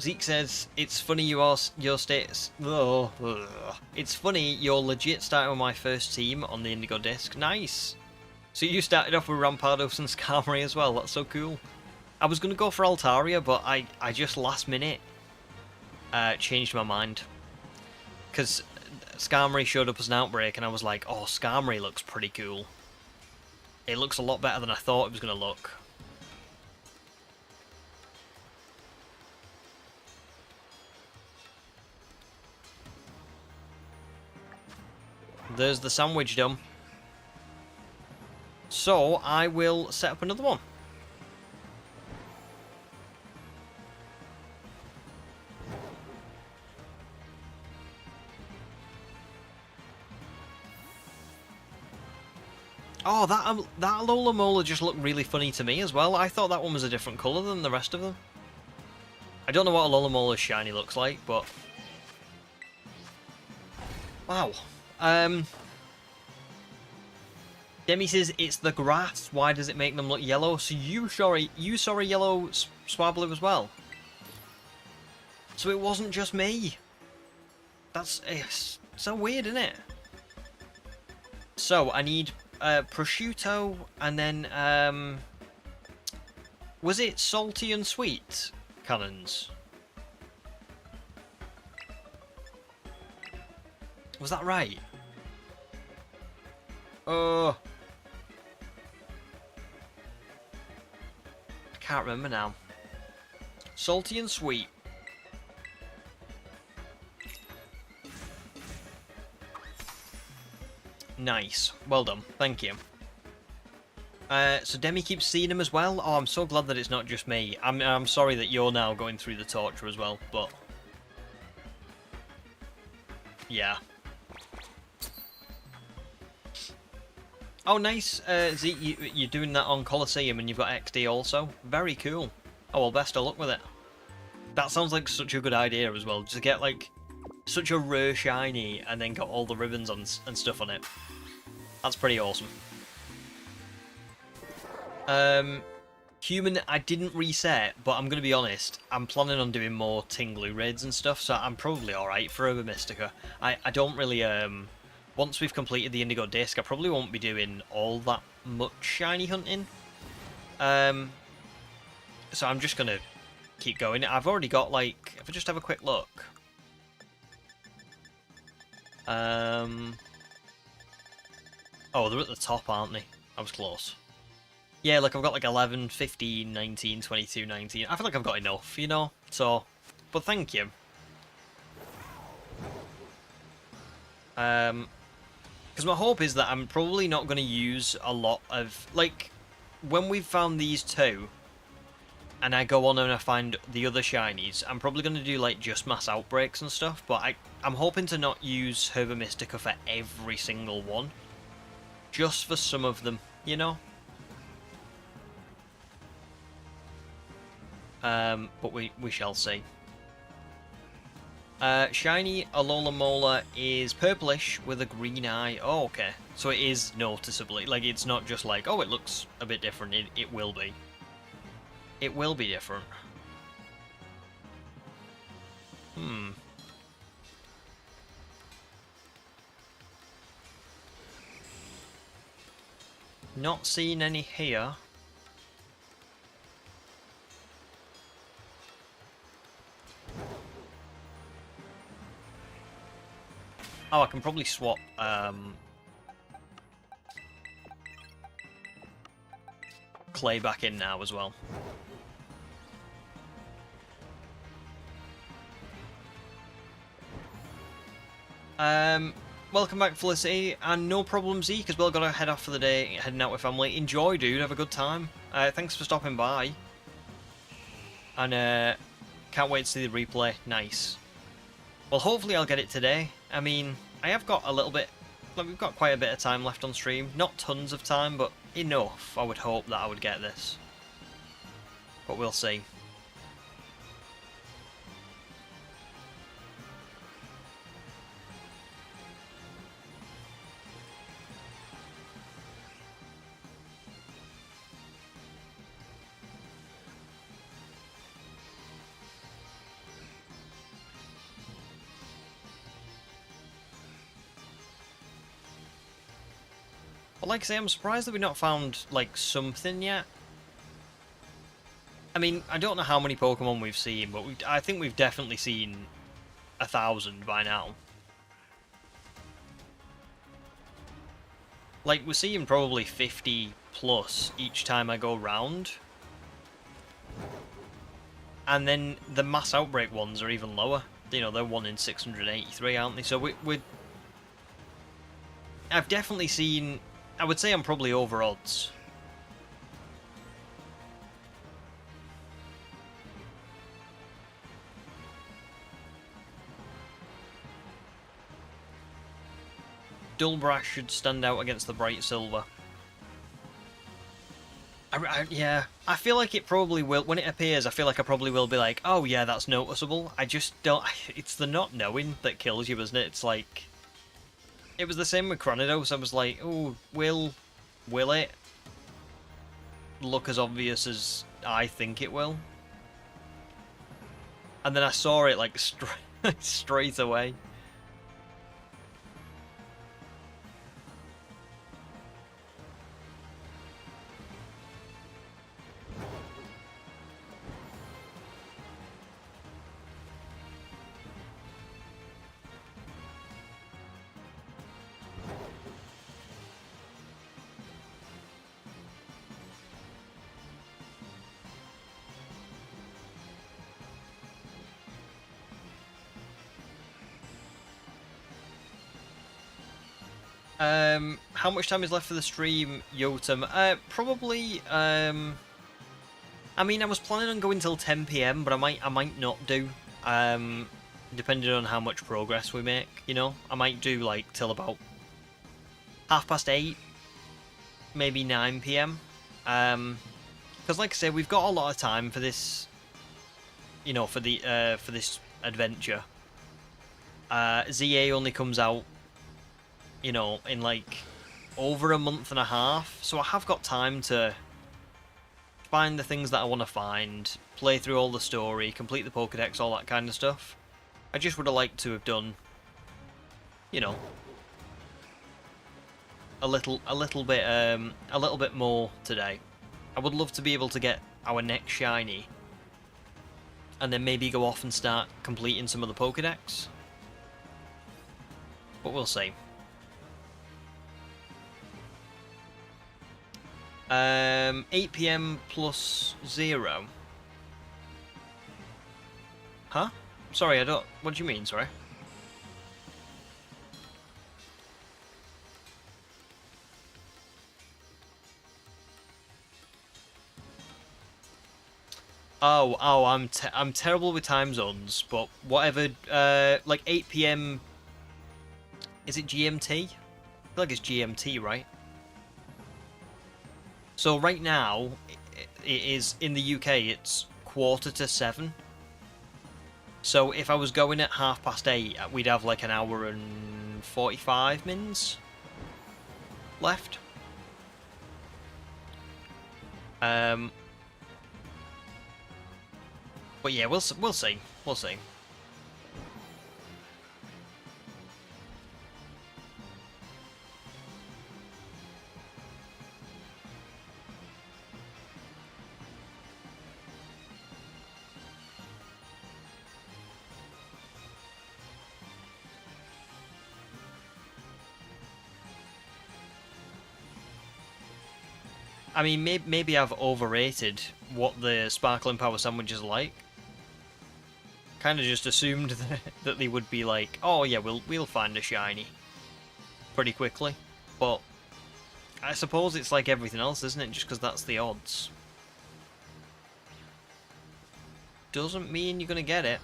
Zeke says, it's funny your status. It's funny you're legit starting with my first team on the Indigo Disk. Nice. So you started off with Rampardos and Skarmory as well. That's so cool. I was going to go for Altaria, but I just last minute changed my mind. Because Skarmory showed up as an outbreak, and I was like, oh, Skarmory looks pretty cool. It looks a lot better than I thought it was going to look. There's the sandwich done. So, I will set up another one. Oh, that Alola Mola just looked really funny to me as well. I thought that one was a different colour than the rest of them. I don't know what Alola Mola's shiny looks like, but... Wow. Demi says, it's the grass. Why does it make them look yellow? So you saw a yellow Swablu as well? So it wasn't just me. That's so weird, isn't it? So, I need... prosciutto, and then, was it salty and sweet cannons? Was that right? Oh. I can't remember now. Salty and sweet. Nice. Well done. Thank you. So Demi keeps seeing him as well. Oh, I'm so glad that it's not just me. I'm sorry that you're now going through the torture as well, but... Yeah. Oh, nice. Zeke, you're doing that on Colosseum and you've got XD also. Very cool. Oh, well, best of luck with it. That sounds like such a good idea as well. Just get, like, such a rare shiny and then got all the ribbons on and stuff on it. That's pretty awesome. Human, I didn't reset, but I'm going to be honest, I'm planning on doing more Tinglu raids and stuff, so I'm probably alright for Herba Mystica. I don't really, once we've completed the Indigo Disk, I probably won't be doing all that much shiny hunting. So I'm just going to keep going. I've already got, like, if I just have a quick look. Oh, they're at the top, aren't they? I was close. Yeah, look, I've got like 11, 15, 19, 22, 19. I feel like I've got enough, you know? So, but thank you. Because my hope is that I'm probably not going to use a lot of... Like, when we've found these two, and I go on and I find the other shinies, I'm probably going to do, like, just mass outbreaks and stuff, but I'm hoping to not use Herba Mystica for every single one. Just for some of them, you know? But we shall see. Shiny Alola Mola is purplish with a green eye. Oh, okay. So it is noticeably, like, it's not just like, oh, it looks a bit different. It will be. It will be different. Not seeing any here. Oh, I can probably swap, Clay back in now as well. Welcome back, Felicity, and no problem, Zeke, as well. Got to head off for the day, heading out with family. Enjoy, dude, have a good time. Thanks for stopping by. And, can't wait to see the replay. Nice. Well, hopefully I'll get it today. I mean, I have got a little bit... Like, we've got quite a bit of time left on stream. Not tons of time, but enough, I would hope, that I would get this. But we'll see. But like I say, I'm surprised that we've not found, like, something yet. I mean, I don't know how many Pokemon we've seen, but I think we've definitely seen 1,000 by now. Like, we're seeing probably 50 plus each time I go round. And then the mass outbreak ones are even lower. You know, they're 1 in 683, aren't they? So I've definitely seen... I would say I'm probably over odds. Dull brass should stand out against the bright silver. Yeah, I feel like it probably will. When it appears, I feel like I probably will be like, oh yeah, that's noticeable. I just don't... It's the not knowing that kills you, isn't it? It's like... It was the same with Cranidos. I was like, oh, will it look as obvious as I think it will? And then I saw it like straight away. How much time is left for the stream, Yotam? Probably, I mean, I was planning on going till 10 PM, but I might not do. Depending on how much progress we make, you know? I might do, like, till about 8:30, maybe 9 PM. Because, like I say, we've got a lot of time for this, you know, for this adventure. ZA only comes out, you know, in like over a month and a half, so I have got time to find the things that I want to find, play through all the story, complete the Pokédex, all that kind of stuff. I just would have liked to have done, you know, a little bit more today. I would love to be able to get our next shiny, and then maybe go off and start completing some of the Pokédex. But we'll see. 8 PM plus 0. Huh? Sorry, I don't... What do you mean, sorry? Oh, I'm terrible with time zones, but whatever, like 8 PM... Is it GMT? I feel like it's GMT, right? So right now, it is, in the UK, it's 7:15. So if I was going at 8:30, we'd have like an hour and 45 minutes left. But yeah, we'll see. We'll see. I mean, maybe I've overrated what the sparkling power sandwich is like. Kind of just assumed that they would be like, oh yeah, we'll find a shiny pretty quickly. But I suppose it's like everything else, isn't it? Just because that's the odds. Doesn't mean you're gonna get it.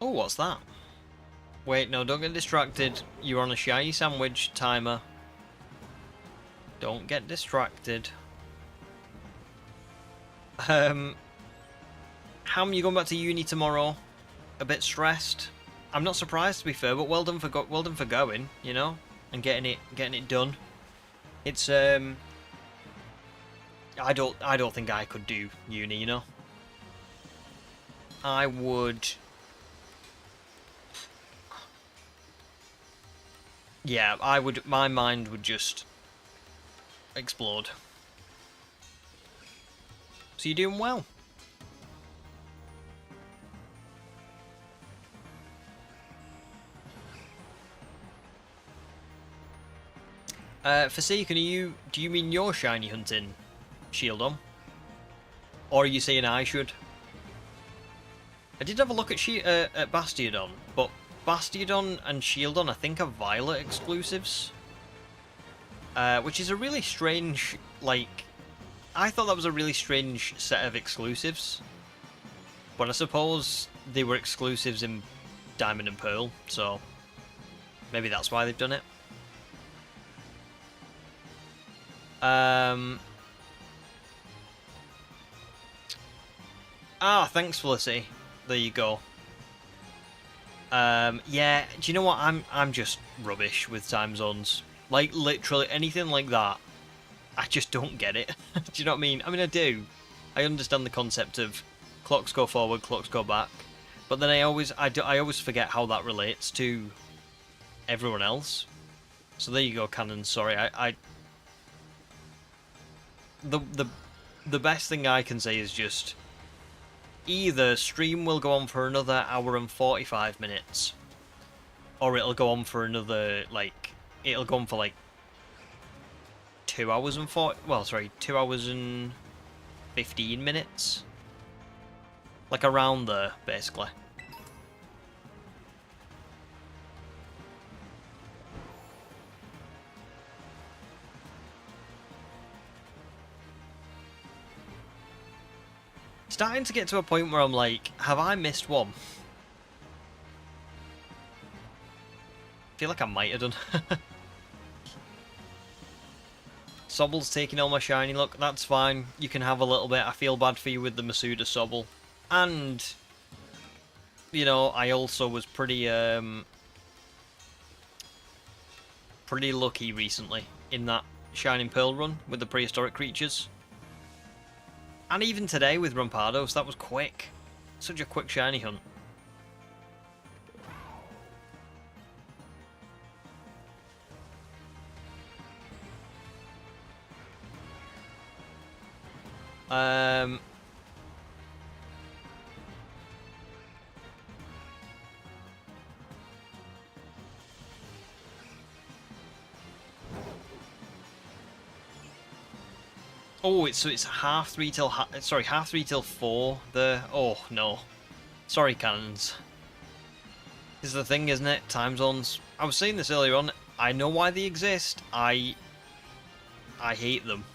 Oh, what's that? Wait, no, don't get distracted. You're on a shiny sandwich timer. Don't get distracted. How are you going back to uni tomorrow? A bit stressed? I'm not surprised, to be fair, but well done for going, you know, and getting it done. It's I don't think I could do uni, you know. I would. Yeah, I would. My mind would just explode. So you're doing well. Forsaken, do you mean you're shiny hunting Shieldon? Or are you saying I should? I did have a look at Bastiodon, but Bastiodon and Shieldon I think are Violet exclusives. Which is a really strange, like... I thought that was a really strange set of exclusives. But I suppose they were exclusives in Diamond and Pearl, so... maybe that's why they've done it. Thanks, Felicity. There you go. Yeah, do you know what? I'm just rubbish with time zones. Like, literally anything like that, I just don't get it. Do you know what I mean? I mean, I do. I understand the concept of clocks go forward, clocks go back. But then I always forget how that relates to everyone else. So there you go, Canon. Sorry, the best thing I can say is just either stream will go on for another hour and 45 minutes, or it'll go on for another, like, it'll go on for like 2 hours and 2 hours and 15 minutes. Like around there, basically. Starting to get to a point where I'm like, have I missed one? I feel like I might have done. Sobble's taking all my shiny. Look, that's fine. You can have a little bit. I feel bad for you with the Masuda Sobble. And, you know, I also was pretty lucky recently in that Shining Pearl run with the prehistoric creatures. And even today with Rampados, that was quick. Such a quick shiny hunt. Oh, it's 3:30 till sorry, 3:30 till 4. Oh no, sorry, cannons. This is the thing, isn't it? Time zones. I was saying this earlier on. I know why they exist. I hate them.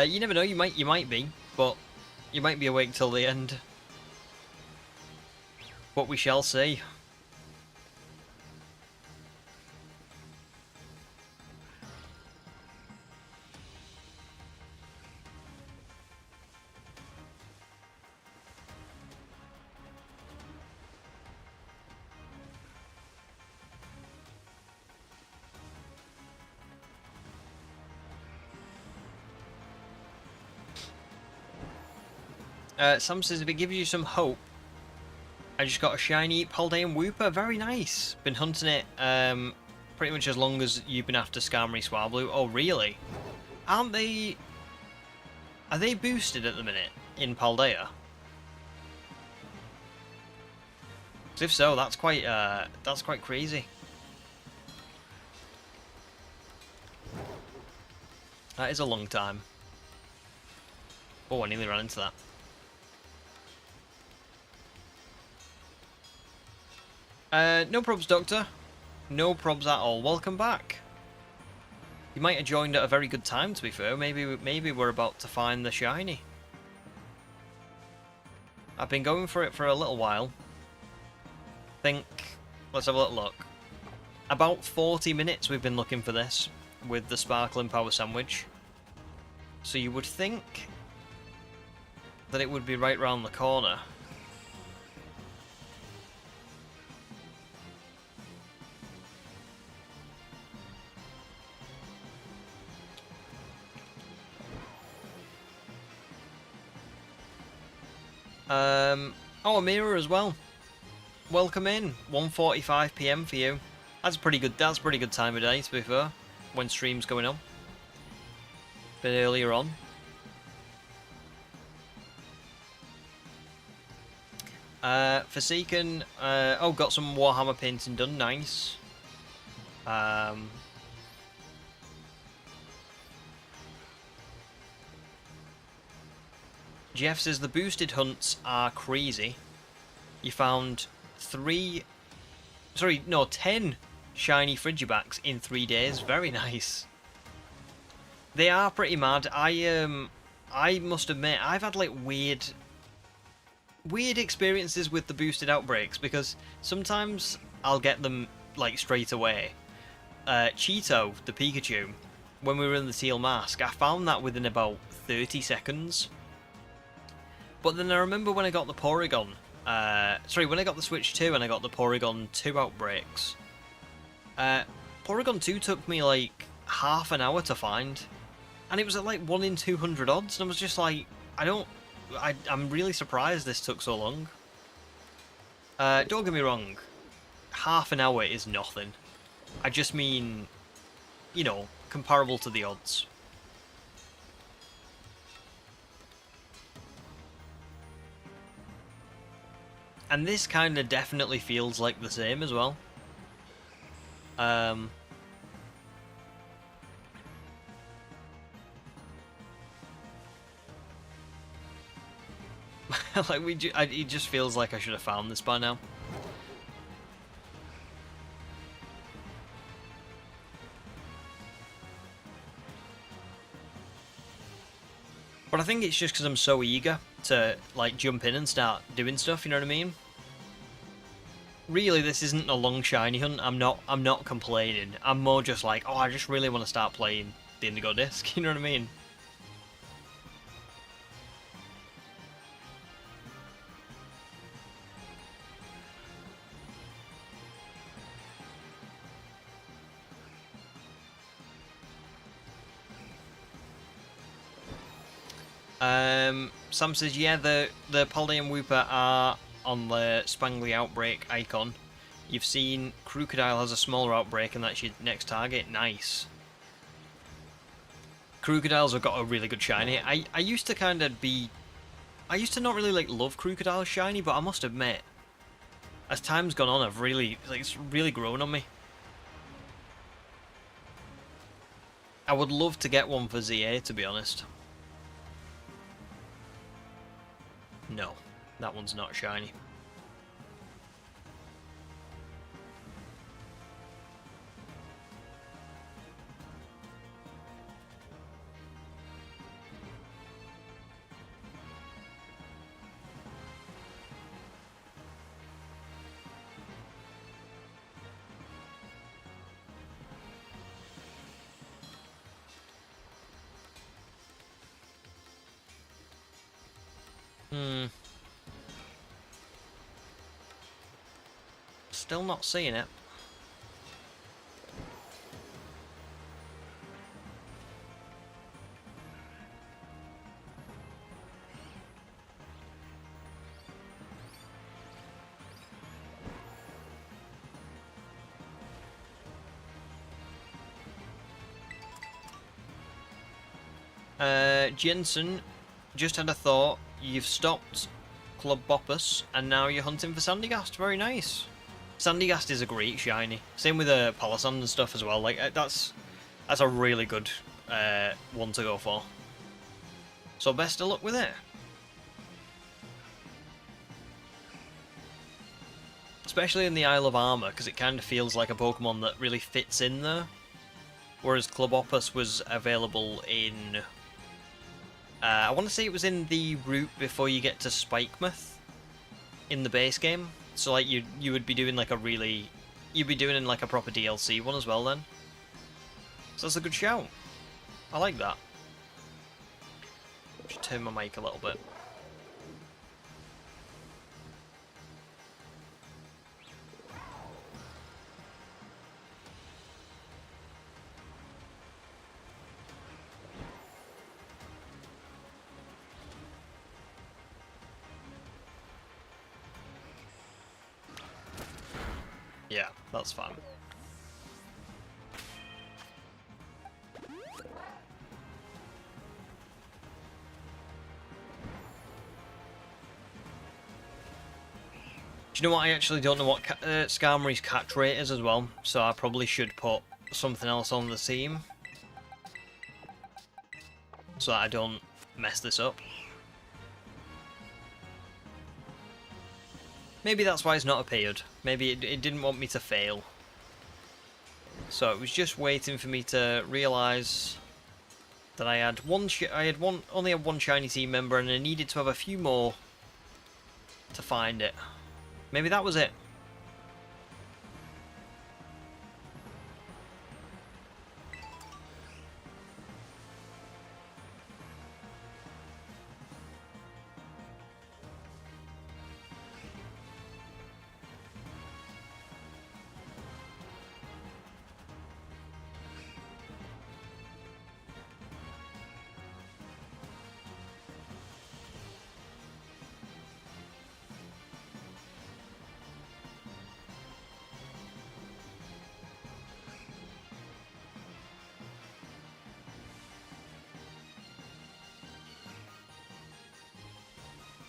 You never know. You might be, but you might be awake till the end. But we shall see. Sam says, if it gives you some hope, I just got a shiny Paldean Wooper. Very nice. Been hunting it pretty much as long as you've been after Skarmory Swablu. Oh, really? Are they boosted at the minute in Paldea? If so, that's quite crazy. That is a long time. Oh, I nearly ran into that. No probs, Doctor. No probs at all. Welcome back. You might have joined at a very good time, to be fair. Maybe we're about to find the shiny. I've been going for it for a little while. Let's have a little look. About 40 minutes we've been looking for this with the Sparkling Power Sandwich. So you would think that it would be right round the corner. Oh, Amira as well. Welcome in. 1:45 PM for you. That's pretty good. That's a pretty good time of day, to be fair. When stream's going on. Bit earlier on. Forsaken. Oh, got some Warhammer painting done. Nice. Jeff says the boosted hunts are crazy. You found 10 shiny Frigibacks in 3 days. Very nice. They are pretty mad. I must admit, I've had like weird experiences with the boosted outbreaks, because sometimes I'll get them like straight away. Cheeto, the Pikachu, when we were in the Teal Mask, I found that within about 30 seconds. But then I remember when I got the Porygon, when I got the Switch 2 and I got the Porygon 2 outbreaks, Porygon 2 took me like half an hour to find, and it was at like 1 in 200 odds, and I was just like, I'm really surprised this took so long. Don't get me wrong, half an hour is nothing. I just mean, you know, comparable to the odds. And this kind of definitely feels like the same as well. Like it just feels like I should have found this by now. But I think it's just because I'm so eager to like jump in and start doing stuff. You know what I mean? Really, this isn't a long shiny hunt. I'm not complaining. I'm more just like, oh, I just really want to start playing the Indigo Disk. You know what I mean? Sam says, yeah, the Polly and Wooper are on the Spangly Outbreak icon. You've seen Crocodile has a smaller outbreak, and that's your next target. Nice. Crocodiles have got a really good shiny. I used to kind of be... I used to not really like love Crocodile shiny, but I must admit, as time's gone on, I've really... like, it's really grown on me. I would love to get one for ZA, to be honest. No, that one's not shiny. Still not seeing it. Jensen, just had a thought. You've stopped Club Boppus and now you're hunting for Sandygast. Very nice. Sandygast is a great shiny. Same with Palossand and stuff as well. Like that's a really good one to go for. So best of luck with it. Especially in the Isle of Armor, because it kind of feels like a Pokemon that really fits in there. Whereas Clubopus was available in... I want to say it was in the route before you get to Spikemouth in the base game. So like you would be doing like a really... you'd be doing in like a proper DLC one as well then. So that's a good shout. I like that. Just turn my mic a little bit. Yeah, that's fine. Do you know what? I actually don't know what Skarmory's catch rate is as well, so I probably should put something else on the team so that I don't mess this up. Maybe that's why it's not appeared. Maybe it didn't want me to fail. So it was just waiting for me to realise that I had only had one shiny team member, and I needed to have a few more to find it. Maybe that was it.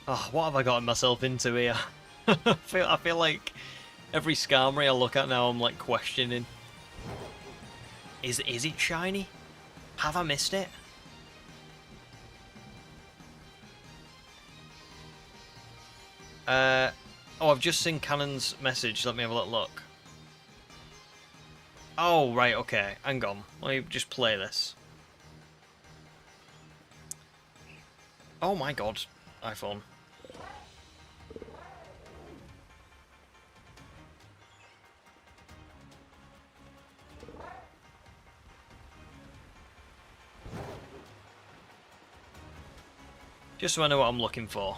Oh, what have I gotten myself into here? I feel like every Skarmory I look at now, I'm like questioning. Is it shiny? Have I missed it? Oh, I've just seen Cannon's message. Let me have a little look. Oh, right, okay. Hang on. Let me just play this. Oh my god. iPhone. Just so I know what I'm looking for.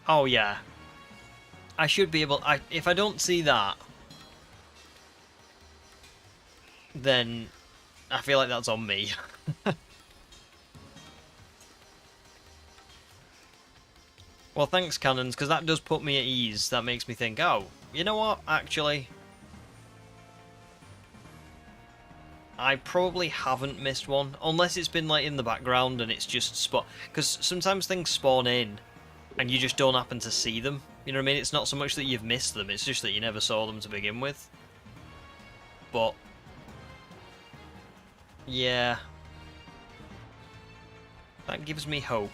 Oh yeah. I should be able... if I don't see that, then I feel like that's on me. Well, thanks, Cannons, because that does put me at ease. That makes me think, oh, you know what, actually, I probably haven't missed one, unless it's been, like, in the background and it's just because sometimes things spawn in and you just don't happen to see them. You know what I mean? It's not so much that you've missed them, it's just that you never saw them to begin with. But yeah, that gives me hope.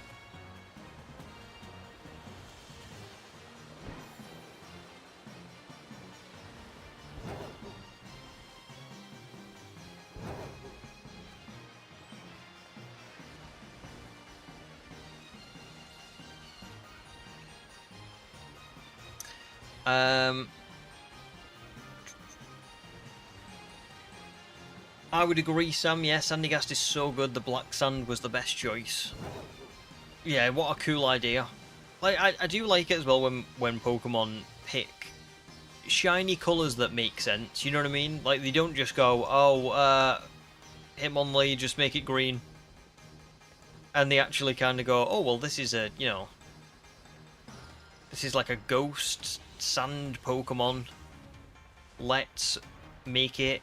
I would agree, Sam. Yeah, Sandygast is so good. The black sand was the best choice. Yeah, what a cool idea. Like, I do like it as well when Pokemon pick shiny colours that make sense. You know what I mean? Like, they don't just go, oh, Hitmonlee, just make it green. And they actually kind of go, oh, well, this is a, you know, this is like a ghost sand Pokemon. Let's make it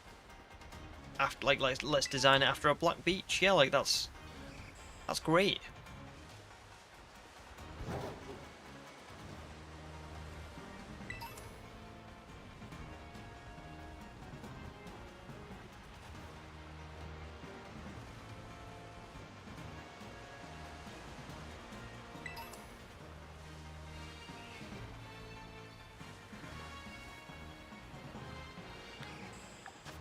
after, like, let's design it after a black beach. Yeah, like, that's great.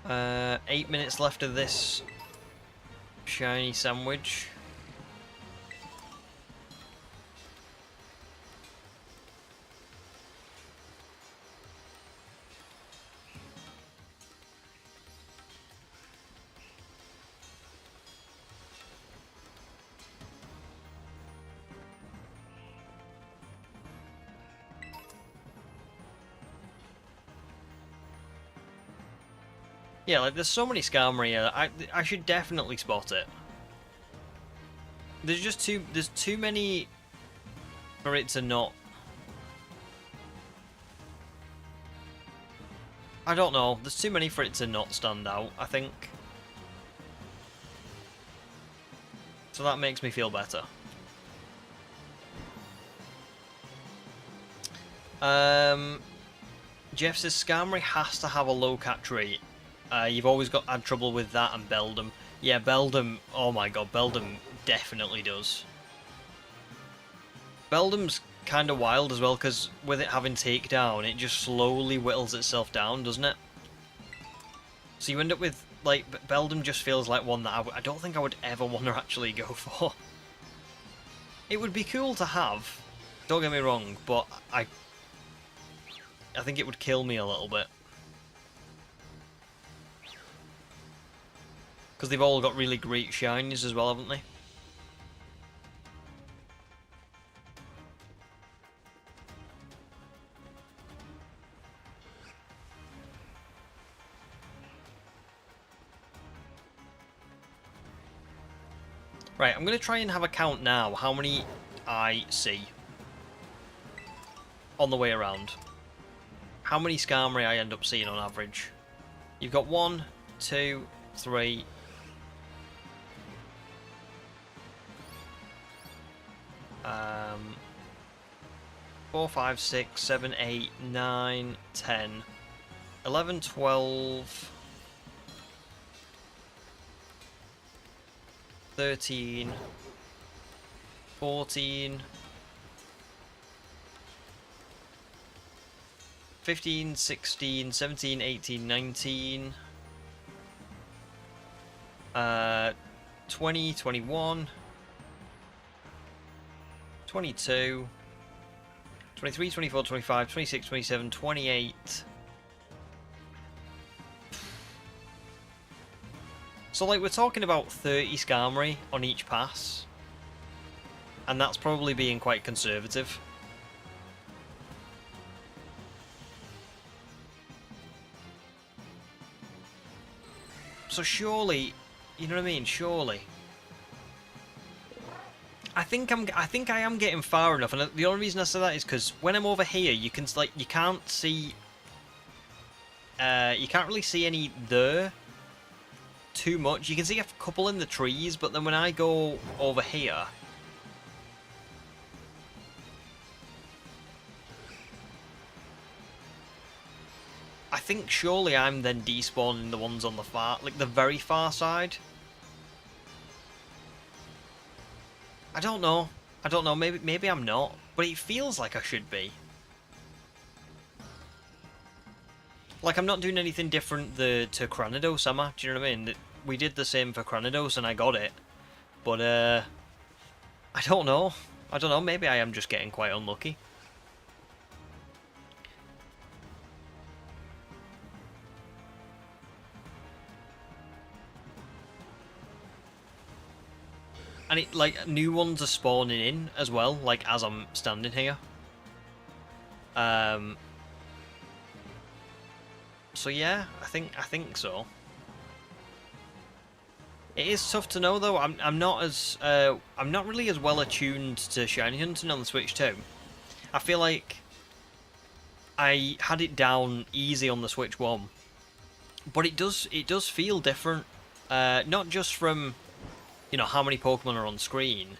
Uh, 8 minutes left of this shiny sandwich. Yeah, like there's so many Skarmory here. I should definitely spot it. There's just too many for it to not. I don't know. There's too many for it to not stand out, I think. So that makes me feel better. Jeff says Skarmory has to have a low catch rate. You've always had trouble with that and Beldum. Yeah, Beldum, oh my god, Beldum definitely does. Beldum's kind of wild as well, because with it having takedown, it just slowly whittles itself down, doesn't it? So you end up with, like, Beldum just feels like one that I don't think I would ever want to actually go for. It would be cool to have, don't get me wrong, but I think it would kill me a little bit. Because they've all got really great shinies as well, haven't they? Right, I'm going to try and have a count now how many I see on the way around. How many Skarmory I end up seeing on average. You've got 1, 2, 3... 4, 5, 6, 7, 8, 9, 10, 11, 12, 13, 14, 15, 16, 17, 18, 19, 20, 21, 22, 23, 24, 25, 26, 27, 28. So, like, we're talking about 30 Skarmory on each pass. And that's probably being quite conservative. So surely, you know what I mean? Surely. I think I am getting far enough, and the only reason I say that is because when I'm over here, you can't see, you can't really see any there too much. You can see a couple in the trees, but then when I go over here, I think surely I'm then despawning the ones on the far, like the very far side. I don't know. Maybe I'm not, but it feels like I should be. Like, I'm not doing anything different to Cranidos, am I? Do you know what I mean? We did the same for Cranidos and I got it. But, I don't know. Maybe I am just getting quite unlucky. And it, like, new ones are spawning in as well, like, as I'm standing here. So yeah, I think so. It is tough to know though. I'm not really as well attuned to shiny hunting on the Switch 2. I feel like I had it down easy on the Switch 1, but it does feel different. Not just from, you know, how many Pokemon are on screen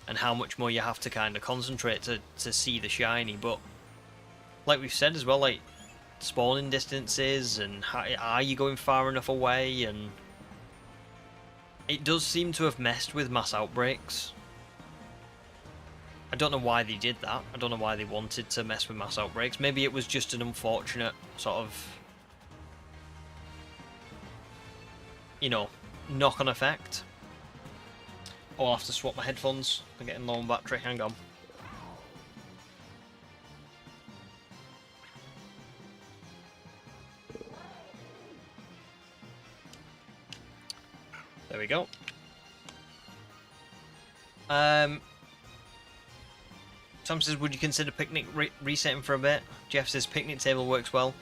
and how much more you have to kind of concentrate to see the shiny, but like we've said as well, like spawning distances and are you going far enough away, and it does seem to have messed with mass outbreaks. I don't know why they did that. I don't know why they wanted to mess with mass outbreaks. Maybe it was just an unfortunate sort of, you know, knock-on effect. Oh, I'll have to swap my headphones. I'm getting low on battery. Hang on. There we go. Sam says, would you consider picnic resetting for a bit? Jeff says, picnic table works well.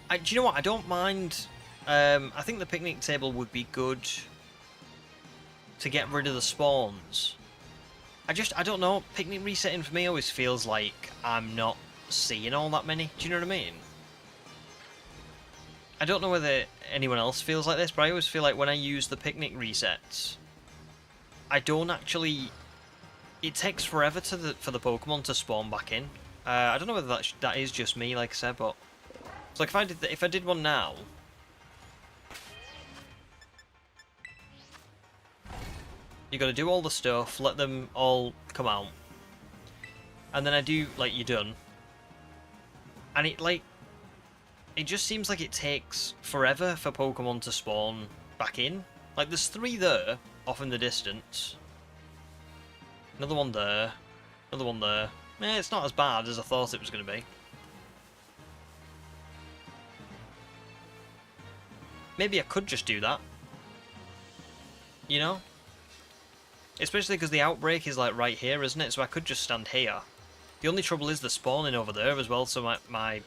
Do you know what? I don't mind I think the picnic table would be good to get rid of the spawns. I don't know, picnic resetting for me always feels like I'm not seeing all that many. Do you know what I mean? I don't know whether anyone else feels like this, but I always feel like when I use the picnic resets, I don't actually... It takes forever for the Pokemon to spawn back in. I don't know whether that is just me, like I said, but... So like if I did one now... You gotta do all the stuff, let them all come out. And then I do, like, you're done. And it, like... It just seems like it takes forever for Pokemon to spawn back in. Like, there's 3 there, off in the distance. Another one there. Another one there. It's not as bad as I thought it was going to be. Maybe I could just do that. You know? Especially because the outbreak is like right here, isn't it? So I could just stand here. The only trouble is the spawning over there as well, so my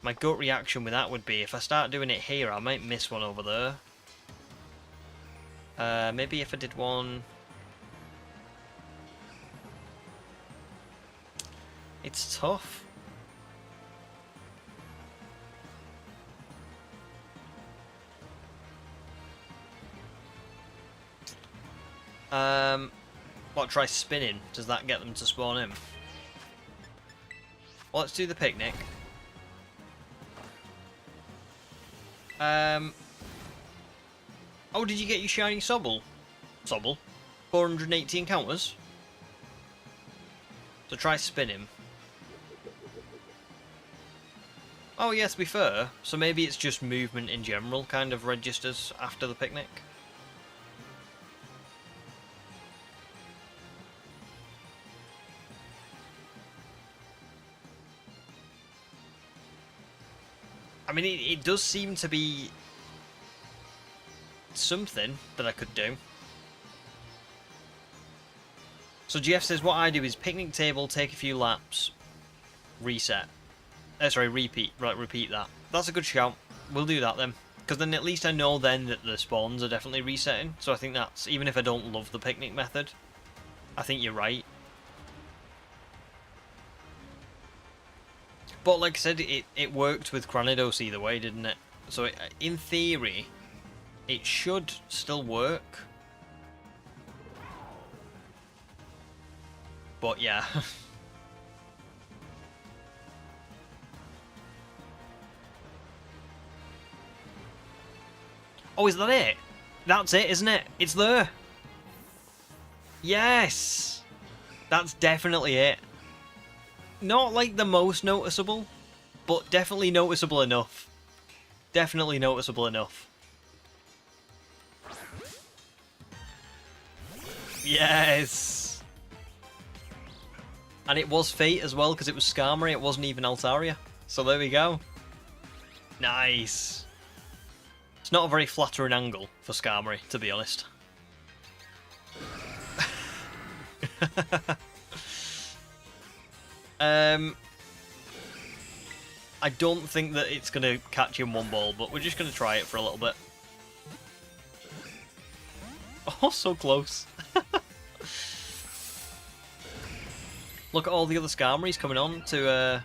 gut reaction with that would be if I start doing it here, I might miss one over there. Maybe if I did one... It's tough. What, try spinning? Does that get them to spawn in? Well, let's do the picnic. Oh, did you get your shiny Sobble? Sobble? 480 encounters? So try spinning. Oh, yes, to be fair. So maybe it's just movement in general kind of registers after the picnic. I mean, it does seem to be something that I could do. So Jeff says, what I do is picnic table, take a few laps, reset. Sorry, repeat. Right, repeat that. That's a good shout. We'll do that then. Because then at least I know then that the spawns are definitely resetting. So I think that's, even if I don't love the picnic method, I think you're right. But like I said, it worked with Cranidos either way, didn't it? So in theory, it should still work. But yeah. Oh, is that it? That's it, isn't it? It's there. Yes! That's definitely it. Not like the most noticeable, but definitely noticeable enough. Definitely noticeable enough. Yes! And it was Fate as well, because it was Skarmory, it wasn't even Altaria. So there we go. Nice. It's not a very flattering angle for Skarmory, to be honest. I don't think that it's going to catch in one ball, but we're just going to try it for a little bit. Oh, so close. Look at all the other Skarmorys coming on to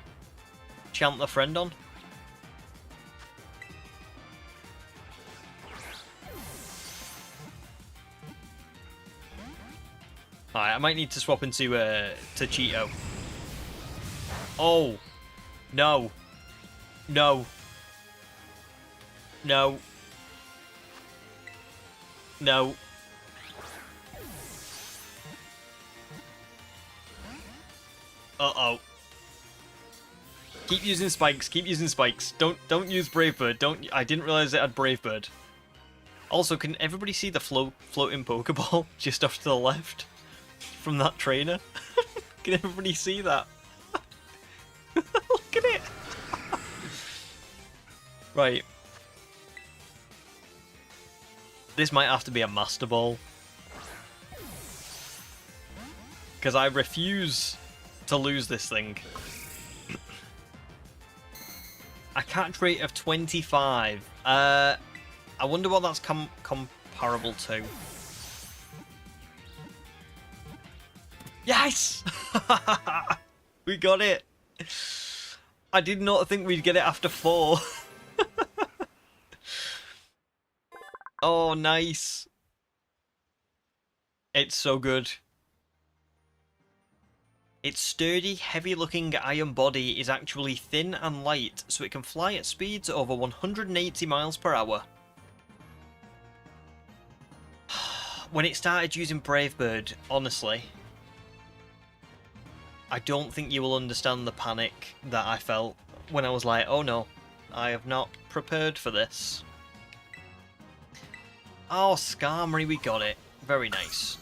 chant their friend on. Alright, I might need to swap into to Cheeto. Oh. No. No. No. No. Uh-oh. Keep using spikes, keep using spikes. Don't use Brave Bird. I didn't realize it had Brave Bird. Also, can everybody see the floating Pokeball just off to the left from that trainer? Can everybody see that? Look at it. Right. This might have to be a Master Ball. Because I refuse to lose this thing. A catch rate of 25. I wonder what that's comparable to. Yes! We got it! I did not think we'd get it after 4. Oh, nice. It's so good. Its sturdy, heavy-looking iron body is actually thin and light, so it can fly at speeds over 180 miles per hour. When it started using Brave Bird, honestly, I don't think you will understand the panic that I felt when I was like, oh no, I have not prepared for this. Oh, Skarmory, we got it. Very nice.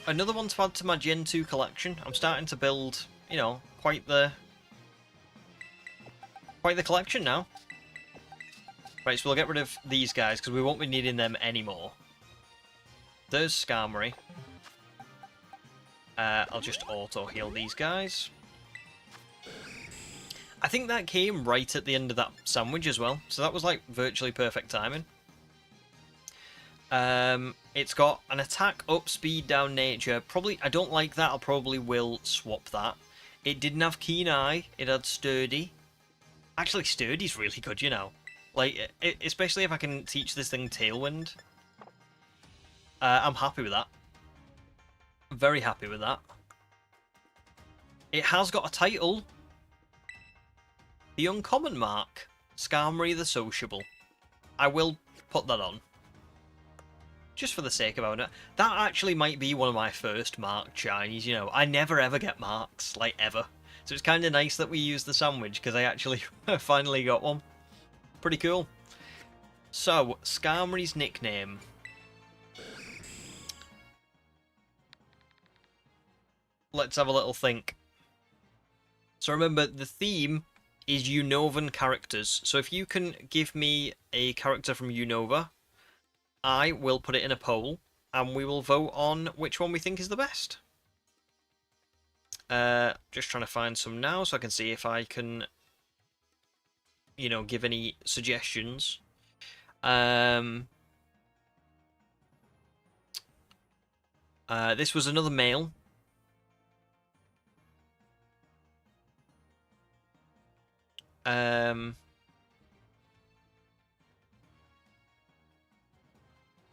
Another one to add to my Gen 2 collection. I'm starting to build, you know, quite the collection now. Right, so we'll get rid of these guys because we won't be needing them anymore. There's Skarmory. I'll just auto-heal these guys. I think that came right at the end of that sandwich as well, so that was like virtually perfect timing. It's got an attack up, speed down, nature. Probably, I don't like that. I probably will swap that. It didn't have keen eye. It had sturdy. Actually, sturdy's really good, you know. Like, especially if I can teach this thing Tailwind. I'm happy with that. Very happy with that. It has got a title. The Uncommon Mark. Skarmory the Sociable. I will put that on. Just for the sake of it. That actually might be one of my first marked shinies, you know. I never ever get marks, like ever. So it's kind of nice that we use the sandwich, because I actually finally got one. Pretty cool. So, Skarmory's nickname. Let's have a little think. So remember, the theme is Unovan characters. So if you can give me a character from Unova, I will put it in a poll, and we will vote on which one we think is the best. Just trying to find some now, so I can see if I can, you know, give any suggestions. This was another male. I'm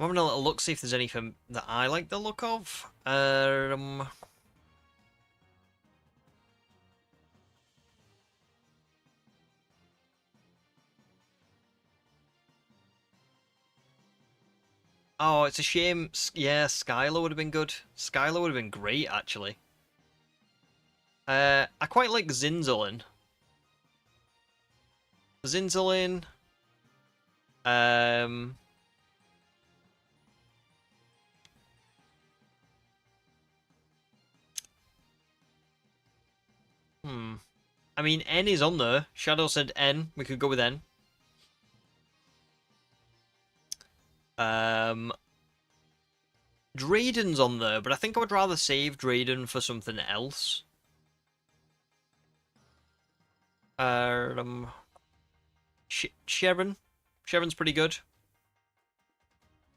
having a little look, see if there's anything that I like the look of. Oh, it's a shame. Yeah, Skylar would have been good. Skylar would have been great, actually. I quite like Zinzolin. Zinzolin. I mean, N is on there. Shadow said N. We could go with N. Drayden's on there, but I think I would rather save Drayden for something else. Sharon. Sharon's pretty good.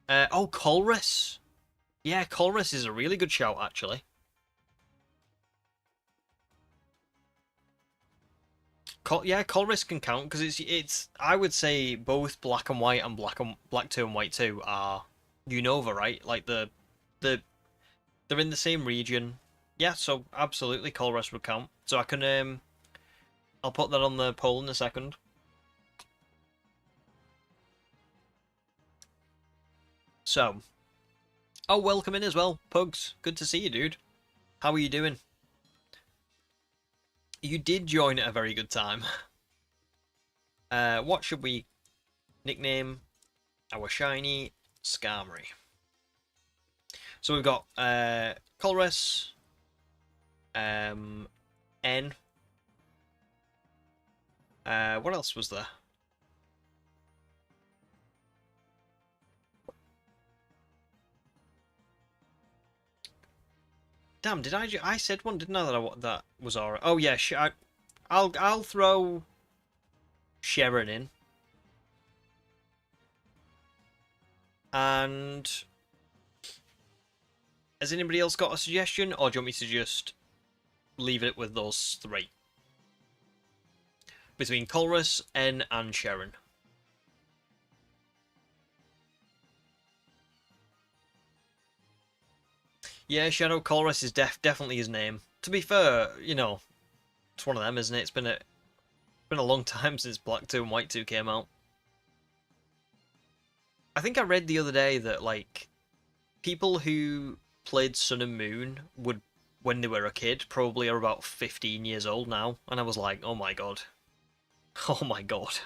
Oh, Colress. Yeah, Colress is a really good shout, actually. Yeah, Colress can count because it's. I would say both Black and White and Black 2 and White 2 are Unova, right? Like they're in the same region. Yeah, so absolutely Colress would count. So I can I'll put that on the poll in a second. So, oh, welcome in as well, Pugs. Good to see you, dude. How are you doing? You did join at a very good time. What should we nickname our shiny Skarmory? So we've got Colress, N. What else was there? Damn, did I said one, didn't I, that was alright. Oh yeah, I'll throw Sharon in. And has anybody else got a suggestion, or do you want me to just leave it with those three? Between Colress, N, and Sharon. Yeah, Shadow Colress is definitely his name. To be fair, you know, it's one of them, isn't it? It's been a long time since Black 2 and White 2 came out. I think I read the other day that, like, people who played Sun and Moon would, when they were a kid, probably are about 15 years old now. And I was like, oh my god. Oh my god.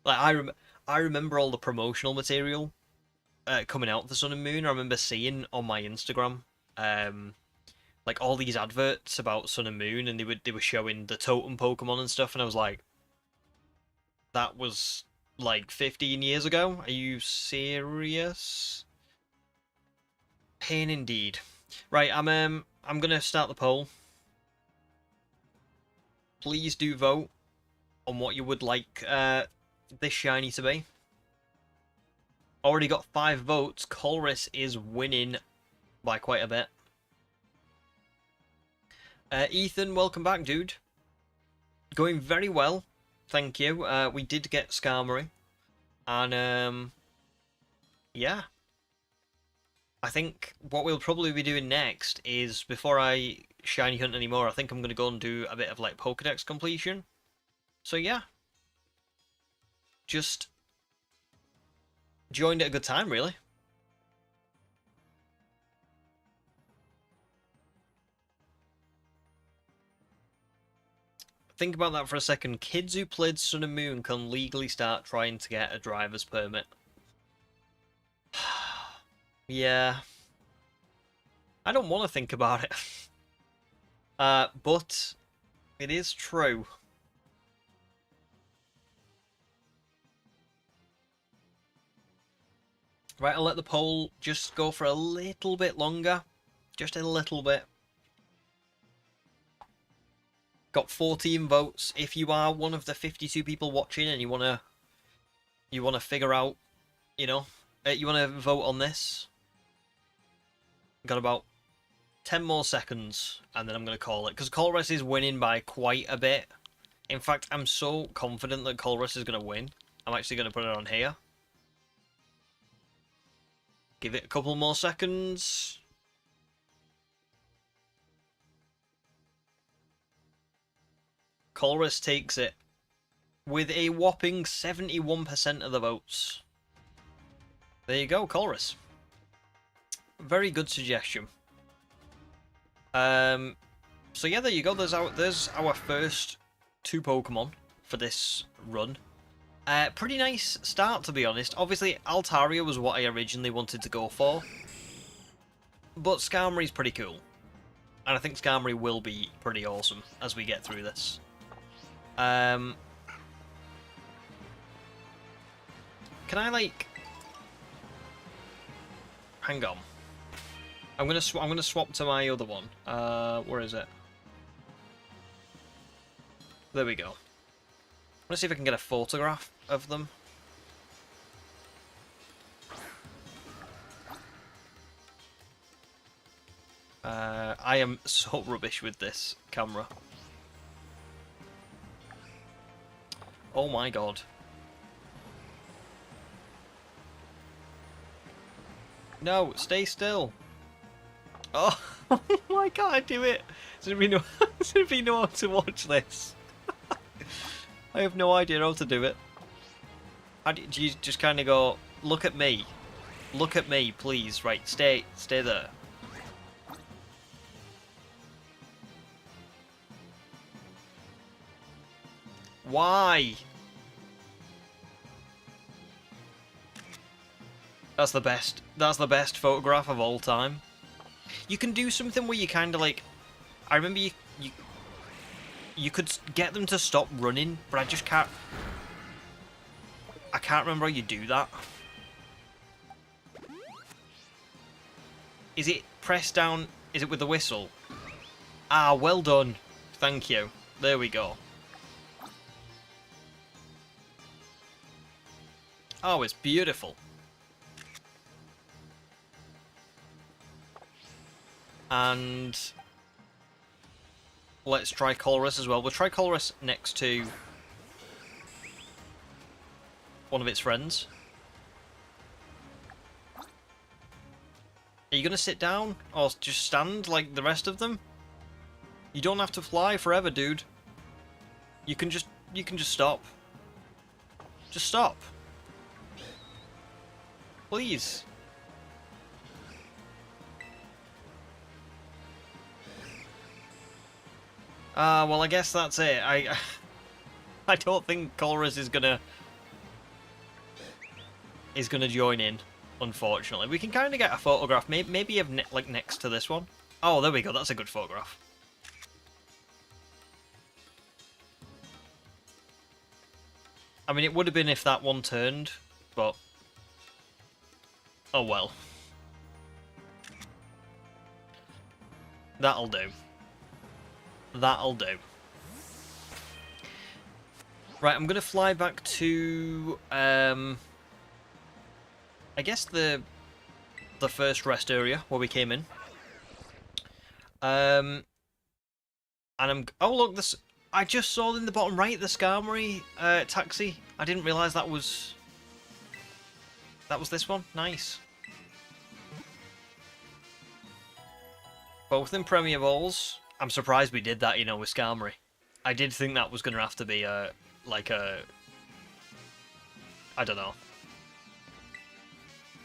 Like, I remember all the promotional material coming out for Sun and Moon. I remember seeing on my Instagram, like, all these adverts about Sun and Moon, and they were showing the totem Pokemon and stuff, and I was like, that was like 15 years ago? Are you serious? Pain indeed. Right, I'm gonna start the poll. Please do vote on what you would like this shiny to be. Already got 5 votes. Colress is winning by quite a bit. Ethan, welcome back, dude. Going very well, thank you. We did get Skarmory, and yeah. I think what we'll probably be doing next is, before I shiny hunt anymore, I think I'm going to go and do a bit of, like, Pokédex completion. So yeah. Just joined at a good time, really. Think about that for a second. Kids who played Sun and Moon can legally start trying to get a driver's permit. Yeah. I don't want to think about it. But it is true. Right, I'll let the poll just go for a little bit longer. Just a little bit. Got 14 votes. If you are one of the 52 people watching and you wanna figure out, you know, you wanna vote on this, got about 10 more seconds, and then I'm gonna call it, because Colress is winning by quite a bit. In fact, I'm so confident that Colress is gonna win. I'm actually gonna put it on here. Give it a couple more seconds. Colress takes it with a whopping 71% of the votes. There you go, Colress. Very good suggestion. So yeah, there you go. There's our first 2 Pokemon for this run. Pretty nice start, to be honest. Obviously, Altaria was what I originally wanted to go for, but Skarmory's pretty cool, and I think Skarmory will be pretty awesome as we get through this. Can I, like, hang on? I'm gonna swap to my other one. Where is it? There we go. Let's see if I can get a photograph of them. I am so rubbish with this camera. Oh my god. No, stay still. Oh, why can't I do it? Does anybody know how to watch this? I have no idea how to do it. How do you just kind of go, look at me. Look at me, please. Right, stay there. Why? That's the best. That's the best photograph of all time. You can do something where you kind of, like, I remember you could get them to stop running, but I just can't. I can't remember how you do that. Is it press down? Is it with the whistle? Ah, well done. Thank you. There we go. Oh, it's beautiful. And let's try Colress as well. We'll try Colress next to one of its friends. Are you going to sit down or just stand like the rest of them? You don't have to fly forever, dude. You can just stop. Just stop. Please. Well, I guess that's it. I don't think Colress is gonna join in, unfortunately. We can kind of get a photograph, maybe of like next to this one. Oh, there we go. That's a good photograph. I mean, it would have been if that one turned, but oh well. That'll do. That'll do. Right, I'm gonna fly back to I guess the first rest area where we came in. And oh look, this I just saw in the bottom right the Skarmory taxi. I didn't realise that was this one. Nice. Both in Premier Balls. I'm surprised we did that, you know, with Skarmory. I did think that was going to have to be like a, I don't know,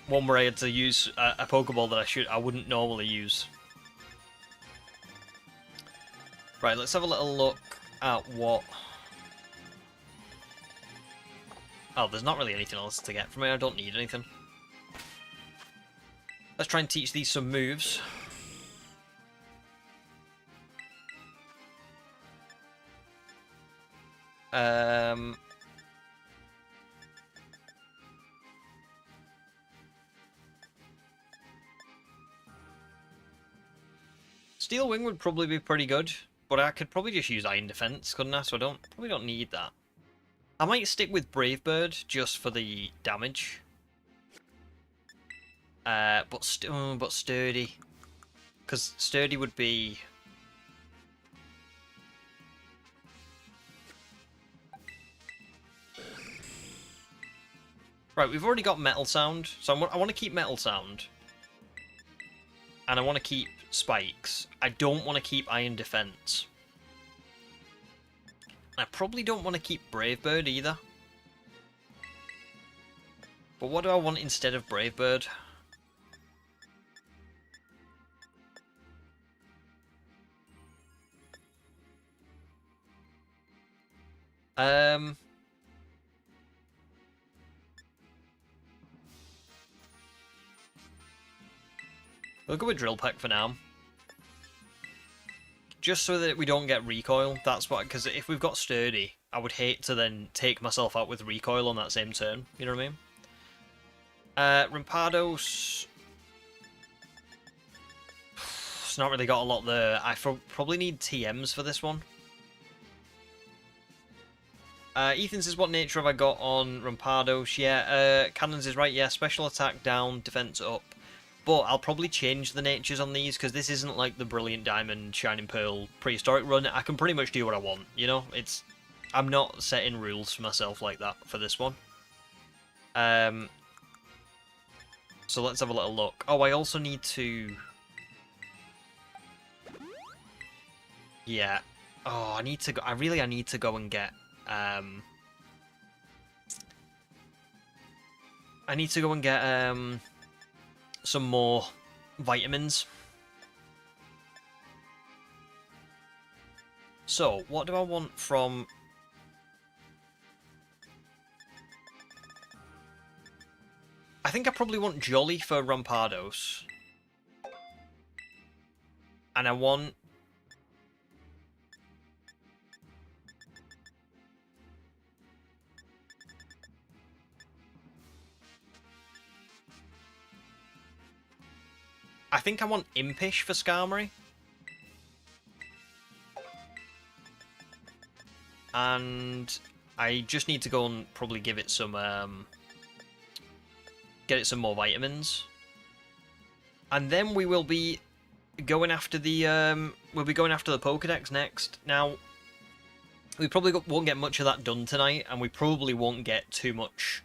one where I had to use a Pokeball that I wouldn't normally use. Right, let's have a little look at what... Oh, there's not really anything else to get from it. I don't need anything. Let's try and teach these some moves. Steel Wing would probably be pretty good, but I could probably just use Iron Defense, couldn't I? So I probably don't need that. I might stick with Brave Bird just for the damage. But Sturdy, because Sturdy would be. Right, we've already got Metal Sound, so I want to keep Metal Sound. And I want to keep Spikes. I don't want to keep Iron Defense. I probably don't want to keep Brave Bird either. But what do I want instead of Brave Bird? We'll go with Drill Peck for now. Just so that we don't get recoil. That's what, because if we've got Sturdy, I would hate to then take myself out with recoil on that same turn. You know what I mean? Rampados. It's not really got a lot there. I probably need TMs for this one. Ethan says, what nature have I got on Rampados? Yeah, Cannons is right. Yeah, special attack down, defense up. But I'll probably change the natures on these, because this isn't like the Brilliant Diamond, Shining Pearl prehistoric run. I can pretty much do what I want, you know? I'm not setting rules for myself like that for this one. So let's have a little look. Oh, I also need to... Yeah. Oh, I need to go... I need to go and get... I need to go and get... some more vitamins. So, what do I want from... I think I probably want Jolly for Rampados. And I want... I think I want Impish for Skarmory. And I just need to go and probably give it some get it some more vitamins. And then we will be going after the Pokédex next. Now, we probably won't get much of that done tonight, and we probably won't get too much.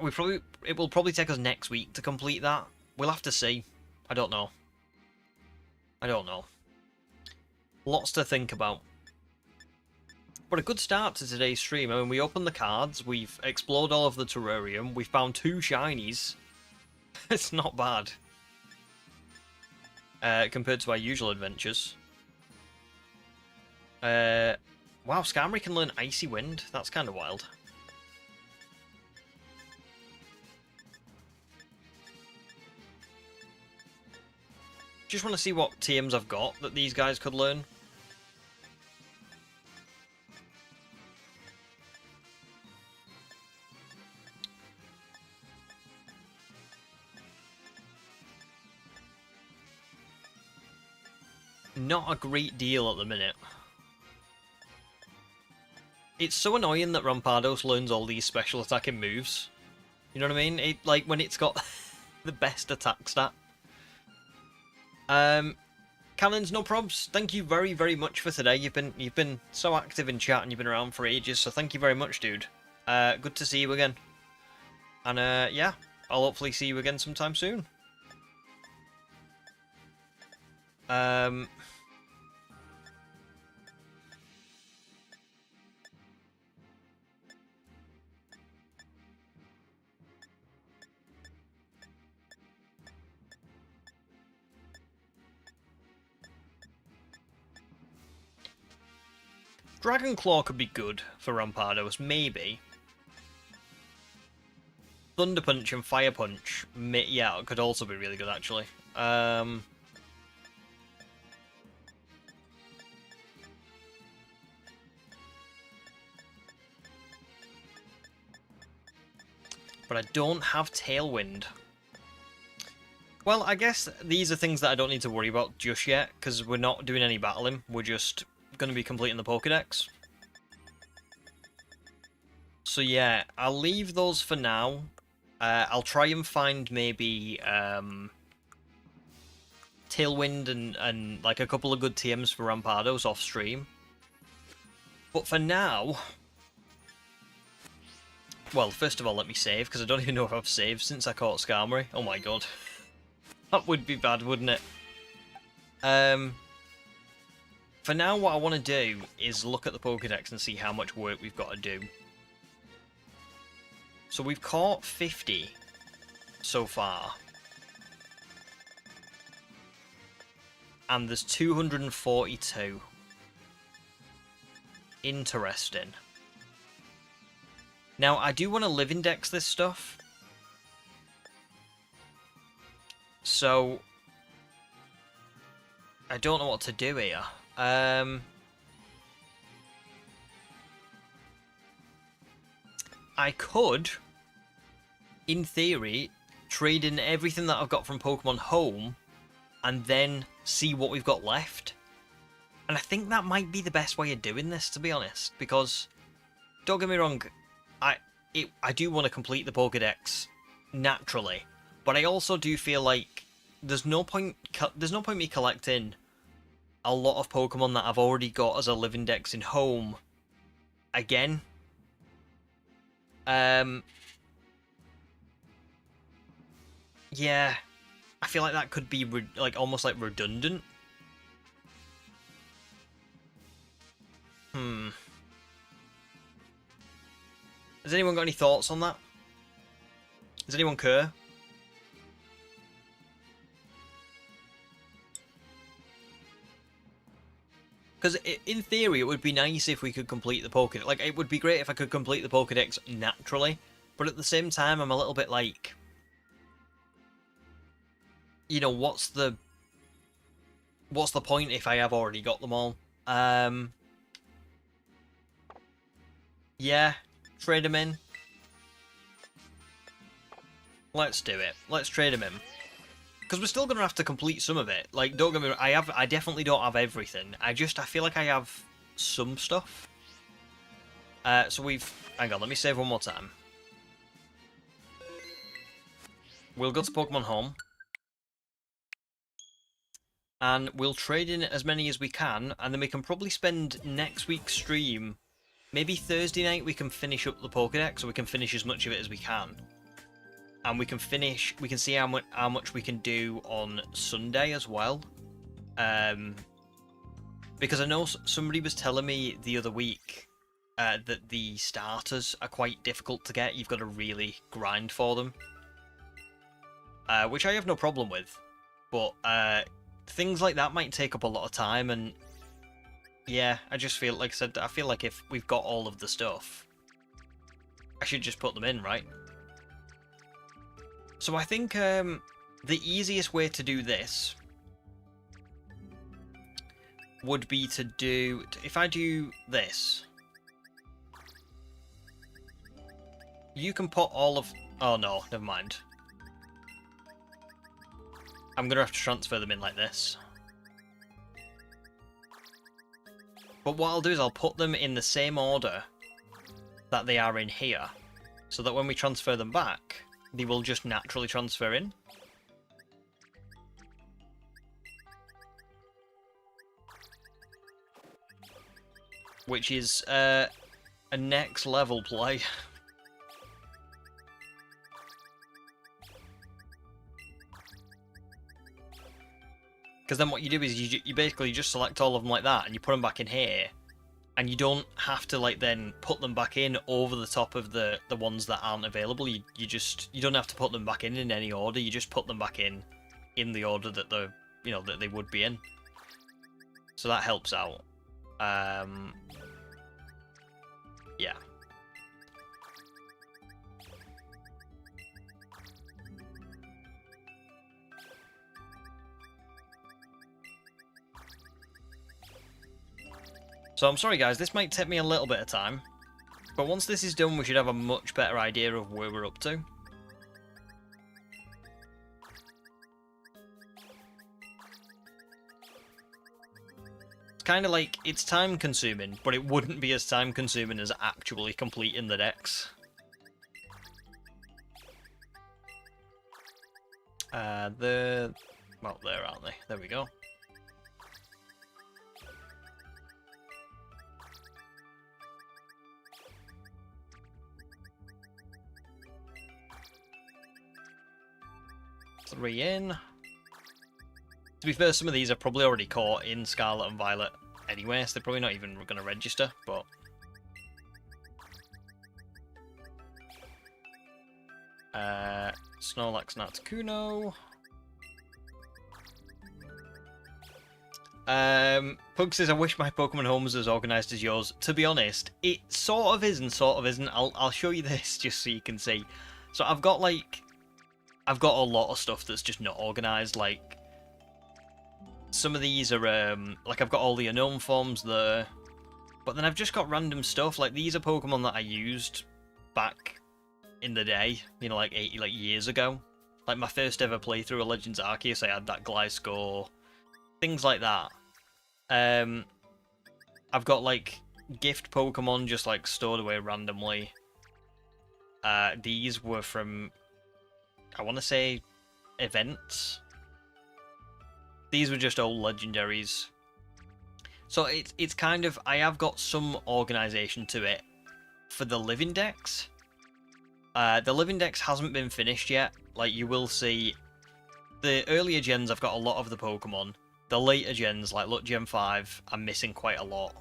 It will probably take us next week to complete that. We'll have to see. I don't know. Lots to think about. But a good start to today's stream. I mean, we opened the cards, we've explored all of the terrarium, we found 2 shinies. It's not bad. Compared to our usual adventures. Wow, Skarmory can learn Icy Wind. That's kind of wild. Just want to see what TMs I've got that these guys could learn. Not a great deal at the minute. It's so annoying that Rampardos learns all these special attacking moves. You know what I mean? Like when it's got the best attack stat. Cannons, no probs. Thank you very, very much for today. You've been so active in chat and you've been around for ages, so thank you very much, dude. Good to see you again. And yeah, I'll hopefully see you again sometime soon. Dragon Claw could be good for Rampardos, maybe. Thunder Punch and Fire Punch, yeah, it could also be really good, actually. But I don't have Tailwind. Well, I guess these are things that I don't need to worry about just yet, because we're not doing any battling, we're just going to be completing the Pokédex. So yeah, I'll leave those for now. I'll try and find maybe Tailwind and like a couple of good TMs for Rampardos off stream. But for now, well, first of all, let me save, because I don't even know if I've saved since I caught Skarmory. Oh my god. That would be bad, wouldn't it? For now, what I want to do is look at the Pokédex and see how much work we've got to do. So we've caught 50 so far. And there's 242. Interesting. Now, I do want to live index this stuff. So, I don't know what to do here. I could, in theory, trade in everything that I've got from Pokemon Home and then see what we've got left. And I think that might be the best way of doing this, to be honest, because, don't get me wrong, I do want to complete the Pokédex naturally, but I also do feel like there's no point me collecting a lot of Pokemon that I've already got as a live index in Home again. Yeah, I feel like that could be like almost like redundant. Has anyone got any thoughts on that? Does anyone care? Because in theory, it would be nice if we could complete the Pokédex. Like, it would be great if I could complete the Pokédex naturally. But at the same time, I'm a little bit like, you know, what's the point if I have already got them all? Yeah, trade them in. Let's do it. Let's trade them in. Because we're still going to have to complete some of it. Like, don't get me wrong, I definitely don't have everything. I feel like I have some stuff. So hang on, let me save one more time. we'll go to Pokemon Home. And we'll trade in as many as we can, and then we can probably spend next week's stream, maybe Thursday night, we can finish up the Pokédex, so we can finish as much of it as we can. And we can see how much we can do on Sunday as well. Because I know somebody was telling me the other week that the starters are quite difficult to get. You've got to really grind for them. Which I have no problem with. But things like that might take up a lot of time, and yeah, I just feel, like I said, I feel like if we've got all of the stuff, I should just put them in, right? So I think the easiest way to do this would be to do, if I do this, you can put all of, oh no, never mind. I'm going to have to transfer them in like this. But what I'll do is I'll put them in the same order that they are in here, so that when we transfer them back, they will just naturally transfer in. Which is a next level play. Because then what you do is you basically just select all of them like that, and you put them back in here, and you don't have to like then put them back in over the top of the ones that aren't available. You don't have to put them back in any order. You just put them back in the order that that they would be in. So that helps out. Yeah. So I'm sorry guys, this might take me a little bit of time, but once this is done we should have a much better idea of where we're up to. It's kind of like, it's time consuming, but it wouldn't be as time consuming as actually completing the decks. Well, there aren't they? There we go. Three in. To be fair, some of these are probably already caught in Scarlet and Violet anyway, so they're probably not even going to register, but... Snorlax, Natsukuno. Pug says, I wish my Pokemon Home was as organised as yours. To be honest, it sort of is and sort of isn't. I'll show you this just so you can see. So I've got a lot of stuff that's just not organised. Like, some of these are, like, I've got all the unknown forms there, but then I've just got random stuff. Like, these are Pokemon that I used back in the day, you know, like years ago. Like, my first ever playthrough of Legends Arceus, I had that Gliscor, things like that. I've got, like, gift Pokemon just, like, stored away randomly. These were from, I want to say, events. These were just old legendaries. So it's kind of, I have got some organisation to it for the living decks. The living decks hasn't been finished yet. Like, you will see, the earlier gens I've got a lot of the Pokemon. The later gens, like, look, Gen 5, I'm missing quite a lot.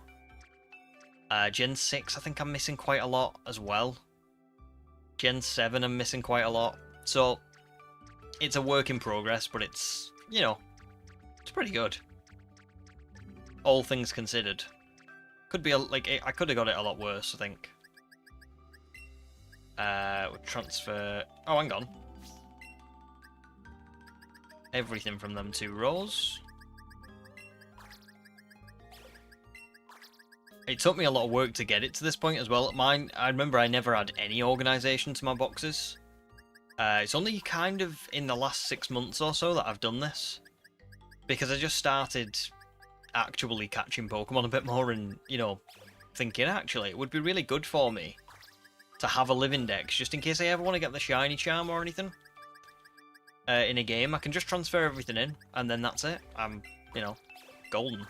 Gen 6, I think I'm missing quite a lot as well. Gen 7, I'm missing quite a lot. So, it's a work in progress, but it's, you know, it's pretty good. All things considered. Could be, I could have got it a lot worse, I think. We'll transfer... Oh, hang on. Everything from them 2 rows. It took me a lot of work to get it to this point as well. Mine, I remember I never had any organisation to my boxes. It's only kind of in the last 6 months or so that I've done this. Because I just started actually catching Pokemon a bit more and, you know, thinking, actually, it would be really good for me to have a living dex, just in case I ever want to get the shiny charm or anything. in a game. I can just transfer everything in, and then that's it. I'm, you know, golden.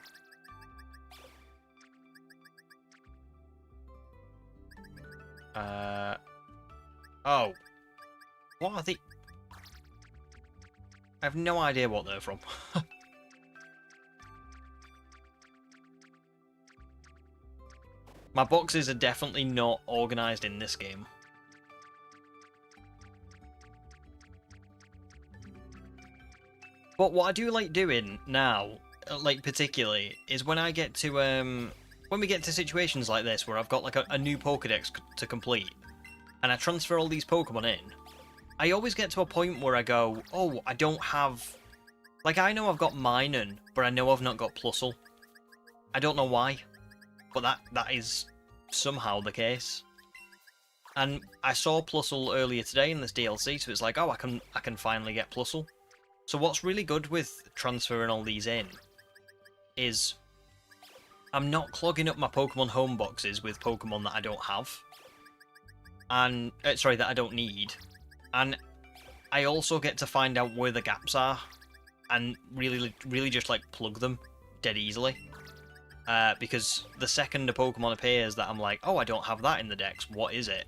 Oh. What are they? I have no idea what they're from. My boxes are definitely not organised in this game. But what I do like doing now, like particularly, is when I get to when we get to situations like this where I've got like a new Pokédex to complete, and I transfer all these Pokemon in, I always get to a point where I go, oh, I don't have... Like, I know I've got Minun, but I know I've not got Plusle. I don't know why, but that is somehow the case. And I saw Plusle earlier today in this DLC, so it's like, oh, I can finally get Plusle. So what's really good with transferring all these in is I'm not clogging up my Pokemon home boxes with Pokemon that I don't have. And, sorry, that I don't need. And I also get to find out where the gaps are and really just like plug them dead easily. Because the second a Pokemon appears that I'm like, oh, I don't have that in the Dex, what is it?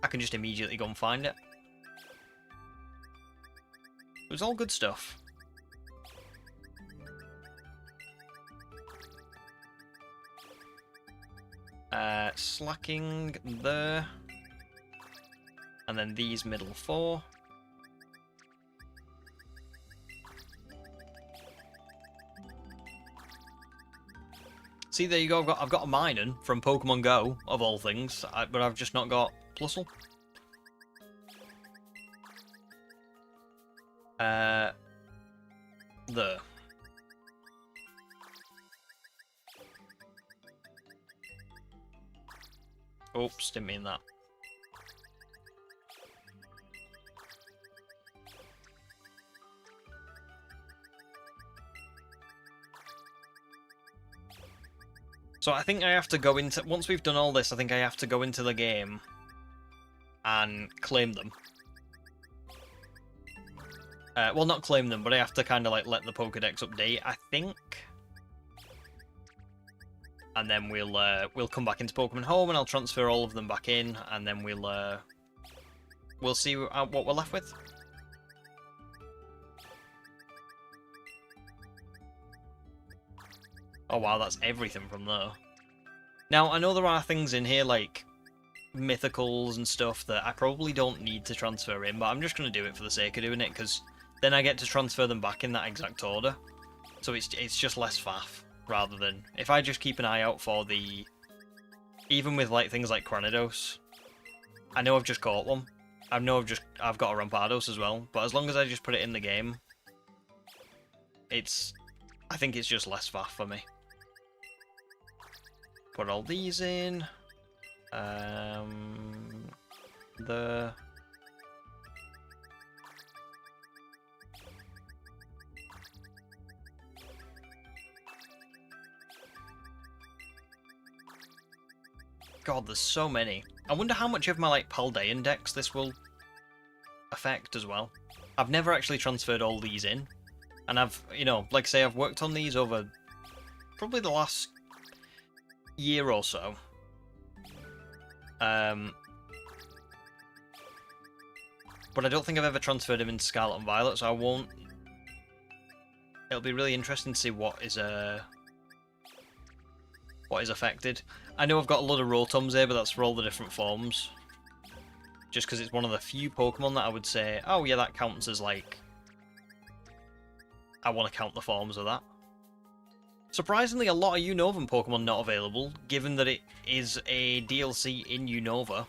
I can just immediately go and find it. It was all good stuff. Slacking there. And then these middle 4. See, there you go. I've got a Minun from Pokemon Go, of all things, but I've just not got Plusle. There. Oops, didn't mean that. So I think I have to go into... Once we've done all this, I think I have to go into the game and claim them. Well, not claim them, but I have to kind of like let the Pokédex update, I think. And then we'll come back into Pokemon Home and I'll transfer all of them back in, and then we'll see what we're left with. Oh wow, that's everything from there. Now, I know there are things in here like mythicals and stuff that I probably don't need to transfer in, but I'm just going to do it for the sake of doing it, because then I get to transfer them back in that exact order. So it's just less faff, rather than... If I just keep an eye out for the... Even with like things like Cranidos, I know I've just caught one. I know I've got a Rampados as well, but as long as I just put it in the game, I think it's just less faff for me. Put all these in. The... God, there's so many. I wonder how much of my like Paldean decks this will affect as well. I've never actually transferred all these in. And I've, you know, like I say, I've worked on these over probably the last year or so. But I don't think I've ever transferred them into Scarlet and Violet, so I won't. It'll be really interesting to see what is affected. I know I've got a lot of Rotums here, but that's for all the different forms. Just because it's one of the few Pokemon that I would say, oh yeah, that counts as like... I want to count the forms of that. Surprisingly, a lot of Unovan Pokemon not available, given that it is a DLC in Unova.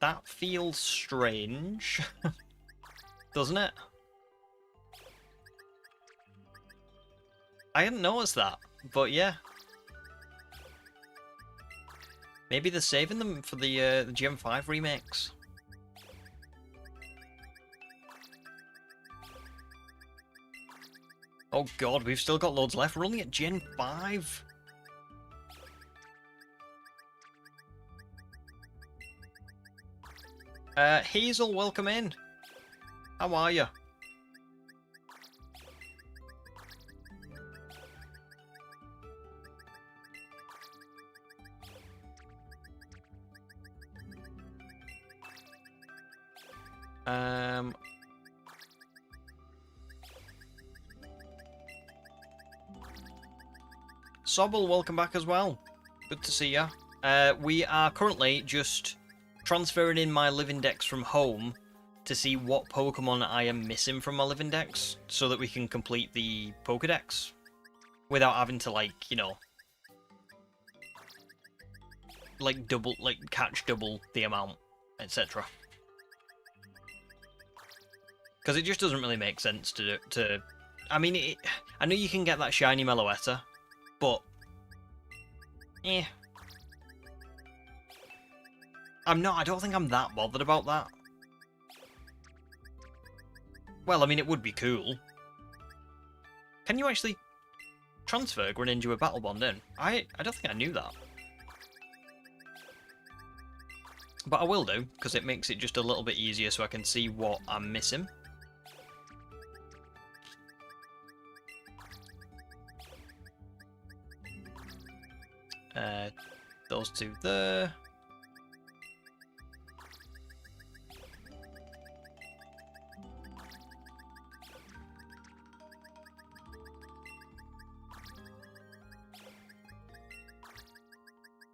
That feels strange, doesn't it? I hadn't noticed that, but yeah. Maybe they're saving them for the Gen 5 remakes. Oh god, we've still got loads left. We're only at Gen 5. Hazel, welcome in. How are you? Sobble, welcome back as well. Good to see ya. We are currently just transferring in my living dex from home to see what Pokemon I am missing from my living dex, so that we can complete the Pokédex without having to, like, you know, like catch double the amount, etc. Because it just doesn't really make sense to. I mean, I know you can get that shiny Meloetta, but I don't think I'm that bothered about that. Well, I mean, it would be cool. Can you actually transfer Greninja with Battle Bond in? I don't think I knew that. But I will do, because it makes it just a little bit easier so I can see what I'm missing. Those two there.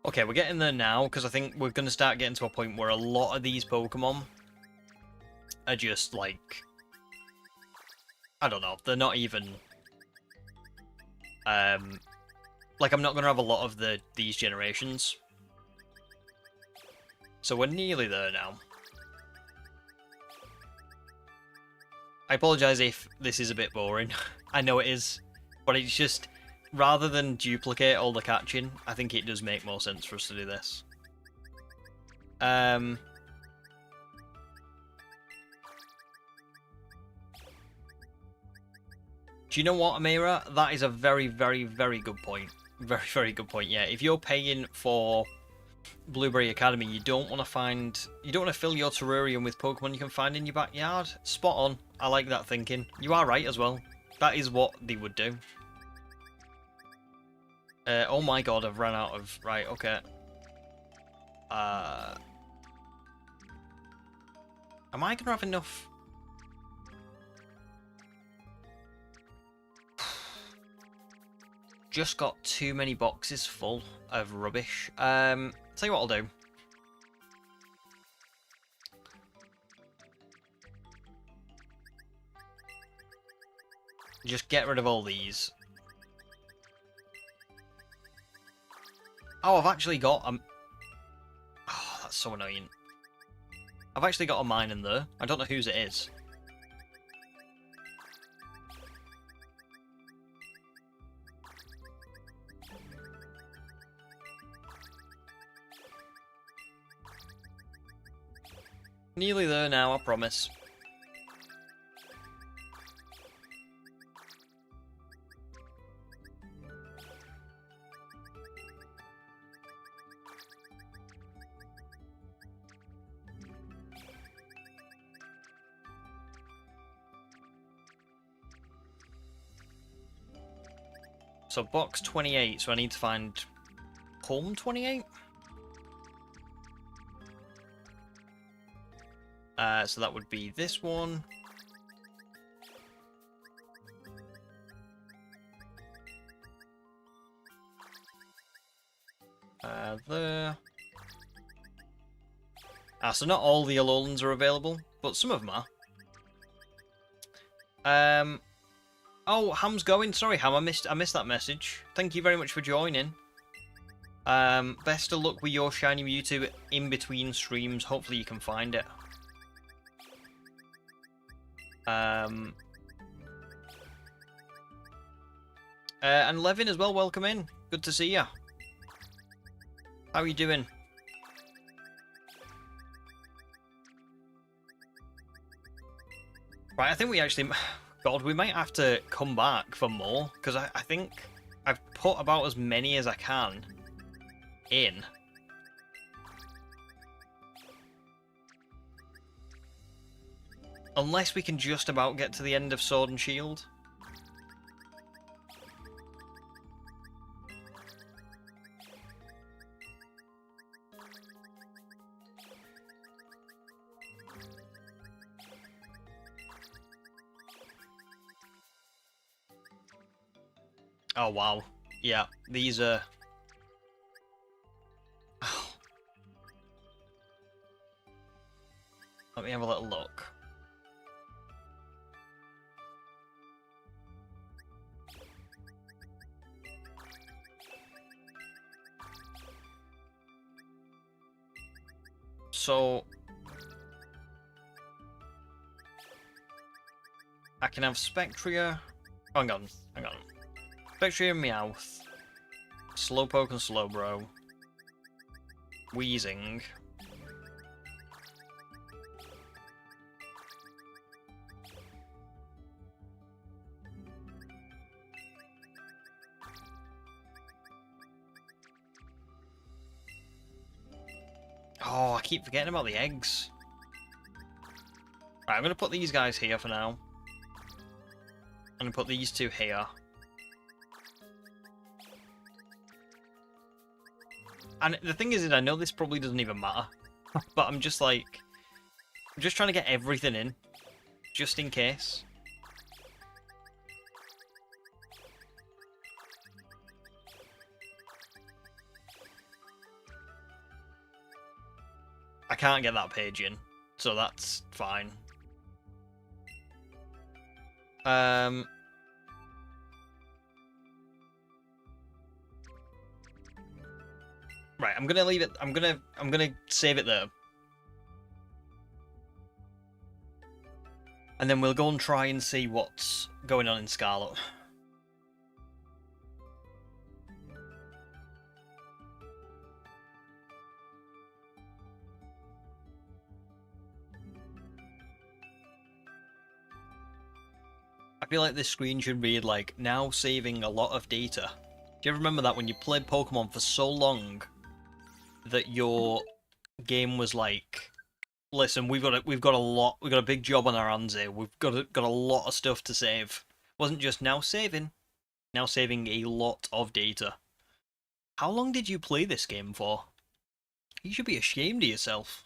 Okay, we're getting there now, because I think we're going to start getting to a point where a lot of these Pokemon are just, like, I don't know, they're not even, like, I'm not going to have a lot of these generations. So we're nearly there now. I apologise if this is a bit boring. I know it is, but it's just, rather than duplicate all the catching, I think it does make more sense for us to do this. Do you know what, Amira? That is a very, very, very good point. Very, very good point, yeah. If you're paying for Blueberry Academy, you don't want to fill your terrarium with Pokemon you can find in your backyard. Spot on. I like that thinking. You are right as well. That is what they would do. Oh my god, I've run out of... Right, okay. Am I going to have enough... Just got too many boxes full of rubbish. Tell you what I'll do. Just get rid of all these. Oh, I've actually got a... Oh, that's so annoying. I've actually got a mine in there. I don't know whose it is. Nearly there now, I promise. So box 28, so I need to find home 28? So that would be this one. There. So not all the Alolan are available, but some of them are. Oh, Ham's going. Sorry, Ham, I missed that message. Thank you very much for joining. Best of luck with your shiny Mewtwo in between streams. Hopefully you can find it. And Levin as well, welcome in. Good to see ya. How are you doing? Right, I think we actually... God, we might have to come back for more, because I think I've put about as many as I can in. Unless we can just about get to the end of Sword and Shield. Oh, wow. Yeah, these are... Oh. Let me have a little look. So... I can have Spectria... Oh, hang on. Spectria and Meowth. Slowpoke and Slowbro. Wheezing. Oh, I keep forgetting about the eggs. Right, I'm going to put these guys here for now. I'm going to put these two here. And the thing is, I know this probably doesn't even matter. But I'm just like... I'm just trying to get everything in. Just in case. I can't get that page in. So that's fine. Right, I'm gonna leave it. I'm gonna save it there, and then we'll go and try and see what's going on in Scarlet. I feel like this screen should read like, now saving a lot of data. Do you ever remember that when you played Pokemon for so long that your game was like, listen, we've got a big job on our hands here. We've got a lot of stuff to save. It wasn't just now saving a lot of data. How long did you play this game for? You should be ashamed of yourself.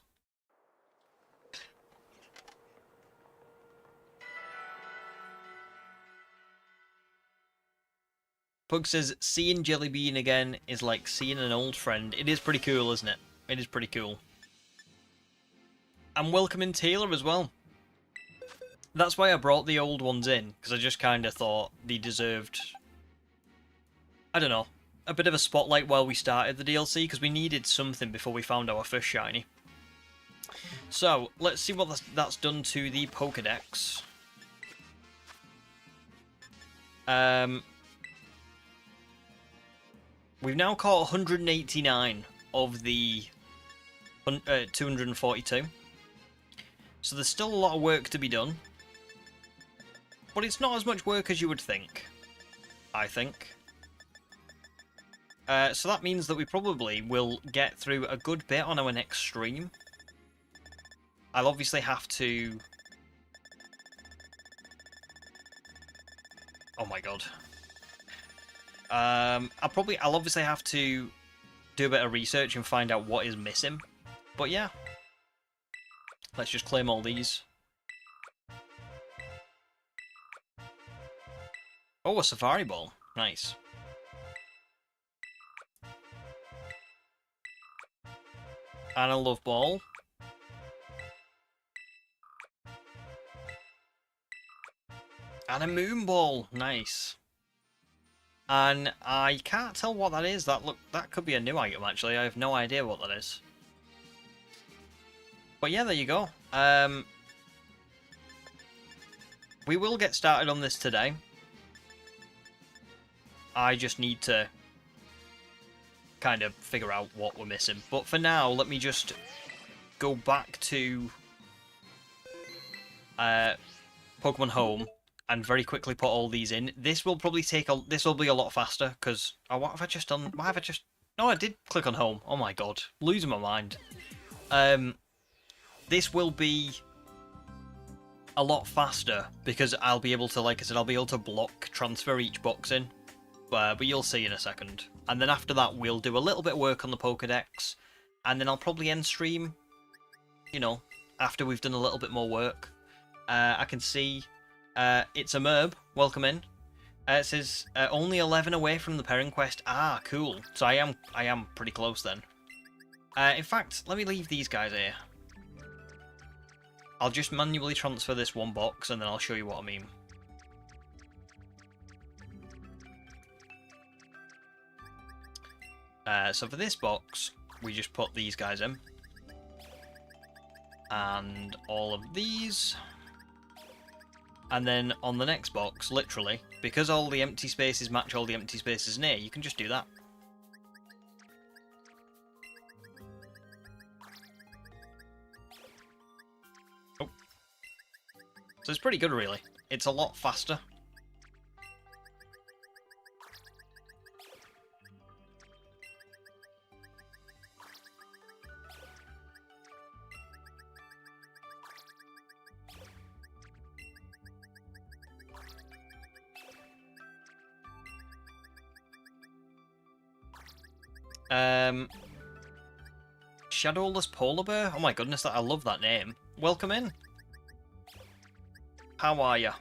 Pug says, seeing Jellybean again is like seeing an old friend. It is pretty cool, isn't it? It is pretty cool. I'm welcoming Taylor as well. That's why I brought the old ones in, because I just kind of thought they deserved, I don't know, a bit of a spotlight while we started the DLC, because we needed something before we found our first shiny. So, let's see what that's done to the Pokédex. We've now caught 189 of the 242. So there's still a lot of work to be done. But it's not as much work as you would think, I think. So that means that we probably will get through a good bit on our next stream. I'll obviously have to... Oh my god. I'll obviously have to do a bit of research and find out what is missing. But yeah. Let's just claim all these. Oh, a Safari Ball. Nice. And a Love Ball. And a Moon Ball. Nice. And I can't tell what that is. That could be a new item, actually. I have no idea what that is. But yeah, there you go. We will get started on this today. I just need to kind of figure out what we're missing. But for now, let me just go back to Pokemon Home and very quickly put all these in. This will probably take this will be a lot faster because what have I just done? Why have I just? No, I did click on Home. Oh my god, losing my mind. This will be a lot faster because I'll be able to, like I said, I'll be able to block transfer each box in. But you'll see in a second. And then after that, we'll do a little bit of work on the Pokédex, and then I'll probably end stream, you know, after we've done a little bit more work. I can see it's a Merb. Welcome in. It says only 11 away from the Perin quest. Ah, cool. So I am pretty close then. In fact, let me leave these guys here. I'll just manually transfer this one box, and then I'll show you what I mean. So for this box, we just put these guys in. And all of these. And then on the next box, literally, because all the empty spaces match all the empty spaces near, you can just do that. Oh. So it's pretty good, really. It's a lot faster. Shadowless Polar Bear? Oh my goodness, I love that name. Welcome in. How are ya?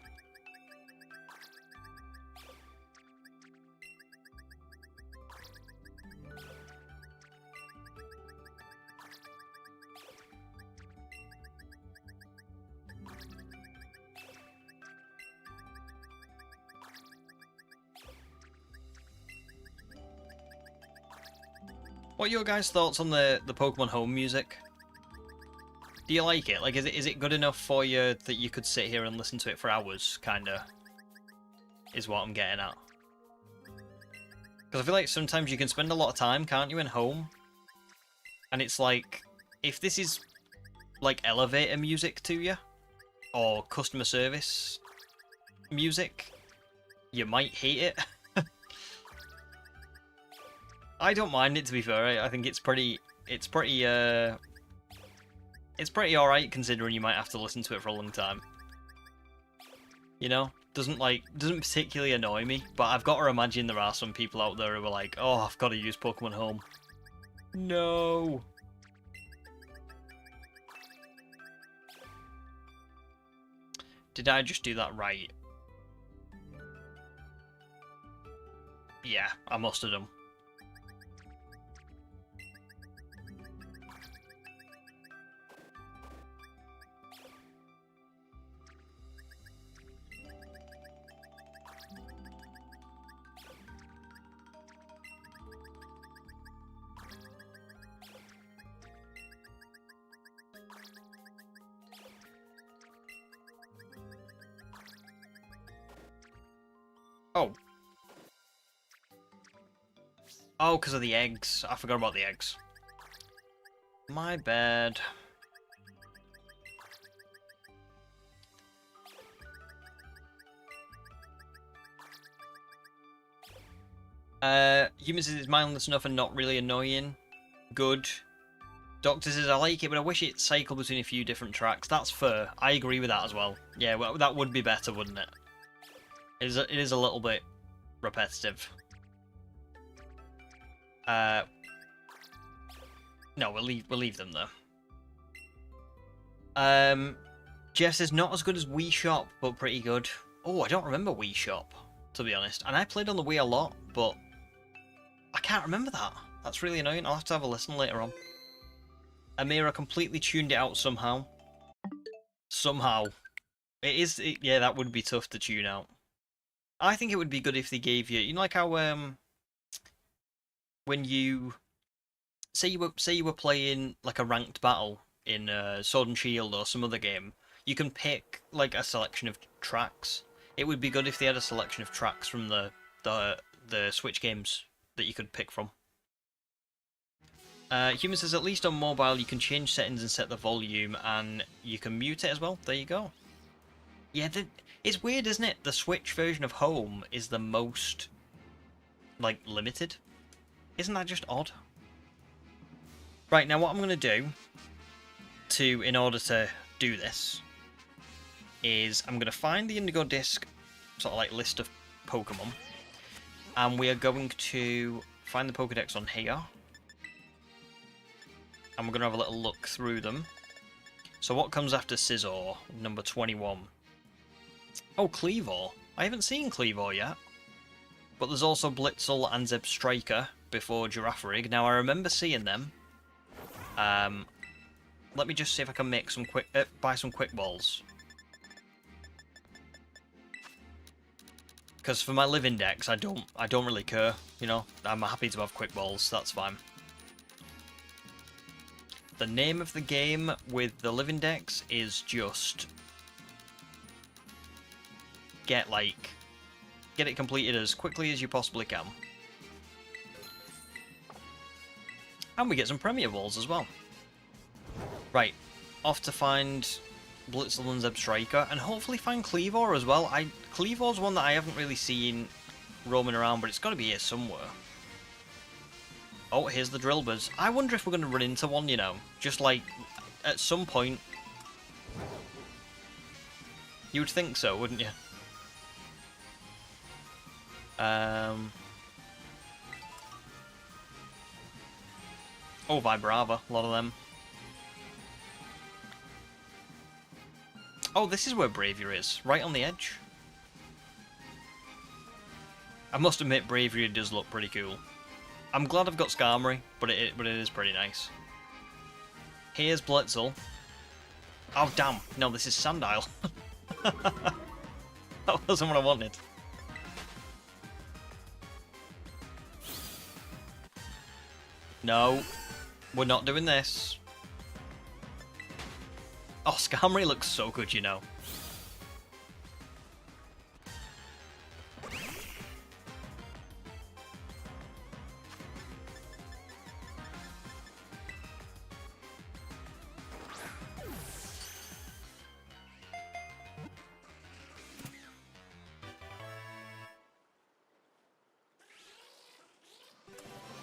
What are your guys' thoughts on the Pokemon Home music? Do you like it? Like, is it good enough for you that you could sit here and listen to it for hours, kinda? Is what I'm getting at. Because I feel like sometimes you can spend a lot of time, can't you, in Home? And it's like, if this is, like, elevator music to you, or customer service music, you might hate it. I don't mind it, to be fair. I think it's pretty alright considering you might have to listen to it for a long time. You know? Doesn't particularly annoy me, but I've got to imagine there are some people out there who are like, oh, I've got to use Pokemon Home. No! Did I just do that right? Yeah, I must have done. Oh. Oh, because of the eggs. I forgot about the eggs. My bad. Humans is mindless enough and not really annoying. Good. Doctor says, I like it, but I wish it cycled between a few different tracks. That's fair. I agree with that as well. Yeah, well, that would be better, wouldn't it? It is a little bit repetitive. No, we'll leave them there. Jeff says, not as good as Wii Shop, but pretty good. Oh, I don't remember Wii Shop, to be honest. And I played on the Wii a lot, but I can't remember that. That's really annoying. I'll have to have a listen later on. Amira completely tuned it out somehow. Somehow. Yeah, that would be tough to tune out. I think it would be good if they gave you know, like how when you say you were playing like a ranked battle in Sword and Shield or some other game, you can pick like a selection of tracks. It would be good if they had a selection of tracks from the Switch games that you could pick from. Human says, at least on mobile you can change settings and set the volume, and you can mute it as well. There you go. Yeah, it's weird, isn't it? The Switch version of Home is the most, like, limited. Isn't that just odd? Right, now what I'm going to do in order to do this, is I'm going to find the Indigo Disk sort of like list of Pokemon, and we are going to find the Pokédex on here, and we're going to have a little look through them. So what comes after Scizor, number 21? Oh, Cleavor. I haven't seen Cleavor yet. But there's also Blitzel and Zebstrika before Girafarig. Now, I remember seeing them. Let me just see if I can make some buy some Quick Balls. Because for my living decks, I don't really care. You know, I'm happy to have Quick Balls. That's fine. The name of the game with the living decks is just get it completed as quickly as you possibly can. And we get some Premier Balls as well. Right, off to find Blitzel and Zebstrika, and hopefully find Cleavor as well. Cleavor's one that I haven't really seen roaming around, but it's got to be here somewhere. Oh, here's the Drillburs. I wonder if we're going to run into one, you know. Just like, at some point. You would think so, wouldn't you? Oh, Vibrava, a lot of them. Oh, this is where Braviary is, right on the edge. I must admit, Braviary does look pretty cool. I'm glad I've got Skarmory, but it is pretty nice. Here's Blitzel. Oh, damn. No, this is Sandile. That wasn't what I wanted. No. We're not doing this. Oh, Skarmory looks so good, you know.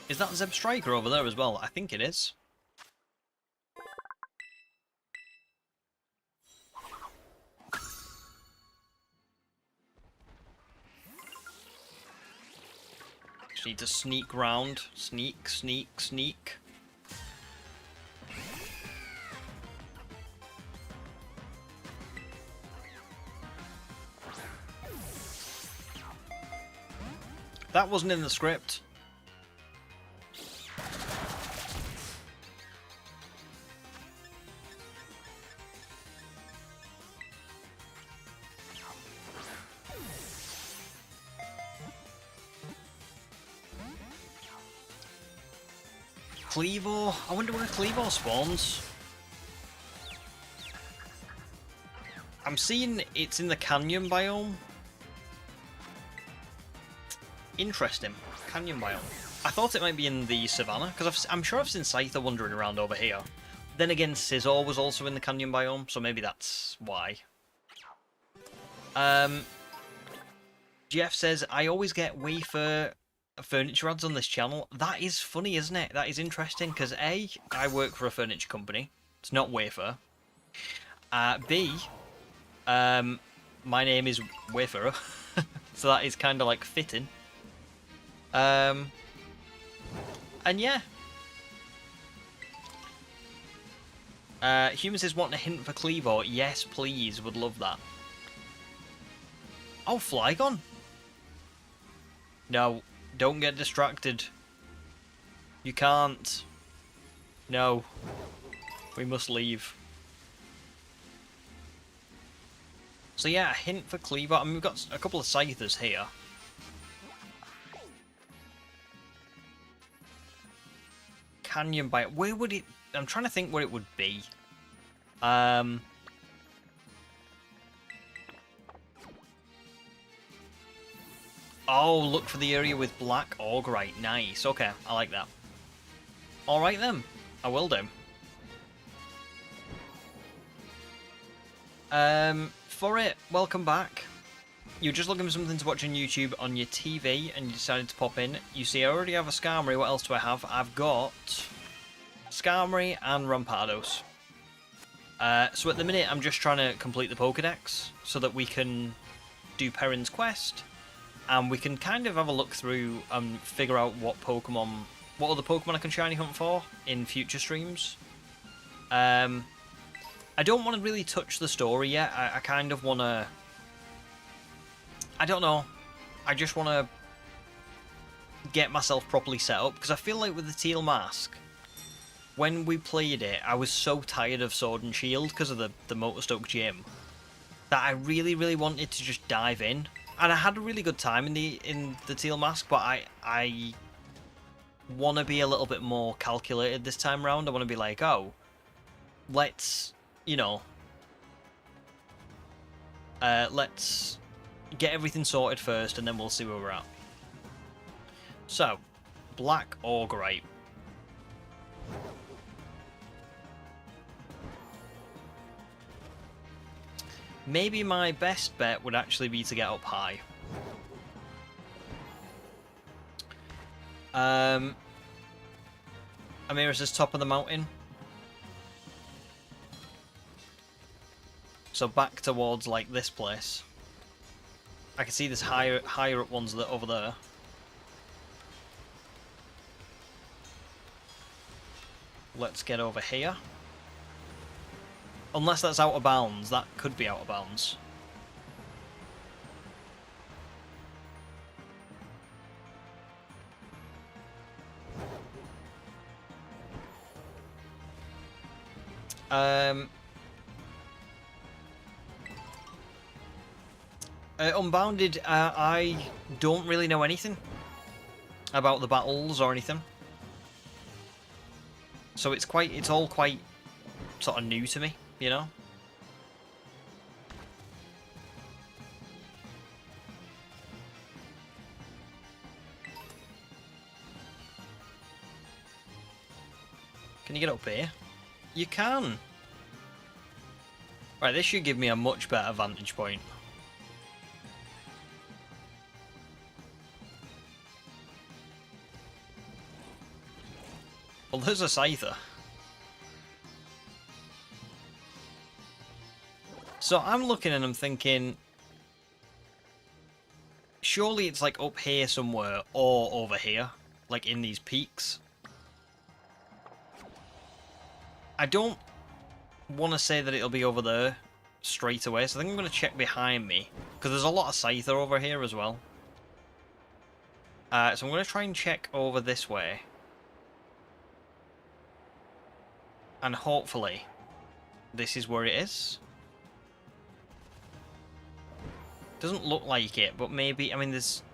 Is that Zebstrika over there as well? I think it is. Just need to sneak round. Sneak, sneak, sneak. That wasn't in the script. Cleavor? I wonder where Cleavor spawns. I'm seeing it's in the canyon biome. Interesting. Canyon biome. I thought it might be in the savannah, because I'm sure I've seen Scyther wandering around over here. Then again, Scizor was also in the canyon biome, so maybe that's why. Jeff says, I always get wafer furniture ads on this channel. That is funny, isn't it? That is interesting, because A, I work for a furniture company. It's not Wafer. B, my name is Wayfarer. So that is kind of like fitting. And yeah. Humans is wanting a hint for Cleavor. Yes, please. Would love that. Oh, Flygon. No. Don't get distracted. You can't. No. We must leave. So yeah, a hint for Cleavor. I mean, we've got a couple of Scythers here. Canyon Bite. Where would it... I'm trying to think where it would be. Oh, look for the area with black Augurite. Nice. Okay, I like that. Alright then. I will do. For it, welcome back. You're just looking for something to watch on YouTube on your TV and you decided to pop in. You see, I already have a Skarmory. What else do I have? I've got Skarmory and Rampados. So at the minute, I'm just trying to complete the Pokédex so that we can do Perin's quest, and we can kind of have a look through and figure out what other Pokemon I can shiny hunt for in future streams. I don't want to really touch the story yet. I kind of want to... I don't know. I just want to get myself properly set up, because I feel like with the Teal Mask, when we played it, I was so tired of Sword and Shield because of the Motorstoke Gym that I really, really wanted to just dive in. And I had a really good time in the Teal Mask, but I want to be a little bit more calculated this time round. I want to be like, oh, let's, you know, let's get everything sorted first, and then we'll see where we're at. So, black or grey? Maybe my best bet would actually be to get up high. Amira's is top of the mountain. So back towards like this place. I can see there's higher up ones that over there. Let's get over here. Unless that's out of bounds, that could be out of bounds. Unbounded, I don't really know anything about the battles or anything. So it's all quite sort of new to me, you know? Can you get up here? You can! Right, this should give me a much better vantage point. Well, there's a Scyther. So I'm looking and I'm thinking, surely it's like up here somewhere or over here, like in these peaks. I don't want to say that it'll be over there straight away, so I think I'm going to check behind me, because there's a lot of Scyther over here as well. So I'm going to try and check over this way. And hopefully this is where it is. Doesn't look like it, but maybe, I mean, there's...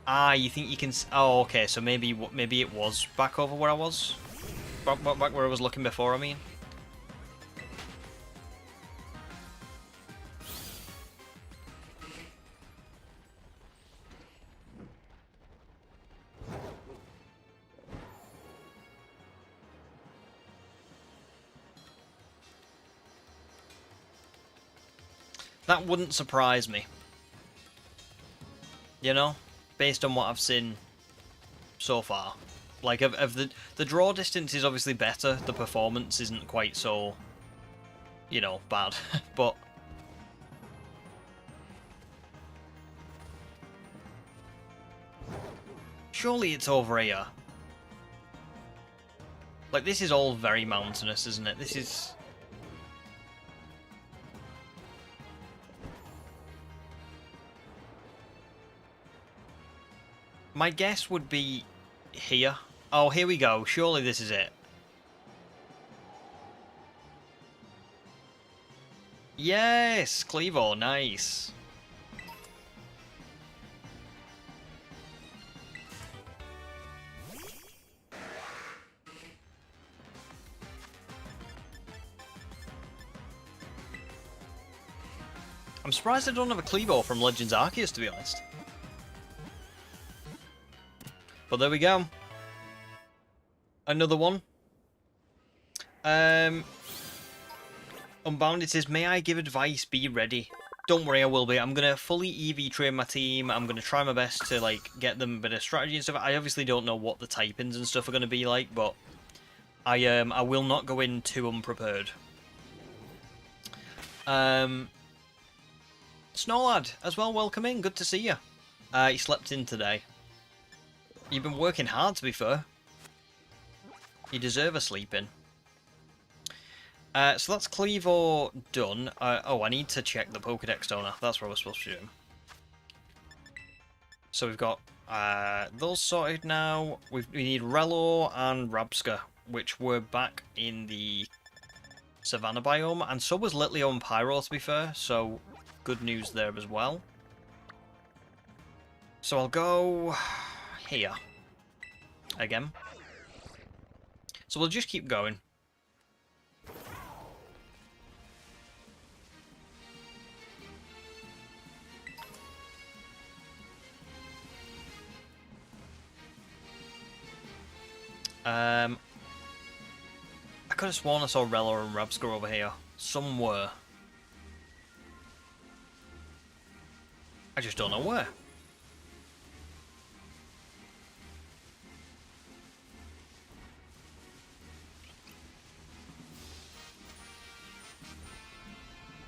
Ah, you think you can... Oh, okay, so maybe it was back over where I was? Back where I was looking before, I mean. That wouldn't surprise me. You know? Based on what I've seen so far. Like, of the draw distance is obviously better. The performance isn't quite so, you know, bad. But... surely it's over here. Like, this is all very mountainous, isn't it? This is... my guess would be here. Oh, here we go. Surely this is it. Yes! Clevo, nice. I'm surprised I don't have a Clevo from Legends Arceus, to be honest. But there we go. Another one. Unbounded says, may I give advice? Be ready. Don't worry, I will be. I'm going to fully EV train my team. I'm going to try my best to like get them a bit of strategy and stuff. I obviously don't know what the typings and stuff are going to be like, but I will not go in too unprepared. Snowlad, as well, welcome in. Good to see you. You slept in today. You've been working hard, to be fair. You deserve a sleep in. So that's Clevo done. Oh, I need to check the Pokédex, don't I? That's what we're supposed to do. So we've got those sorted now. We need Relo and Rabska, which were back in the Savannah biome. And so was Litleo and Pyro, to be fair. So good news there as well. So I'll go here. Again. So we'll just keep going. I could have sworn I saw Rella and Rabska over here. Somewhere. I just don't know where.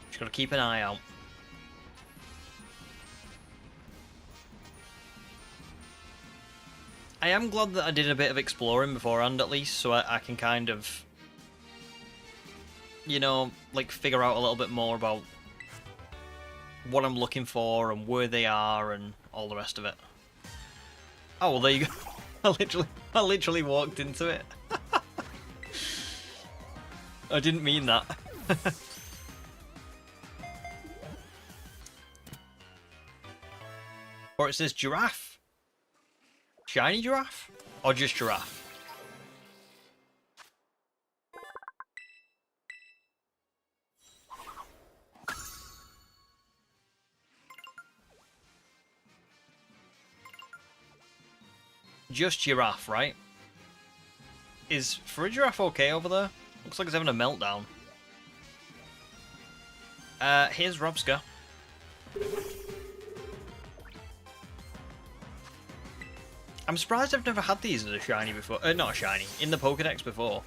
Just gotta keep an eye out. I am glad that I did a bit of exploring beforehand, at least, so I can kind of, you know, like, figure out a little bit more about what I'm looking for and where they are and all the rest of it. Oh, well, there you go. I literally walked into it. I didn't mean that. Or it says giraffe. Shiny giraffe? Or just giraffe? Just giraffe, right? Is for a giraffe okay over there? Looks like it's having a meltdown. Here's Robska. I'm surprised I've never had these as a shiny before. Not a shiny, in the Pokédex before.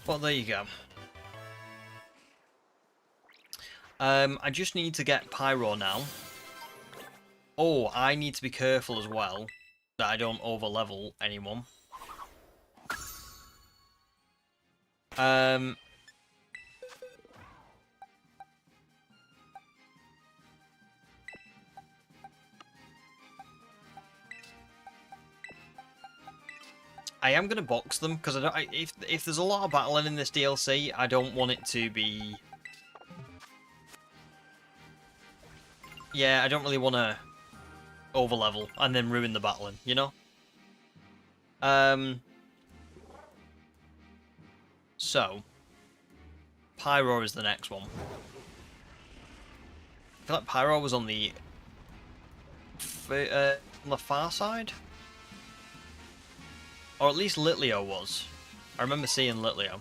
Well, there you go. I just need to get Pyro now. Oh, I need to be careful as well that I don't overlevel anyone. I am gonna box them because if there's a lot of battling in this DLC, I don't want it to be. Yeah, I don't really want to overlevel and then ruin the battling, you know. So Pyro is the next one. I feel like Pyro was on the far side. Or at least Litleo was. I remember seeing Litleo.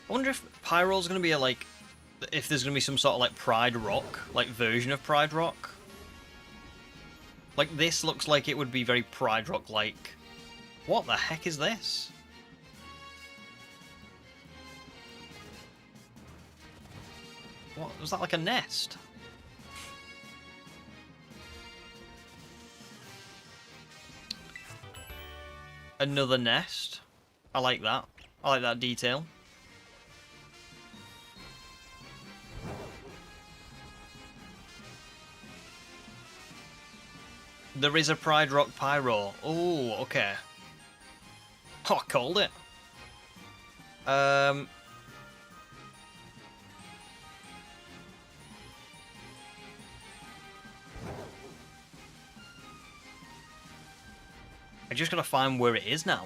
I wonder if Pyro's going to be a, like, if there's going to be some sort of, like, Pride Rock, like, version of Pride Rock. Like, this looks like it would be very Pride Rock-like. What the heck is this? What, was that like a nest? Another nest. I like that. I like that detail. There is a Pride Rock Pyro. Oh, okay. Oh, I called it. just gotta find where it is now.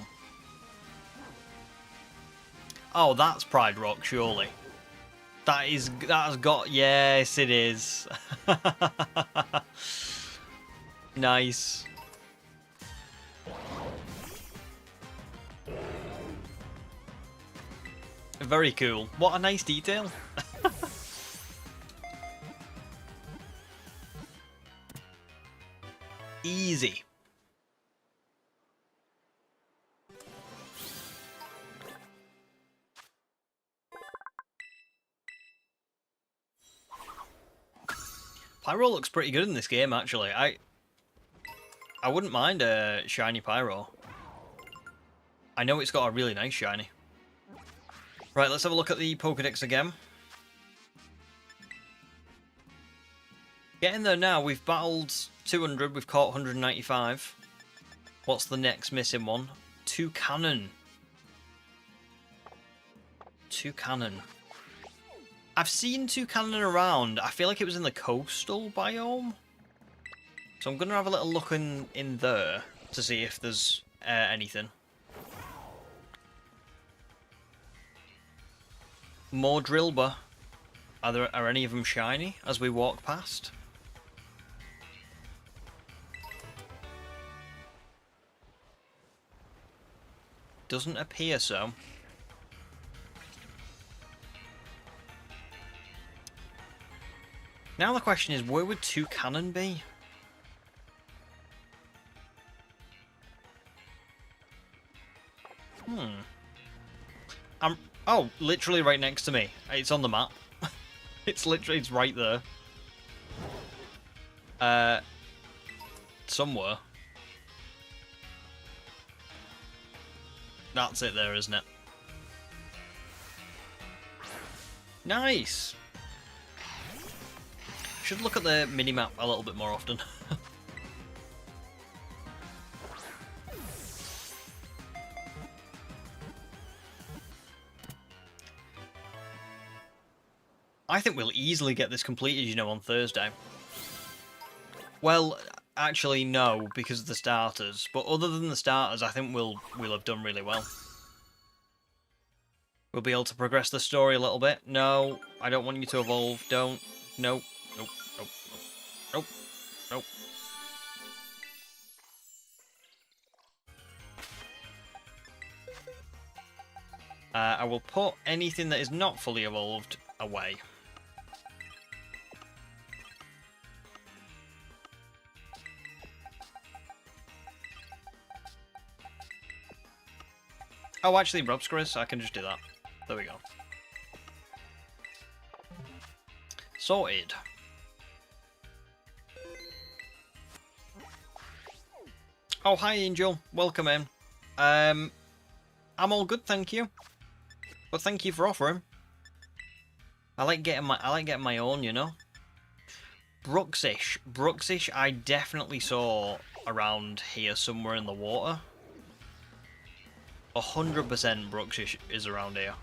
Oh, that's Pride Rock, surely. That has got... Yes, it is. Nice. Very cool. What a nice detail. Easy. Pyro looks pretty good in this game, actually. I wouldn't mind a shiny Pyro. I know it's got a really nice shiny. Right, let's have a look at the Pokédex again. Getting there now. We've battled 200. We've caught 195. What's the next missing one? Toucannon. Toucannon. I've seen Toucannon around. I feel like it was in the coastal biome. So I'm going to have a little look in there to see if there's anything. More Drillbur. Are any of them shiny as we walk past? Doesn't appear so. Now the question is, where would Toucannon be? Oh, literally right next to me. It's on the map. It's right there. Somewhere. That's it there, isn't it? Nice! Should look at the mini-map a little bit more often. I think we'll easily get this completed, you know, on Thursday. Well, actually no, because of the starters. But other than the starters, I think we'll have done really well. We'll be able to progress the story a little bit. No, I don't want you to evolve. Don't. Nope. Nope. Nope. Nope. Nope. I will put anything that is not fully evolved away. Oh, actually, Robscris, I can just do that. There we go. Sorted. Oh, hi, Angel. Welcome in. I'm all good, thank you. But thank you for offering. I like getting my own, you know. Bruxish, I definitely saw around here somewhere in the water. 100% Bruxish is around here.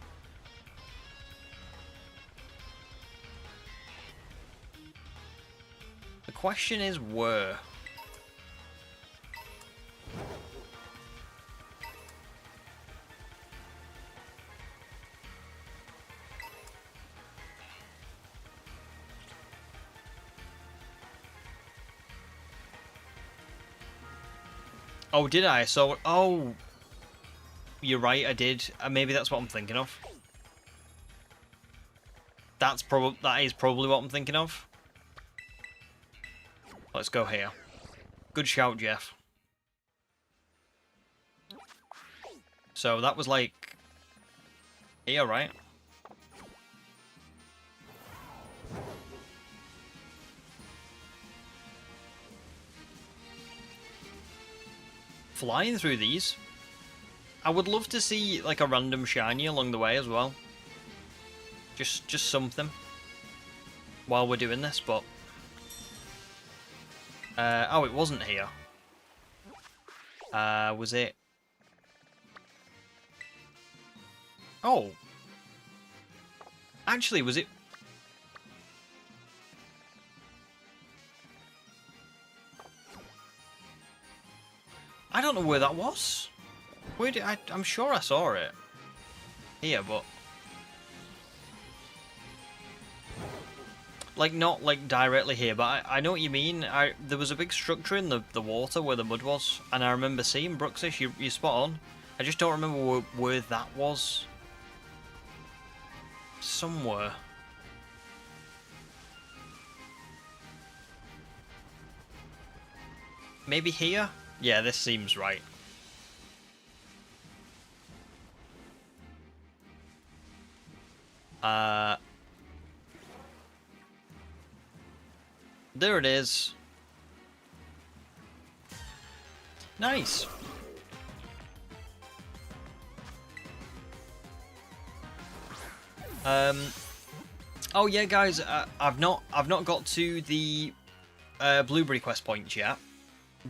The question is where? Oh, did I? So, oh... You're right, I did. Maybe that's what I'm thinking of. That is probably what I'm thinking of. Let's go here. Good shout, Jeff. So that was like here, right? Flying through these. I would love to see like a random shiny along the way as well. Just something while we're doing this, but oh, it wasn't here. Was it? Oh, actually, was it? I don't know where that was. Where did I'm sure I saw it. Here, but... Like, not, like, directly here, but I know what you mean. There was a big structure in the water where the mud was, and I remember seeing Bruxish, you're spot on. I just don't remember where that was. Somewhere. Maybe here? Yeah, this seems right. There it is. Nice. Oh yeah, guys. I've not got to the blueberry quest points yet,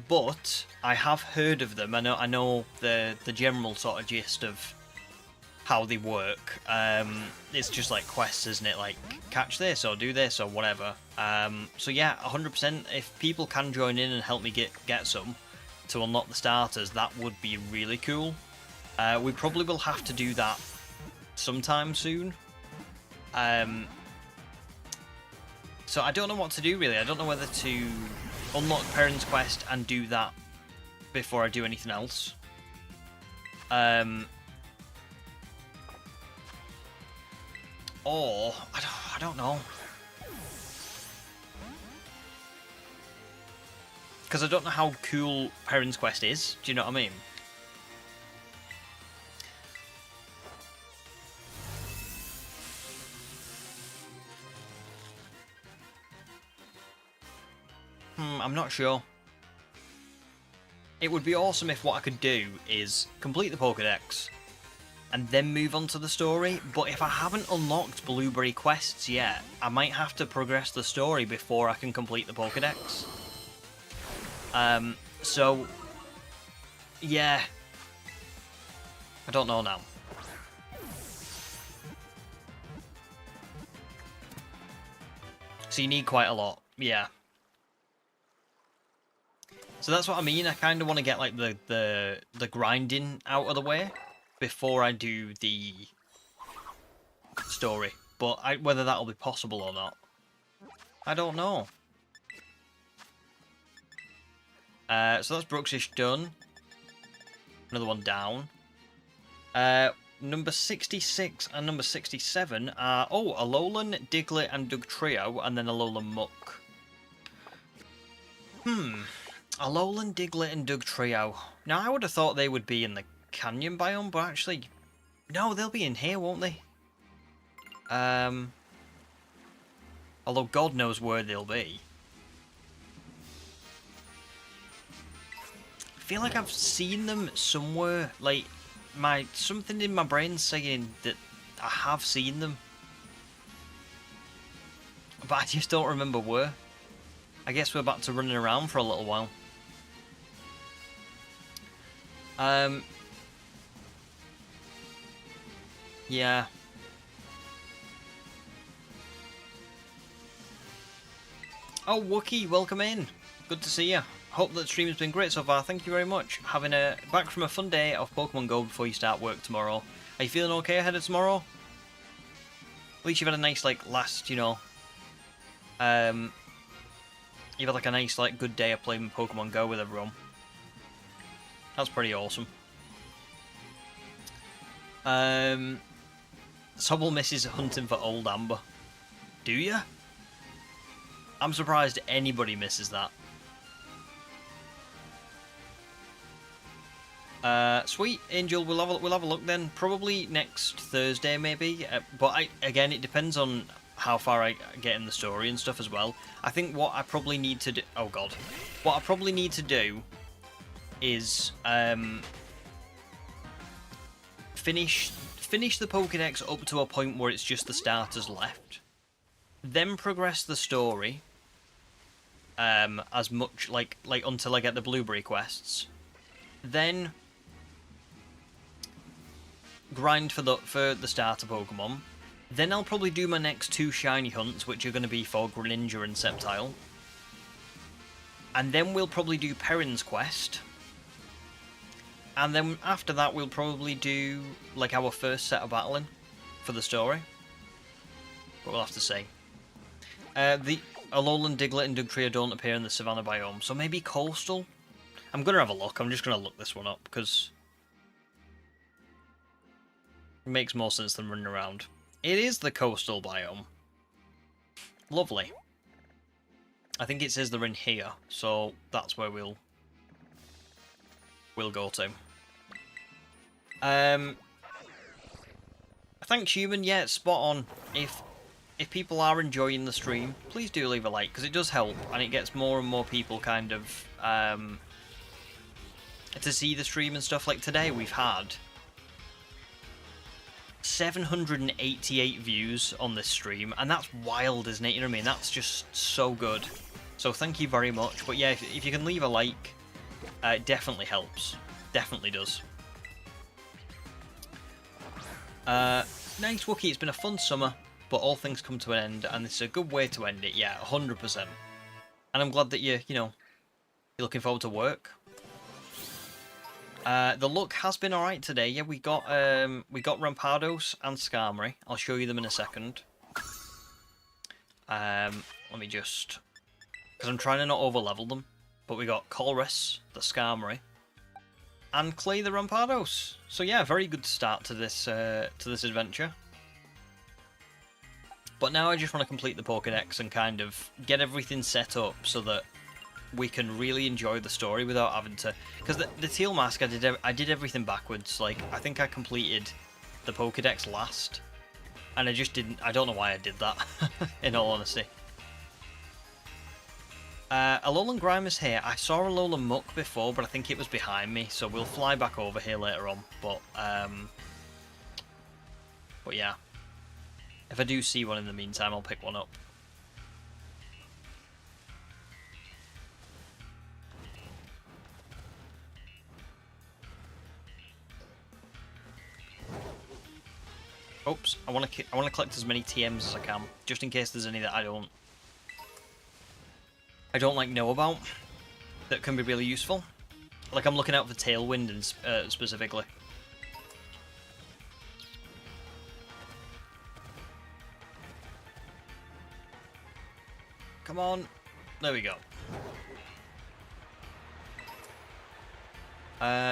but I have heard of them. I know the general sort of gist of how they work. It's just like quests, isn't it? Like, catch this or do this or whatever. So yeah, 100%. If people can join in and help me get some to unlock the starters, that would be really cool. We probably will have to do that sometime soon. So I don't know what to do really. I don't know whether to unlock Perin's quest and do that before I do anything else. Or I don't know, because I don't know how cool Perin's quest is. Do you know what I mean? I'm not sure. It would be awesome if what I could do is complete the Pokédex and then move on to the story, but if I haven't unlocked blueberry quests yet, I might have to progress the story before I can complete the Pokédex. So, yeah. I don't know now. So you need quite a lot, yeah. So that's what I mean. I kind of want to get like the grinding out of the way before I do the story. But whether that'll be possible or not, I don't know. So that's Bruxish done. Another one down. Number 66 and number 67 are, Alolan, Diglett and Dugtrio, and then Alolan Muck. Alolan, Diglett and Dugtrio. Now, I would have thought they would be in the Canyon biome, but actually, no, they'll be in here, won't they? Although God knows where they'll be. I feel like I've seen them somewhere, like, something in my brain saying that I have seen them. But I just don't remember where. I guess we're back to running around for a little while. Yeah. Oh, Wookie, welcome in. Good to see you. Hope that the stream has been great so far. Thank you very much. Back from a fun day of Pokemon Go before you start work tomorrow. Are you feeling okay ahead of tomorrow? At least you've had a nice, like, last, you've had like a nice, like, good day of playing Pokemon Go with everyone. That's pretty awesome. Sobble misses hunting for Old Amber. Do ya? I'm surprised anybody misses that. Sweet, Angel, we'll have a look then. Probably next Thursday, maybe. But again, it depends on how far I get in the story and stuff as well. I think what I probably need to do... Oh, God. What I probably need to do is finish the Pokédex up to a point where it's just the starters left. Then progress the story as much, like until I get the blueberry quests. Then grind for the starter Pokemon. Then I'll probably do my next 2 shiny hunts, which are going to be for Greninja and Sceptile. And then we'll probably do Perin's quest. And then after that, we'll probably do like our first set of battling for the story. But we'll have to see. The Alolan, Diglett, and Dugtrio don't appear in the Savannah biome, so maybe coastal. I'm gonna have a look. I'm just gonna look this one up because it makes more sense than running around. It is the coastal biome. Lovely. I think it says they're in here, so that's where we'll go to. Thanks, Human. Yeah, it's spot on. If people are enjoying the stream, please do leave a like, because it does help, and it gets more and more people kind of to see the stream and stuff. Like today, we've had 788 views on this stream, and that's wild, isn't it? You know what I mean? That's just so good. So thank you very much. But yeah, if you can leave a like, it definitely helps. Definitely does. Nice, Wookie. It's been a fun summer, but all things come to an end, and this is a good way to end it. Yeah, 100%. And I'm glad that you're looking forward to work. The luck has been alright today. Yeah, we got Rampados and Skarmory. I'll show you them in a second. Let me just, because I'm trying to not overlevel them. But we got Colress, the Skarmory, and Clay, the Rampados. So yeah, very good start to this adventure. But now I just want to complete the Pokédex and kind of get everything set up so that we can really enjoy the story without having to. Because the Teal Mask, I did everything backwards. Like I think I completed the Pokédex last, and I just didn't. I don't know why I did that. In all honesty. Alolan Grime is here. I saw Alolan Muck before, but I think it was behind me, so we'll fly back over here later on. But yeah, if I do see one in the meantime, I'll pick one up. Oops, I want to collect as many TMs as I can, just in case there's any that I don't like know about that can be really useful. Like I'm looking out for Tailwind and specifically. Come on, there we go.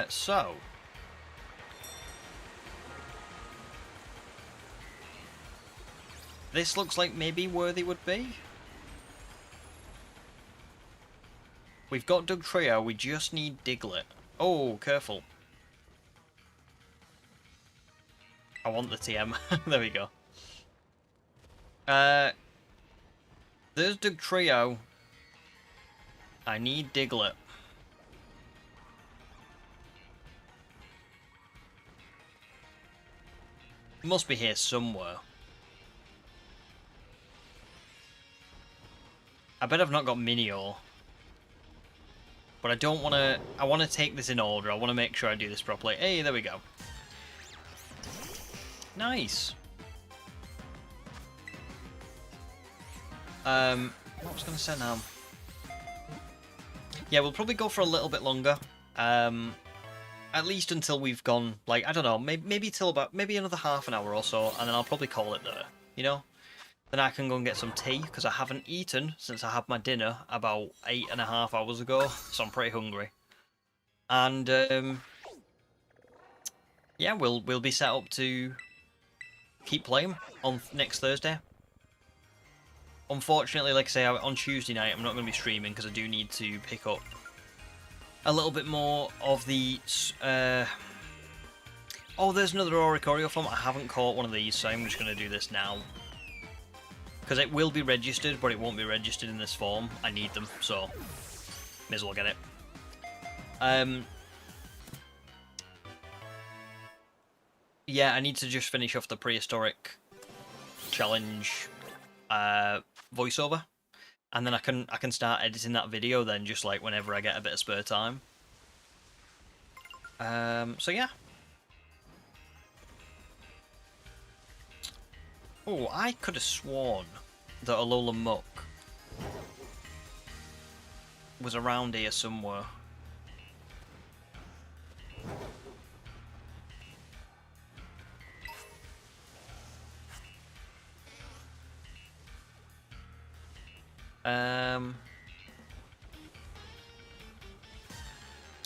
So this looks like maybe Worthy would be. We've got Dugtrio, we just need Diglett. Oh, careful. I want the TM. There we go. There's Dugtrio. I need Diglett. Must be here somewhere. I bet I've not got Minior. But I don't want to. I want to take this in order. I want to make sure I do this properly. Hey, there we go. Nice. What was I going to say now? Yeah, we'll probably go for a little bit longer. At least until we've gone, like, I don't know, maybe till about, maybe another half an hour or so, and then I'll probably call it there, you know? Then I can go and get some tea, because I haven't eaten since I had my dinner about 8.5 hours ago, so I'm pretty hungry. And, yeah, we'll be set up to keep playing on next Thursday. Unfortunately, like I say, on Tuesday night, I'm not going to be streaming, because I do need to pick up a little bit more of the... Oh, there's another Oricorio form. I haven't caught one of these, so I'm just going to do this now. Because it will be registered, but it won't be registered in this form. I need them, so may as well get it. Yeah, I need to just finish off the prehistoric challenge voiceover, and then I can start editing that video then, just like whenever I get a bit of spare time. So yeah. Oh, I could have sworn that Alolan Muck was around here somewhere.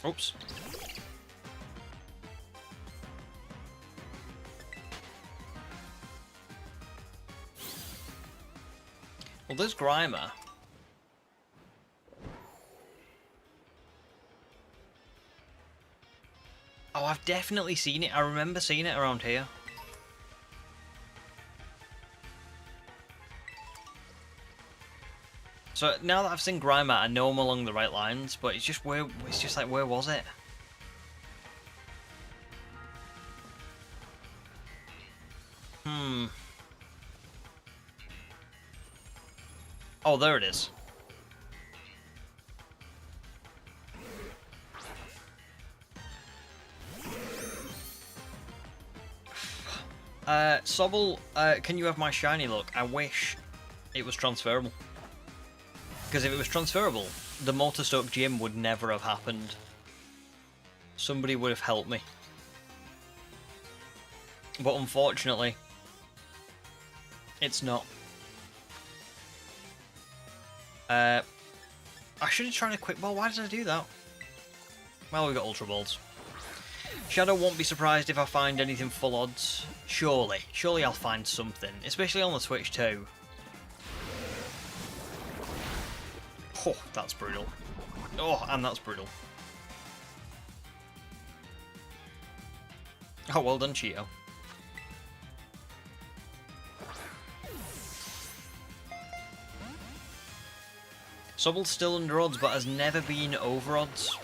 Oops. Well, there's Grimer. Oh, I've definitely seen it. I remember seeing it around here. So now that I've seen Grimer, I know I'm along the right lines, but it's just like, where was it? Oh, there it is. Sobble, can you have my shiny look? I wish it was transferable. Because if it was transferable, the Motorstoke gym would never have happened. Somebody would have helped me. But unfortunately, it's not. I should have tried a quick ball. Why did I do that? Well, we got Ultra Balls. Shadow won't be surprised if I find anything full odds. Surely. Surely I'll find something. Especially on the Switch too. Oh, that's brutal. Oh, and that's brutal. Oh, well done, Cheeto. Sobble's still under odds, but has never been over odds.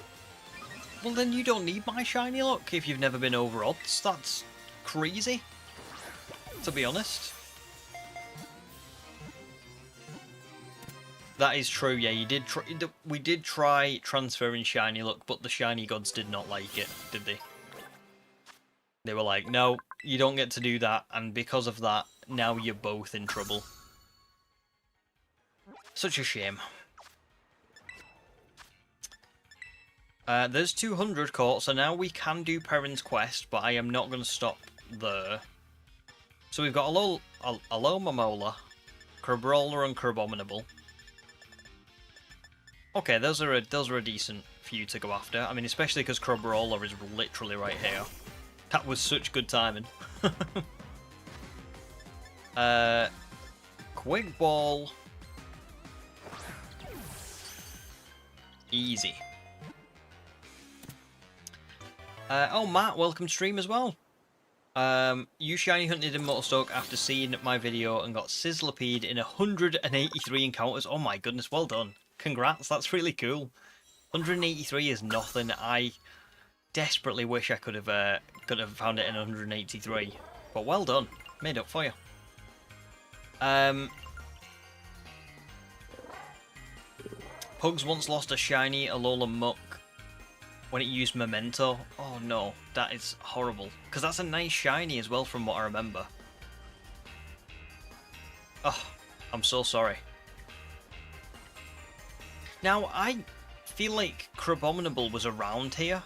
Well, then you don't need my shiny luck if you've never been over odds. That's crazy, to be honest. That is true, yeah, we did try transferring shiny luck, but the shiny gods did not like it, did they? They were like, no, you don't get to do that, and because of that, now you're both in trouble. Such a shame. There's 200 caught, so now we can do Perin's quest, but I am not going to stop there. So we've got Alomomola, Crabrawler, and Crabominable. Okay, those are a decent few to go after. I mean, especially because Crabrawler is literally right here. That was such good timing. Quick Ball. Easy. Oh, Matt, welcome to stream as well. You shiny hunted in Motorstoke after seeing my video and got Sizzlipede in 183 encounters. Oh my goodness, well done. Congrats, that's really cool. 183 is nothing. I desperately wish I could have found it in 183. But well done. Made up for you. Pugs once lost a shiny Alola Muck when it used Memento. Oh no, that is horrible. Because that's a nice shiny as well from what I remember. Oh, I'm so sorry. Now, I feel like Crabominable was around here.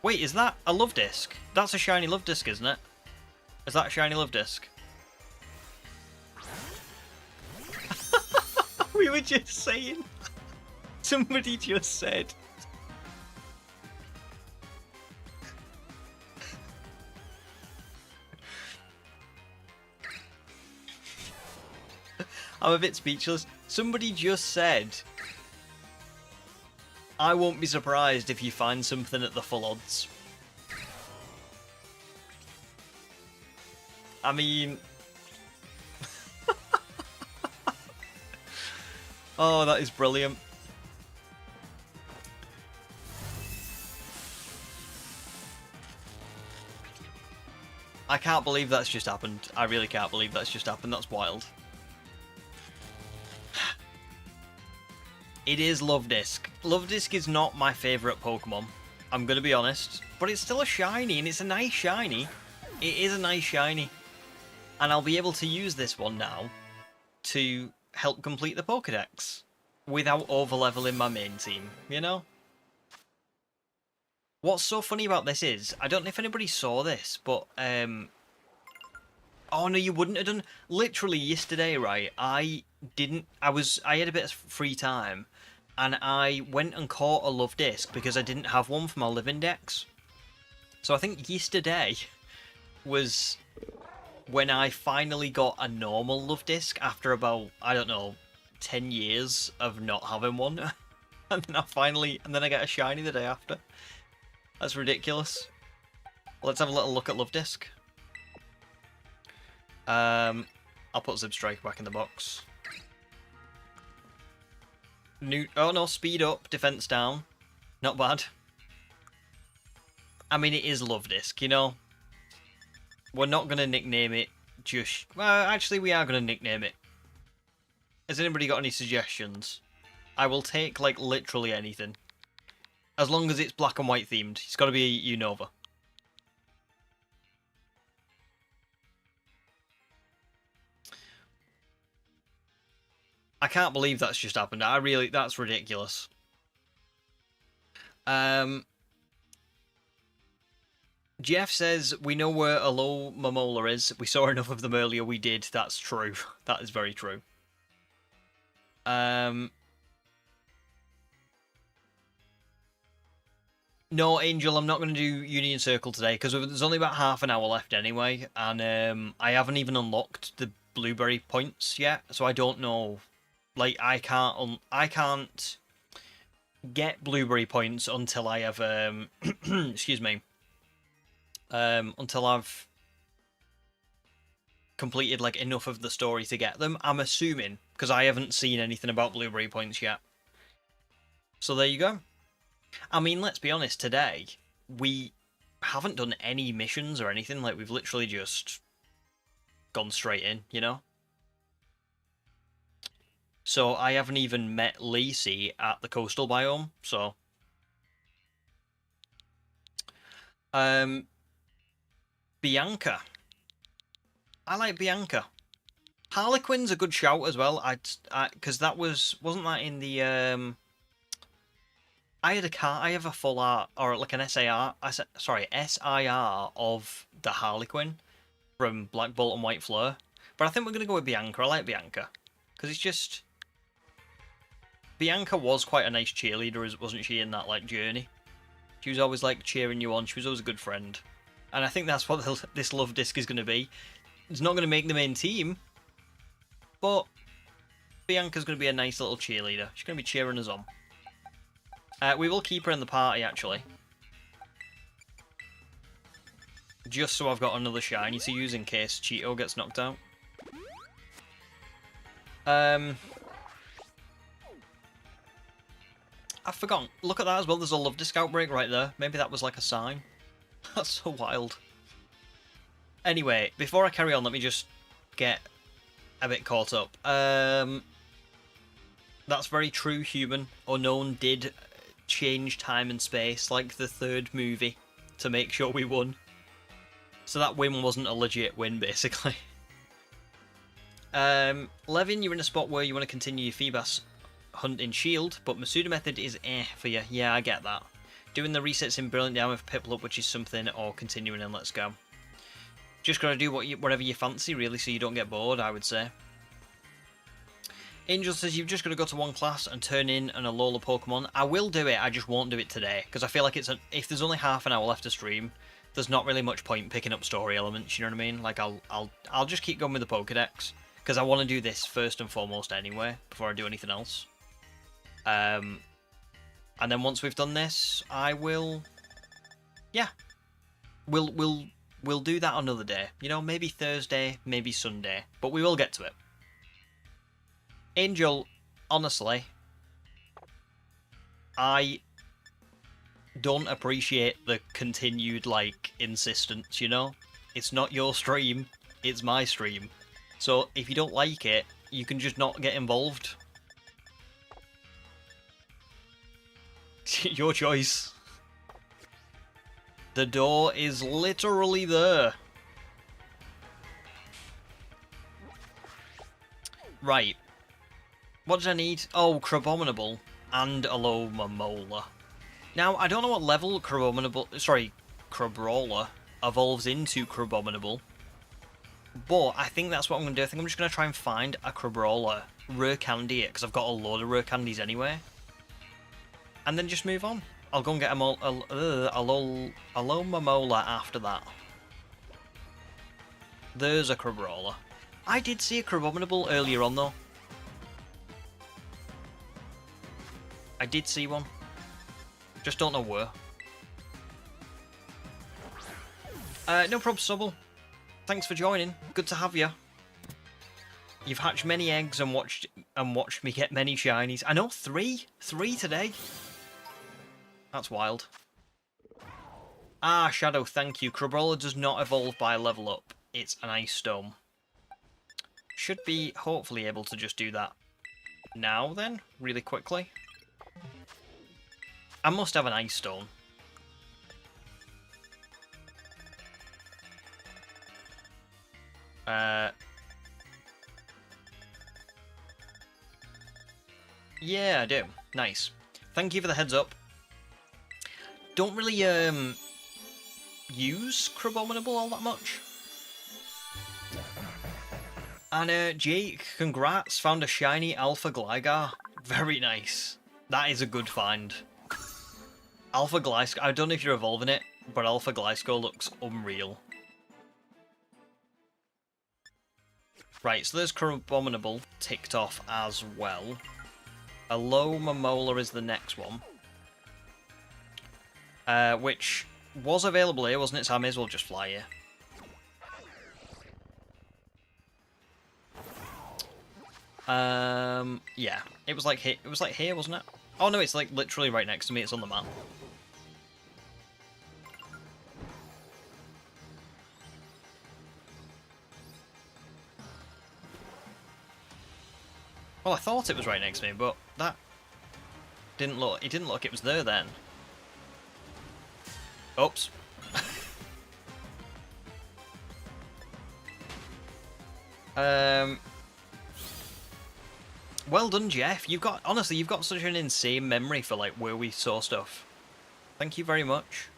Wait, is that a Love Disc? That's a shiny Love Disc, isn't it? Is that a shiny Love Disc? We were just saying. Somebody just said. I'm a bit speechless. Somebody just said, I won't be surprised if you find something at the full odds. I mean... Oh, that is brilliant. I can't believe that's just happened. I really can't believe that's just happened. That's wild. It is Love Disc. Love Disc is not my favourite Pokemon. I'm going to be honest. But it's still a shiny, and it's a nice shiny. It is a nice shiny. And I'll be able to use this one now to help complete the Pokédex without over-leveling my main team, you know? What's so funny about this is, I don't know if anybody saw this, but, oh no, you wouldn't have done. Literally yesterday, right, I had a bit of free time, and I went and caught a Love Disc because I didn't have one for my Live Index. So I think yesterday was when I finally got a normal Love Disc after about, I don't know, 10 years of not having one. And then I get a shiny the day after. That's ridiculous. Let's have a little look at Love Disc. I'll put Zipstrike back in the box. Oh no, speed up, defense down. Not bad. I mean, it is Love Disc, you know? We're not going to nickname it just... Well, actually, we are going to nickname it. Has anybody got any suggestions? I will take, like, literally anything. As long as it's black and white themed. It's got to be a Unova. I can't believe that's just happened. That's ridiculous. Jeff says, we know where a low Momola is. We saw enough of them earlier. We did. That's true. That is very true. No, Angel, I'm not going to do Union Circle today because there's only about half an hour left anyway, and I haven't even unlocked the blueberry points yet, so I don't know. Like, I can't get blueberry points until I have excuse me. Until I've completed like enough of the story to get them. I'm assuming because I haven't seen anything about blueberry points yet. So there you go. I mean, let's be honest, today, we haven't done any missions or anything, like, we've literally just gone straight in, you know? So, I haven't even met Lacey at the coastal biome, so... Bianca. I like Bianca. Harlequin's a good shout as well, because that wasn't that in the, I have a full art, or like an SIR of the Harlequin from Black Bolt and White Fleur. But I think we're going to go with Bianca. I like Bianca. Because it's just... Bianca was quite a nice cheerleader, wasn't she, in that, like, journey? She was always, like, cheering you on. She was always a good friend. And I think that's what this Love Disc is going to be. It's not going to make the main team, but Bianca's going to be a nice little cheerleader. She's going to be cheering us on. We will keep her in the party, actually. Just so I've got another shiny to use in case Cheeto gets knocked out. I've forgotten. Look at that as well. There's a Love Disc outbreak right there. Maybe that was like a sign. That's so wild. Anyway, before I carry on, let me just get a bit caught up. That's very true, human. Unknown did change time and space, like the third movie, to make sure we won. So that win wasn't a legit win, basically. Levin, you're in a spot where you want to continue your Feebas hunt in Shield, but Masuda method is for you. Yeah, I get that. Doing the resets in Brilliant Down with Piplup, which is something, or continuing in Let's Go. Just gotta do whatever you fancy, really, so you don't get bored, I would say. Angel says you've just got to go to one class and turn in an Alola Pokemon. I will do it, I just won't do it today, because I feel like if there's only half an hour left to stream, there's not really much point picking up story elements, you know what I mean? Like, I'll just keep going with the Pokédex, because I want to do this first and foremost anyway, before I do anything else. And then once we've done this, I will... Yeah. We'll do that another day. You know, maybe Thursday, maybe Sunday, but we will get to it. Angel, honestly, I don't appreciate the continued, like, insistence, you know? It's not your stream, it's my stream. So, if you don't like it, you can just not get involved. Your choice. The door is literally there. Right. What do I need? Oh, Crabominable and Alomomola. Now, I don't know what level Crabrawler evolves into Crabominable, but I think that's what I'm going to do. I think I'm just going to try and find a Crabrawler, rare candy it, because I've got a load of rare candies anyway. and then just move on. I'll go and get a Alomomola after that. There's a Crabrawler. I did see a Crabominable earlier on though. I did see one. Just don't know where. No problem, Subble. Thanks for joining. Good to have you. You've hatched many eggs and watched me get many shinies. I know, 3 today. That's wild. Ah, Shadow, thank you. Crabrawler does not evolve by level up. It's an Ice Stone. Should be hopefully able to just do that now then, really quickly. I must have an Ice Stone. Yeah, I do. Nice. Thank you for the heads up. Don't really use Crabominable all that much. And Jake, congrats, found a shiny Alpha Gligar. Very nice. That is a good find. Alpha Gliscor, I don't know if you're evolving it, but Alpha Gliscor looks unreal. Right, so there's Crabominable ticked off as well. Alomomola is the next one. Which was available here, wasn't it? So I may as well just fly here. Yeah, it was like here. It was like here, wasn't it? Oh no, it's like literally right next to me. It's on the map. Well, I thought it was right next to me, but that didn't look. It didn't look. It was there then. Oops. Well done, Jeff. Honestly, you've got such an insane memory for like where we saw stuff. Thank you very much.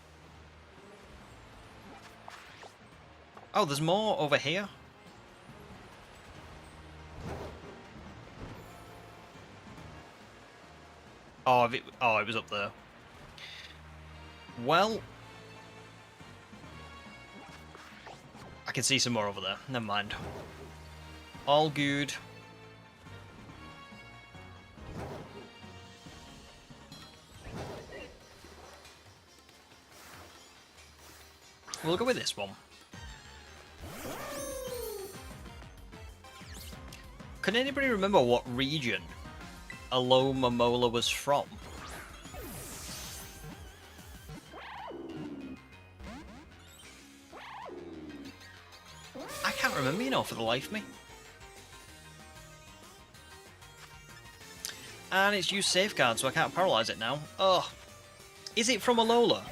Oh, there's more over here. Oh, it was up there. Well, I can see some more over there. Never mind. All good. We'll go with this one. Can anybody remember what region Alomomola was from? I can't remember, you know, for the life of me. And it's used safeguard, so I can't paralyze it now. Ugh. Is it from Alola?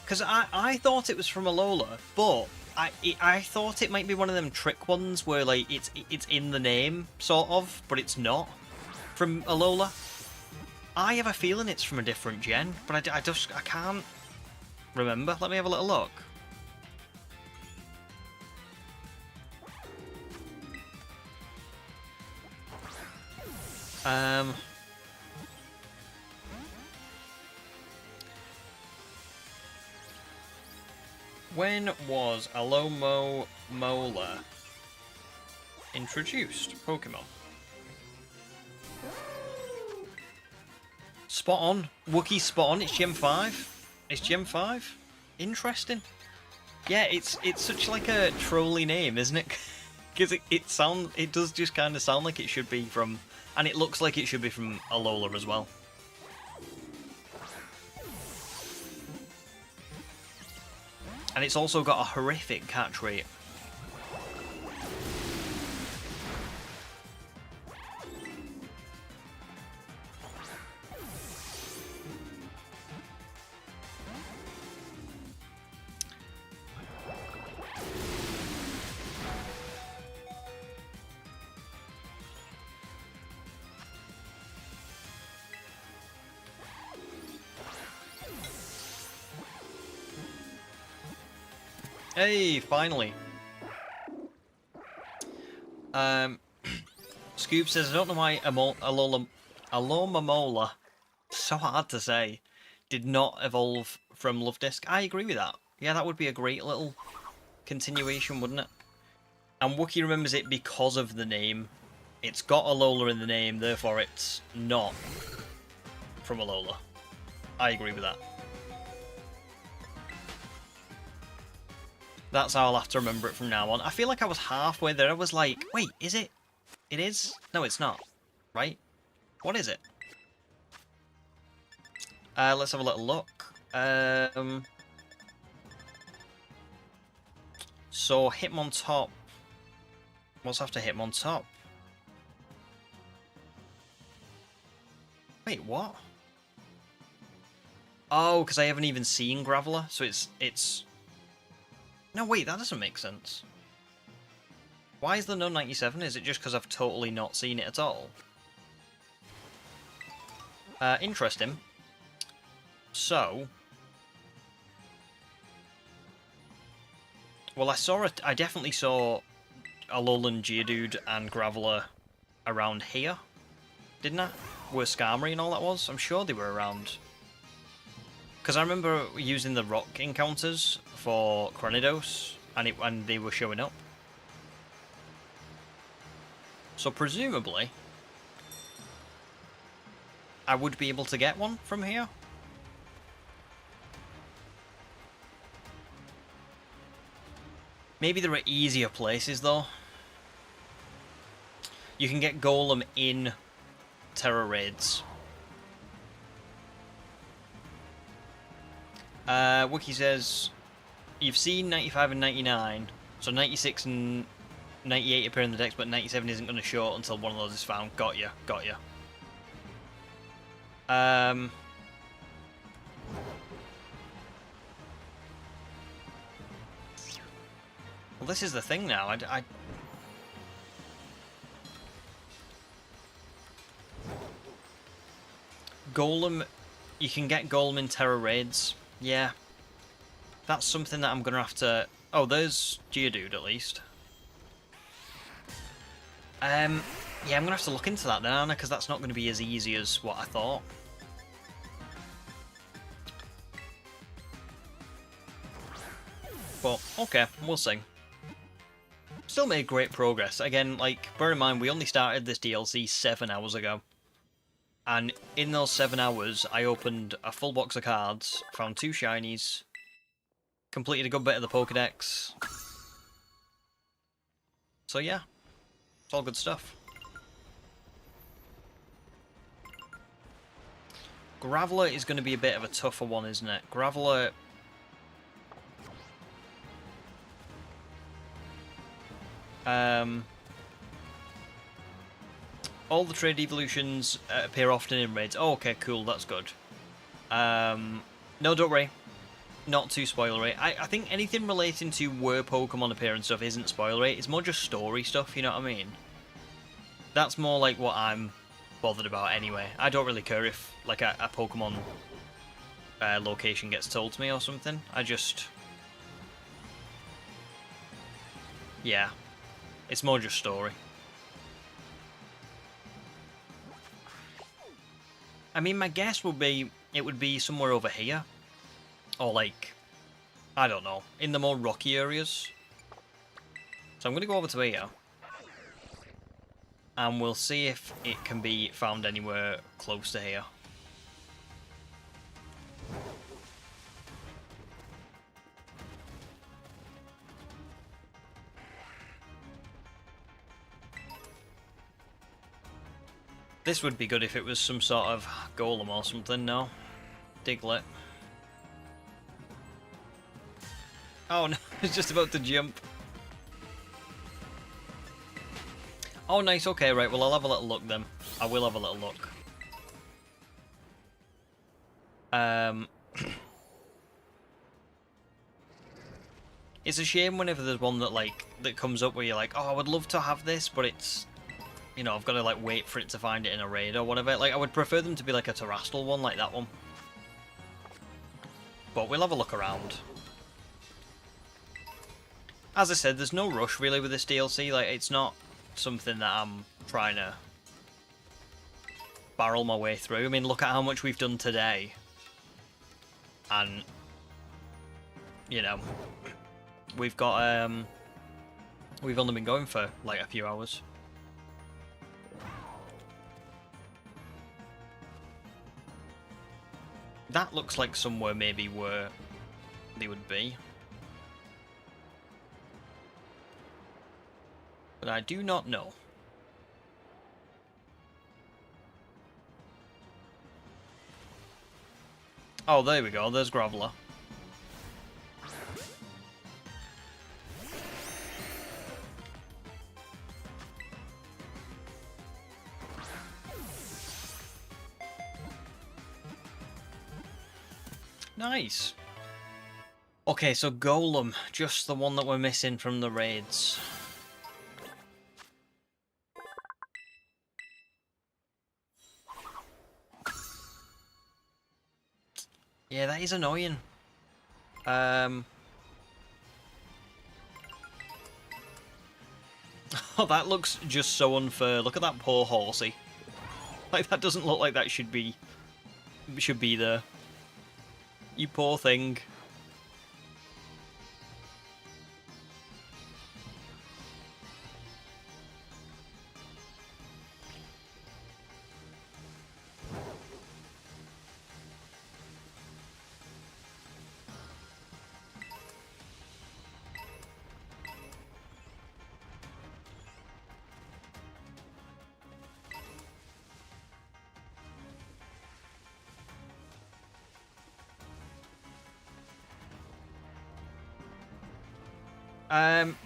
Because I thought it was from Alola, but I thought it might be one of them trick ones where like it's in the name sort of, but it's not from Alola. I have a feeling it's from a different gen, but I can't remember. Let me have a little look. When was Alomomola introduced? Pokemon. Spot on. Wookiee spot on. It's Gen 5. It's Gen 5. Interesting. Yeah, it's such like a trolly name, isn't it? Because it does just kind of sound like it should be from, and it looks like it should be from Alola as well. And it's also got a horrific catch rate. Hey, finally. Scoob says, I don't know why Alola Alomomola, so hard to say, did not evolve from Love Disc. I agree with that. Yeah, that would be a great little continuation, wouldn't it? And Wookie remembers it because of the name. It's got Alola in the name, therefore it's not from Alola. I agree with that. That's how I'll have to remember it from now on. I feel like I was halfway there. I was like, wait, is it? It is? No, it's not. Right? What is it? Let's have a little look. So, Hitmontop. What's after Hitmontop? Wait, what? Oh, because I haven't even seen Graveler, so it's... No, wait, that doesn't make sense. Why is there no 97? Is it just because I've totally not seen it at all? Interesting. So... Well, I definitely saw Alolan, Geodude, and Graveler around here, didn't I? Where Skarmory and all that was? I'm sure they were around. Because I remember using the rock encounters for Cranidos, and they were showing up. So presumably, I would be able to get one from here. Maybe there are easier places though. You can get Golem in Terra Raids. Wiki says, you've seen 95 and 99, so 96 and 98 appear in the Dex, but 97 isn't going to show until one of those is found. Got ya, got ya. Well, this is the thing now. Golem, you can get Golem in Terra Raids. Yeah. That's something that I'm going to have to... Oh, there's Geodude at least. Yeah, I'm going to have to look into that then, aren't I? Because that's not going to be as easy as what I thought. But, okay, we'll see. Still made great progress. Again, like, bear in mind, we only started this DLC 7 hours ago. And in those 7 hours, I opened a full box of cards, found 2 shinies, completed a good bit of the Pokédex. So yeah, it's all good stuff. Graveler is going to be a bit of a tougher one, isn't it? Graveler... all the trade evolutions appear often in raids. Oh, okay, cool, that's good. No, don't worry. Not too spoilery. I think anything relating to where Pokemon appear and stuff isn't spoilery. It's more just story stuff, you know what I mean? That's more like what I'm bothered about anyway. I don't really care if like a Pokemon location gets told to me or something. I just... Yeah. It's more just story. I mean, my guess would be it would be somewhere over here. Or like, I don't know, in the more rocky areas. So I'm going to go over to here. And we'll see if it can be found anywhere close to here. This would be good if it was some sort of golem or something, no? Diglett. Oh no, it's just about to jump. Oh nice, okay, right, well I'll have a little look then. I will have a little look. It's a shame whenever there's one that comes up where you're like, oh, I would love to have this, but it's... You know, I've got to like wait for it to find it in a raid or whatever. Like, I would prefer them to be like a terrestrial one, like that one. But we'll have a look around. As I said, there's no rush really with this DLC. Like, it's not something that I'm trying to barrel my way through. I mean, look at how much we've done today. And, you know, we've got, we've only been going for, like, a few hours. That looks like somewhere maybe where they would be. But I do not know. Oh, there we go. There's Groveler. Nice. Okay, so Golem, just the one that we're missing from the raids. Yeah, that is annoying. Oh, that looks just so unfair. Look at that poor horsey. Like, that doesn't look like that should be there. You poor thing.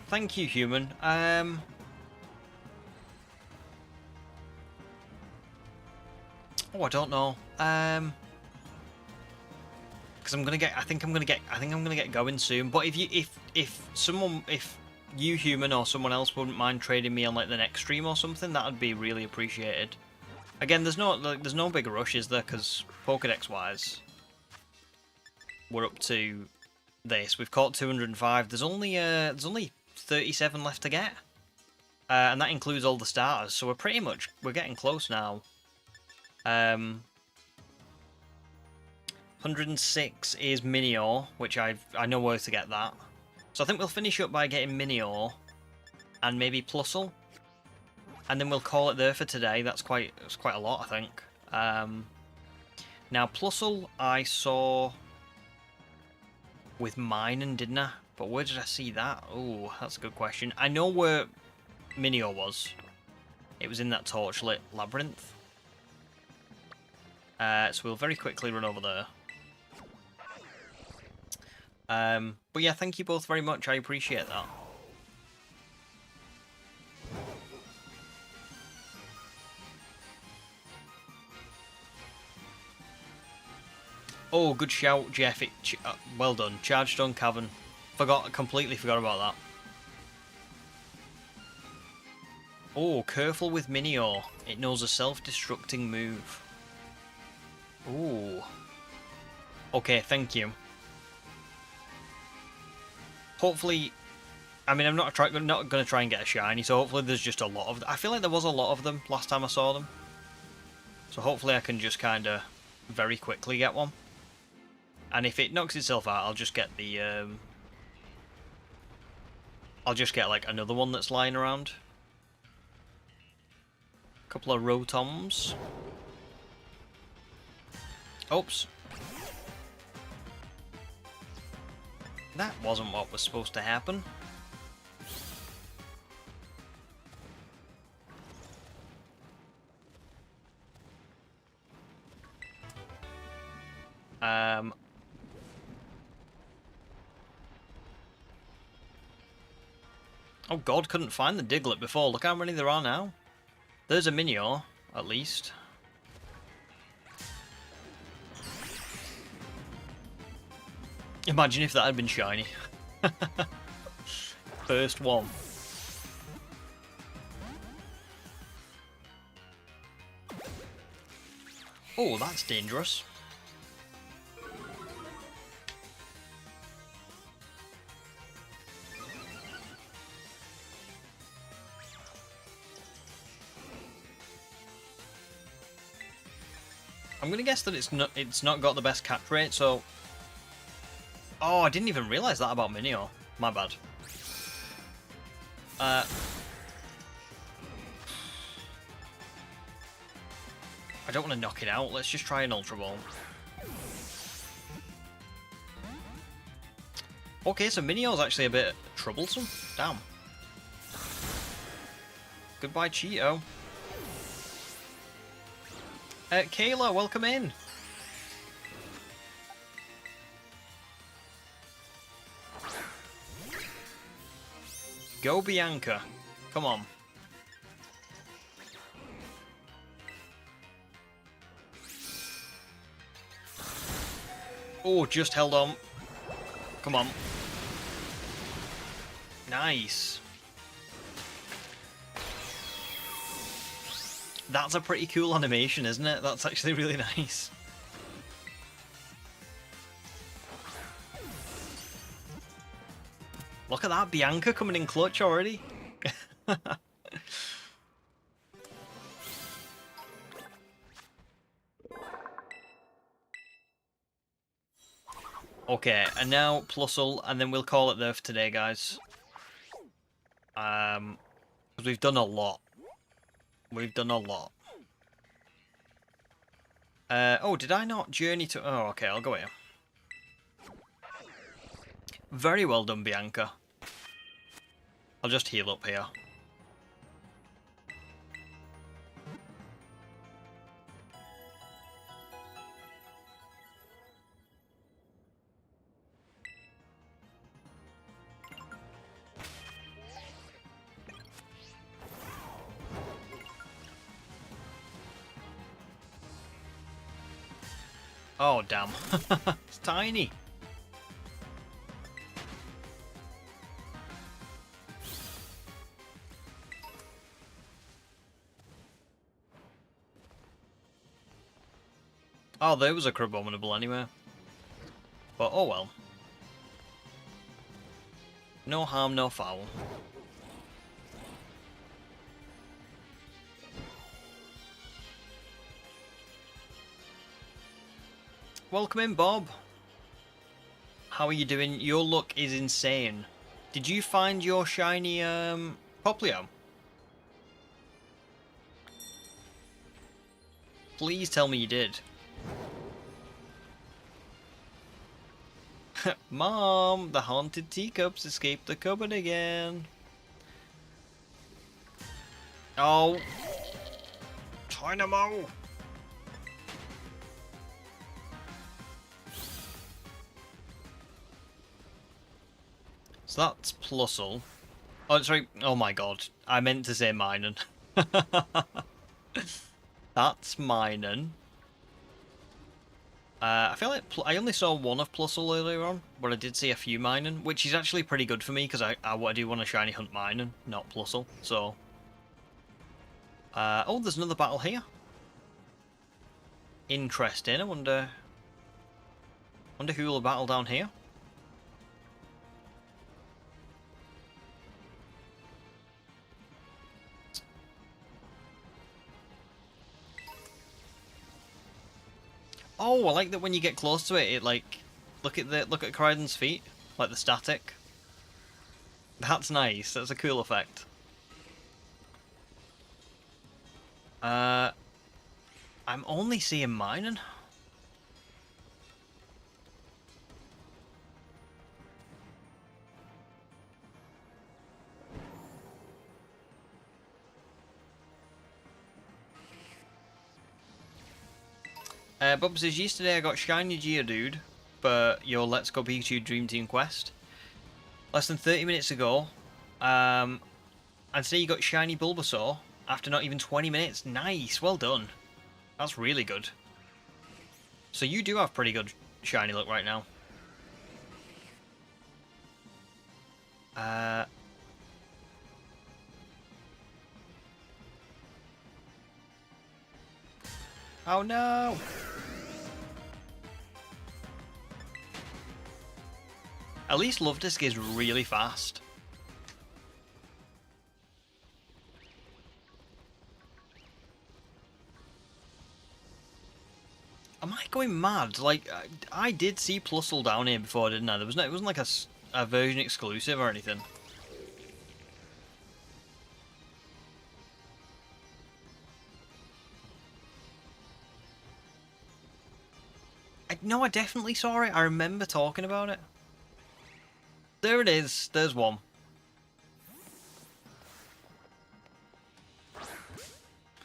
Thank you, human. Oh, I don't know. Because I'm gonna get. I think I'm gonna get going soon. But if you human or someone else wouldn't mind trading me on like the next stream or something, that would be really appreciated. Again, there's no big rush, is there? Because Pokédex wise, we're up to this. We've caught 205. There's only 37 left to get, and that includes all the starters. So we're getting close now. 106 is Minior, which I know where to get that. So I think we'll finish up by getting Minior and maybe Plusle, and then we'll call it there for today. That's quite a lot, I think. Now Plusle I saw with Minun, didn't I? But where did I see that? Oh, that's a good question. I know where Minior was. It was in that torchlit labyrinth. So we'll very quickly run over there. But yeah, thank you both very much. I appreciate that. Oh, good shout, Jeff. Well done. Charged on Cavern. Completely forgot about that. Oh, careful with Minior. It knows a self-destructing move. Ooh. Okay, thank you. Hopefully, I mean, I'm not going to try and get a shiny, so hopefully there's just a lot of them. I feel like there was a lot of them last time I saw them. So hopefully I can just kind of very quickly get one. And if it knocks itself out, I'll just get the... I'll just get, like, another one that's lying around. A couple of Rotoms. Oops. That wasn't what was supposed to happen. Oh god, couldn't find the Diglett before. Look how many there are now. There's a Minior, at least. Imagine if that had been shiny. First one. Oh, that's dangerous. I'm gonna guess that it's not got the best catch rate, so... Oh, I didn't even realise that about Minio. My bad. I don't want to knock it out. Let's just try an Ultra Ball. Okay, so Minio's actually a bit troublesome. Damn. Goodbye, Cheeto. Kayla, welcome in. Go Bianca. Come on. Oh, just held on. Come on. Nice. That's a pretty cool animation, isn't it? That's actually really nice. Look at that, Bianca coming in clutch already. Okay, and now Plusle, and then we'll call it there for today, guys. Because we've done a lot. We've done a lot. Oh, did I not journey to... Oh, okay, I'll go here. Very well done, Bianca. I'll just heal up here. Oh, damn. It's tiny. Oh, there was a Crabominable anyway. But oh well. No harm, no foul. Welcome in, Bob. How are you doing? Your luck is insane. Did you find your shiny Poplio? Please tell me you did. Mom, the haunted teacups escaped the cupboard again. Oh. Dynamo. So that's Plusle. Oh, sorry. Oh my god. I meant to say Minun. That's Minun. I feel like I only saw one of Plusle earlier on, but I did see a few Minun, which is actually pretty good for me because I do want to shiny hunt Minun, not Plusle. So, oh, there's another battle here. Interesting. I wonder who will battle down here. Oh, I like that when you get close to it, it like look at Cranidos' feet, like the static. That's nice. That's a cool effect. I'm only seeing Minun. Bob says, yesterday I got shiny Geodude for your Let's Go Pikachu Dream Team quest. Less than 30 minutes ago. And today you got shiny Bulbasaur after not even 20 minutes. Nice, well done. That's really good. So you do have pretty good shiny luck right now. Oh no! At least Lovedisk is really fast. Am I going mad? Like, I did see Plusle down here before, didn't I? There was no, it wasn't like a version exclusive or anything. No, I definitely saw it. I remember talking about it. There it is. There's one.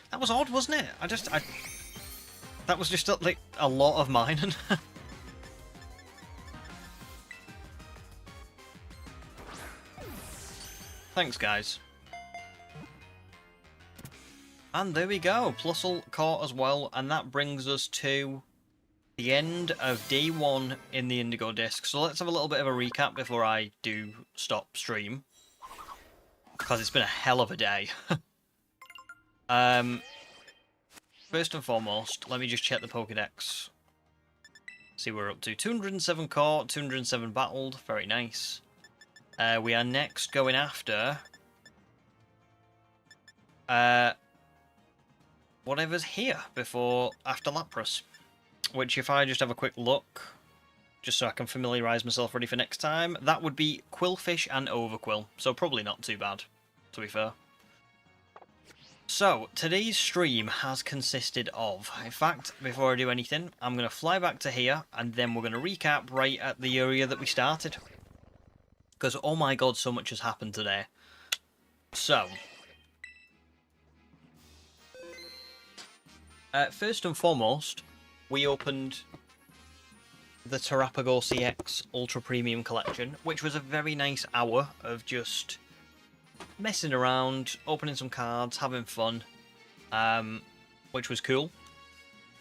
That was odd, wasn't it? That was just like a lot of mining. Thanks, guys. And there we go. Plusle caught as well, and that brings us to the end of day 1 in the Indigo Disk. So let's have a little bit of a recap before I do stop stream, because it's been a hell of a day. First and foremost, let me just check the Pokédex. See what we're up to. 207 caught, 207 battled. Very nice. We are next going after whatever's here after Lapras. Which, if I just have a quick look, just so I can familiarise myself ready for next time, that would be Quillfish and Overquill. So probably not too bad, to be fair. So, today's stream has consisted of, in fact, before I do anything, I'm going to fly back to here, and then we're going to recap right at the area that we started. Because, oh my god, so much has happened today. So, first and foremost, we opened the Terapagos Ultra Premium collection, which was a very nice hour of just messing around, opening some cards, having fun, which was cool.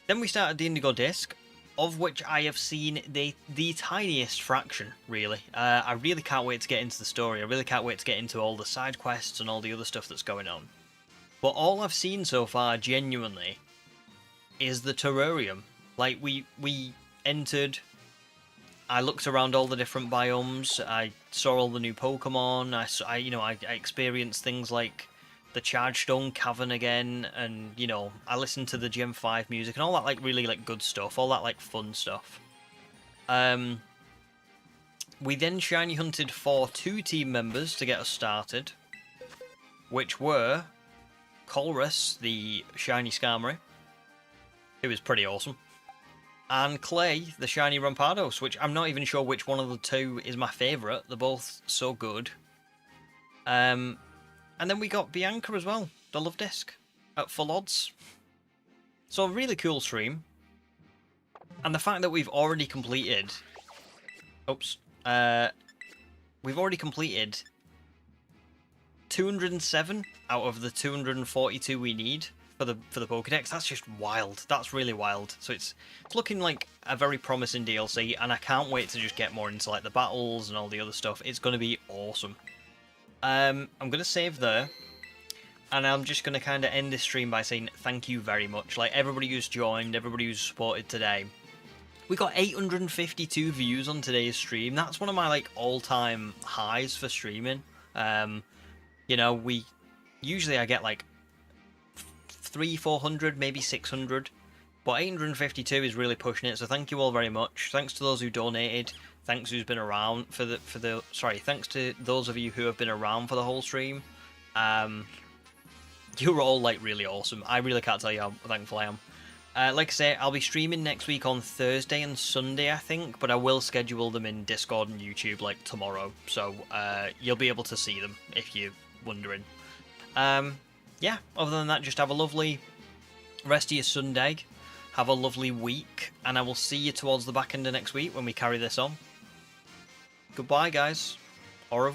Then we started the Indigo Disk, of which I have seen the tiniest fraction, really. I really can't wait to get into the story. I really can't wait to get into all the side quests and all the other stuff that's going on. But all I've seen so far, genuinely, is the terrarium. Like, we entered, I looked around all the different biomes, I saw all the new Pokemon, I experienced things like the Charge Stone Cavern again, and, you know, I listened to the Gen 5 music and all that, like, really, like, good stuff, all that, like, fun stuff. We then shiny hunted for 2 team members to get us started, which were Colress, the shiny Skarmory, who is pretty awesome, and Clay, the shiny Rampados, which I'm not even sure which one of the 2 is my favourite. They're both so good. And then we got Bianca as well, the Love Disc, at full odds. So a really cool stream. And the fact that we've already completed... Oops. We've already completed 207 out of the 242 we need for the Pokédex. That's just wild. That's really wild. So it's looking like a very promising DLC, and I can't wait to just get more into like the battles and all the other stuff. It's going to be awesome. I'm going to save there, and I'm just going to kind of end this stream by saying thank you very much. Like, everybody who's joined, everybody who's supported today. We got 852 views on today's stream. That's one of my like all-time highs for streaming. You know, usually I get like 300-400, maybe 600, but 852 is really pushing it. So thank you all very much. Thanks to those who donated. Thanks who's been around thanks to those of you who have been around for the whole stream. You're all like really awesome. I really can't tell you how thankful I am. Like I say, I'll be streaming next week on Thursday and Sunday, I think, but I will schedule them in Discord and YouTube like tomorrow, so you'll be able to see them if you're wondering. Yeah, other than that, just have a lovely rest of your Sunday, have a lovely week, and I will see you towards the back end of next week when we carry this on. Goodbye, guys. Au revoir.